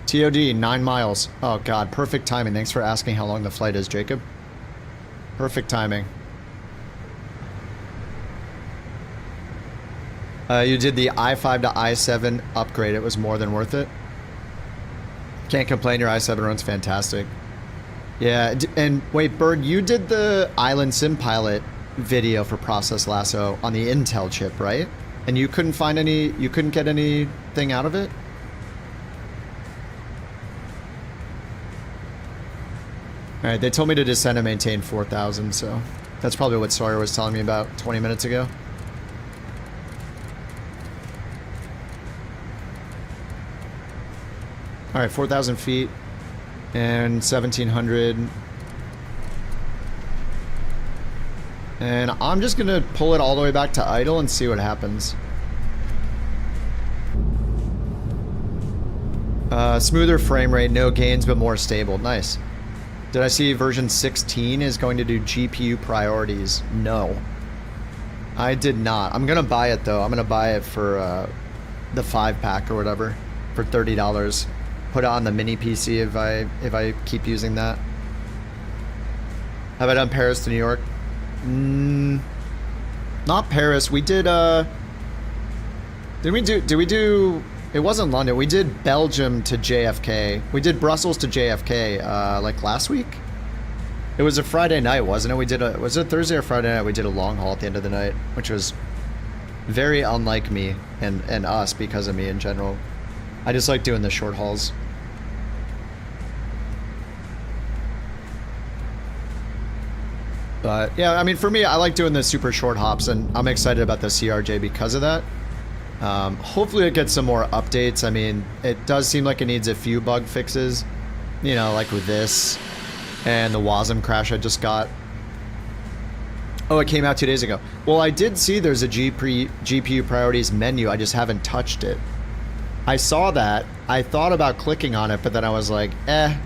TOD, 9 miles. Oh god, perfect timing. Thanks for asking how long the flight is, Jacob. Perfect timing. You did the i5 to i7 upgrade. It was more than worth it. Can't complain, your i7 runs fantastic. Yeah, and wait, Bird, you did the Island Sim Pilot video for Process Lasso on the Intel chip, right? And you couldn't find any, you couldn't get anything out of it? Alright, they told me to descend and maintain 4,000, so that's probably what Sawyer was telling me about 20 minutes ago. Alright, 4,000 feet and 1,700. And I'm just gonna pull it all the way back to idle and see what happens. Smoother frame rate, no gains, but more stable. Nice. Did I see version 16 is going to do GPU priorities? No. I did not. I'm gonna buy it though. I'm gonna buy it for the 5-pack or whatever for $30. Put it on the mini PC if I keep using that. Have I done Paris to New York? Not Paris. We did did we do it wasn't London. We did Belgium to JFK. We did Brussels to JFK like last week. It was a Friday night, wasn't it? Was it Thursday or Friday night? We did a long haul at the end of the night, which was very unlike me and us because of me in general. I just like doing the short hauls. But yeah, I mean, for me, I like doing the super short hops, and I'm excited about the CRJ because of that. Hopefully it gets some more updates. I mean, it does seem like it needs a few bug fixes, you know, like with this and the WASM crash I just got. Oh, it came out 2 days ago. Well, I did see there's a GPU priorities menu. I just haven't touched it. I saw that. I thought about clicking on it, but then I was like, I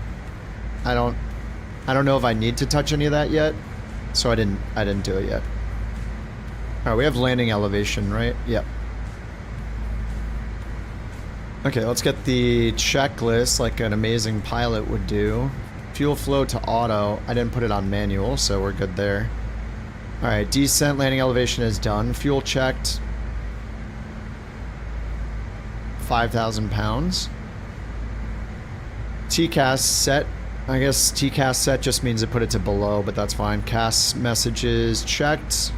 don't know if I need to touch any of that yet. So I didn't do it yet. Alright, we have landing elevation, right? Yep. Okay, let's get the checklist like an amazing pilot would do. Fuel flow to auto. I didn't put it on manual, so we're good there. Alright, descent, landing elevation is done. Fuel checked. 5,000 pounds. TCAS set. I guess TCAS set just means to put it to below, but that's fine. CAS messages checked.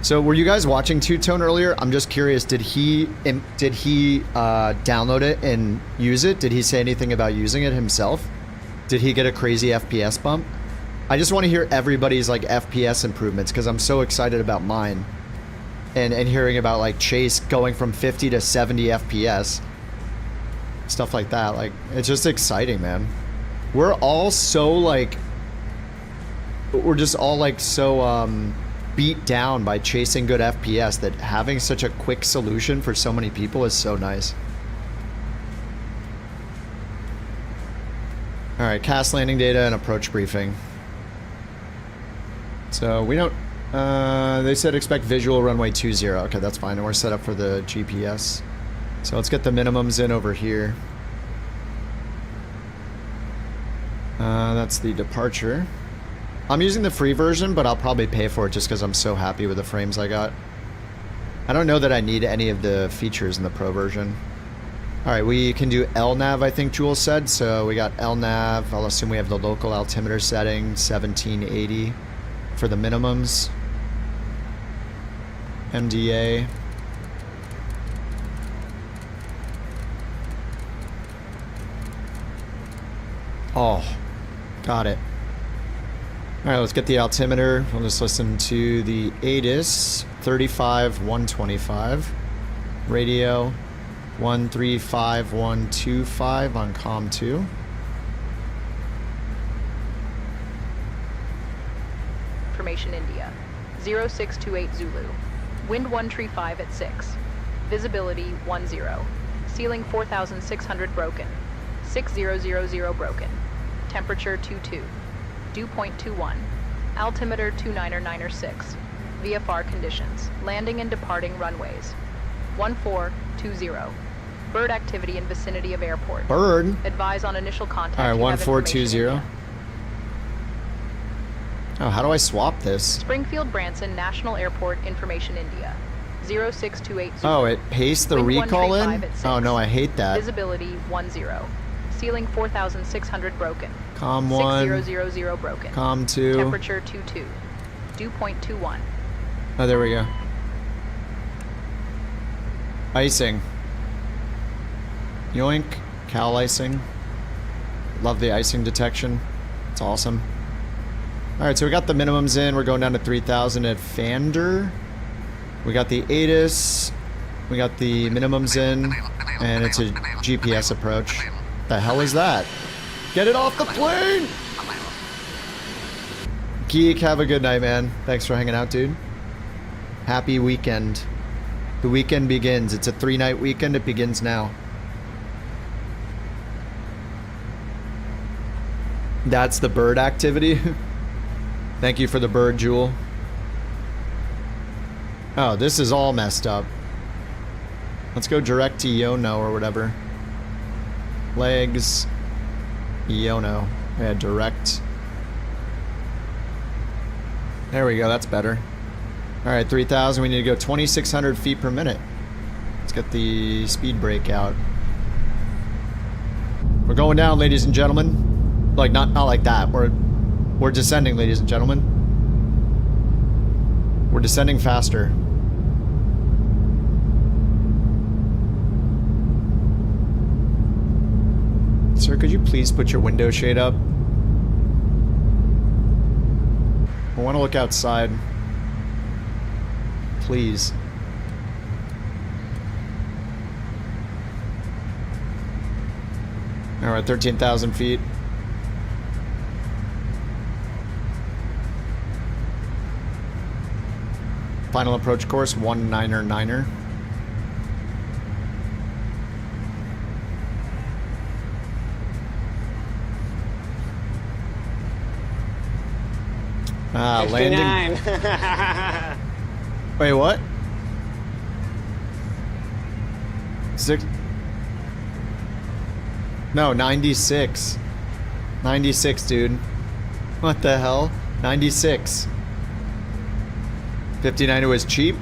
So were you guys watching Two Tone earlier? I'm just curious, did he download it and use it? Did he say anything about using it himself? Did he get a crazy FPS bump? I just want to hear everybody's like FPS improvements because I'm so excited about mine. And hearing about like Chase going from 50 to 70 FPS. Stuff like that, like, it's just exciting, man. We're all so, like, we're just all, like, so, beat down by chasing good FPS that having such a quick solution for so many people is so nice. Alright, CAS landing data and approach briefing. So, we don't, they said expect visual runway 20. Okay, that's fine, and we're set up for the GPS. So let's get the minimums in over here. That's the departure. I'm using the free version, but I'll probably pay for it just because I'm so happy with the frames I got. I don't know that I need any of the features in the pro version. Alright, we can do LNAV, I think Jules said. So we got LNAV. I'll assume we have the local altimeter setting, 1780 for the minimums. MDA. Oh, got it. Alright, let's get the altimeter. We'll just listen to the ATIS 35125. Radio 135125 on COM 2. Information India. 0628 Zulu. Wind 135 at 6. Visibility 10. Ceiling 4600 broken. 6000 broken. Temperature 22. Dew point 21. Altimeter 29906. VFR conditions. Landing and departing runways. 1420. Bird activity in vicinity of airport. Bird? Advise on initial contact. Alright, 1420. Oh, how do I swap this? Springfield Branson National Airport Information India. 0628 Zulu. Oh, it pastes the recall in? Oh no, I hate that. Visibility 10. Ceiling 4600 broken. COM 1. 6000 broken. COM 2. Temperature 22. Dew point 21. Oh, there we go. Icing. Yoink. Cal icing. Love the icing detection. It's awesome. Alright, so we got the minimums in. We're going down to 3000 at Fander. We got the ATIS. We got the minimums in. And it's a GPS approach. The hell is that? Get it off the plane! Geek, have a good night, man. Thanks for hanging out, dude. Happy weekend. The weekend begins. It's a 3-night weekend. It begins now. That's the bird activity. Thank you for the bird, Jewel. Oh, this is all messed up. Let's go direct to Yono or whatever. Legs. Yono. Yeah, direct. There we go, that's better. Alright, 3000. We need to go 2,600 feet per minute. Let's get the speed brake out. We're going down, ladies and gentlemen. Like, not like that. We're descending, ladies and gentlemen. We're descending faster. Sir, could you please put your window shade up? I want to look outside. Please. Alright, 13,000 feet. Final approach course, 199er. Landing. Wait, what? 6. No, 96. 96, dude. What the hell? 96. 59 was cheap.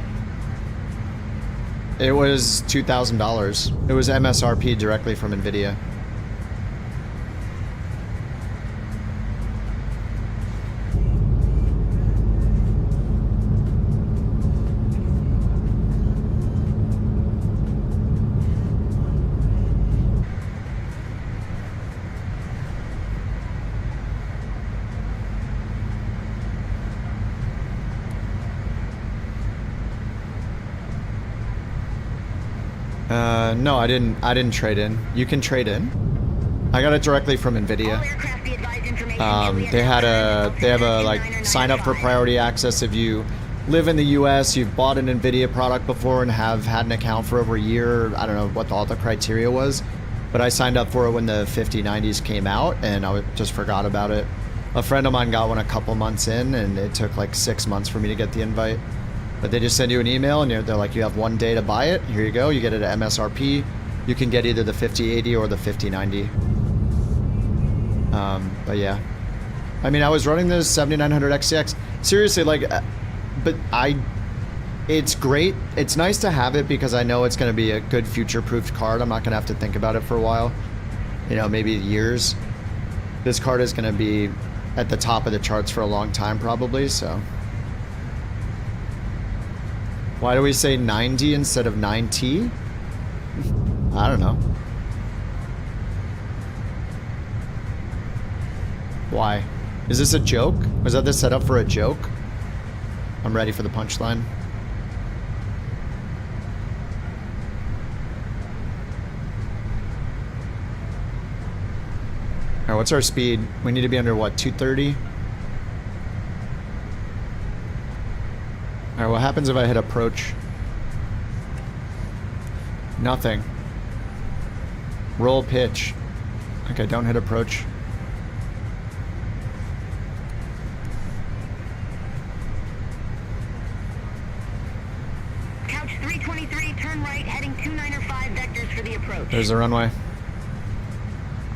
It was $2,000. It was MSRP directly from NVIDIA. No, I didn't trade in. You can trade in. I got it directly from NVIDIA. They have a like sign up for priority access if you live in the US, you've bought an NVIDIA product before and have had an account for over a year. I don't know what all the criteria was, but I signed up for it when the 5090s came out and I just forgot about it. A friend of mine got one a couple months in and it took like 6 months for me to get the invite. But they just send you an email and they're like, you have 1 day to buy it. Here you go. You get it at MSRP. You can get either the 5080 or the 5090. But yeah. I mean, I was running this 7900 XTX. Seriously, like, but it's great. It's nice to have it because I know it's going to be a good future-proofed card. I'm not going to have to think about it for a while. You know, maybe years. This card is going to be at the top of the charts for a long time, probably, so. Why do we say 90 instead of 9T? I don't know. Why? Is this a joke? Was that the setup for a joke? I'm ready for the punchline. Alright, what's our speed? We need to be under what, 230? Alright, what happens if I hit approach? Nothing. Roll pitch. Okay, don't hit approach. Couch 323, turn right, heading 295 vectors for the approach. There's the runway.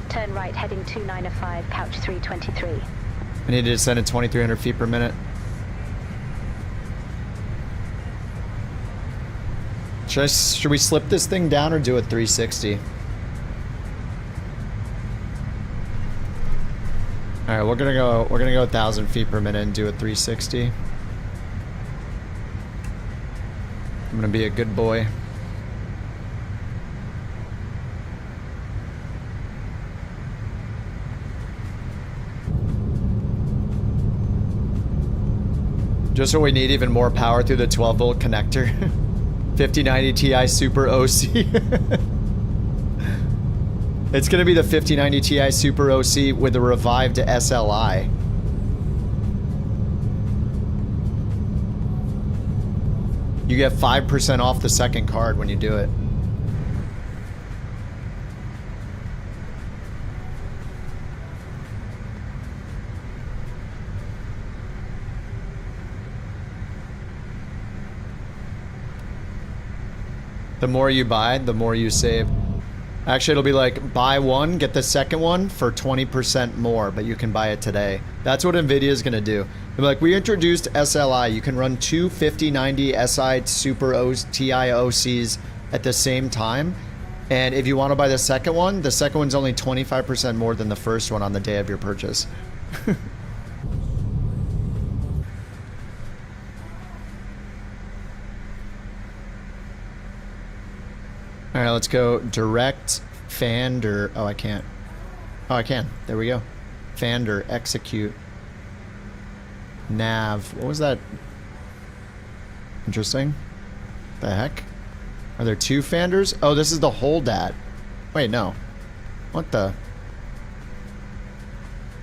Turn right, heading 295, couch 323. I need to descend at 2,300 feet per minute. Should we slip this thing down or do it 360? Alright, we're gonna go 1,000 feet per minute and do it 360. I'm gonna be a good boy. Just so we need even more power through the 12-volt connector. 5090 Ti Super OC. It's gonna be the 5090 Ti Super OC with a revived SLI. You get 5% off the second card when you do it. The more you buy, the more you save. Actually, it'll be like, buy one, get the second one for 20% more, but you can buy it today. That's what NVIDIA is going to do. They're like, we introduced SLI. You can run two 5090 SI Super TI OCs at the same time. And if you want to buy the second one's only 25% more than the first one on the day of your purchase. Alright, let's go direct, fanned, or... Oh, I can't. Oh, I can. There we go. Fanned or execute. Nav. What was that? Interesting. The heck? Are there two fanders? Oh, this is the hold at. Wait, no. What the?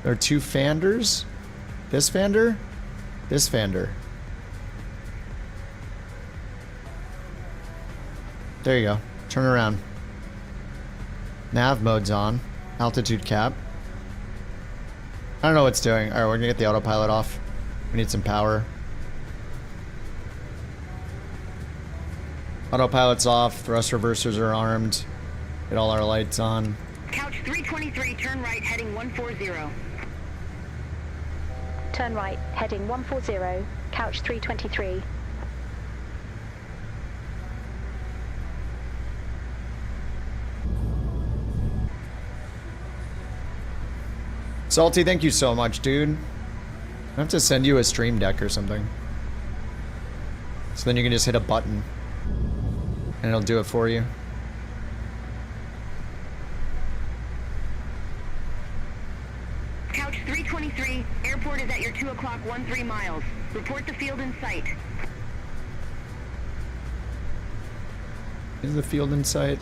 There are two fanders? This fander? This fander. There you go. Turn around. Nav mode's on. Altitude cap. I don't know what it's doing. Alright, we're gonna get the autopilot off. We need some power. Autopilot's off. Thrust reversers are armed. Get all our lights on. Couch 323, turn right, heading 140. Turn right, heading 140, couch 323. Salty, thank you so much, dude. I have to send you a stream deck or something. So then you can just hit a button. And it'll do it for you. Couch 323, airport is at your 2 o'clock 13 miles. Report the field in sight. Is the field in sight?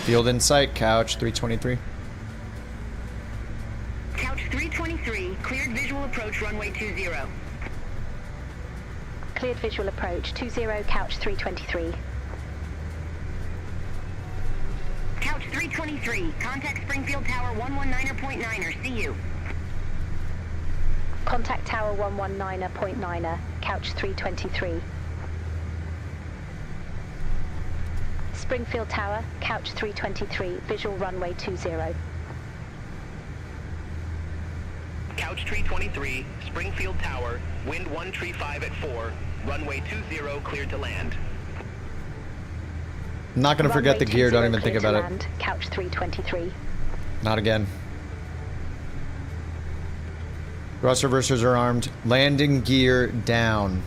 Field in sight, couch 323. Couch 323, cleared visual approach runway 20. Cleared visual approach 20, couch 323. Couch 323, contact Springfield Tower 119.9er, see you. Contact Tower 119.9er, couch 323. Springfield Tower, couch 323, visual runway 20. Couch tree 23, Springfield Tower, wind 135 at 4, runway 20 cleared to land. I'm not gonna forget the gear, don't even think about it. Couch 323. Not again. Thrust reversers are armed. Landing gear down.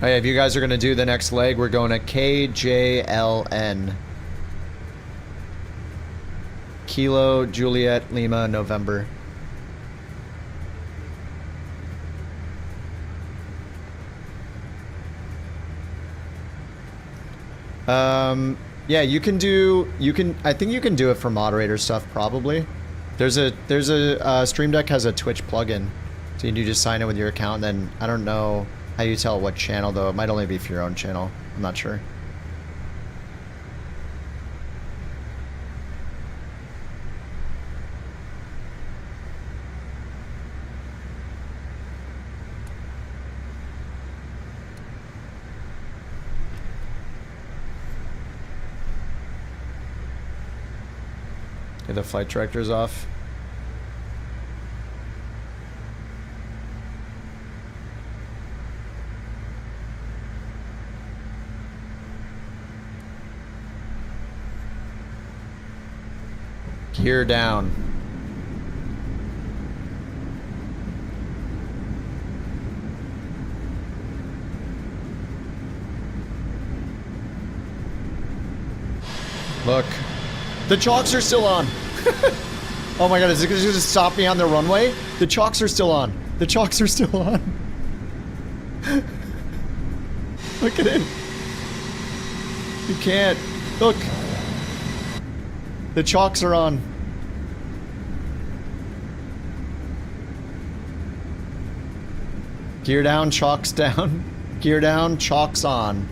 Oh yeah, if you guys are gonna do the next leg, we're going to KJLN. Kilo, Juliet, Lima, November. Yeah, I think you can do it for moderator stuff probably. There's a Stream Deck has a Twitch plugin. So you just sign in with your account, and then I don't know how you tell what channel though. It might only be for your own channel. I'm not sure. Okay, the flight director's off. Gear down. Look. The chalks are still on. Oh my god, is it gonna just stop me on the runway? The chalks are still on. The chalks are still on. Look at it. You can't. Look. The chalks are on. Gear down, chalks down. Gear down, chalks on.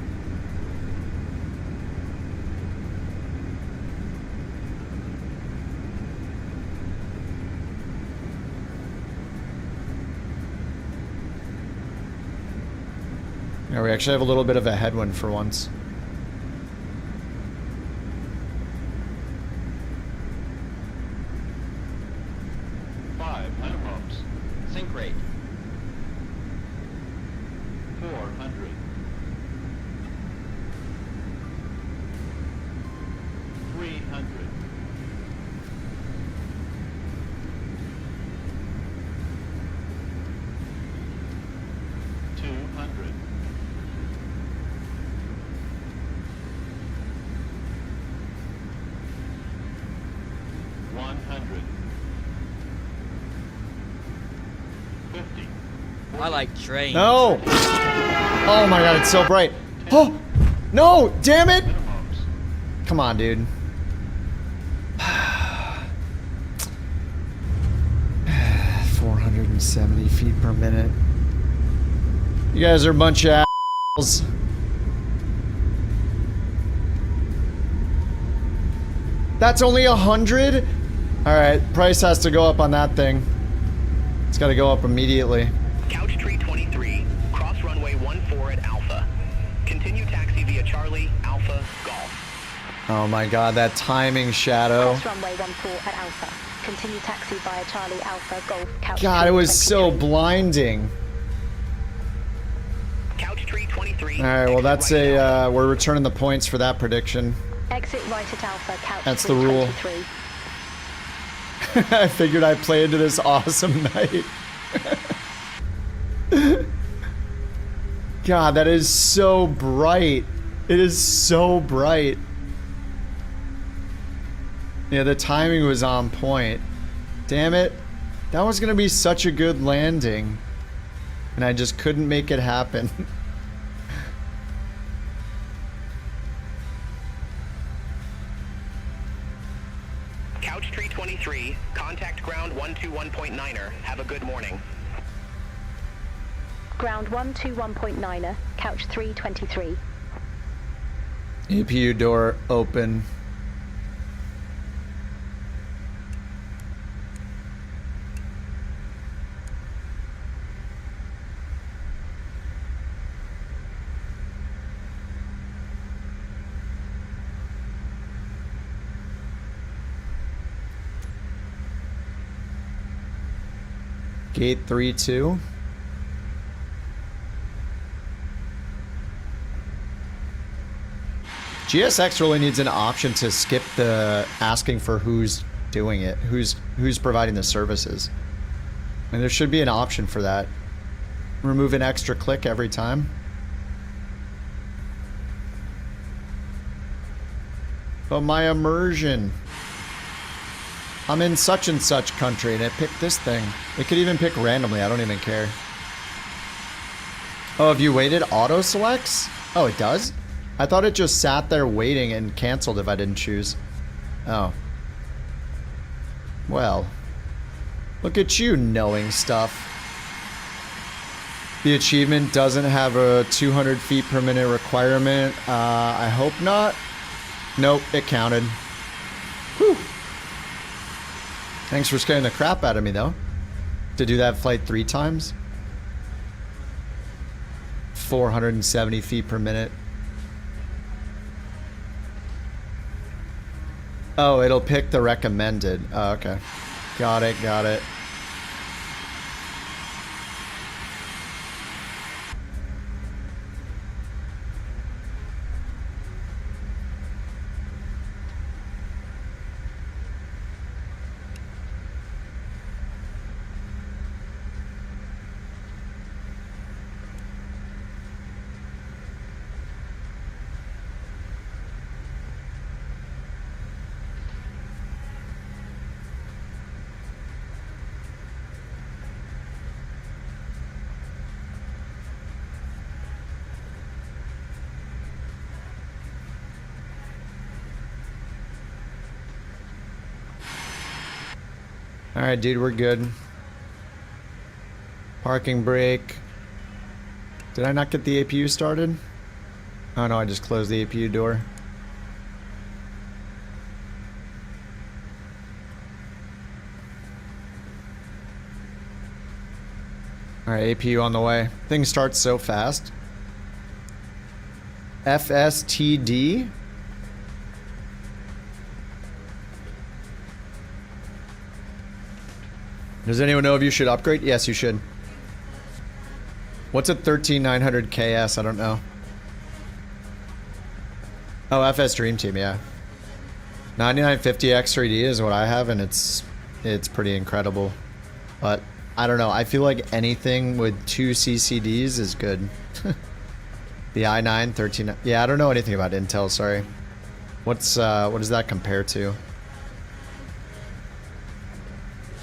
Yeah, we actually have a little bit of a headwind for once. Sink rate. 400. 300. 200. I like trains. No! Oh my god, it's so bright. Oh! No! Damn it! Come on, dude. 470 feet per minute. You guys are a bunch of assholes. That's only 100? Alright, price has to go up on that thing. It's gotta go up immediately. Couch tree 23, cross runway 14 at Alpha. Continue taxi via Charlie, Alpha, Golf. Oh my god, that timing shadow. Cross runway 14 at Alpha. Continue taxi via Charlie, Alpha, Golf, Couch God, it was so blinding. Couch tree 23. Alright, well that's a, we're returning the points for that prediction. Exit right at Alpha, Couch That's the rule. 23. I figured I'd play into this awesome night. God, that is so bright. It is so bright. Yeah, the timing was on point. Damn it. That was gonna be such a good landing. And I just couldn't make it happen. Couch tree 23, contact ground 121.9er. Have a good morning. Ground 121.9er, Couch 323. APU door open. Gate 3-2. GSX really needs an option to skip the asking for who's doing it, who's providing the services. And there should be an option for that. Remove an extra click every time. But my immersion. I'm in such and such country and it picked this thing. It could even pick randomly, I don't even care. Oh, have you waited? Auto selects? Oh, it does? I thought it just sat there waiting and canceled if I didn't choose. Oh. Well. Look at you knowing stuff. The achievement doesn't have a 200 feet per minute requirement. I hope not. Nope, it counted. Whew. Thanks for scaring the crap out of me, though. To do that flight 3 times. 470 feet per minute. Oh, it'll pick the recommended. Oh, okay. Got it, got it. Alright, dude, we're good. Parking brake. Did I not get the APU started? Oh no, I just closed the APU door. Alright, APU on the way. Thing starts so fast. FSTD? Does anyone know if you should upgrade? Yes, you should. What's a 13900 KS? I don't know. Oh, FS Dream Team, yeah. 9950 X3D is what I have, and it's pretty incredible. But I don't know. I feel like anything with 2 CCDs is good. The i9 13. Yeah, I don't know anything about Intel. Sorry. What does that compare to?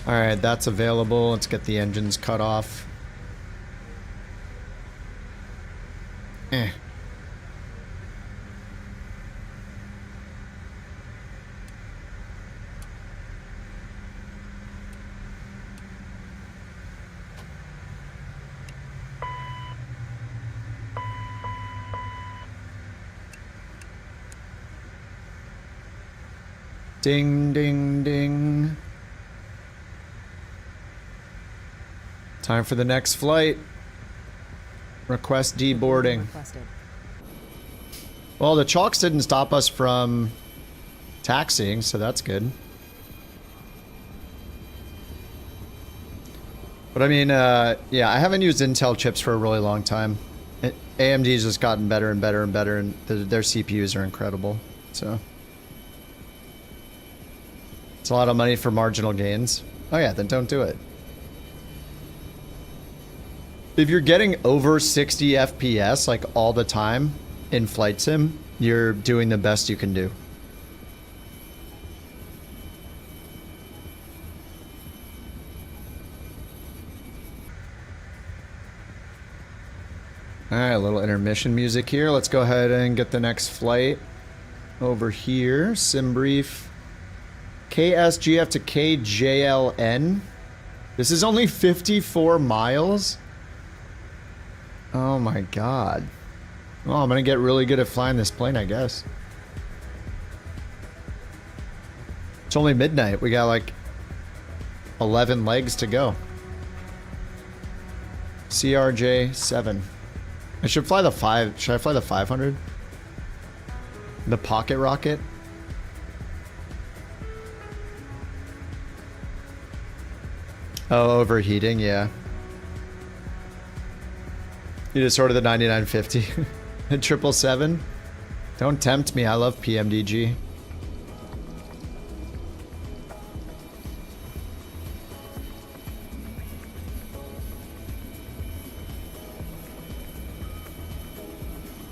Alright, that's available. Let's get the engines cut off. Eh. Ding, ding, ding. Time for the next flight. Request deboarding. Well, the chalks didn't stop us from taxiing, so that's good. But I mean, yeah, I haven't used Intel chips for a really long time. AMD's just gotten better and better and better, and their CPUs are incredible. So it's a lot of money for marginal gains. Oh yeah, then don't do it. If you're getting over 60 FPS like all the time in flight sim, you're doing the best you can do. Alright, a little intermission music here. Let's go ahead and get the next flight over here. Sim brief. KSGF to KJLN. This is only 54 miles? Oh my god. Well, I'm gonna get really good at flying this plane, I guess. It's only midnight. We got like 11 legs to go. CRJ 7. I should fly the 5. Should I fly the 500? The pocket rocket? Oh, overheating, yeah. You just ordered the 9950. The 777. Don't tempt me, I love PMDG.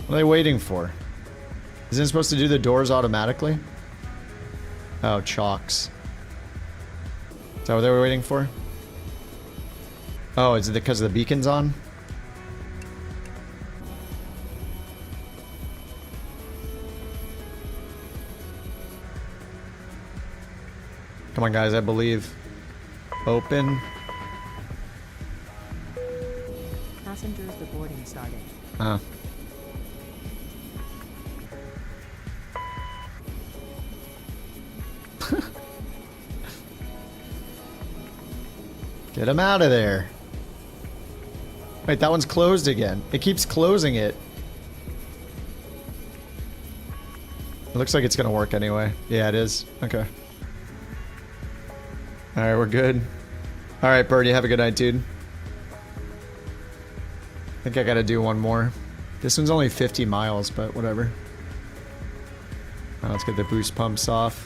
What are they waiting for? Isn't it supposed to do the doors automatically? Oh, chocks. Is that what they were waiting for? Oh, is it because the beacon's on? Come on, guys, I believe. Open. Passengers, the boarding started. Get him out of there. Wait, that one's closed again. It keeps closing it. It looks like it's gonna work anyway. Yeah, it is. Okay. Alright, we're good. Alright, Birdie, have a good night, dude. I think I gotta do one more. This one's only 50 miles, but whatever. Let's get the boost pumps off.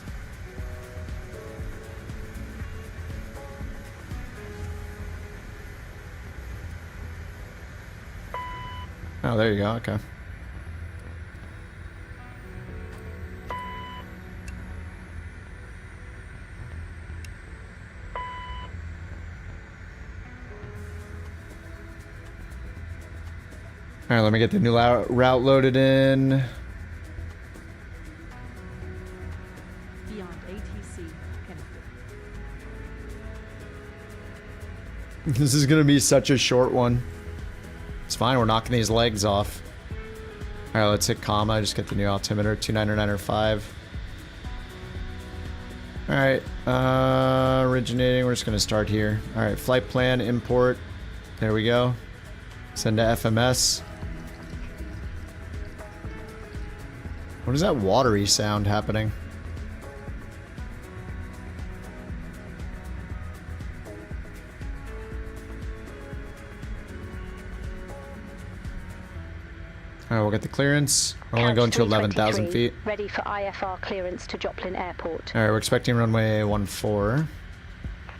Oh, there you go, okay. Alright, let me get the new route loaded in. Beyond ATC connected. This is gonna be such a short one. It's fine, we're knocking these legs off. Alright, let's hit comma, just get the new altimeter, 2995. Alright, originating, we're just gonna start here. Alright, flight plan, import. There we go. Send to FMS. What is that watery sound happening? Alright, we'll get the clearance. We're only going to 11,000 feet. Ready for IFR clearance to Joplin Airport. Alright, we're expecting runway 14.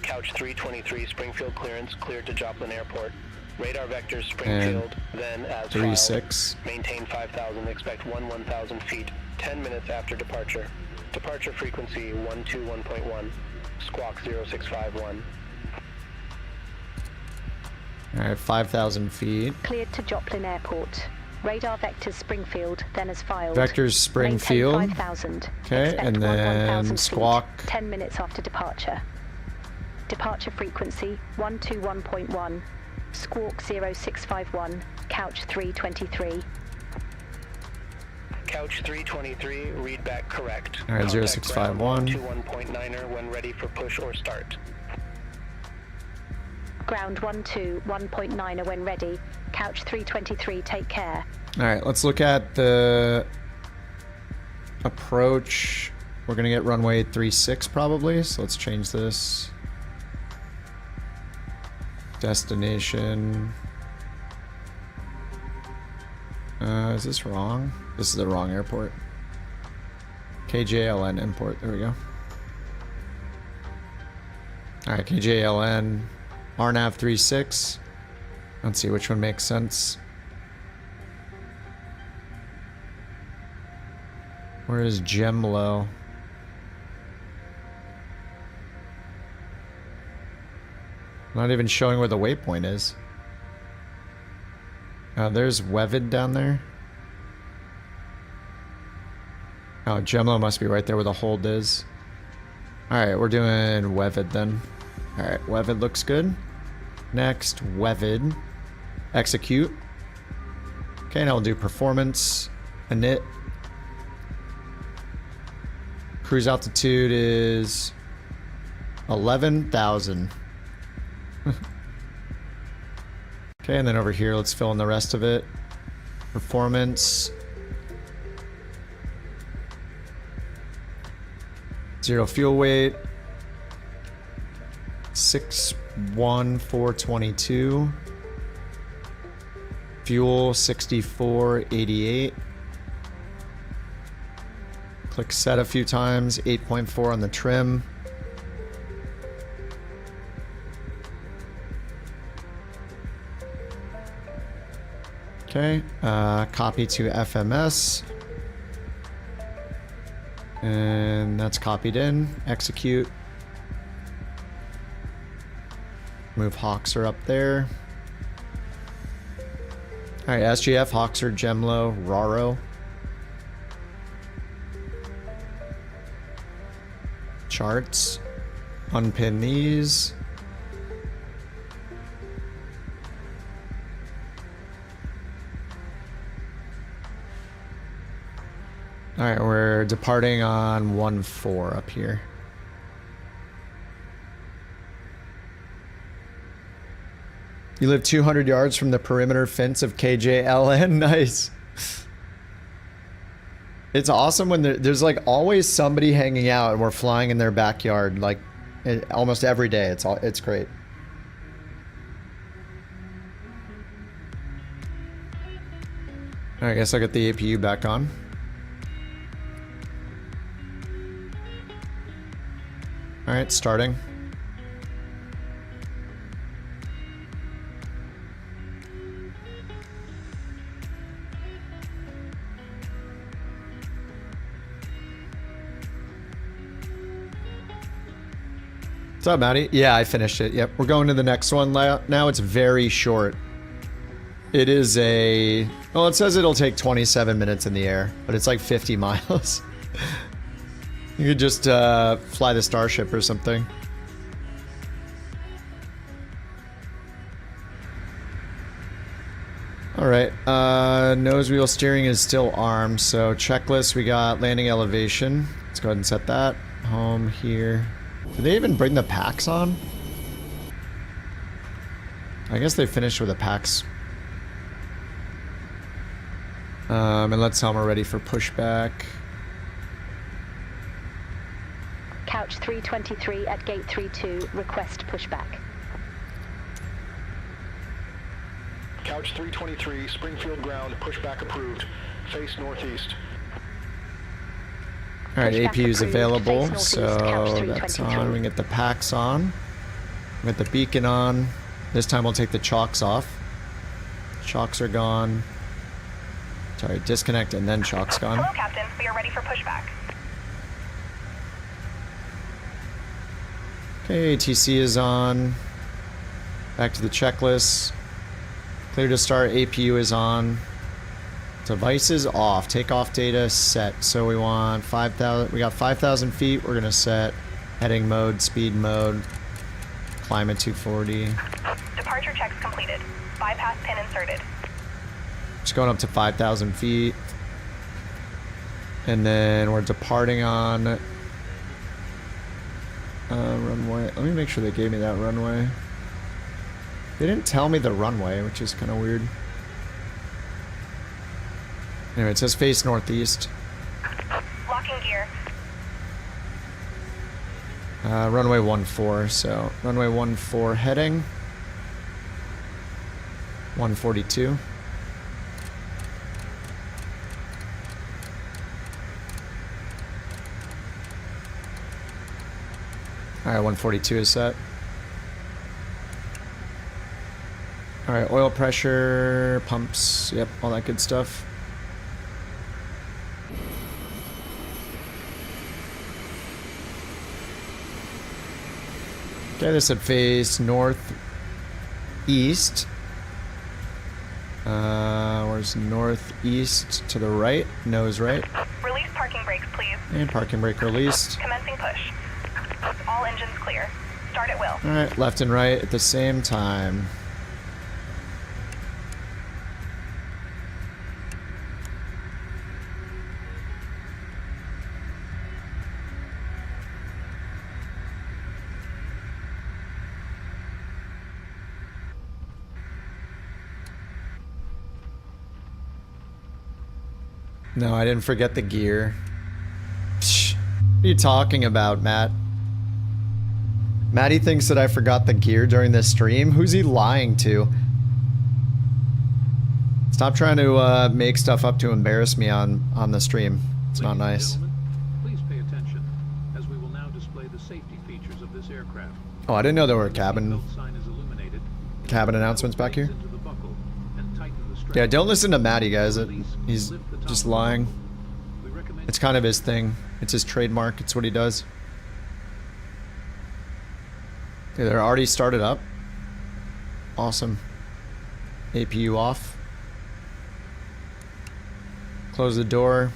Couch 323 Springfield clearance cleared to Joplin Airport. Radar vectors Springfield, then as 36. filed. Maintain 5,000, expect 1,000 feet, 10 minutes after departure. Departure frequency 121.1, squawk 0651. Alright, 5,000 feet. Cleared to Joplin Airport. Radar vectors Springfield, then as filed. Vectors Springfield. Maintain 5,000. Okay, Expect and then 1,000 squawk. Feet, 10 minutes after departure. Departure frequency 121.1. Squawk 0651, couch 323. Couch 323, read back correct. Alright, 0651. 21.9er when ready for push or start. Ground 121.9er when ready. Couch 323, take care. Alright, let's look at the approach. We're gonna get runway 36 probably, so let's change this. Destination. Is this wrong? This is the wrong airport. KJLN import. There we go. Alright, KJLN. RNAV 36. Let's see which one makes sense. Where is Gemlo? Not even showing where the waypoint is. There's Wevid down there. Oh, Gemlo must be right there where the hold is. Alright, we're doing Wevid then. Alright, Wevid looks good. Next, Wevid. Execute. Okay, now we'll do performance. Init. Cruise altitude is 11,000. Okay, and then over here, let's fill in the rest of it. Performance. 0 fuel weight. 61422. Fuel 6488. Click set a few times. 8.4 on the trim. Okay, copy to FMS. And that's copied in. Execute. Move Hawkser up there. Alright, SGF, Hawkser, Gemlo, Raro. Charts. Unpin these. Alright, we're departing on 1-4 up here. You live 200 yards from the perimeter fence of KJLN. Nice. It's awesome when there's like always somebody hanging out and we're flying in their backyard like almost every day. It's great. I guess I'll get the APU back on. Alright, starting. What's up, Maddie? Yeah, I finished it. Yep, we're going to the next one now. It's very short. It is a... Well, it says it'll take 27 minutes in the air, but it's like 50 miles. You could just fly the Starship or something. Alright, nose wheel steering is still armed, so checklist, we got landing elevation. Let's go ahead and set that. Home here. Did they even bring the packs on? I guess they finished with the packs. And let's tell them we're ready for pushback. Couch 323 at gate 32, request pushback. Couch 323, Springfield ground, pushback approved. Face northeast. Alright, APU's available, so that's on. We can get the packs on. We get the beacon on. This time we'll take the chocks off. Chocks are gone. Sorry, disconnect and then chocks gone. Hello, Captain. We are ready for pushback. Okay, ATC is on. Back to the checklist. Clear to start, APU is on. Devices off. Takeoff data set. So we want 5,000. We got 5,000 feet. We're gonna set heading mode, speed mode, climate 240. Departure checks completed. Bypass pin inserted. Just going up to 5,000 feet. And then we're departing on runway. Let me make sure they gave me that runway. They didn't tell me the runway, which is kind of weird. Anyway, it says face northeast. Locking gear. Runway 14, so runway 14 heading. 142. Alright, 142 is set. Alright, oil pressure, pumps, yep, all that good stuff. Okay, this would face northeast. Where's northeast to the right? Nose right. Release parking brakes, please. And parking brake released. Commencing push. All engines clear. Start at will. Alright, left and right at the same time. No, I didn't forget the gear. Psh, what are you talking about, Matt? Maddie thinks that I forgot the gear during this stream. Who's he lying to? Stop trying to make stuff up to embarrass me on the stream. It's not nice. Please pay attention, as we will now display the safety features of this aircraft. Oh, I didn't know there were cabin announcements back here. Yeah, don't listen to Maddie, guys. He's just lying. It's kind of his thing. It's his trademark. It's what he does. Okay, they're already started up. Awesome. APU off. Close the door.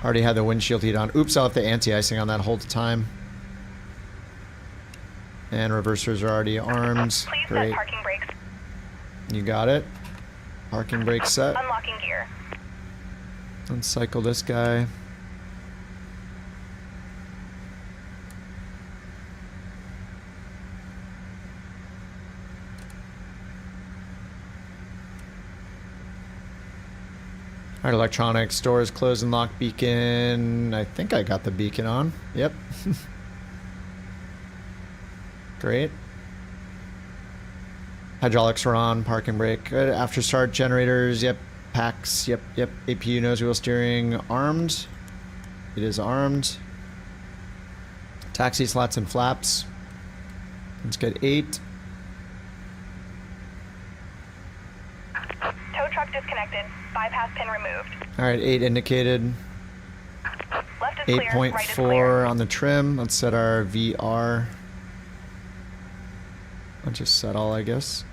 Already had the windshield heat on. Oops, I'll have the anti-icing on that whole time. And reversers are already armed. Great. Parking brakes. You got it. Parking brake set. Unlocking gear. Uncycle this guy. Alright, electronics, doors closed and locked, beacon. I think I got the beacon on. Yep. Great. Hydraulics are on, parking brake. Good. After start generators, yep. Packs, yep. APU nose wheel steering, armed. It is armed. Taxi slats and flaps. Let's get 8. Tow truck disconnected. Bypass pin removed. Alright, 8 indicated. Left is clear, right is 8.4 clear. on the trim. Let's set our VR. I'll just set all, I guess.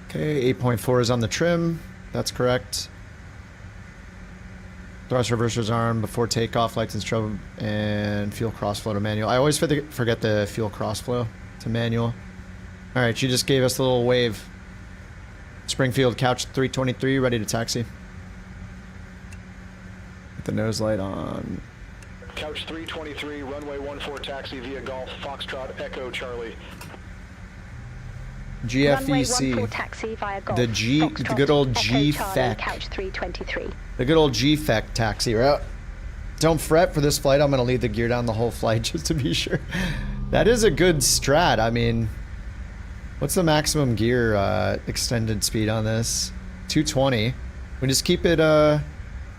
Okay, 8.4 is on the trim. That's correct. Thrust reversers arm before takeoff, lights and strobe, and fuel crossflow to manual. I always forget the fuel crossflow to manual. Alright, she just gave us a little wave. Springfield Couch 323, ready to taxi. With the nose light on. Couch 323, runway 14 taxi via Golf, Foxtrot, Echo, Charlie. GFEC. Runway 14 taxi via Golf, The good old GFEC. Couch 323. The good old GFEC taxi route. Don't fret for this flight. I'm going to leave the gear down the whole flight just to be sure. That is a good strat. I mean, what's the maximum gear extended speed on this? 220. We just keep it under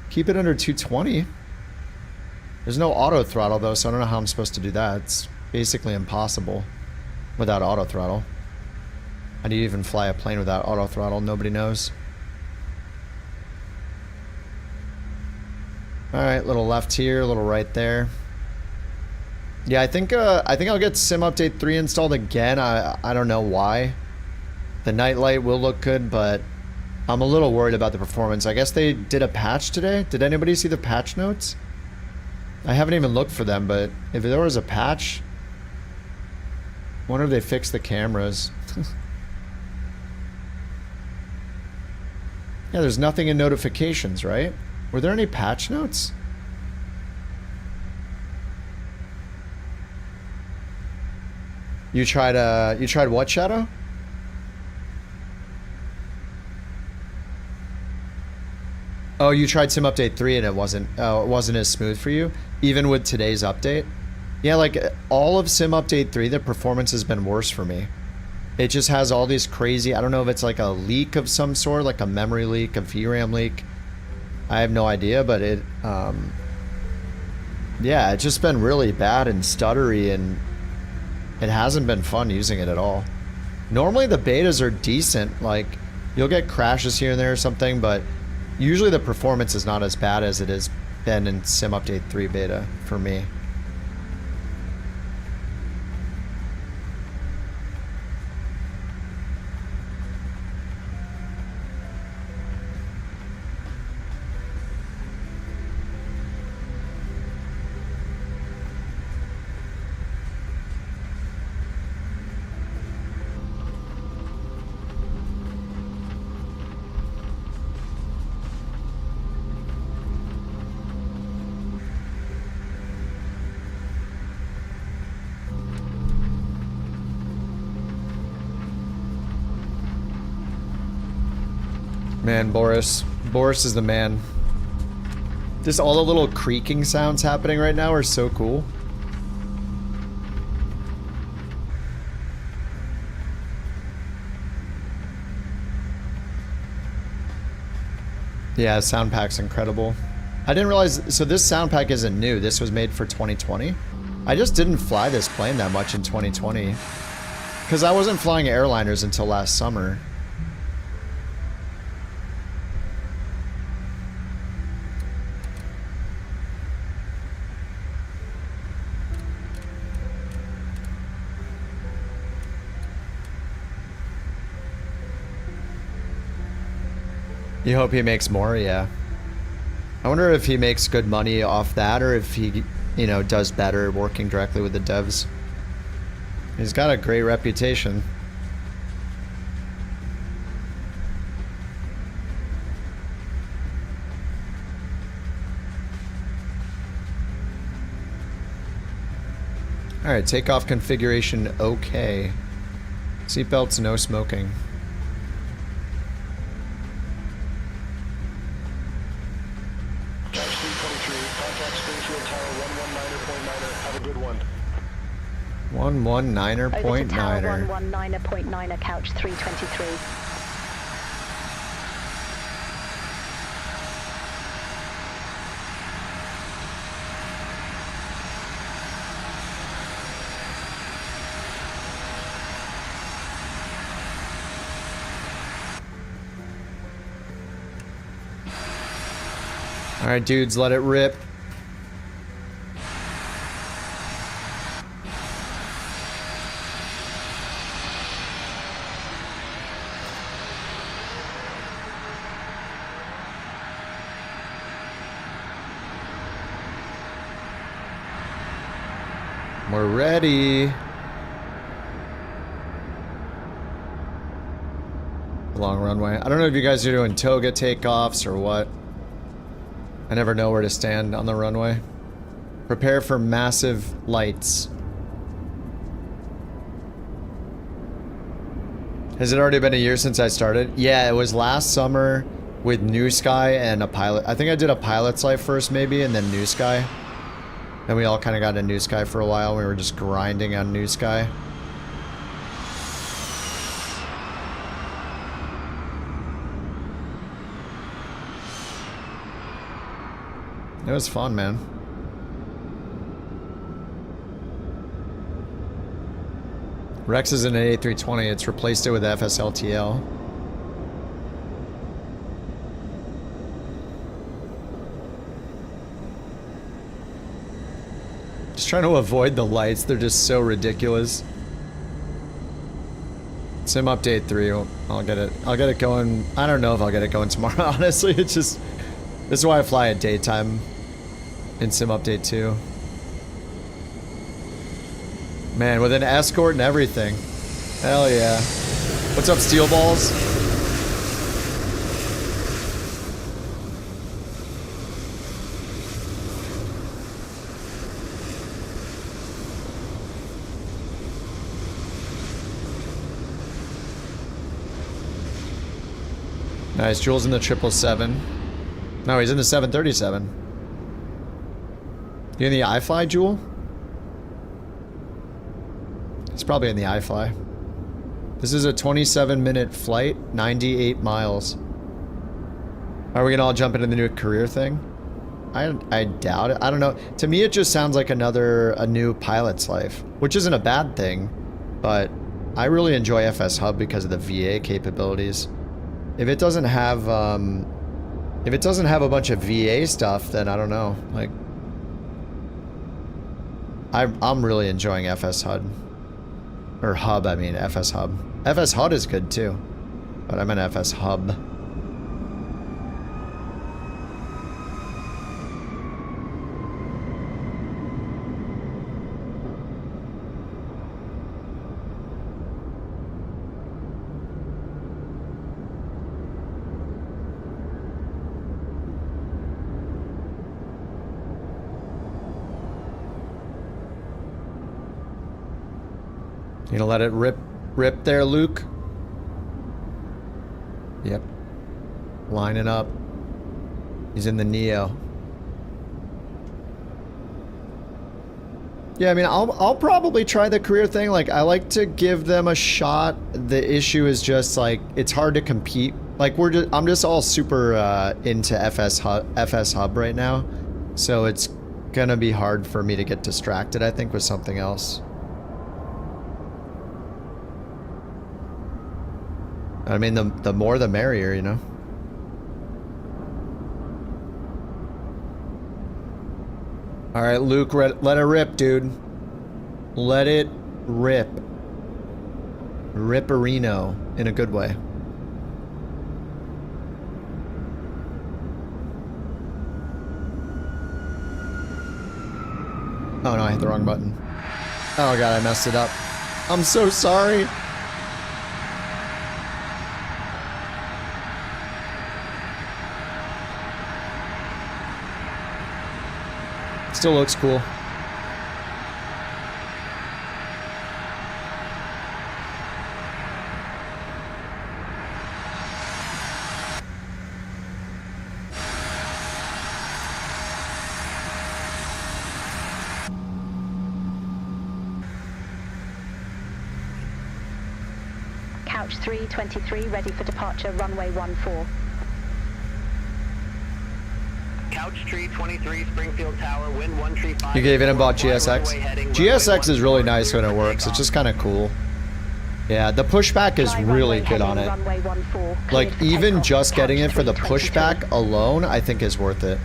220. There's no auto throttle though, so I don't know how I'm supposed to do that. It's basically impossible without auto throttle. How do you even fly a plane without auto throttle? Nobody knows. Alright, little left here, little right there. Yeah, I think I'll get Sim Update 3 installed again. I don't know why. The night light will look good, but I'm a little worried about the performance. I guess they did a patch today. Did anybody see the patch notes? I haven't even looked for them, but if there was a patch, I wonder if they fixed the cameras. Yeah, there's nothing in notifications, right? Were there any patch notes? You tried what, Shadow? Oh, you tried Sim Update 3 and it wasn't as smooth for you, even with today's update. Yeah, like all of Sim Update 3, the performance has been worse for me. It just has all these crazy, I don't know if it's like a leak of some sort, like a memory leak, a VRAM leak. I have no idea, but it, yeah, it's just been really bad and stuttery, and it hasn't been fun using it at all. Normally the betas are decent, like you'll get crashes here and there or something, but usually the performance is not as bad as it has been in Sim Update 3 beta for me. Man, Boris is the man. Just all the little creaking sounds happening right now are so cool. Yeah, sound pack's incredible. I didn't realize, so this sound pack isn't new. This was made for 2020. I just didn't fly this plane that much in 2020. Because I wasn't flying airliners until last summer. You hope he makes more, yeah. I wonder if he makes good money off that, or if he, you know, does better working directly with the devs. He's got a great reputation. Alright, takeoff configuration okay. Seatbelts, no smoking. Have a good one. 119er.9er. Over to tower 119er.9er, couch 323. Alright, dudes, let it rip. We're ready. Long runway. I don't know if you guys are doing toga takeoffs or what. I never know where to stand on the runway. Prepare for massive lights. Has it already been a year since I started? Yeah, it was last summer with New Sky and a pilot. I think I did a pilot's life first maybe, and then New Sky. Then we all kind of got into New Sky for a while. We were just grinding on New Sky. It was fun, man. Rex is in an A320. It's replaced it with FSLTL. Just trying to avoid the lights. They're just so ridiculous. Sim update 3. I'll get it going. I don't know if I'll get it going tomorrow, honestly. It's just, this is why I fly at daytime in Sim update 2. Man, with an escort and everything. Hell yeah. What's up, Steel Balls? Nice, Jules in the 777. No, he's in the 737. You in the iFly, Jewel? He's probably in the iFly. This is a 27-minute flight, 98 miles. Are we gonna all jump into the new career thing? I doubt it. I don't know. To me, it just sounds like a new pilot's life, which isn't a bad thing, but I really enjoy FS Hub because of the VA capabilities. If it doesn't have a bunch of VA stuff, then I don't know. Like, I'm really enjoying FS HUD. Or Hub, I mean, FS Hub. FS HUD is good too, but I meant FS Hub. You gonna let it rip there, Luke? Yep. Lining up. He's in the Neo. Yeah, I mean, I'll probably try the career thing. Like, I like to give them a shot. The issue is just, like, it's hard to compete Like I'm just all super into FS Hub right now, so it's gonna be hard for me to get distracted, I think, with something else. I mean, the more the merrier, you know? Alright, Luke, let it rip, dude. Let it rip. Ripperino, in a good way. Oh no, I hit the wrong button. Oh god, I messed it up. I'm so sorry. Still looks cool. Couch 323 ready for departure, runway 14. Couch tree 23, Springfield Tower, wind 135. You gave in and bought GSX? GSX is really nice when it works. It's just kind of cool. Yeah, the pushback is really good on it. Like, even just getting it for the pushback alone, I think is worth it.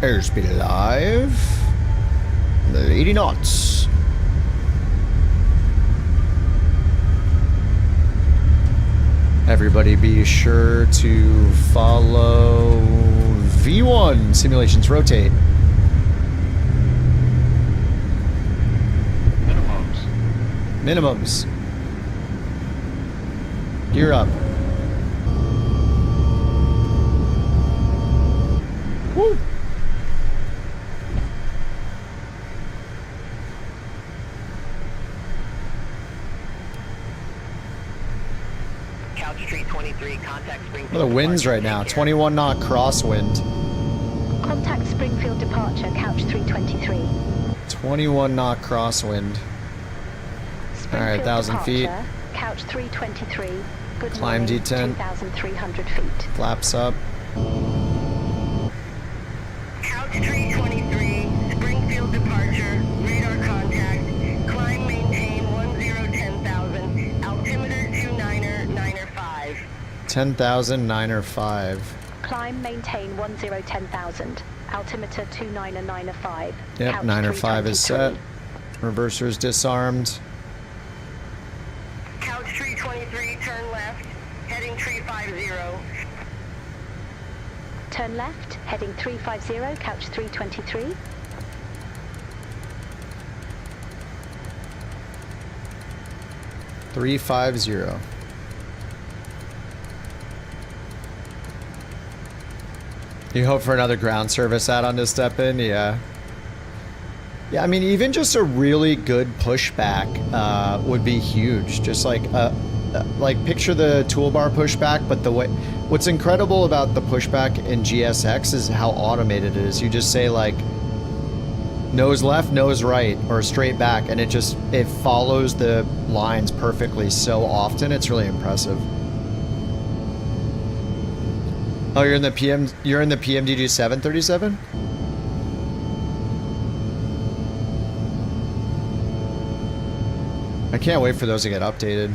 Airspeed alive. 80 knots. Everybody be sure to follow V1 simulations rotate. Minimums. Gear up. Woo! What are the winds right now? 21 knot crosswind. Contact Springfield departure, couch 323. 21 knot crosswind. Alright, 1,000 feet. Couch 323. Good Climb morning, D10. 2,300 feet. Flaps up. Couch 323, Springfield departure, radar contact, climb maintain 1010,000, altimeter 299er 10,000, 905. Climb maintain 1010,000, altimeter 299er 5. Yep, couch 905 is set. 323. Reverser's disarmed. Couch 323, turn left, heading 350. Turn left, heading 350, couch 323. $350. You hope for another ground service add-on to step in? Yeah. Yeah, I mean, even just a really good pushback would be huge. Just like picture the toolbar pushback, but the way... What's incredible about the pushback in GSX is how automated it is. You just say, like, nose left, nose right, or straight back, and it follows the lines perfectly so often. It's really impressive. Oh, you're in the PMDG 737? I can't wait for those to get updated.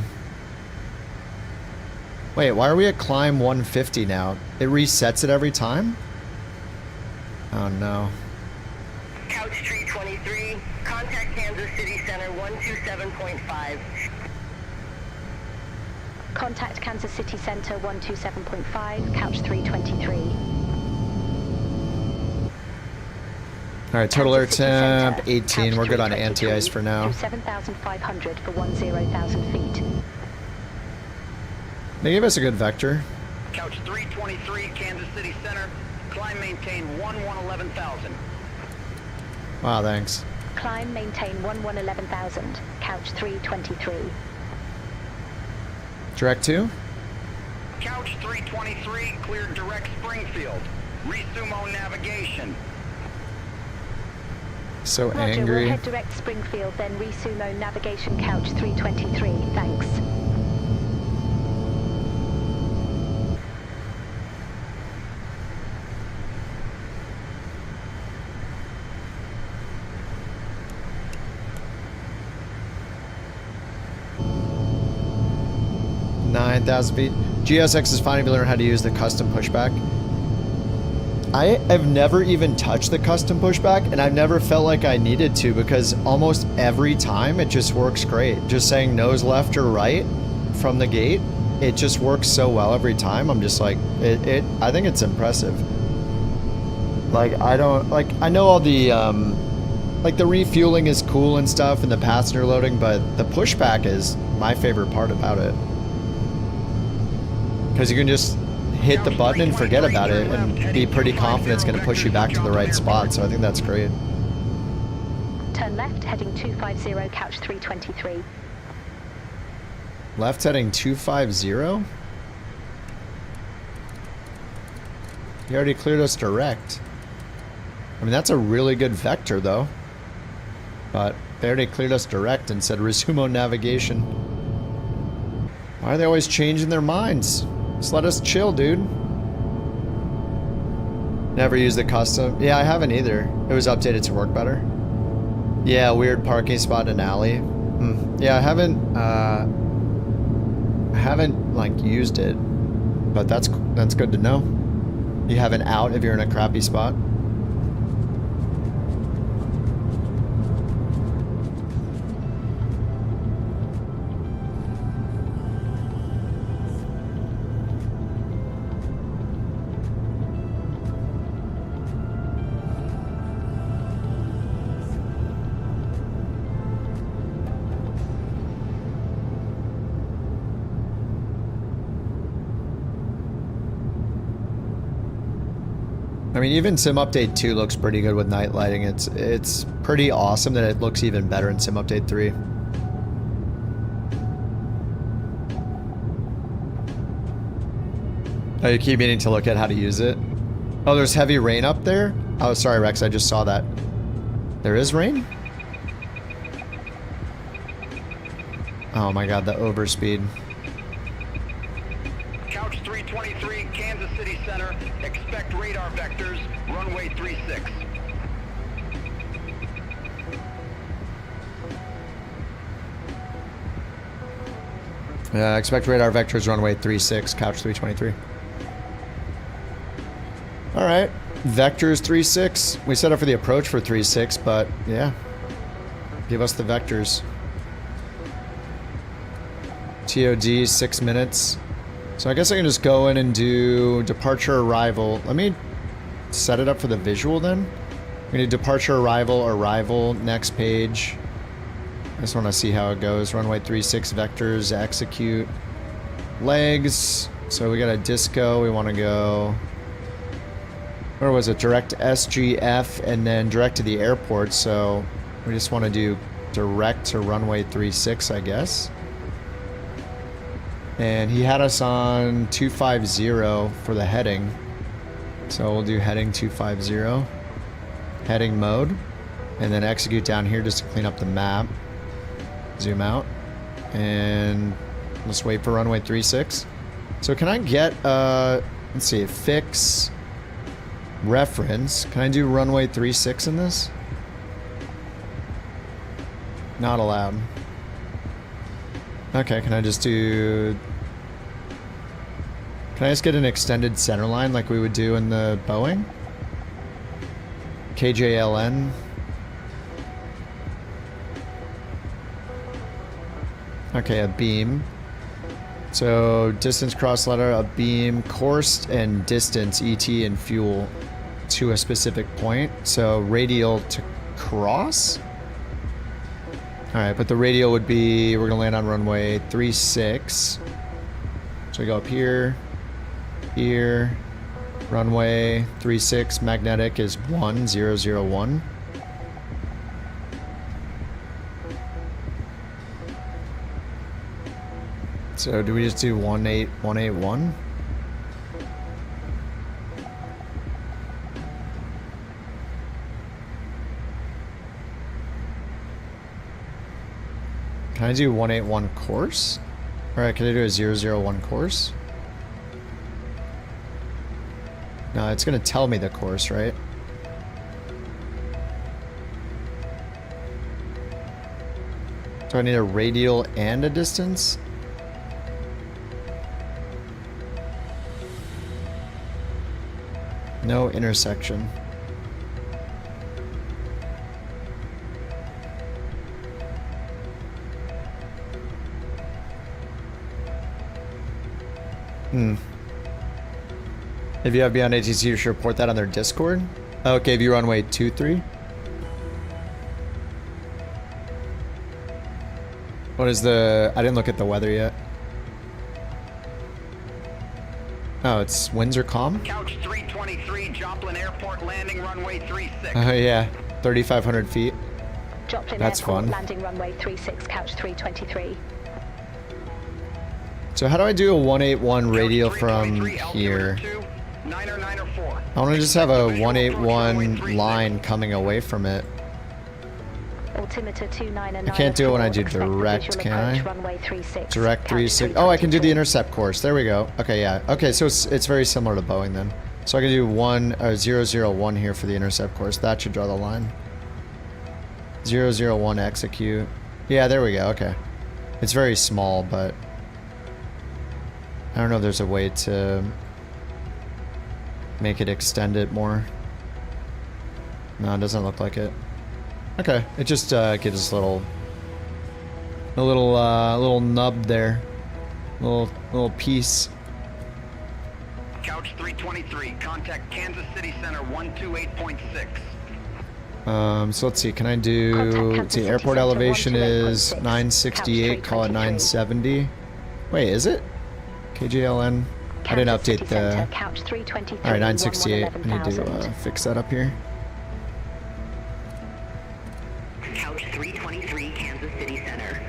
Wait, why are we at climb 150 now? It resets it every time? Oh no. Couch 323, contact Kansas City Center 127.5. Contact Kansas City Center 127.5, couch 323. Alright, total air temp 18. We're good on anti-ice for now. 7,500 for 10,000 feet. They gave us a good vector. Couch 323, Kansas City Center. Climb, maintain 11,000. Wow, thanks. Climb, maintain 11,000. Couch 323. Direct 2? Couch 323, cleared direct Springfield. Resumo navigation. So Roger, angry. we'll head direct Springfield, then resumo navigation couch 323. Thanks. $9,000 feet. GSX is finally learning how to use the custom pushback. I have never even touched the custom pushback, and I've never felt like I needed to, because almost every time it just works great. Just saying nose left or right from the gate, it just works so well every time. I'm just like, I think it's impressive. Like, I know all the, like the refueling is cool and stuff and the passenger loading, but the pushback is my favorite part about it. Because you can just hit the button and forget about it and be pretty confident it's going to push you back to the right spot, so I think that's great. Turn left, heading 250, couch 323. Left heading 250? You already cleared us direct. I mean, that's a really good vector, though. But they already cleared us direct and said resumo navigation. Why are they always changing their minds? Just let us chill, dude. Never used the custom. Yeah, I haven't either. It was updated to work better. Yeah, weird parking spot in an alley. Yeah, I haven't like used it, but that's good to know. You have an out if you're in a crappy spot. I mean, even Sim Update 2 looks pretty good with night lighting. It's pretty awesome that it looks even better in Sim Update 3. Oh, you keep meaning to look at how to use it? Oh, there's heavy rain up there? Oh, sorry, Rex, I just saw that. There is rain? Oh my god, the overspeed. Couch 323, Kansas City Center. Expect radar vectors, runway 36. Expect radar vectors, runway 36, couch 323. Alright, vectors 36. We set up for the approach for 36, but yeah. Give us the vectors. TOD, 6 minutes. So I guess I can just go in and do departure arrival. Let me set it up for the visual then. We need departure arrival, next page. I just want to see how it goes. Runway 36 vectors, execute. Legs. So we got a disco. We want to go... Where was it? Direct SGF and then direct to the airport. So we just want to do direct to runway 36, I guess. And he had us on 250 for the heading. So we'll do heading 250. Heading mode. And then execute down here just to clean up the map. Zoom out. And let's wait for runway 36. So can I get, let's see, fix, reference. Can I do runway 36 in this? Not allowed. Okay, can I just do... Can I just get an extended center line like we would do in the Boeing? KJLN. Okay, a beam. So, distance cross letter, a beam, course, and distance, ET, and fuel. to a specific point. So radial to cross. All right, but the radial would be, we're gonna land on runway 36. So we go up here, here, runway 36, magnetic is 1001. So do we just do 18181? Can I do 181 course? Alright, can I do a 001 course? No, it's gonna tell me the course, right? Do I need a radial and a distance? No intersection. If you have Beyond ATC, you should report that on their Discord. Okay, if you runway 23. What is the... I didn't look at the weather yet. Oh, it's winds are calm? Couch 323, Joplin Airport, landing runway 36. Oh yeah, 3,500 feet. Joplin That's Airport, fun. landing runway 36, couch 323. So how do I do a 181 radial from here? I want to just have a 181 line coming away from it. Altimeter 299. I can't do it when I do direct, can I? Direct 36. Oh, I can do the intercept course. There we go. Okay, yeah. Okay, so it's very similar to Boeing then. So I can do 001 here for the intercept course. That should draw the line. 001 execute. Yeah, there we go. Okay. It's very small, but I don't know if there's a way to make it extend it more. No, it doesn't look like it. Okay, it just gives us a little nub there, little piece. Couch 323, contact Kansas City Center 128.6. So let's see. Can I do? Let's see. Airport elevation is 968. Call it 970. Wait, is it? KJLN. I didn't update the. All right, 968. I need to fix that up here. Couch 323, Kansas City Center.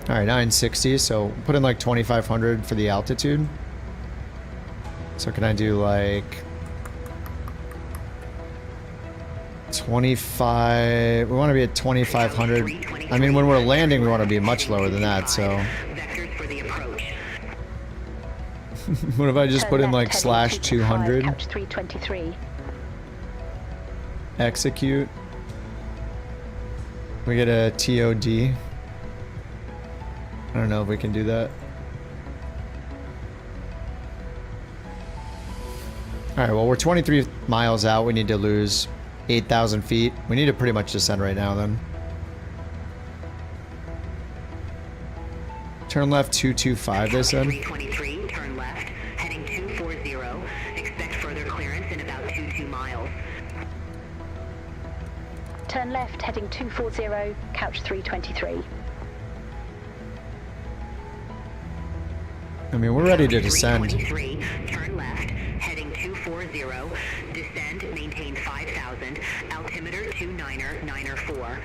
All right, 960. So put in like 2,500 for the altitude. So can I do like 25? We want to be at 2,500. I mean, when we're landing, we want to be much lower than that. So what if I just put in like /200? Execute. We get a TOD. I don't know if we can do that. Alright, well, we're 23 miles out. We need to lose 8,000 feet. We need to pretty much descend right now, then. Turn left 225, they said. 323, turn left, heading 240. Expect further clearance in about 22 miles. Turn left, heading 240, couch 323. I mean, we're ready to descend. 323, turn left, heading 240, descend, maintain 5,000, altimeter 29904.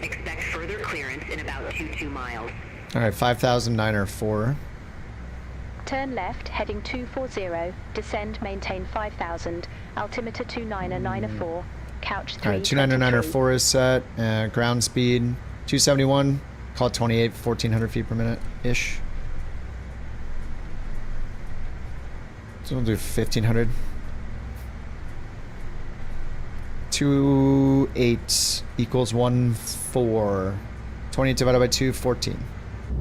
Expect further clearance in about 22 miles. Alright, 5,904. Turn left, heading 240, descend, maintain 5,000, altimeter 29904, couch 323. Alright, 29904 is set. Ground speed 271. Call it 28, 1,400 feet per minute-ish. So we'll do 1,500. 28 equals 14. 28 divided by 2, 14.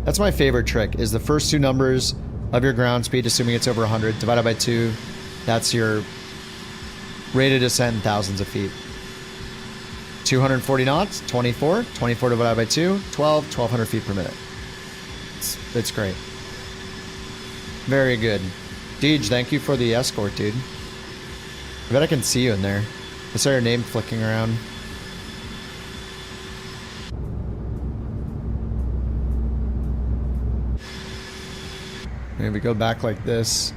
That's my favorite trick, is the first two numbers of your ground speed, assuming it's over 100, divided by 2. That's your rate of descent in thousands of feet. 240 knots, 24. 24 divided by 2, 12. 1,200 feet per minute. It's great. Very good. Deej, thank you for the escort, dude. I bet I can see you in there. I saw your name flicking around. Maybe we go back like this.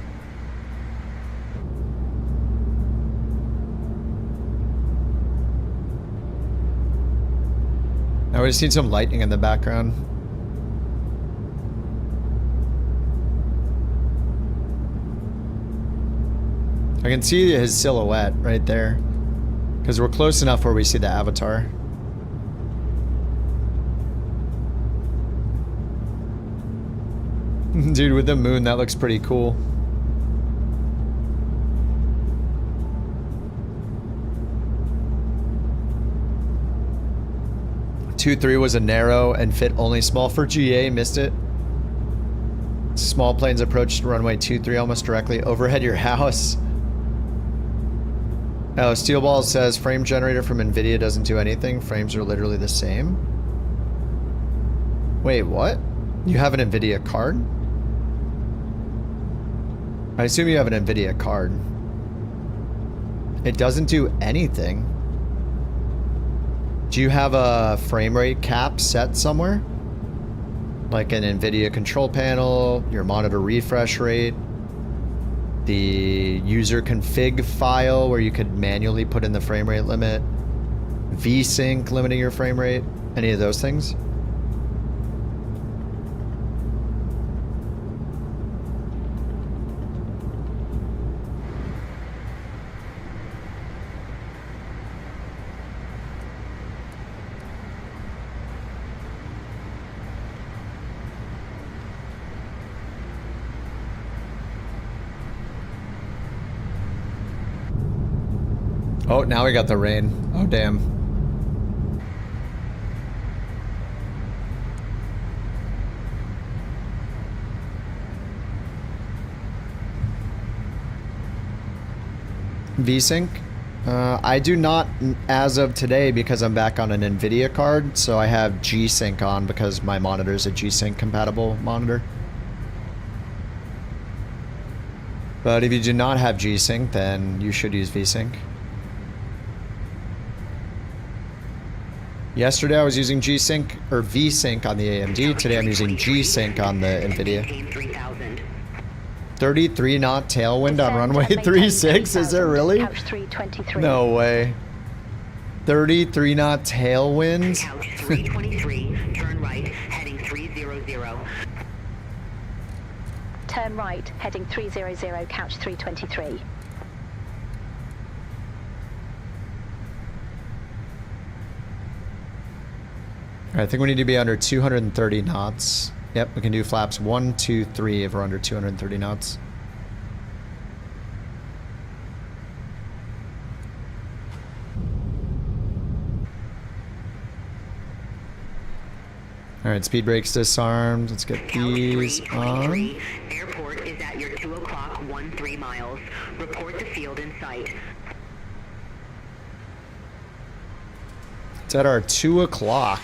Now we just need some lightning in the background. I can see his silhouette right there. Because we're close enough where we see the avatar. Dude, with the moon, that looks pretty cool. Two 3 was a narrow and fit only small for GA, missed it. Small planes approached runway 23 almost directly overhead your house. Oh, Steelball says frame generator from NVIDIA doesn't do anything. Frames are literally the same. Wait, what? You have an NVIDIA card? I assume you have an NVIDIA card. It doesn't do anything. Do you have a frame rate cap set somewhere? Like an NVIDIA control panel, your monitor refresh rate, the user config file where you could manually put in the frame rate limit, VSync limiting your frame rate, any of those things? Oh, now we got the rain. Oh, damn. VSync? I do not as of today because I'm back on an NVIDIA card, so I have G-Sync on because my monitor is a G-Sync compatible monitor. But if you do not have G-Sync, then you should use VSync. Yesterday I was using G-Sync or V-Sync on the AMD. Today I'm using G-Sync on the NVIDIA. 33 knot tailwind on runway 36? Is there really? No way. 33 knot tailwind? Couch 323, turn right, heading 300. Turn right, heading 300, couch 323. I think we need to be under 230 knots. Yep, we can do flaps 1, 2, 3 if we're under 230 knots. Alright, speed brakes disarmed. Let's get these on. Airport is at your 2 o'clock, 13 miles. Report the field in sight. It's at our 2 o'clock.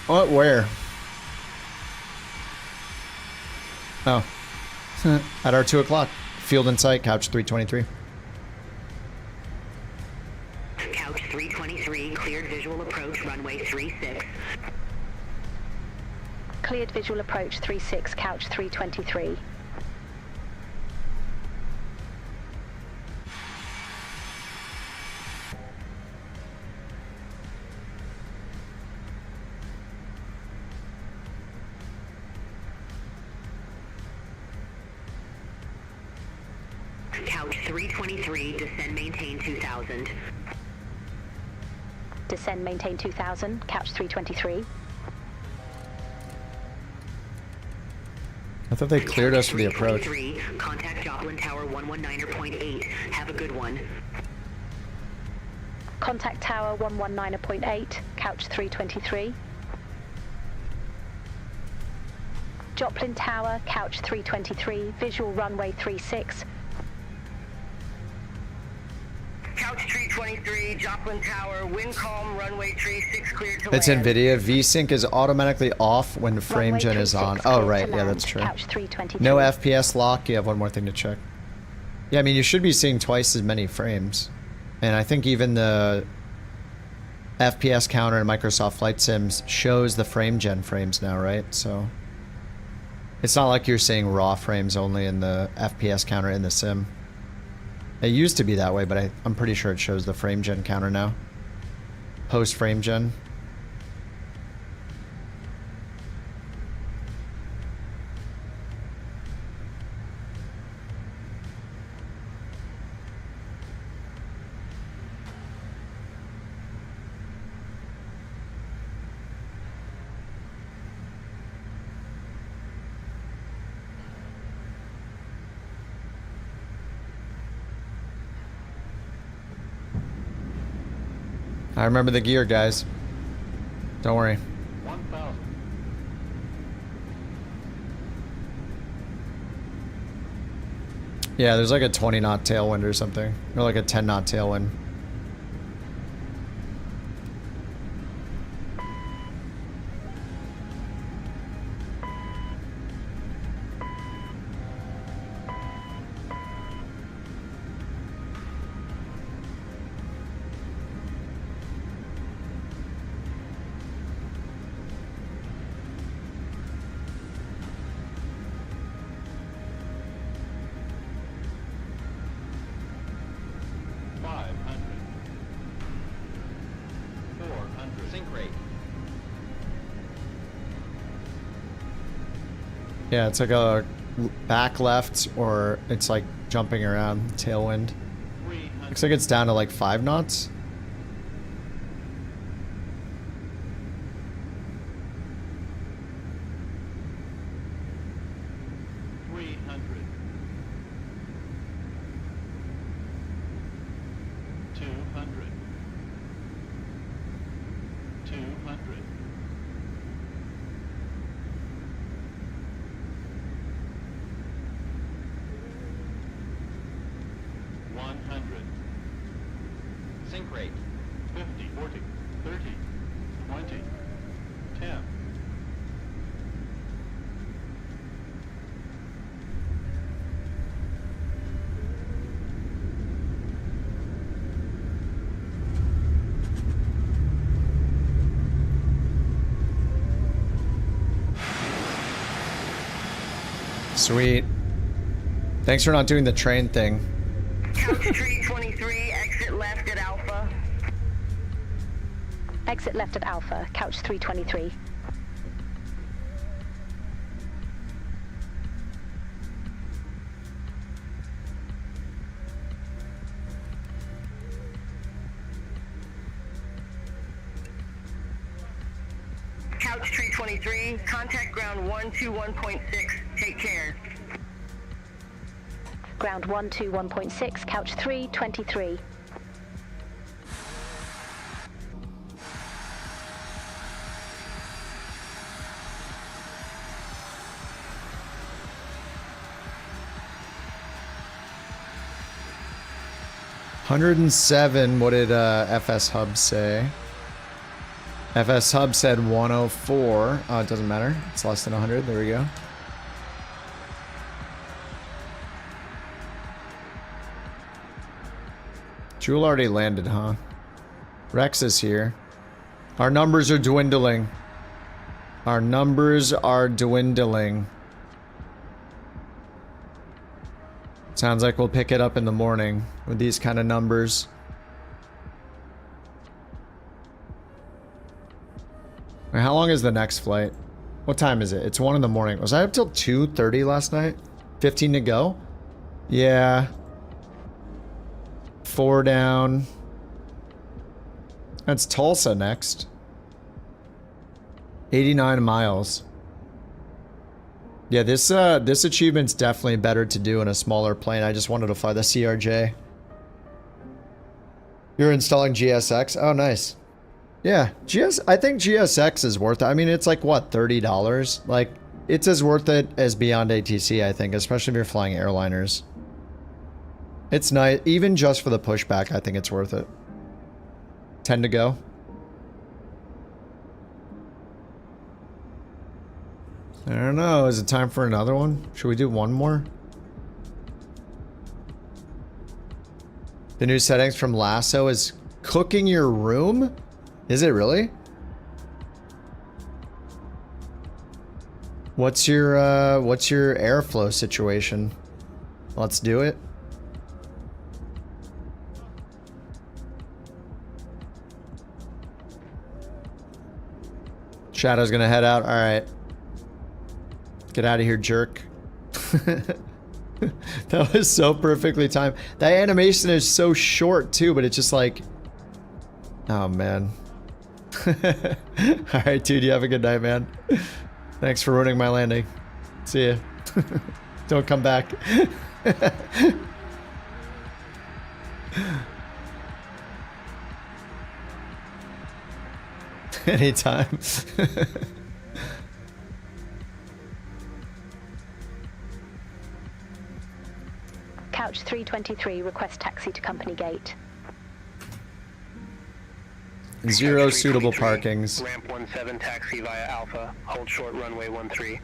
What? Where? Oh. At our 2 o'clock. Field in sight, couch 323. Couch 323, cleared visual approach, runway 36. Cleared visual approach 36, couch 323. Couch 323, descend maintain 2000. Descend maintain 2000, couch 323. I thought they cleared us for the approach. Contact Joplin Tower 119.8. Have a good one. Contact Tower 119.8, couch 323. Joplin Tower, couch 323, visual runway 36. Couch 23, Joplin Tower, wind calm, runway 36 clear to It's land. NVIDIA. VSync is automatically off when the frame gen is on. Oh, right. Yeah, that's true. No FPS lock. You have one more thing to check. Yeah, I mean, you should be seeing twice as many frames. And I think even the FPS counter in Microsoft Flight Sims shows the frame gen frames now, right? So it's not like you're seeing raw frames only in the FPS counter in the sim. It used to be that way, but I'm pretty sure it shows the frame gen counter now. Post frame gen. I remember the gear, guys. Don't worry. 1,000. Yeah, there's like a 20 knot tailwind or something. Or like a 10 knot tailwind. Yeah, it's like a back left, or it's like jumping around, tailwind. Looks like it's down to like 5 knots. Sync rate. 50, 40, 30, 20, 10. Sweet. Thanks for not doing the train thing. Couch Street 23, exit left at Alpha. Exit left at Alpha, couch 323. Couch Street 23, contact ground 121.6. Take care. Ground 121.6, couch 323. $107. What did FS Hub say? FS Hub said 104. Oh, it doesn't matter. It's less than 100. There we go. Jewel already landed, huh? Rex is here. Our numbers are dwindling. Our numbers are dwindling. Sounds like we'll pick it up in the morning with these kind of numbers. Wait, how long is the next flight? What time is it? It's 1 in the morning. Was I up till 2:30 last night? 15 to go? Yeah. 4 down. That's Tulsa next. 89 miles. Yeah, this achievement's definitely better to do in a smaller plane. I just wanted to fly the CRJ. You're installing GSX? Oh, nice. Yeah, I think GSX is worth it. I mean, it's like, what, $30? Like, it's as worth it as Beyond ATC, I think, especially if you're flying airliners. It's nice. Even just for the pushback, I think it's worth it. 10 to go. I don't know. Is it time for another one? Should we do one more? The new settings from Lasso is cooking your room? Is it really? What's your airflow situation? Let's do it. Shadow's gonna head out. All right. Get out of here, jerk. That was so perfectly timed. That animation is so short too, but it's just like, oh man. All right, dude, you have a good night, man. Thanks for ruining my landing. See ya. Don't come back. Anytime. Couch 323, request taxi to company gate. 0 suitable parkings. Ramp 17 taxi via Alpha. Hold short runway 13.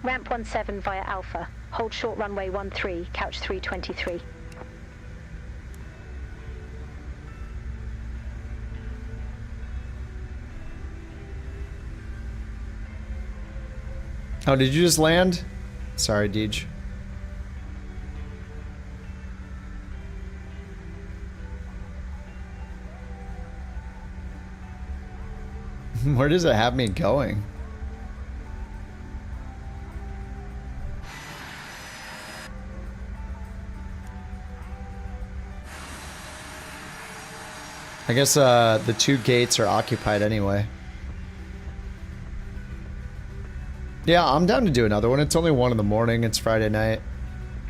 Ramp 17 via Alpha. Hold short runway 13, couch 323. Oh, did you just land? Sorry, Deej. Where does it have me going? I guess the 2 gates are occupied anyway. Yeah, I'm down to do another one. It's only 1 in the morning. It's Friday night.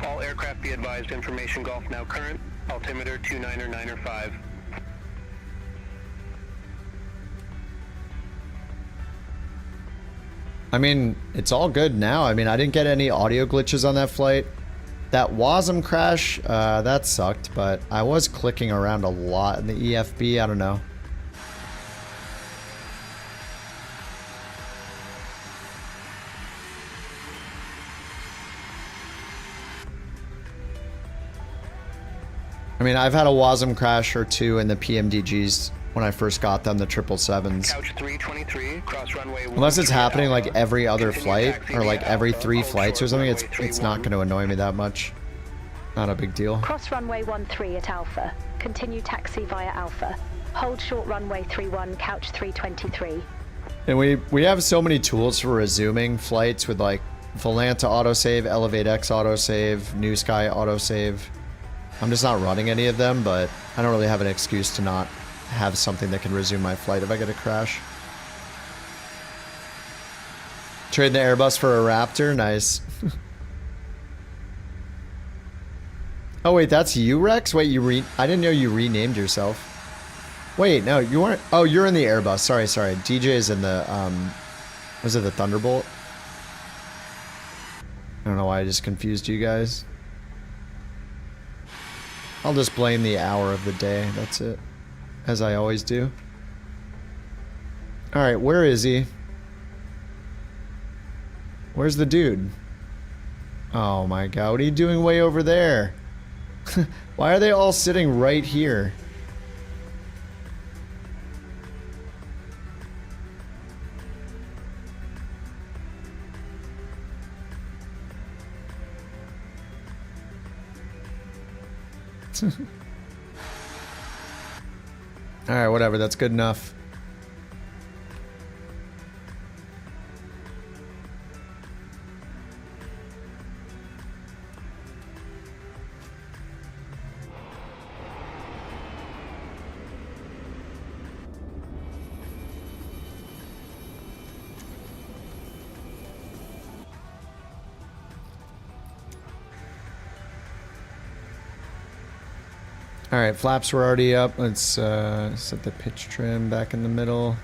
All aircraft be advised, information Golf now current. Altimeter 29905. I mean, it's all good now. I mean, I didn't get any audio glitches on that flight. That WASM crash, that sucked, but I was clicking around a lot in the EFB. I don't know. I mean, I've had a WASM crash or 2 in the PMDGs when I first got them, the 777s. Couch 323, cross runway. Unless it's happening like every other flight or like every 3 flights or something, it's not going to annoy me that much. Not a big deal. Cross runway 13 at Alpha. Continue taxi via Alpha. Hold short runway 31, couch 323. And we have so many tools for resuming flights with like Volanta autosave, Elevate X autosave, New Sky autosave. I'm just not running any of them, but I don't really have an excuse to not have something that can resume my flight if I get a crash. Trade the Airbus for a Raptor? Nice. Oh wait, that's you, Rex? Wait, I didn't know you renamed yourself. Wait, no, you weren't. Oh, you're in the Airbus. Sorry. DJ is in the, was it the Thunderbolt? I don't know why I just confused you guys. I'll just blame the hour of the day. That's it. As I always do. Alright, where is he? Where's the dude? Oh my god, what are you doing way over there? Why are they all sitting right here? Alright, whatever, that's good enough. Alright, flaps were already up. Let's set the pitch trim back in the middle.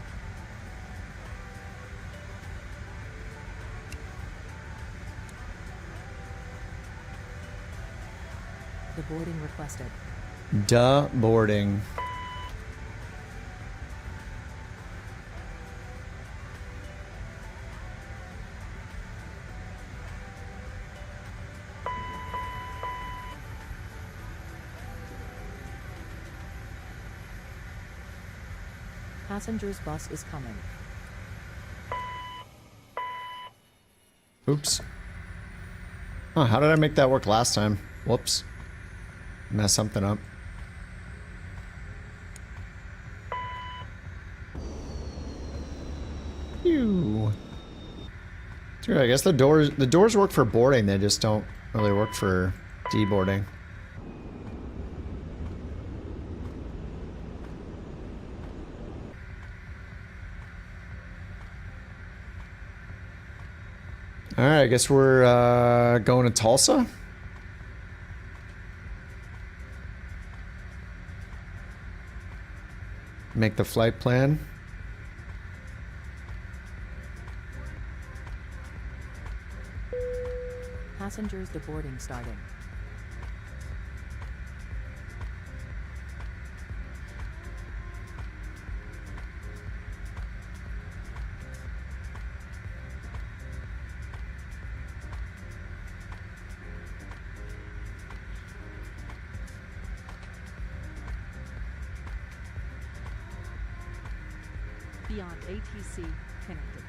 The boarding requested. Duh boarding. Passengers bus is coming. Oops. Oh, how did I make that work last time? Whoops. Messed something up. Phew. Dude, I guess the doors work for boarding, they just don't really work for deboarding. Alright, I guess we're going to Tulsa. Make the flight plan. Passengers deboarding starting. Beyond ATC connected.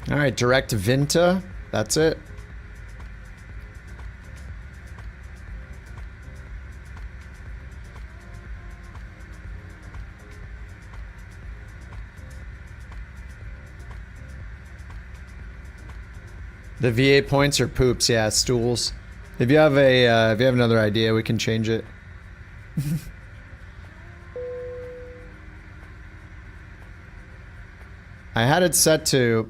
Alright, direct Vinta. That's it. The V8 points are poops, yeah, stools. If you have a if you have another idea, we can change it. I had it set to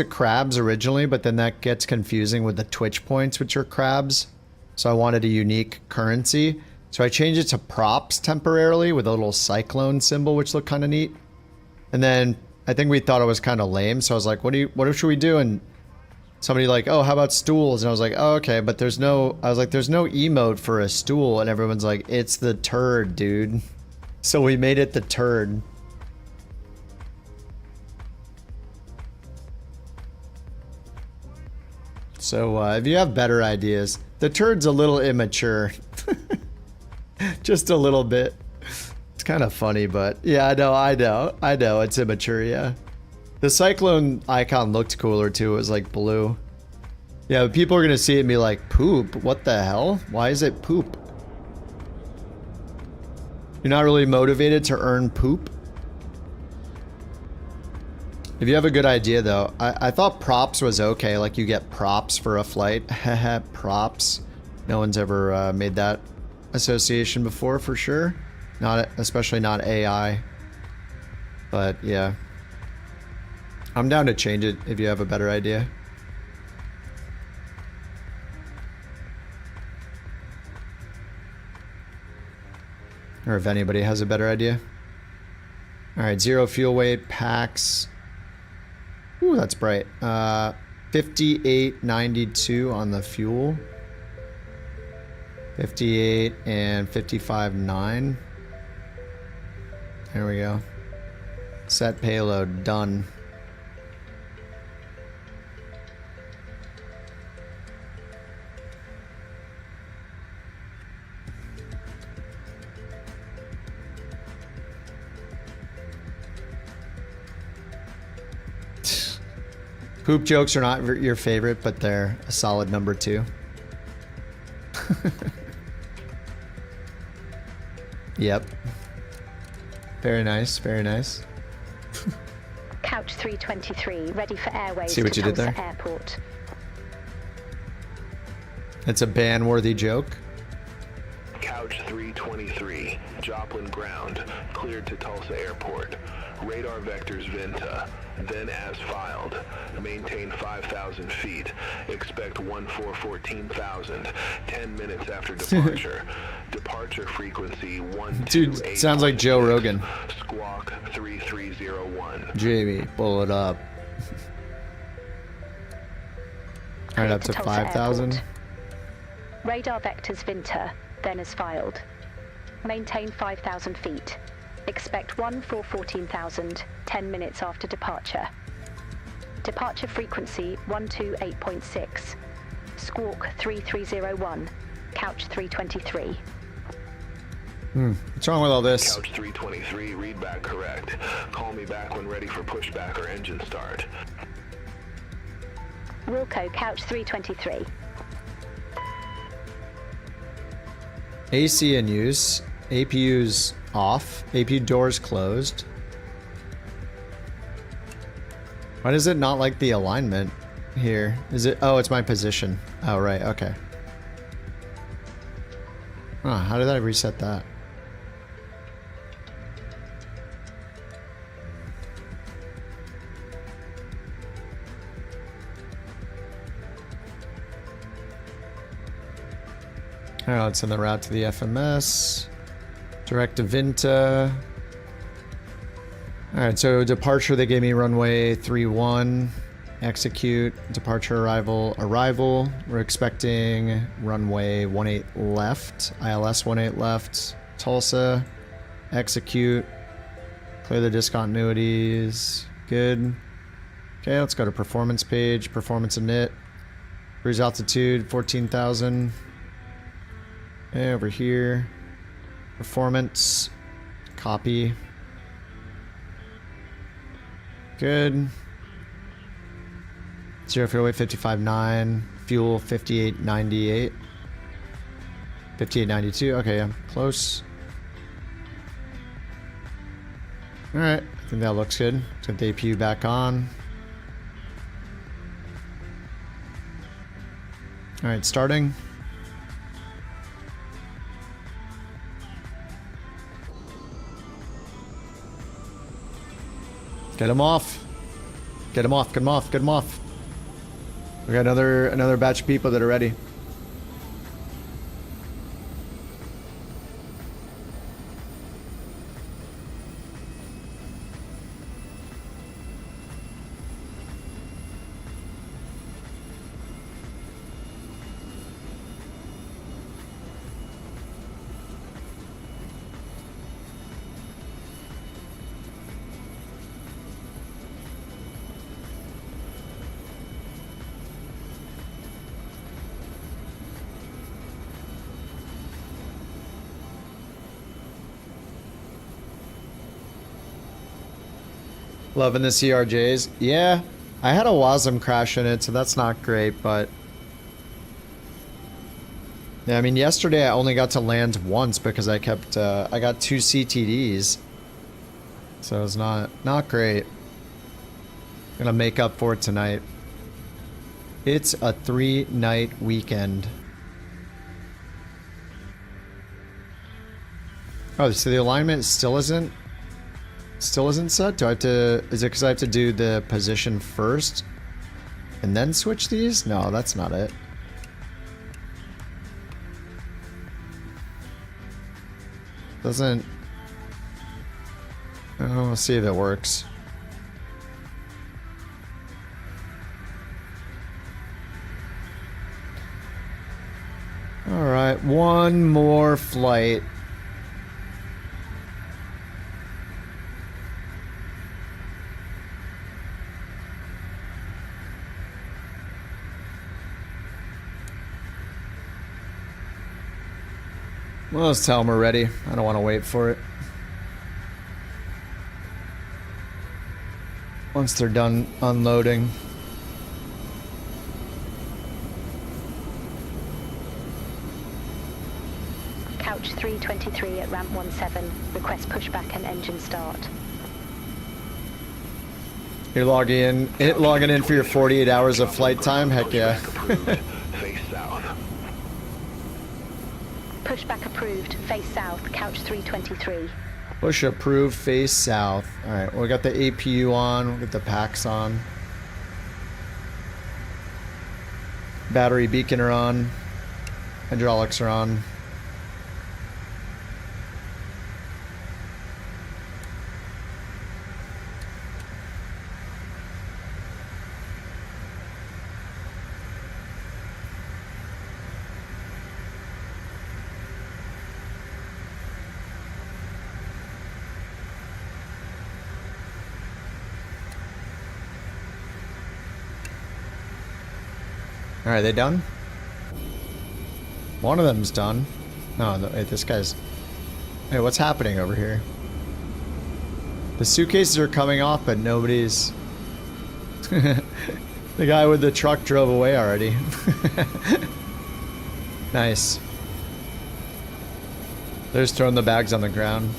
crabs originally, but then that gets confusing with the Twitch points, which are crabs. So I wanted a unique currency. So I changed it to props temporarily with a little cyclone symbol, which looked kind of neat. And then I think we thought it was kind of lame, so I was like, what should we do? And somebody like, oh, how about stools? And I was like, oh, okay, but there's no emote for a stool. And everyone's like, it's the turd, dude. So we made it the turd. So if you have better ideas, the turd's a little immature. Just a little bit. It's kind of funny, but yeah, I know, it's immature, yeah. The cyclone icon looked cooler too, it was like blue. Yeah, but people are gonna see it and be like, poop, what the hell? Why is it poop? You're not really motivated to earn poop? If you have a good idea though, I thought props was okay, like you get props for a flight. Haha, props. No one's ever made that association before for sure. Especially not AI. But yeah. I'm down to change it if you have a better idea. Or if anybody has a better idea. Alright, 0 fuel weight, packs. Ooh, that's bright. 58.92 on the fuel. 58 and 55.9. There we go. Set payload, done. Poop jokes are not your favorite, but they're a solid number 2. Yep. Very nice, very nice. Couch 323, ready for airways See what you did there? Airport. It's a ban-worthy joke. Couch 323, Joplin ground, cleared to Tulsa Airport. Radar vectors Vinta, then as filed. Maintain 5,000 feet. Expect 14,000. 10 minutes after departure. Departure frequency 128. Dude, sounds like Joe Rogan. Squawk 3301. Jamie, pull it up. Alright, up to 5,000. Radar vectors Vinter, then as filed. Maintain 5,000 feet. Expect 1414,000, 10 minutes after departure. Departure frequency 128.6. Squawk 3301. Couch 323. What's wrong with all this? Couch 323, read back correct. Call me back when ready for pushback or engine start. Wilco, Couch 323. AC in use. APU's off. APU doors closed. Why does it not like the alignment here? Is it? Oh, it's my position. Oh, right. Okay. Huh, how did I reset that? Oh, it's in the route to the FMS. Direct to Vinta. Alright, so departure, they gave me runway 31. Execute. Departure, arrival. We're expecting runway 18 left. ILS 18 left. Tulsa. Execute. Clear the discontinuities. Good. Okay, let's go to performance page. Performance init. Cruise altitude, 14,000. Okay, over here. Performance. Copy. Good. Zero fuel weight 55.9. Fuel 58.98. 58.92. Okay, yeah, close. Alright, I think that looks good. Let's get the APU back on. Alright, starting. Get him off. Get him off, get him off, get him off. We got another batch of people that are ready. Loving the CRJs. Yeah, I had a WASM crash in it, so that's not great, but... Yeah, I mean, yesterday I only got to land once because I kept, I got 2 CTDs. So it's not great. Gonna make up for it tonight. It's a 3-night weekend. Oh, so the alignment still isn't set? Do I have to, is it because I have to do the position first and then switch these? No, that's not it. Doesn't, oh, we'll see if it works. All right, one more flight. Well, let's tell them we're ready. I don't want to wait for it. Once they're done unloading. Couch 323 at ramp 17. Request pushback and engine start. You're logging in for your 48 hours of flight time? Heck yeah. Face south. Pushback approved. Face south. Couch 323. Push approved. Face south. Alright, well, we got the APU on. We'll get the packs on. Battery beacon are on. Hydraulics are on. Alright, they done? One of them's done. No, wait, this guy's... Hey, what's happening over here? The suitcases are coming off, but nobody's... The guy with the truck drove away already. Nice. They're just throwing the bags on the ground.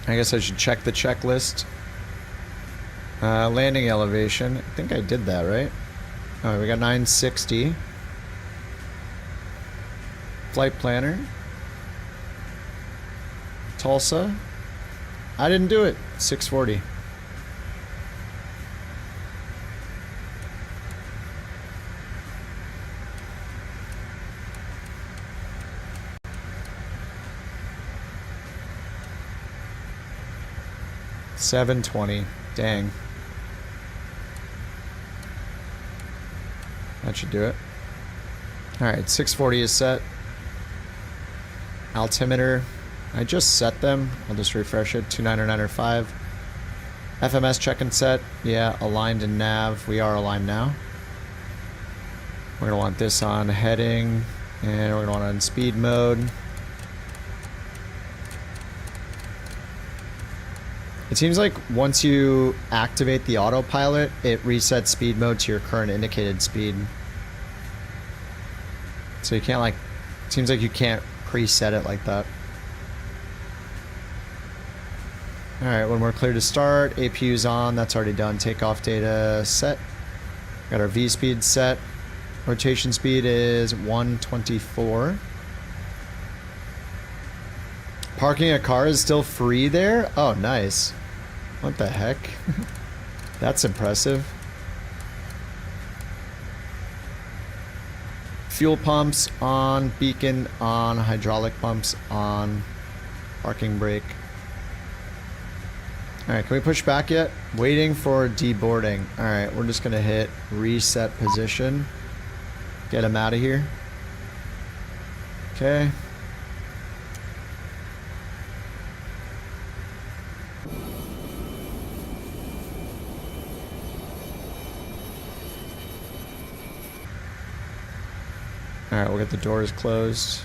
I guess I should check the checklist. Landing elevation. I think I did that, right? Alright, we got 960. Flight planner. Tulsa. I didn't do it. 640. $720. Dang. That should do it. Alright, 640 is set. Altimeter. I just set them. I'll just refresh it. 29905. FMS check and set. Yeah, aligned in nav. We are aligned now. We're going to want this on heading. And we're going to want it on speed mode. It seems like once you activate the autopilot, it resets speed mode to your current indicated speed. So you can't like, it seems like you can't preset it like that. Alright, when we're clear to start, APU's on, that's already done. Takeoff data set. Got our V speed set. Rotation speed is 124. Parking a car is still free there? Oh, nice. What the heck? That's impressive. Fuel pumps on, beacon on, hydraulic pumps on, parking brake. Alright, can we push back yet? Waiting for deboarding. Alright, we're just gonna hit reset position. Get him out of here. Okay. Alright, we'll get the doors closed.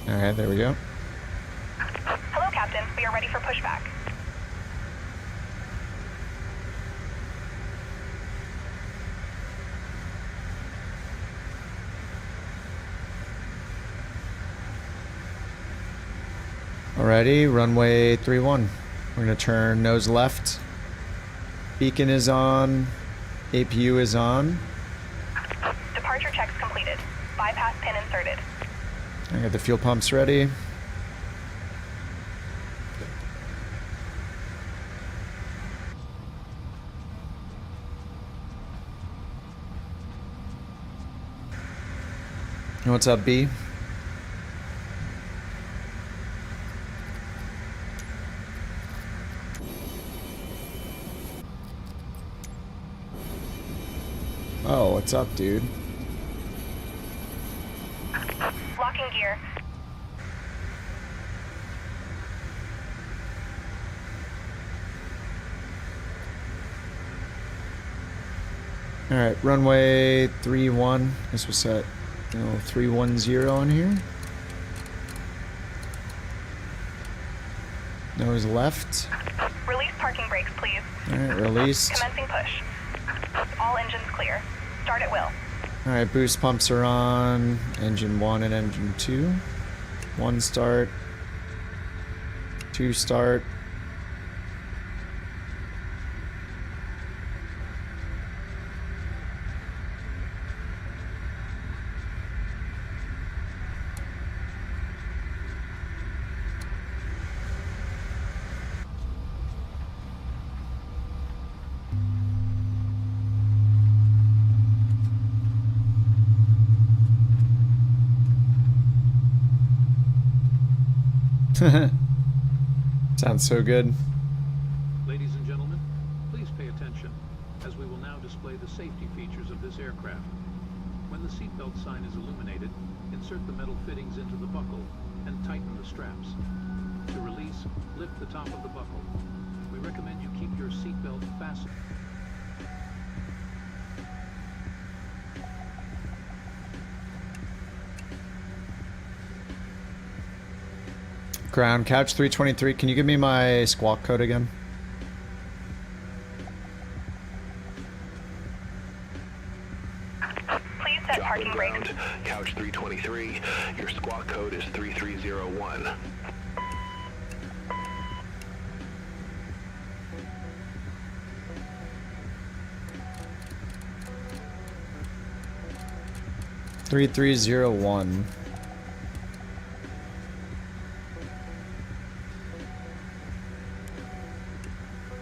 Alright, there we go. Hello, Captain. We are ready for pushback. Alrighty, runway 31. We're gonna turn nose left. Beacon is on. APU is on. Departure checks completed. Bypass pin inserted. I got the fuel pumps ready. What's up, B? Oh, what's up, dude? Locking gear. Alright, runway 31. This was set 310 on here. Nose left. Release parking brakes, please. Alright, released. Commencing push. All engines clear. Start at will. Alright, boost pumps are on. Engine 1 and engine 2. 1 start. 2 start. Sounds so good. Ladies and gentlemen, please pay attention, as we will now display the safety features of this aircraft. When the seatbelt sign is illuminated, insert the metal fittings into the buckle and tighten the straps. To release, lift the top of the buckle. We recommend you keep your seatbelt fastened. Ground couch 323. Can you give me my squawk code again? Please set parking brakes. Couch 323. Your squawk code is 3301. Three 3301.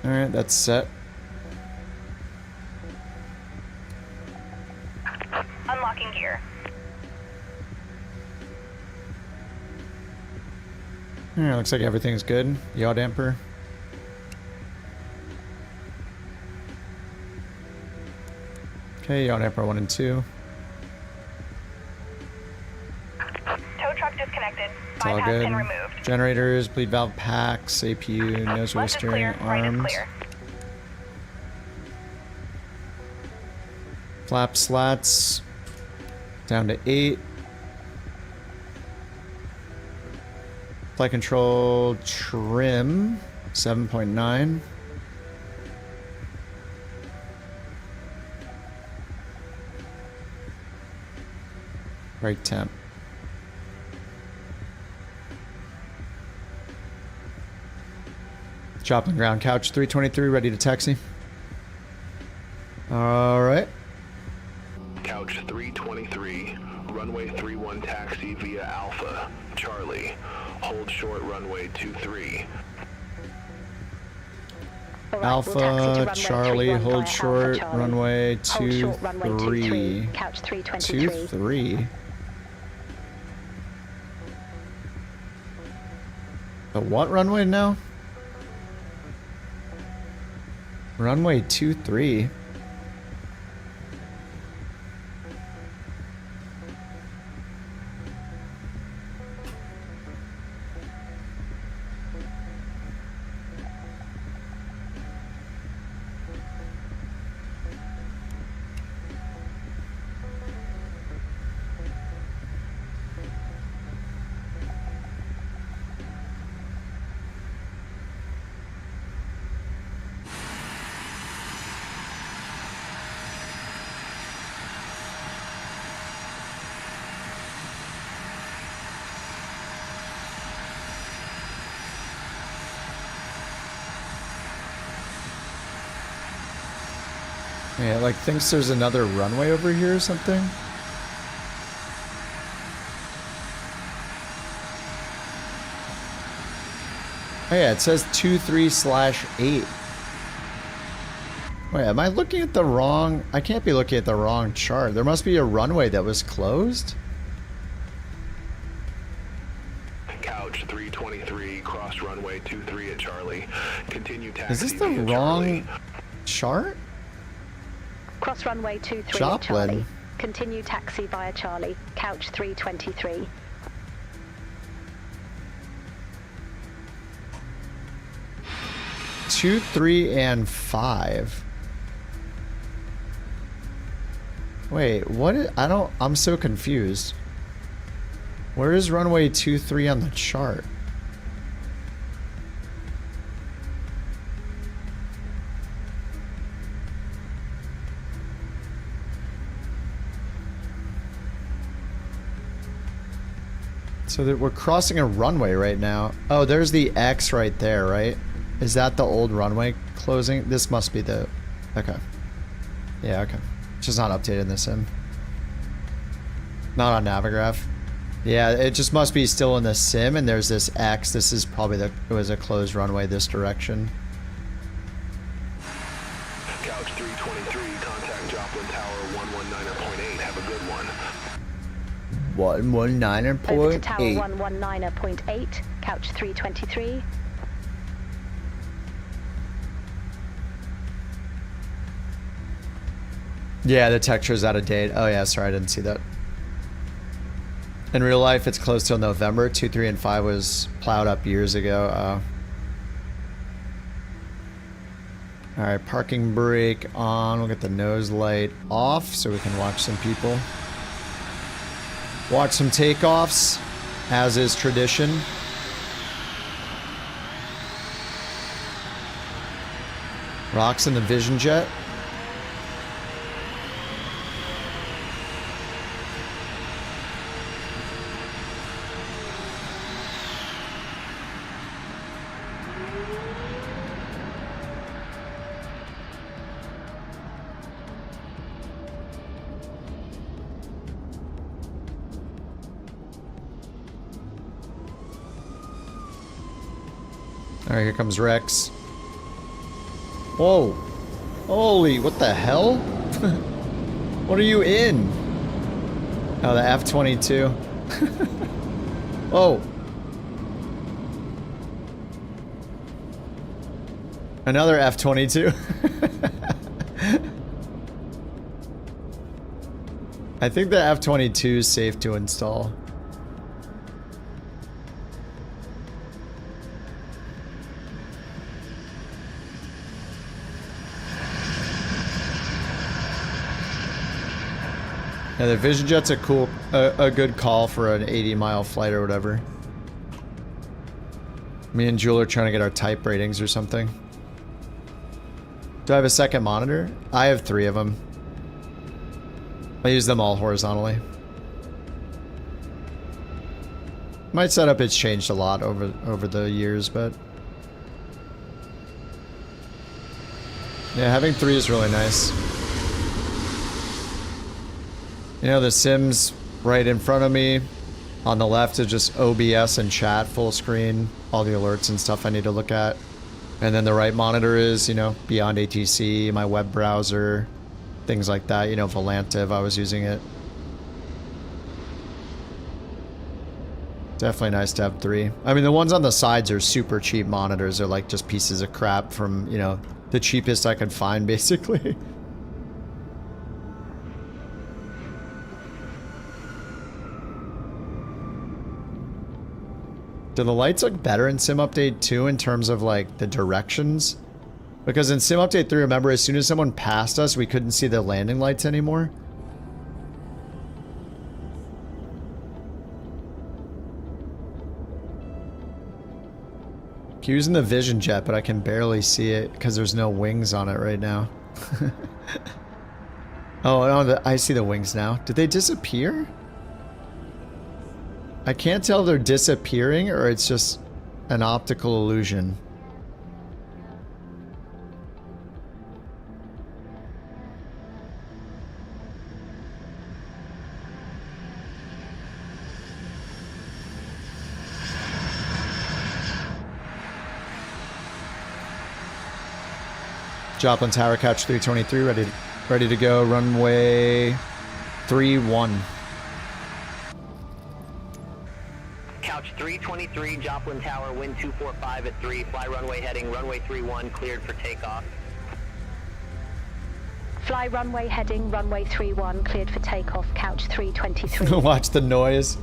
Alright, that's set. Unlocking gear. Alright, looks like everything's good. Yaw damper. Okay, yaw damper 1 and 2. Tow truck disconnected. It's all Bypass good. pin removed. Generators, bleed valve packs, APU, nose wheel Left is steering, clear, right is arms. clear. Flap slats down to 8. Flight control trim 7.9. Right temp. Chopping ground couch 323 ready to taxi. All right. Couch 323, runway 31 taxi via Alpha, Charlie. Hold short runway 23. Alpha, Charlie, hold short, runway 23. Couch 323. 23. The what runway now? Runway 23. Yeah, like thinks there's another runway over here or something. Oh yeah, it says 23/8. Wait, am I looking at the wrong? I can't be looking at the wrong chart. There must be a runway that was closed. Couch 323, cross runway 23 at Charlie. Continue taxi. Is this the via wrong Charlie. chart? Cross runway 23 Joplin. Charlie. Continue taxi via Charlie. Couch 323. Two, 3, and 5. Wait, what? I'm so confused. Where is runway 23 on the chart? So that we're crossing a runway right now. Oh, there's the X right there, right? Is that the old runway closing? This must be the... Okay. Yeah, okay. It's just not updated in the sim. Not on Navigraph. Yeah, it just must be still in the sim, and there's this X. This is probably the... It was a closed runway this direction. Couch 323, contact Joplin Tower 119.8. Have a good one. 119.8. Over to Tower 119.8, couch 323. Yeah, the texture's out of date. Oh yeah, sorry, I didn't see that. In real life, it's closed till November. 2, 3, and 5 was plowed up years ago. Alright, parking brake on. We'll get the nose light off so we can watch some people. Watch some takeoffs, as is tradition. Rocks in the Vision Jet. Alright, here comes Rex. Whoa. Holy, what the hell? What are you in? Oh, the F-22. Whoa. Another F-22. I think the F-22 is safe to install. Yeah, the Vision Jet's a good call for an 80-mile flight or whatever. Me and Jewel are trying to get our type ratings or something. Do I have a second monitor? I have 3 of them. I use them all horizontally. My setup has changed a lot over the years, but yeah, having 3 is really nice. You know, the Sim's right in front of me. On the left is just OBS and chat full screen. All the alerts and stuff I need to look at. And then the right monitor is, you know, Beyond ATC, my web browser, things like that. You know, Volantive, I was using it. Definitely nice to have 3. I mean, the ones on the sides are super cheap monitors. They're like just pieces of crap from, you know, the cheapest I could find, basically. Do the lights look better in Sim Update 2 in terms of, like, the directions? Because in Sim Update 3, remember, as soon as someone passed us, we couldn't see the landing lights anymore? I'm using the Vision Jet, but I can barely see it because there's no wings on it right now. Oh, no, I see the wings now. Did they disappear? I can't tell if they're disappearing or it's just an optical illusion. Joplin Tower, Couch 323, ready to go. Runway 31. Couch 323, Joplin Tower, wind 245 at 3, fly runway heading, runway 31, cleared for takeoff. Fly runway heading, runway 31, cleared for takeoff, couch 323. Watch the noise.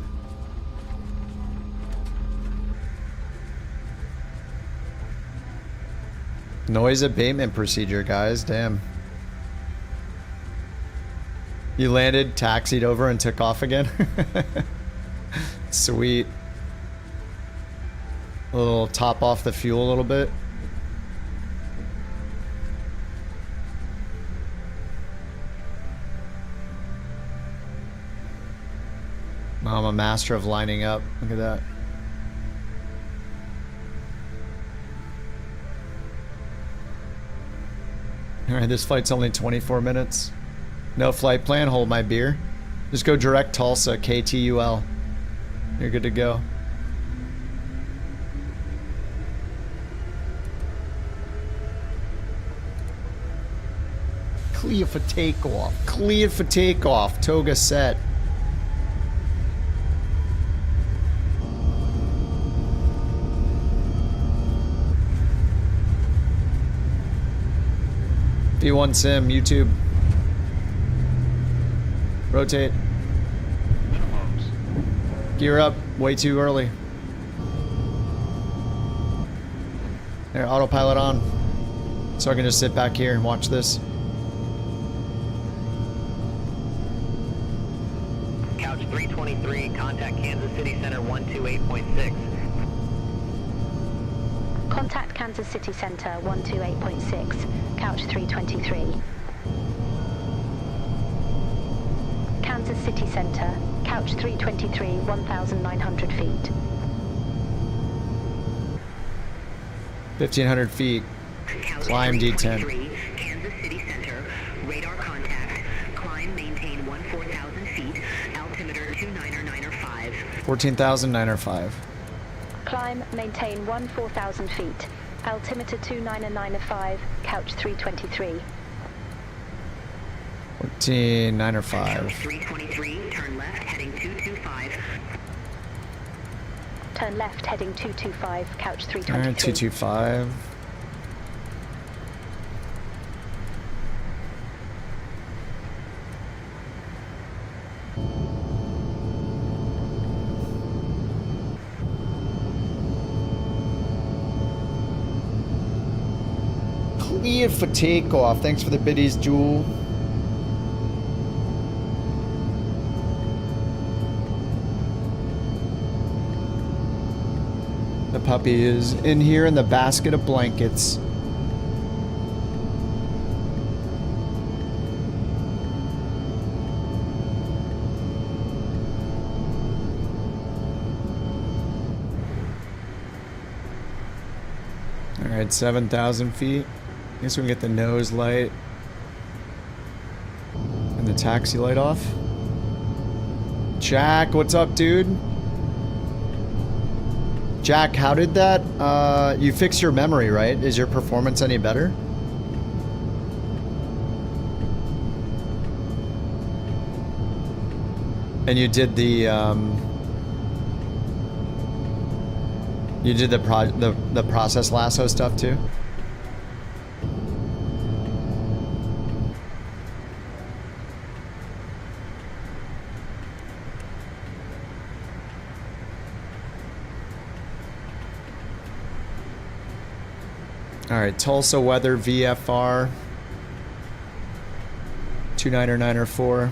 Noise abatement procedure, guys. Damn. You landed, taxied over, and took off again? Sweet. A little top off the fuel a little bit. I'm a master of lining up. Look at that. Alright, this flight's only 24 minutes. No flight plan, hold my beer. Just go direct Tulsa, KTUL. You're good to go. Clear for takeoff. Clear for takeoff. Toga set. V1 Sim, YouTube. Rotate. Gear up. Way too early. There, autopilot on. So I can just sit back here and watch this. Couch 323, contact Kansas City Center 128.6. Contact Kansas City Center 128.6, couch 323. Kansas City Center, couch 323, 1,900 feet. 1,500 feet. Climb D10. Kansas City Center, radar contact, climb, maintain 14,000 feet, altimeter 29905. 14,905. Climb, maintain 14,000 feet, altimeter 29905, couch 323. 14,905. 323, turn left, heading 225. Turn left, heading 225, couch 323. Alright, 225. Cleared for takeoff. Thanks for the biddies, Jewel. The puppy is in here in the basket of blankets. Alright, 7,000 feet. I guess we can get the nose light and the taxi light off. Jack, what's up, dude? Jack, how did that, you fixed your memory, right? Is your performance any better? And you did the, the process lasso stuff too? Alright, Tulsa weather VFR 29904.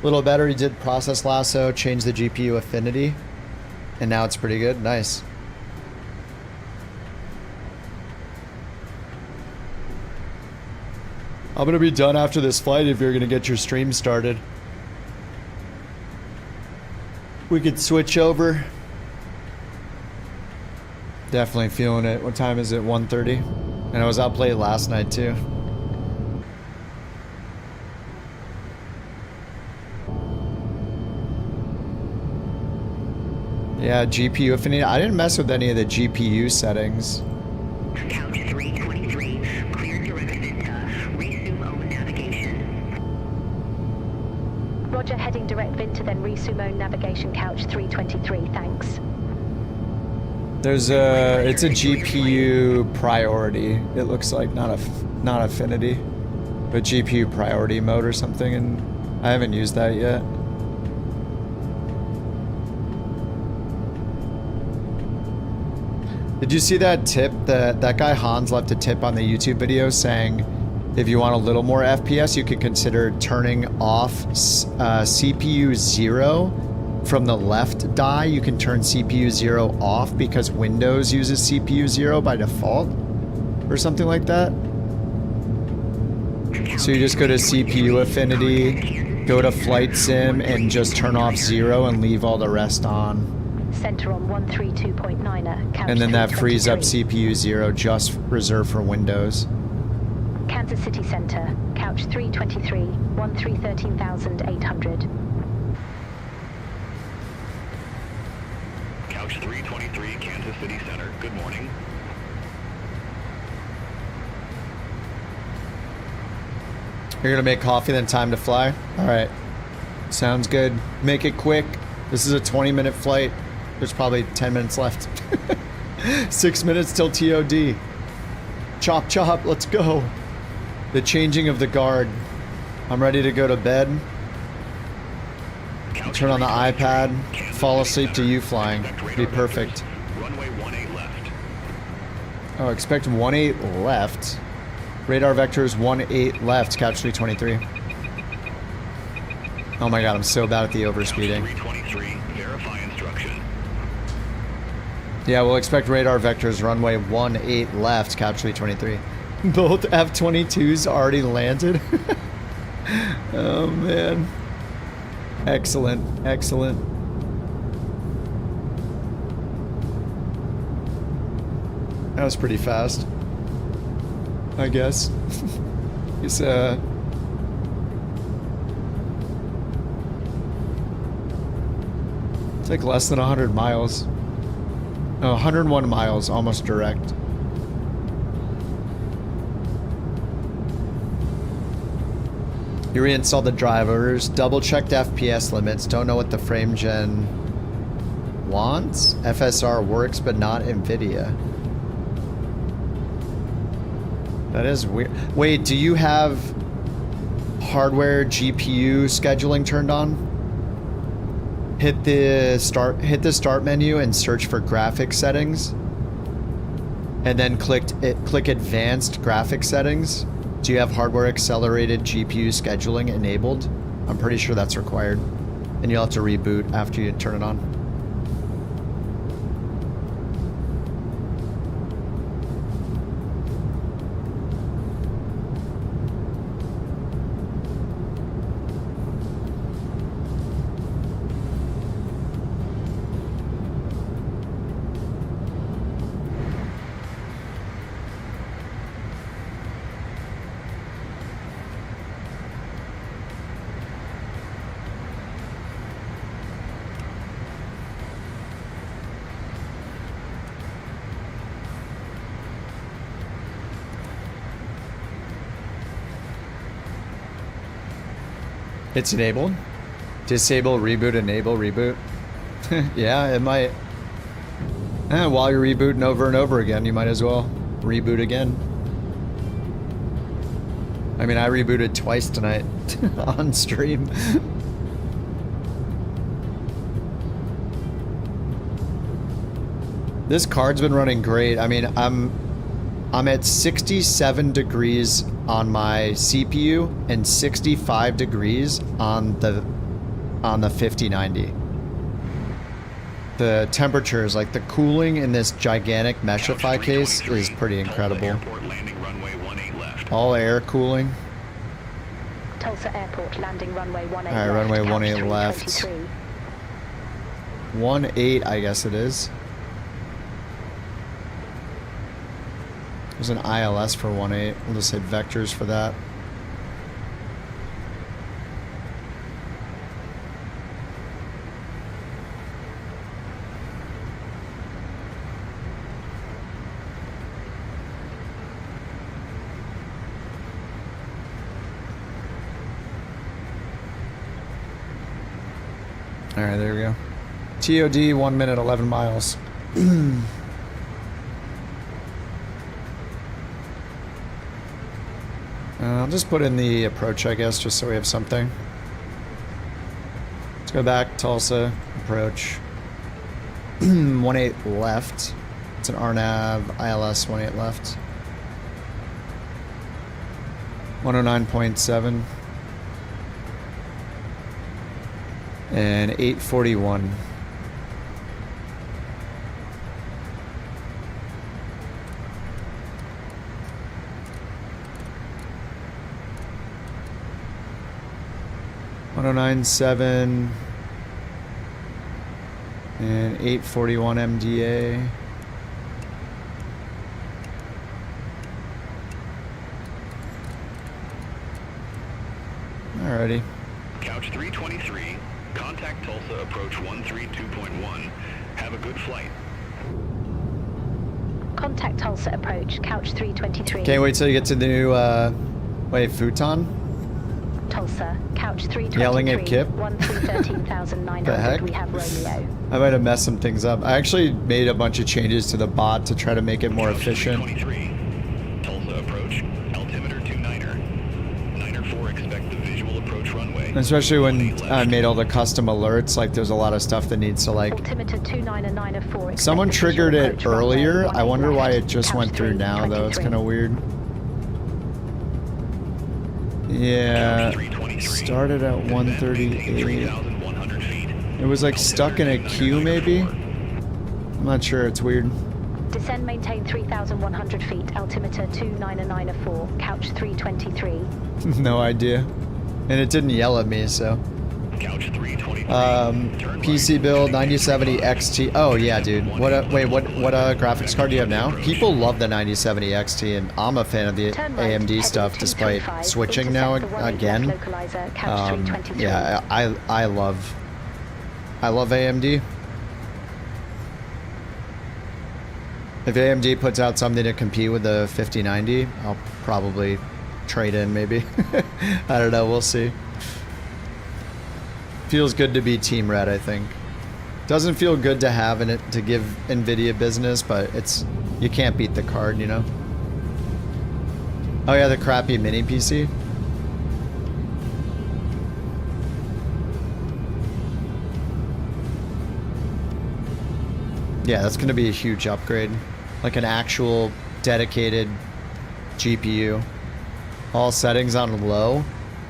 A little better, he did process lasso, changed the GPU affinity, and now it's pretty good. Nice. I'm gonna be done after this flight if you're gonna get your stream started. We could switch over. Definitely feeling it. What time is it? 1:30? And I was out late last night too. Yeah, GPU affinity. I didn't mess with any of the GPU settings. Couch 323, clear direct Vinta, resume own navigation. Roger, heading direct Vinta, then resume own navigation, couch 323, thanks. There's a, it's a GPU priority. It looks like not affinity, but GPU priority mode or something, and I haven't used that yet. Did you see that tip that guy Hans left a tip on the YouTube video saying if you want a little more FPS, you could consider turning off CPU 0. From the left die, you can turn CPU 0 off because Windows uses CPU 0 by default or something like that. So you just go to CPU affinity go to flight sim and just turn off 0 and leave all the rest on. Center on 132.9er, couch And then that 323. frees up CPU 0 just reserved for Windows. Kansas City Center, couch 323, 13,800. Couch 323, Kansas City Center. Good morning. You're gonna make coffee, then time to fly? Alright. Sounds good. Make it quick. This is a 20-minute flight. There's probably 10 minutes left. 6 minutes till TOD. Chop chop, let's go. The changing of the guard. I'm ready to go to bed. Turn on the iPad. Fall asleep to you flying. Be perfect. Runway 18 left. Oh, expect 18 left. Radar vectors 18 left, couch 323. Oh my god, I'm so bad at the overspeeding. 323, verify instruction. Yeah, we'll expect radar vectors runway 18 left, couch 323. Both F-22s already landed. Oh man. Excellent, excellent. That was pretty fast, I guess. It's like less than 100 miles. Oh, 101 miles, almost direct. You reinstalled the drivers, double-checked FPS limits, don't know what the frame gen wants? FSR works, but not NVIDIA. That is weird. Wait, do you have hardware GPU scheduling turned on? Hit the start menu and search for graphics settings. And then click advanced graphics settings. Do you have hardware accelerated GPU scheduling enabled? I'm pretty sure that's required. And you'll have to reboot after you turn it on. It's enabled. Disable, reboot, enable, reboot. Yeah, it might. While you're rebooting over and over again, you might as well reboot again. I mean, I rebooted twice tonight on stream. This card's been running great. I mean, I'm at 67 degrees on my CPU and 65 degrees on the 5090. The temperatures, like the cooling in this gigantic Meshify case is pretty incredible. All air cooling. Tulsa Airport landing runway 18 left. Alright, runway 18 couch left. 323. 18, I guess it is. There's an ILS for 18. We'll just hit vectors for that. Alright, there we go. TOD, 1 minute, 11 miles. I'll just put in the approach, I guess, just so we have something. Let's go back, Tulsa, approach. 18 left. It's an RNAV, ILS 18 left. 109.7. And 841. 1097 and 841 MDA. Alrighty. Couch 323, contact Tulsa approach 132.1. Have a good flight. Contact Tulsa approach, couch 323. Can't wait till you get to the new, wait, futon? Tulsa, couch 323. Yelling at Kip? 13,900. The heck? We have Romeo. I might have messed some things up. I actually made a bunch of changes to the bot to try to make it more efficient. Tulsa approach, altimeter 29er. 9er 4, expect the visual approach runway. Especially when I made all the custom alerts, like there's a lot of stuff that needs to like... Altimeter 29er 9er 4. Someone triggered it earlier. I wonder why it just went through now though. It's kind of weird. Yeah, started at 138. It was like stuck in a queue maybe? I'm not sure, it's weird. Descend, maintain 3,100 feet, altimeter 29er 4, couch 323. No idea. And it didn't yell at me, so. PC build 9070 XT. Oh yeah, dude. What graphics card do you have now? People love the 9070 XT, and I'm a fan of the AMD stuff, despite switching now again. Yeah, I love AMD. If AMD puts out something to compete with the 5090, I'll probably trade in maybe. I don't know, we'll see. Feels good to be Team Red, I think. Doesn't feel good to have in it to give NVIDIA business, but it's, you can't beat the card, you know? Oh yeah, the crappy mini PC. Yeah, that's gonna be a huge upgrade. Like an actual dedicated GPU. All settings on low.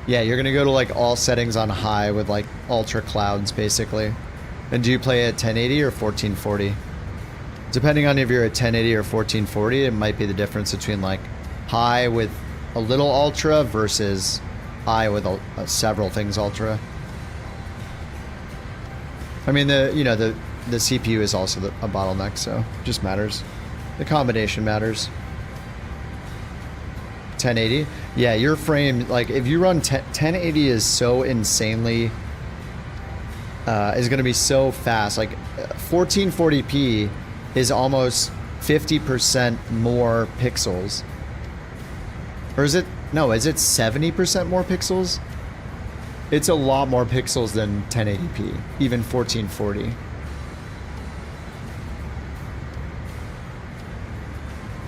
Yeah, you're gonna go to like all settings on high with like ultra clouds basically. And do you play at 1080 or 1440? Depending on if you're at 1080 or 1440, it might be the difference between like high with a little ultra versus high with several things ultra. I mean, the CPU is also a bottleneck, so it just matters. The combination matters. 1080? Yeah, your frame, like if you run 1080 is so insanely, is going to be so fast. Like 1440p is almost 50% more pixels. Or is it, no, is it 70% more pixels? It's a lot more pixels than 1080p, even 1440.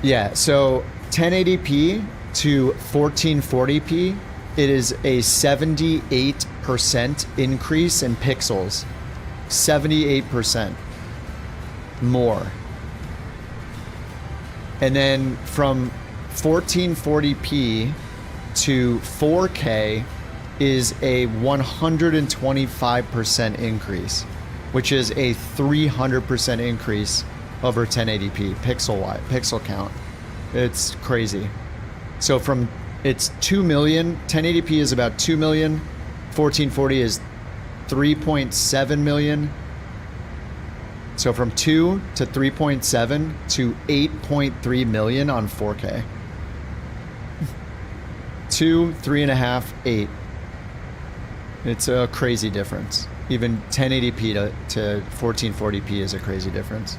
Yeah, so 1080p to 1440p, it is a 78% increase in pixels. 78% more. And then from 1440p to 4K is a 125% increase, which is a 300% increase over 1080p pixel count. It's crazy. So from, it's 2 million, 1080p is about 2 million, 1440 is 3.7 million. So from 2 to 3.7 to 8.3 million on 4K. 2, 3.5, 8. It's a crazy difference. Even 1080p to 1440p is a crazy difference.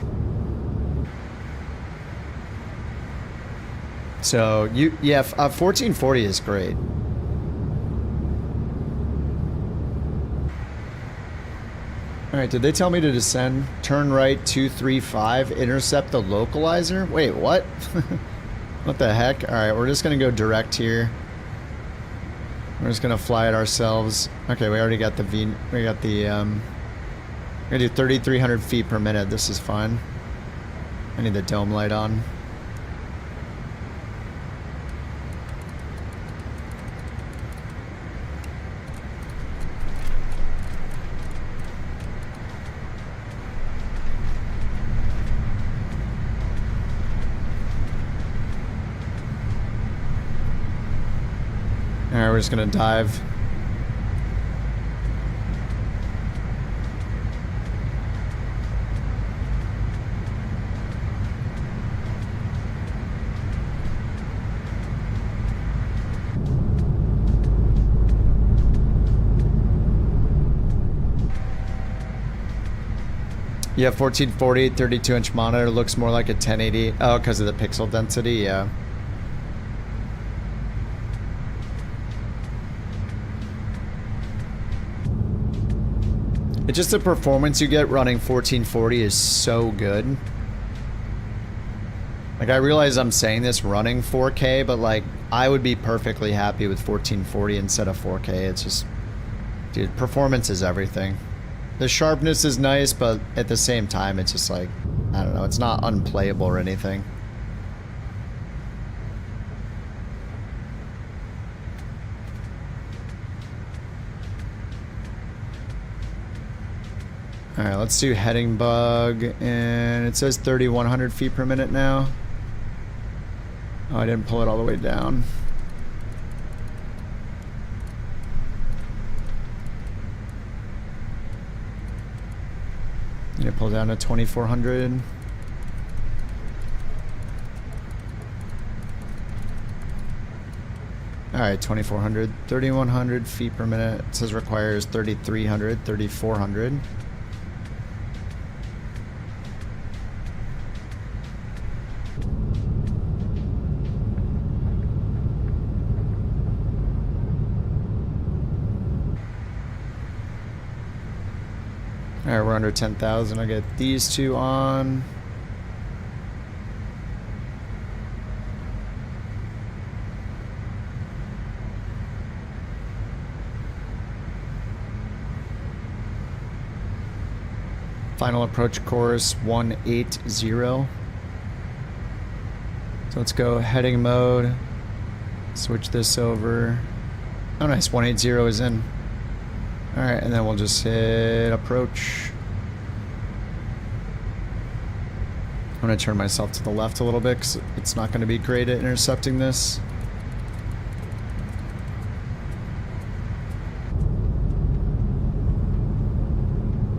So yeah, 1440 is great. All right, did they tell me to descend? Turn right 235, intercept the localizer? Wait, what? What the heck? All right, we're just gonna go direct here. We're just gonna fly it ourselves. Okay, we already got the we're gonna do 3,300 feet per minute. This is fine. I need the dome light on. Alright, we're just gonna dive. Yeah, 1440, 32-inch monitor looks more like a 1080. Oh, because of the pixel density, yeah. It's just the performance you get running 1440 is so good. Like, I realize I'm saying this running 4K, but like, I would be perfectly happy with 1440 instead of 4K. It's just, dude, performance is everything. The sharpness is nice, but at the same time, it's just like, I don't know, it's not unplayable or anything. Alright, let's do heading bug, and it says 3,100 feet per minute now. Oh, I didn't pull it all the way down. Need to pull down to 2,400. Alright, 2,400. 3,100 feet per minute. It says requires 3,300, 3,400. Alright, we're under 10,000. I'll get these two on. Final approach course 180. So let's go heading mode. Switch this over. Oh nice, 180 is in. Alright, and then we'll just hit approach. I'm going to turn myself to the left a little bit because it's not going to be great at intercepting this.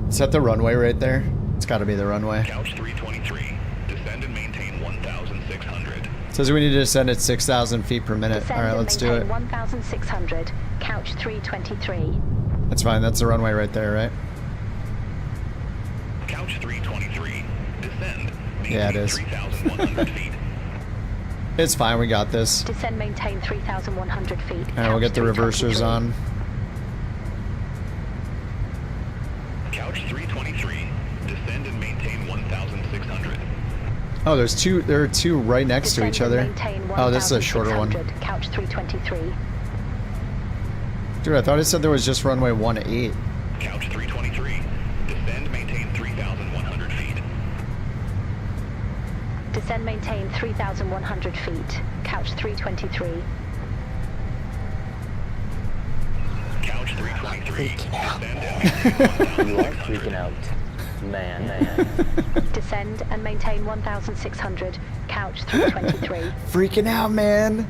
Is that the runway right there? It's got to be the runway. Couch 323. Descend and maintain 1,600. It says we need to descend at 6,000 feet per minute. Alright, let's do it. 1,600. Couch 323. That's fine, that's the runway right there, right? Couch 323. Descend. Yeah, it is. 3,100 feet. It's fine, we got this. Descend, maintain 3,100 feet. Alright, we'll get the reversers on. Couch 323. Descend and maintain 1,600. Oh, there are two right next to each other. Oh, this is a shorter one. Couch 323. Dude, I thought it said there was just runway 18. Couch 323. Descend, maintain 3,100 feet. Descend, maintain 3,100 feet. Couch 323. Couch 323. You are freaking out. Man. Descend and maintain 1,600. Couch 323. Freaking out, man.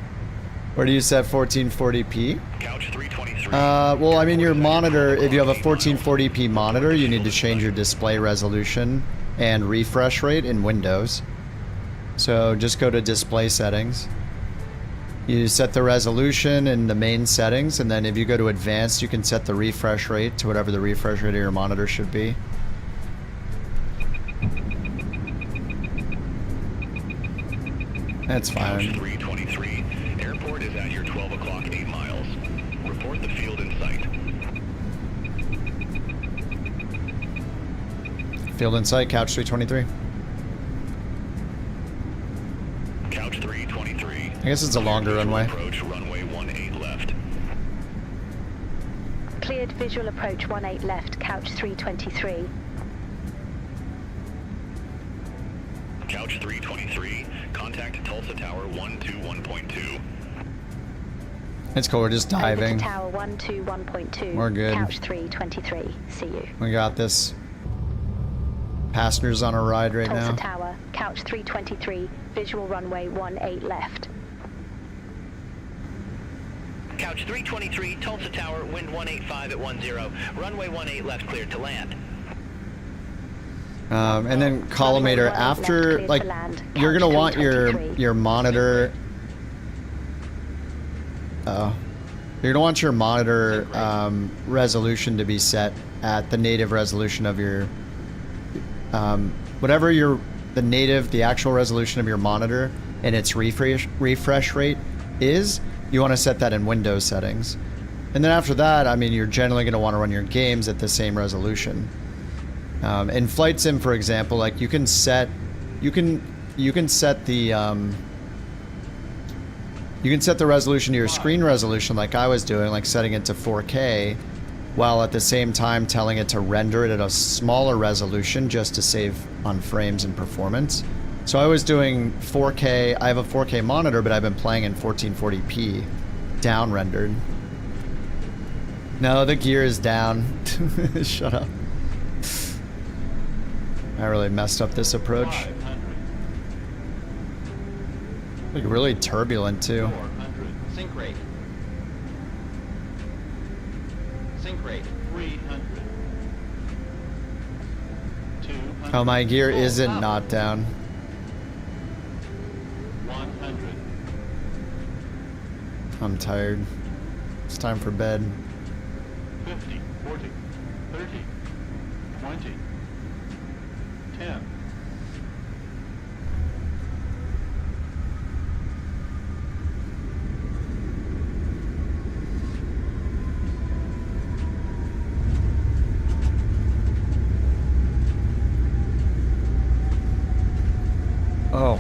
Where do you set 1440p? Couch 323. Well, I mean, your monitor, if you have a 1440p monitor, you need to change your display resolution and refresh rate in Windows. So just go to display settings. You set the resolution in the main settings, and then if you go to advanced, you can set the refresh rate to whatever the refresh rate of your monitor should be. That's fine. Couch 323. Airport is at your 12 o'clock 8 miles. Report the field in sight. Field in sight, couch 323. Couch 323. I guess it's a longer runway. Approach runway 18 left. Cleared visual approach 18 left. Couch 323. Couch 323. Contact Tulsa Tower 121.2. It's cool, we're just diving. Tower 121.2. We're good. Couch 323. See you. We got this. Passengers on a ride right Tulsa now. Tower, couch 323, visual runway 18 left. Couch 323, Tulsa Tower, wind 185 at 10, runway 18 left, cleared to land. And then collimator after, like, you're gonna want your monitor. You're gonna want your monitor resolution to be set at the native resolution of your whatever the actual resolution of your monitor and its refresh rate is, you want to set that in Windows settings. And then after that, I mean, you're generally going to want to run your games at the same resolution. In Flight Sim, for example, like you can set the resolution to your screen resolution, like I was doing, like setting it to 4K, while at the same time telling it to render it at a smaller resolution just to save on frames and performance. So I was doing 4K. I have a 4K monitor, but I've been playing in 1440p, down rendered. No, the gear is down. Shut up. I really messed up this approach. Like really turbulent too. 400. Sync rate. Sync rate. 300. 200. Oh, my gear isn't not down. 100. I'm tired. It's time for bed. 50, 40, 30, 20, 10. Oh,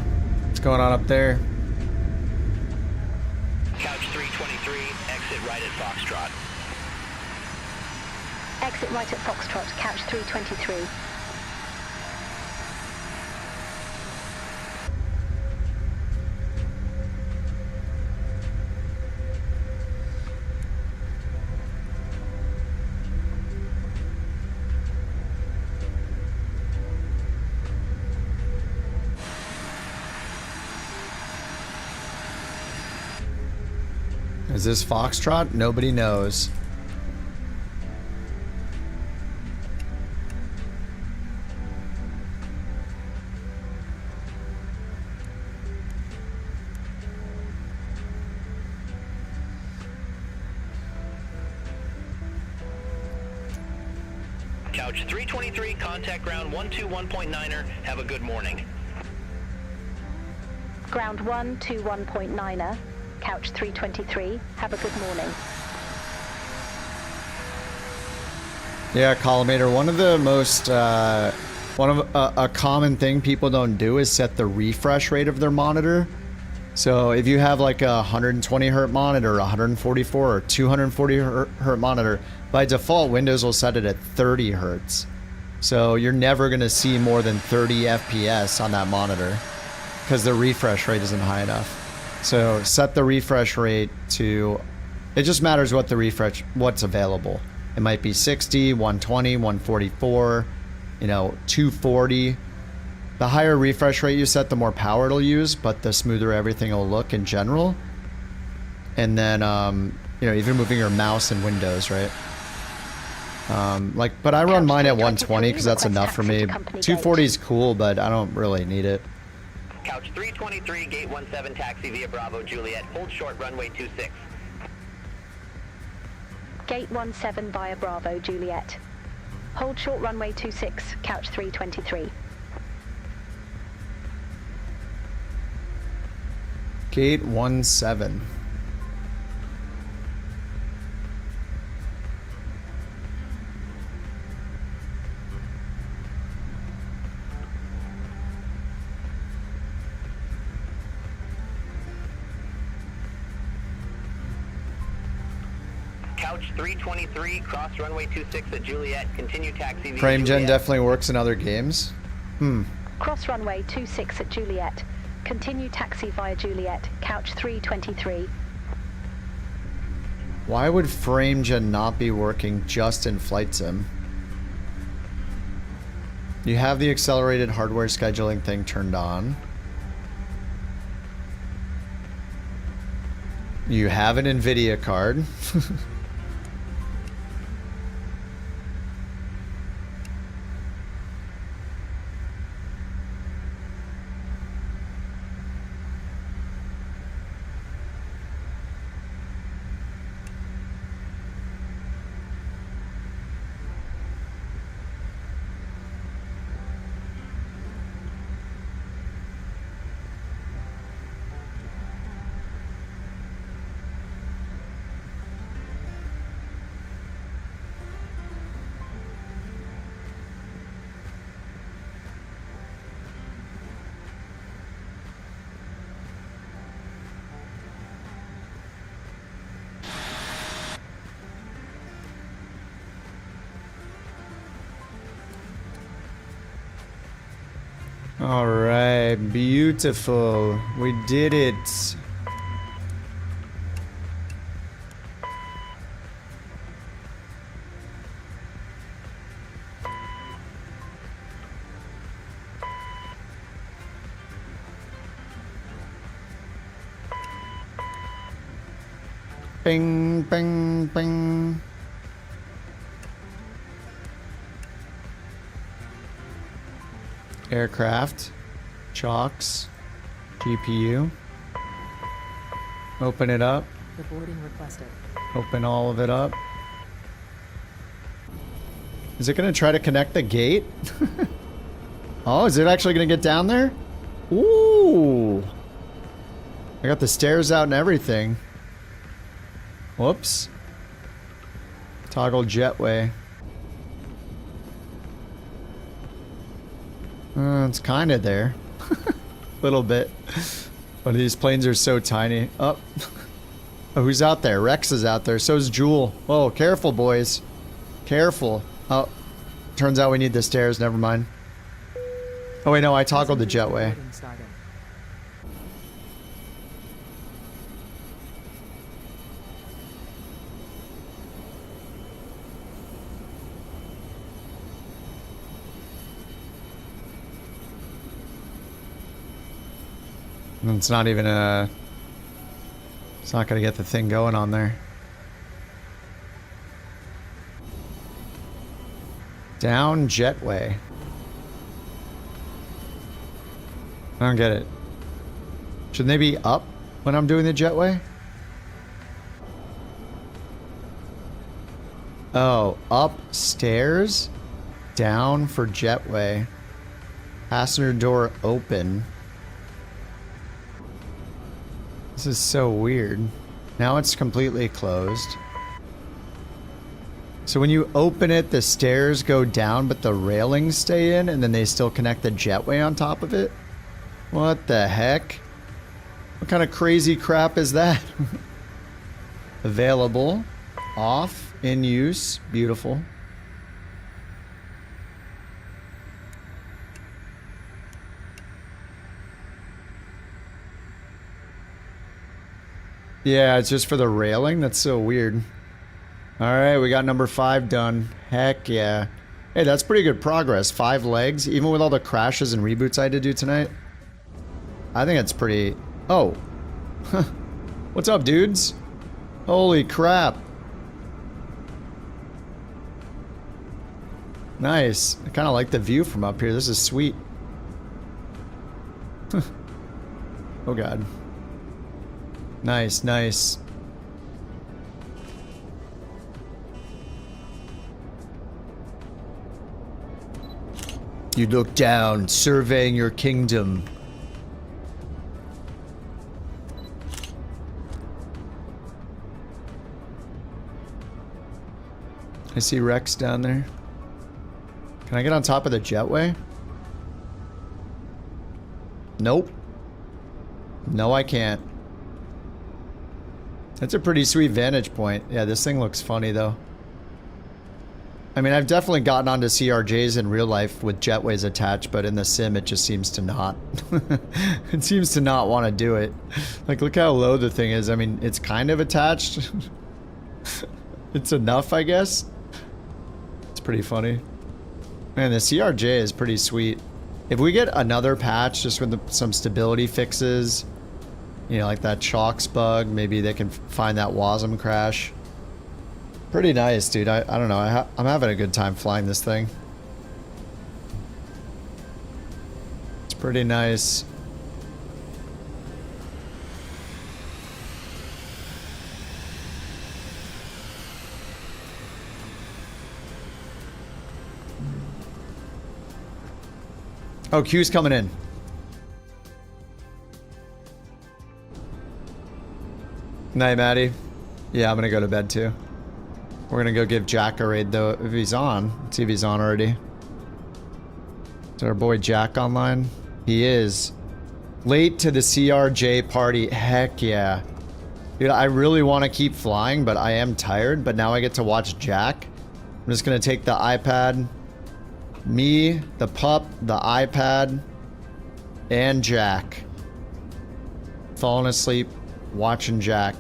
what's going on up there? Couch 323, exit right at Foxtrot. Exit right at Foxtrot, couch 323. Is this Foxtrot? Nobody knows. Couch 323, contact ground 121.9er. Have a good morning. Ground 121.9er. Couch 323. Have a good morning. Yeah, Collimator, one of the most, a common thing people don't do is set the refresh rate of their monitor. So if you have like a 120 hertz monitor, 144 or 240 hertz monitor, by default, Windows will set it at 30 hertz. So you're never going to see more than 30 FPS on that monitor because the refresh rate isn't high enough. So set the refresh rate to, it just matters what what's available. It might be 60, 120, 144, 240. The higher refresh rate you set, the more power it'll use, but the smoother everything will look in general. And then, even moving your mouse in Windows, right? But I run mine at 120 because that's enough for me. 240 is cool, but I don't really need it. Couch 323, gate 17, taxi via Bravo Juliet. Hold short, runway 26. Gate 17 via Bravo Juliet. Hold short, runway 26, couch 323. Gate 17. Couch 323, cross runway 26 at Juliet. Continue taxi via Frame gen Juliet. definitely works in other games. Cross runway 26 at Juliet. Continue taxi via Juliet, couch 323. Why would frame gen not be working just in Flight Sim? You have the accelerated hardware scheduling thing turned on. You have an NVIDIA card. Alright, beautiful. We did it. Bing, bing, bing. Aircraft. Chocks. GPU. Open it up. The boarding requested. Open all of it up. Is it going to try to connect the gate? Oh, is it actually going to get down there? Ooh. I got the stairs out and everything. Whoops. Toggle jetway. It's kind of there. Little bit. But these planes are so tiny. Oh. Oh, who's out there? Rex is out there. So's Jewel. Whoa, careful, boys. Careful. Oh. Turns out we need the stairs. Never mind. Oh, wait, no. I toggled the jetway. It's not even a... It's not going to get the thing going on there. Down jetway. I don't get it. Shouldn't they be up when I'm doing the jetway? Oh, upstairs? Down for jetway. Passenger door open. This is so weird. Now it's completely closed. So when you open it, the stairs go down, but the railings stay in, and then they still connect the jetway on top of it? What the heck? What kind of crazy crap is that? Available. Off. In use. Beautiful. Yeah, it's just for the railing? That's so weird. Alright, we got number 5 done. Heck yeah. Hey, that's pretty good progress. 5 legs, even with all the crashes and reboots I had to do tonight. I think it's pretty... Oh. What's up, dudes? Holy crap. Nice. I kind of like the view from up here. This is sweet. Oh god. Nice, nice. You look down, surveying your kingdom. I see Rex down there. Can I get on top of the jetway? Nope. No, I can't. That's a pretty sweet vantage point. Yeah, this thing looks funny though. I mean, I've definitely gotten onto CRJs in real life with jetways attached, but in the sim it just seems to not. It seems to not want to do it. Like, look how low the thing is. I mean, it's kind of attached. It's enough, I guess. It's pretty funny. Man, the CRJ is pretty sweet. If we get another patch just with some stability fixes, you know, like that chocks bug, maybe they can find that WASM crash. Pretty nice, dude. I don't know. I'm having a good time flying this thing. It's pretty nice. Oh, Q's coming in. Night, Maddie. Yeah, I'm gonna go to bed too. We're gonna go give Jack a raid though, if he's on. Let's see if he's on already. Is our boy Jack online? He is. Late to the CRJ party. Heck yeah. Dude, I really want to keep flying, but I am tired. But now I get to watch Jack. I'm just gonna take the iPad. Me, the pup, the iPad, And Jack. Falling asleep, watching Jack.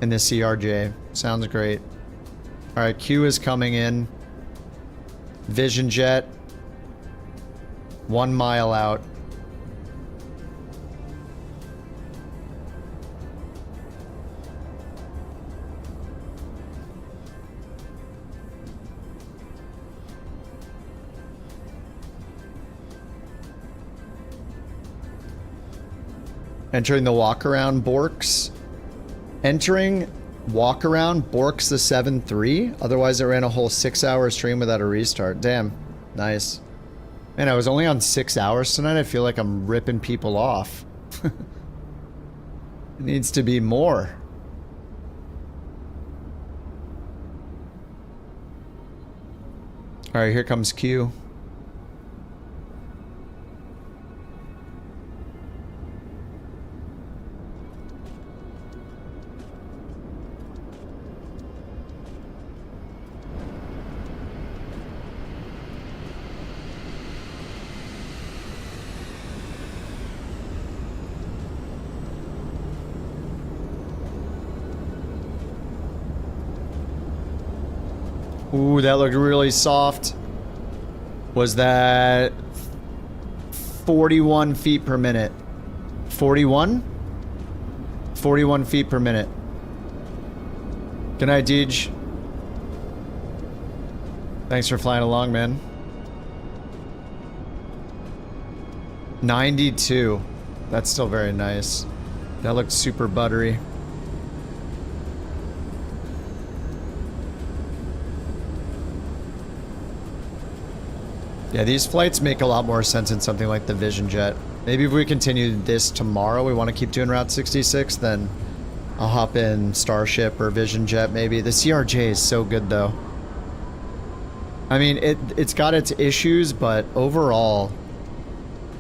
In the CRJ. Sounds great. Alright, Q is coming in. Vision jet. 1 mile out. Entering the walk-around Borks. Entering walk-around Borks the 7-3. Otherwise, it ran a whole 6-hour stream without a restart. Damn. Nice. Man, I was only on 6 hours tonight. I feel like I'm ripping people off. It needs to be more. Alright, here comes Q. Ooh, that looked really soft. Was that 41 feet per minute? 41? 41 feet per minute. Good night, Deej. Thanks for flying along, man. 92. That's still very nice. That looked super buttery. Yeah, these flights make a lot more sense in something like the Vision Jet. Maybe if we continue this tomorrow, we want to keep doing Route 66, then I'll hop in Starship or Vision Jet maybe. The CRJ is so good though. I mean, it's got its issues, but overall,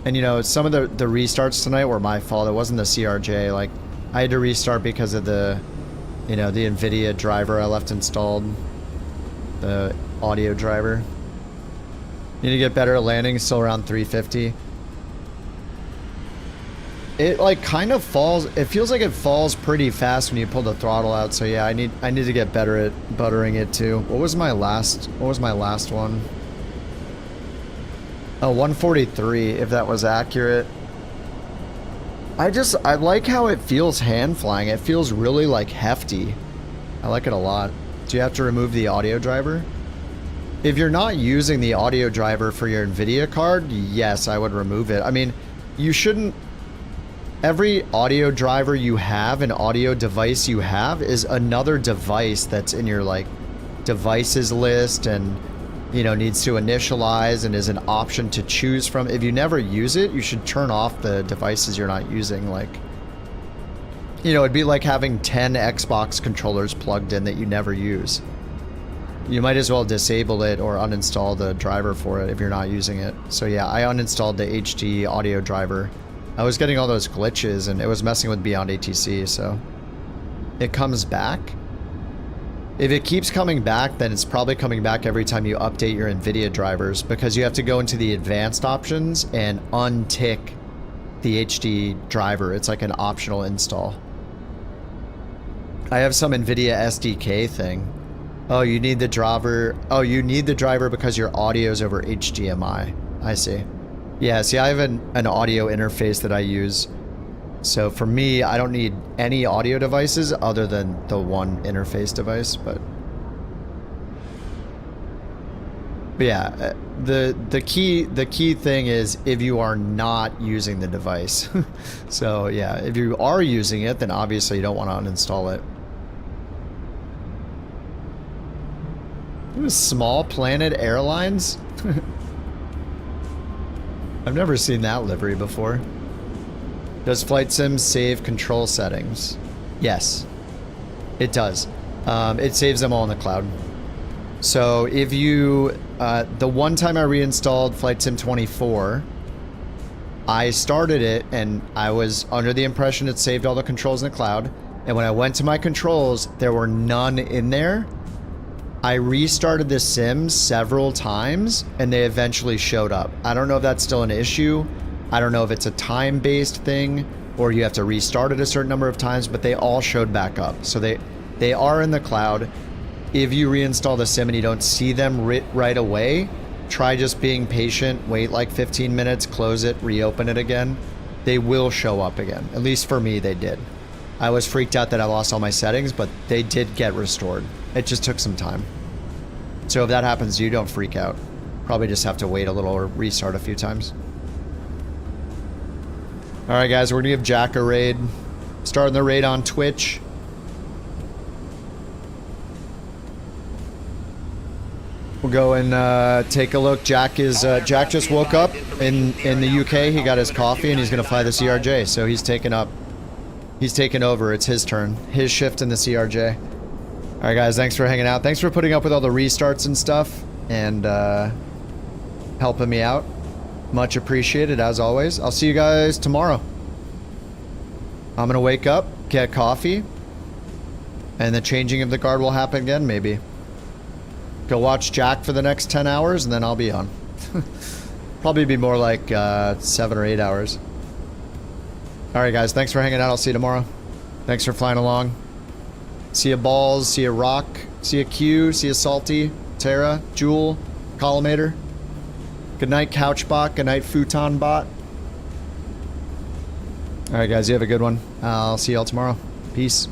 and you know, some of the restarts tonight were my fault. It wasn't the CRJ. Like, I had to restart because of the, you know, the NVIDIA driver I left installed. The audio driver. Need to get better at landing, still around 350. It like kind of falls, it feels like it falls pretty fast when you pull the throttle out, so yeah, I need to get better at buttering it too. What was my last one? Oh, 143, if that was accurate. I like how it feels hand flying. It feels really like hefty. I like it a lot. Do you have to remove the audio driver? If you're not using the audio driver for your NVIDIA card, yes, I would remove it. I mean, you shouldn't... Every audio driver you have, an audio device you have, is another device that's in your, like, devices list and, you know, needs to initialize and is an option to choose from. If you never use it, you should turn off the devices you're not using. Like, you know, it'd be like having 10 Xbox controllers plugged in that you never use. You might as well disable it or uninstall the driver for it if you're not using it. So yeah, I uninstalled the HD audio driver. I was getting all those glitches and it was messing with Beyond ATC, so... It comes back? If it keeps coming back, then it's probably coming back every time you update your NVIDIA drivers, because you have to go into the advanced options and untick the HD driver. It's like an optional install. I have some NVIDIA SDK thing. Oh, you need the driver. Oh, you need the driver because your audio is over HDMI. I see. Yeah, see, I have an audio interface that I use. So for me, I don't need any audio devices other than the one interface device, but yeah, the key thing is if you are not using the device. So yeah, if you are using it, then obviously you don't want to uninstall it. Small Planet Airlines? I've never seen that livery before. Does Flight Sim save control settings? Yes, it does. It saves them all in the cloud. So if you, the one time I reinstalled Flight Sim 24, I started it and I was under the impression it saved all the controls in the cloud. And when I went to my controls, there were none in there. I restarted the sim several times and they eventually showed up. I don't know if that's still an issue. I don't know if it's a time-based thing or you have to restart it a certain number of times, but they all showed back up. So they are in the cloud. If you reinstall the sim and you don't see them right away, try just being patient, wait like 15 minutes, close it, reopen it again. They will show up again. At least for me, they did. I was freaked out that I lost all my settings, but they did get restored. It just took some time. So if that happens to you, don't freak out. Probably just have to wait a little or restart a few times. Alright guys, we're gonna give Jack a raid. Starting the raid on Twitch. We'll go and take a look. Jack just woke up in the UK. He got his coffee and he's gonna fly the CRJ. So he's taken over. It's his turn. His shift in the CRJ. Alright guys, thanks for hanging out. Thanks for putting up with all the restarts and stuff and helping me out. Much appreciated as always. I'll see you guys tomorrow. I'm gonna wake up, get coffee, and the changing of the guard will happen again, maybe. Go watch Jack for the next 10 hours and then I'll be on. Probably be more like 7 or 8 hours. Alright guys, thanks for hanging out. I'll see you tomorrow. Thanks for flying along. See ya Balls, see ya Rock, see ya Q, see ya Salty, Tara, Jewel, Collimator. Good night Couchbot, good night Futon Bot. Alright guys, you have a good one. I'll see y'all tomorrow. Peace.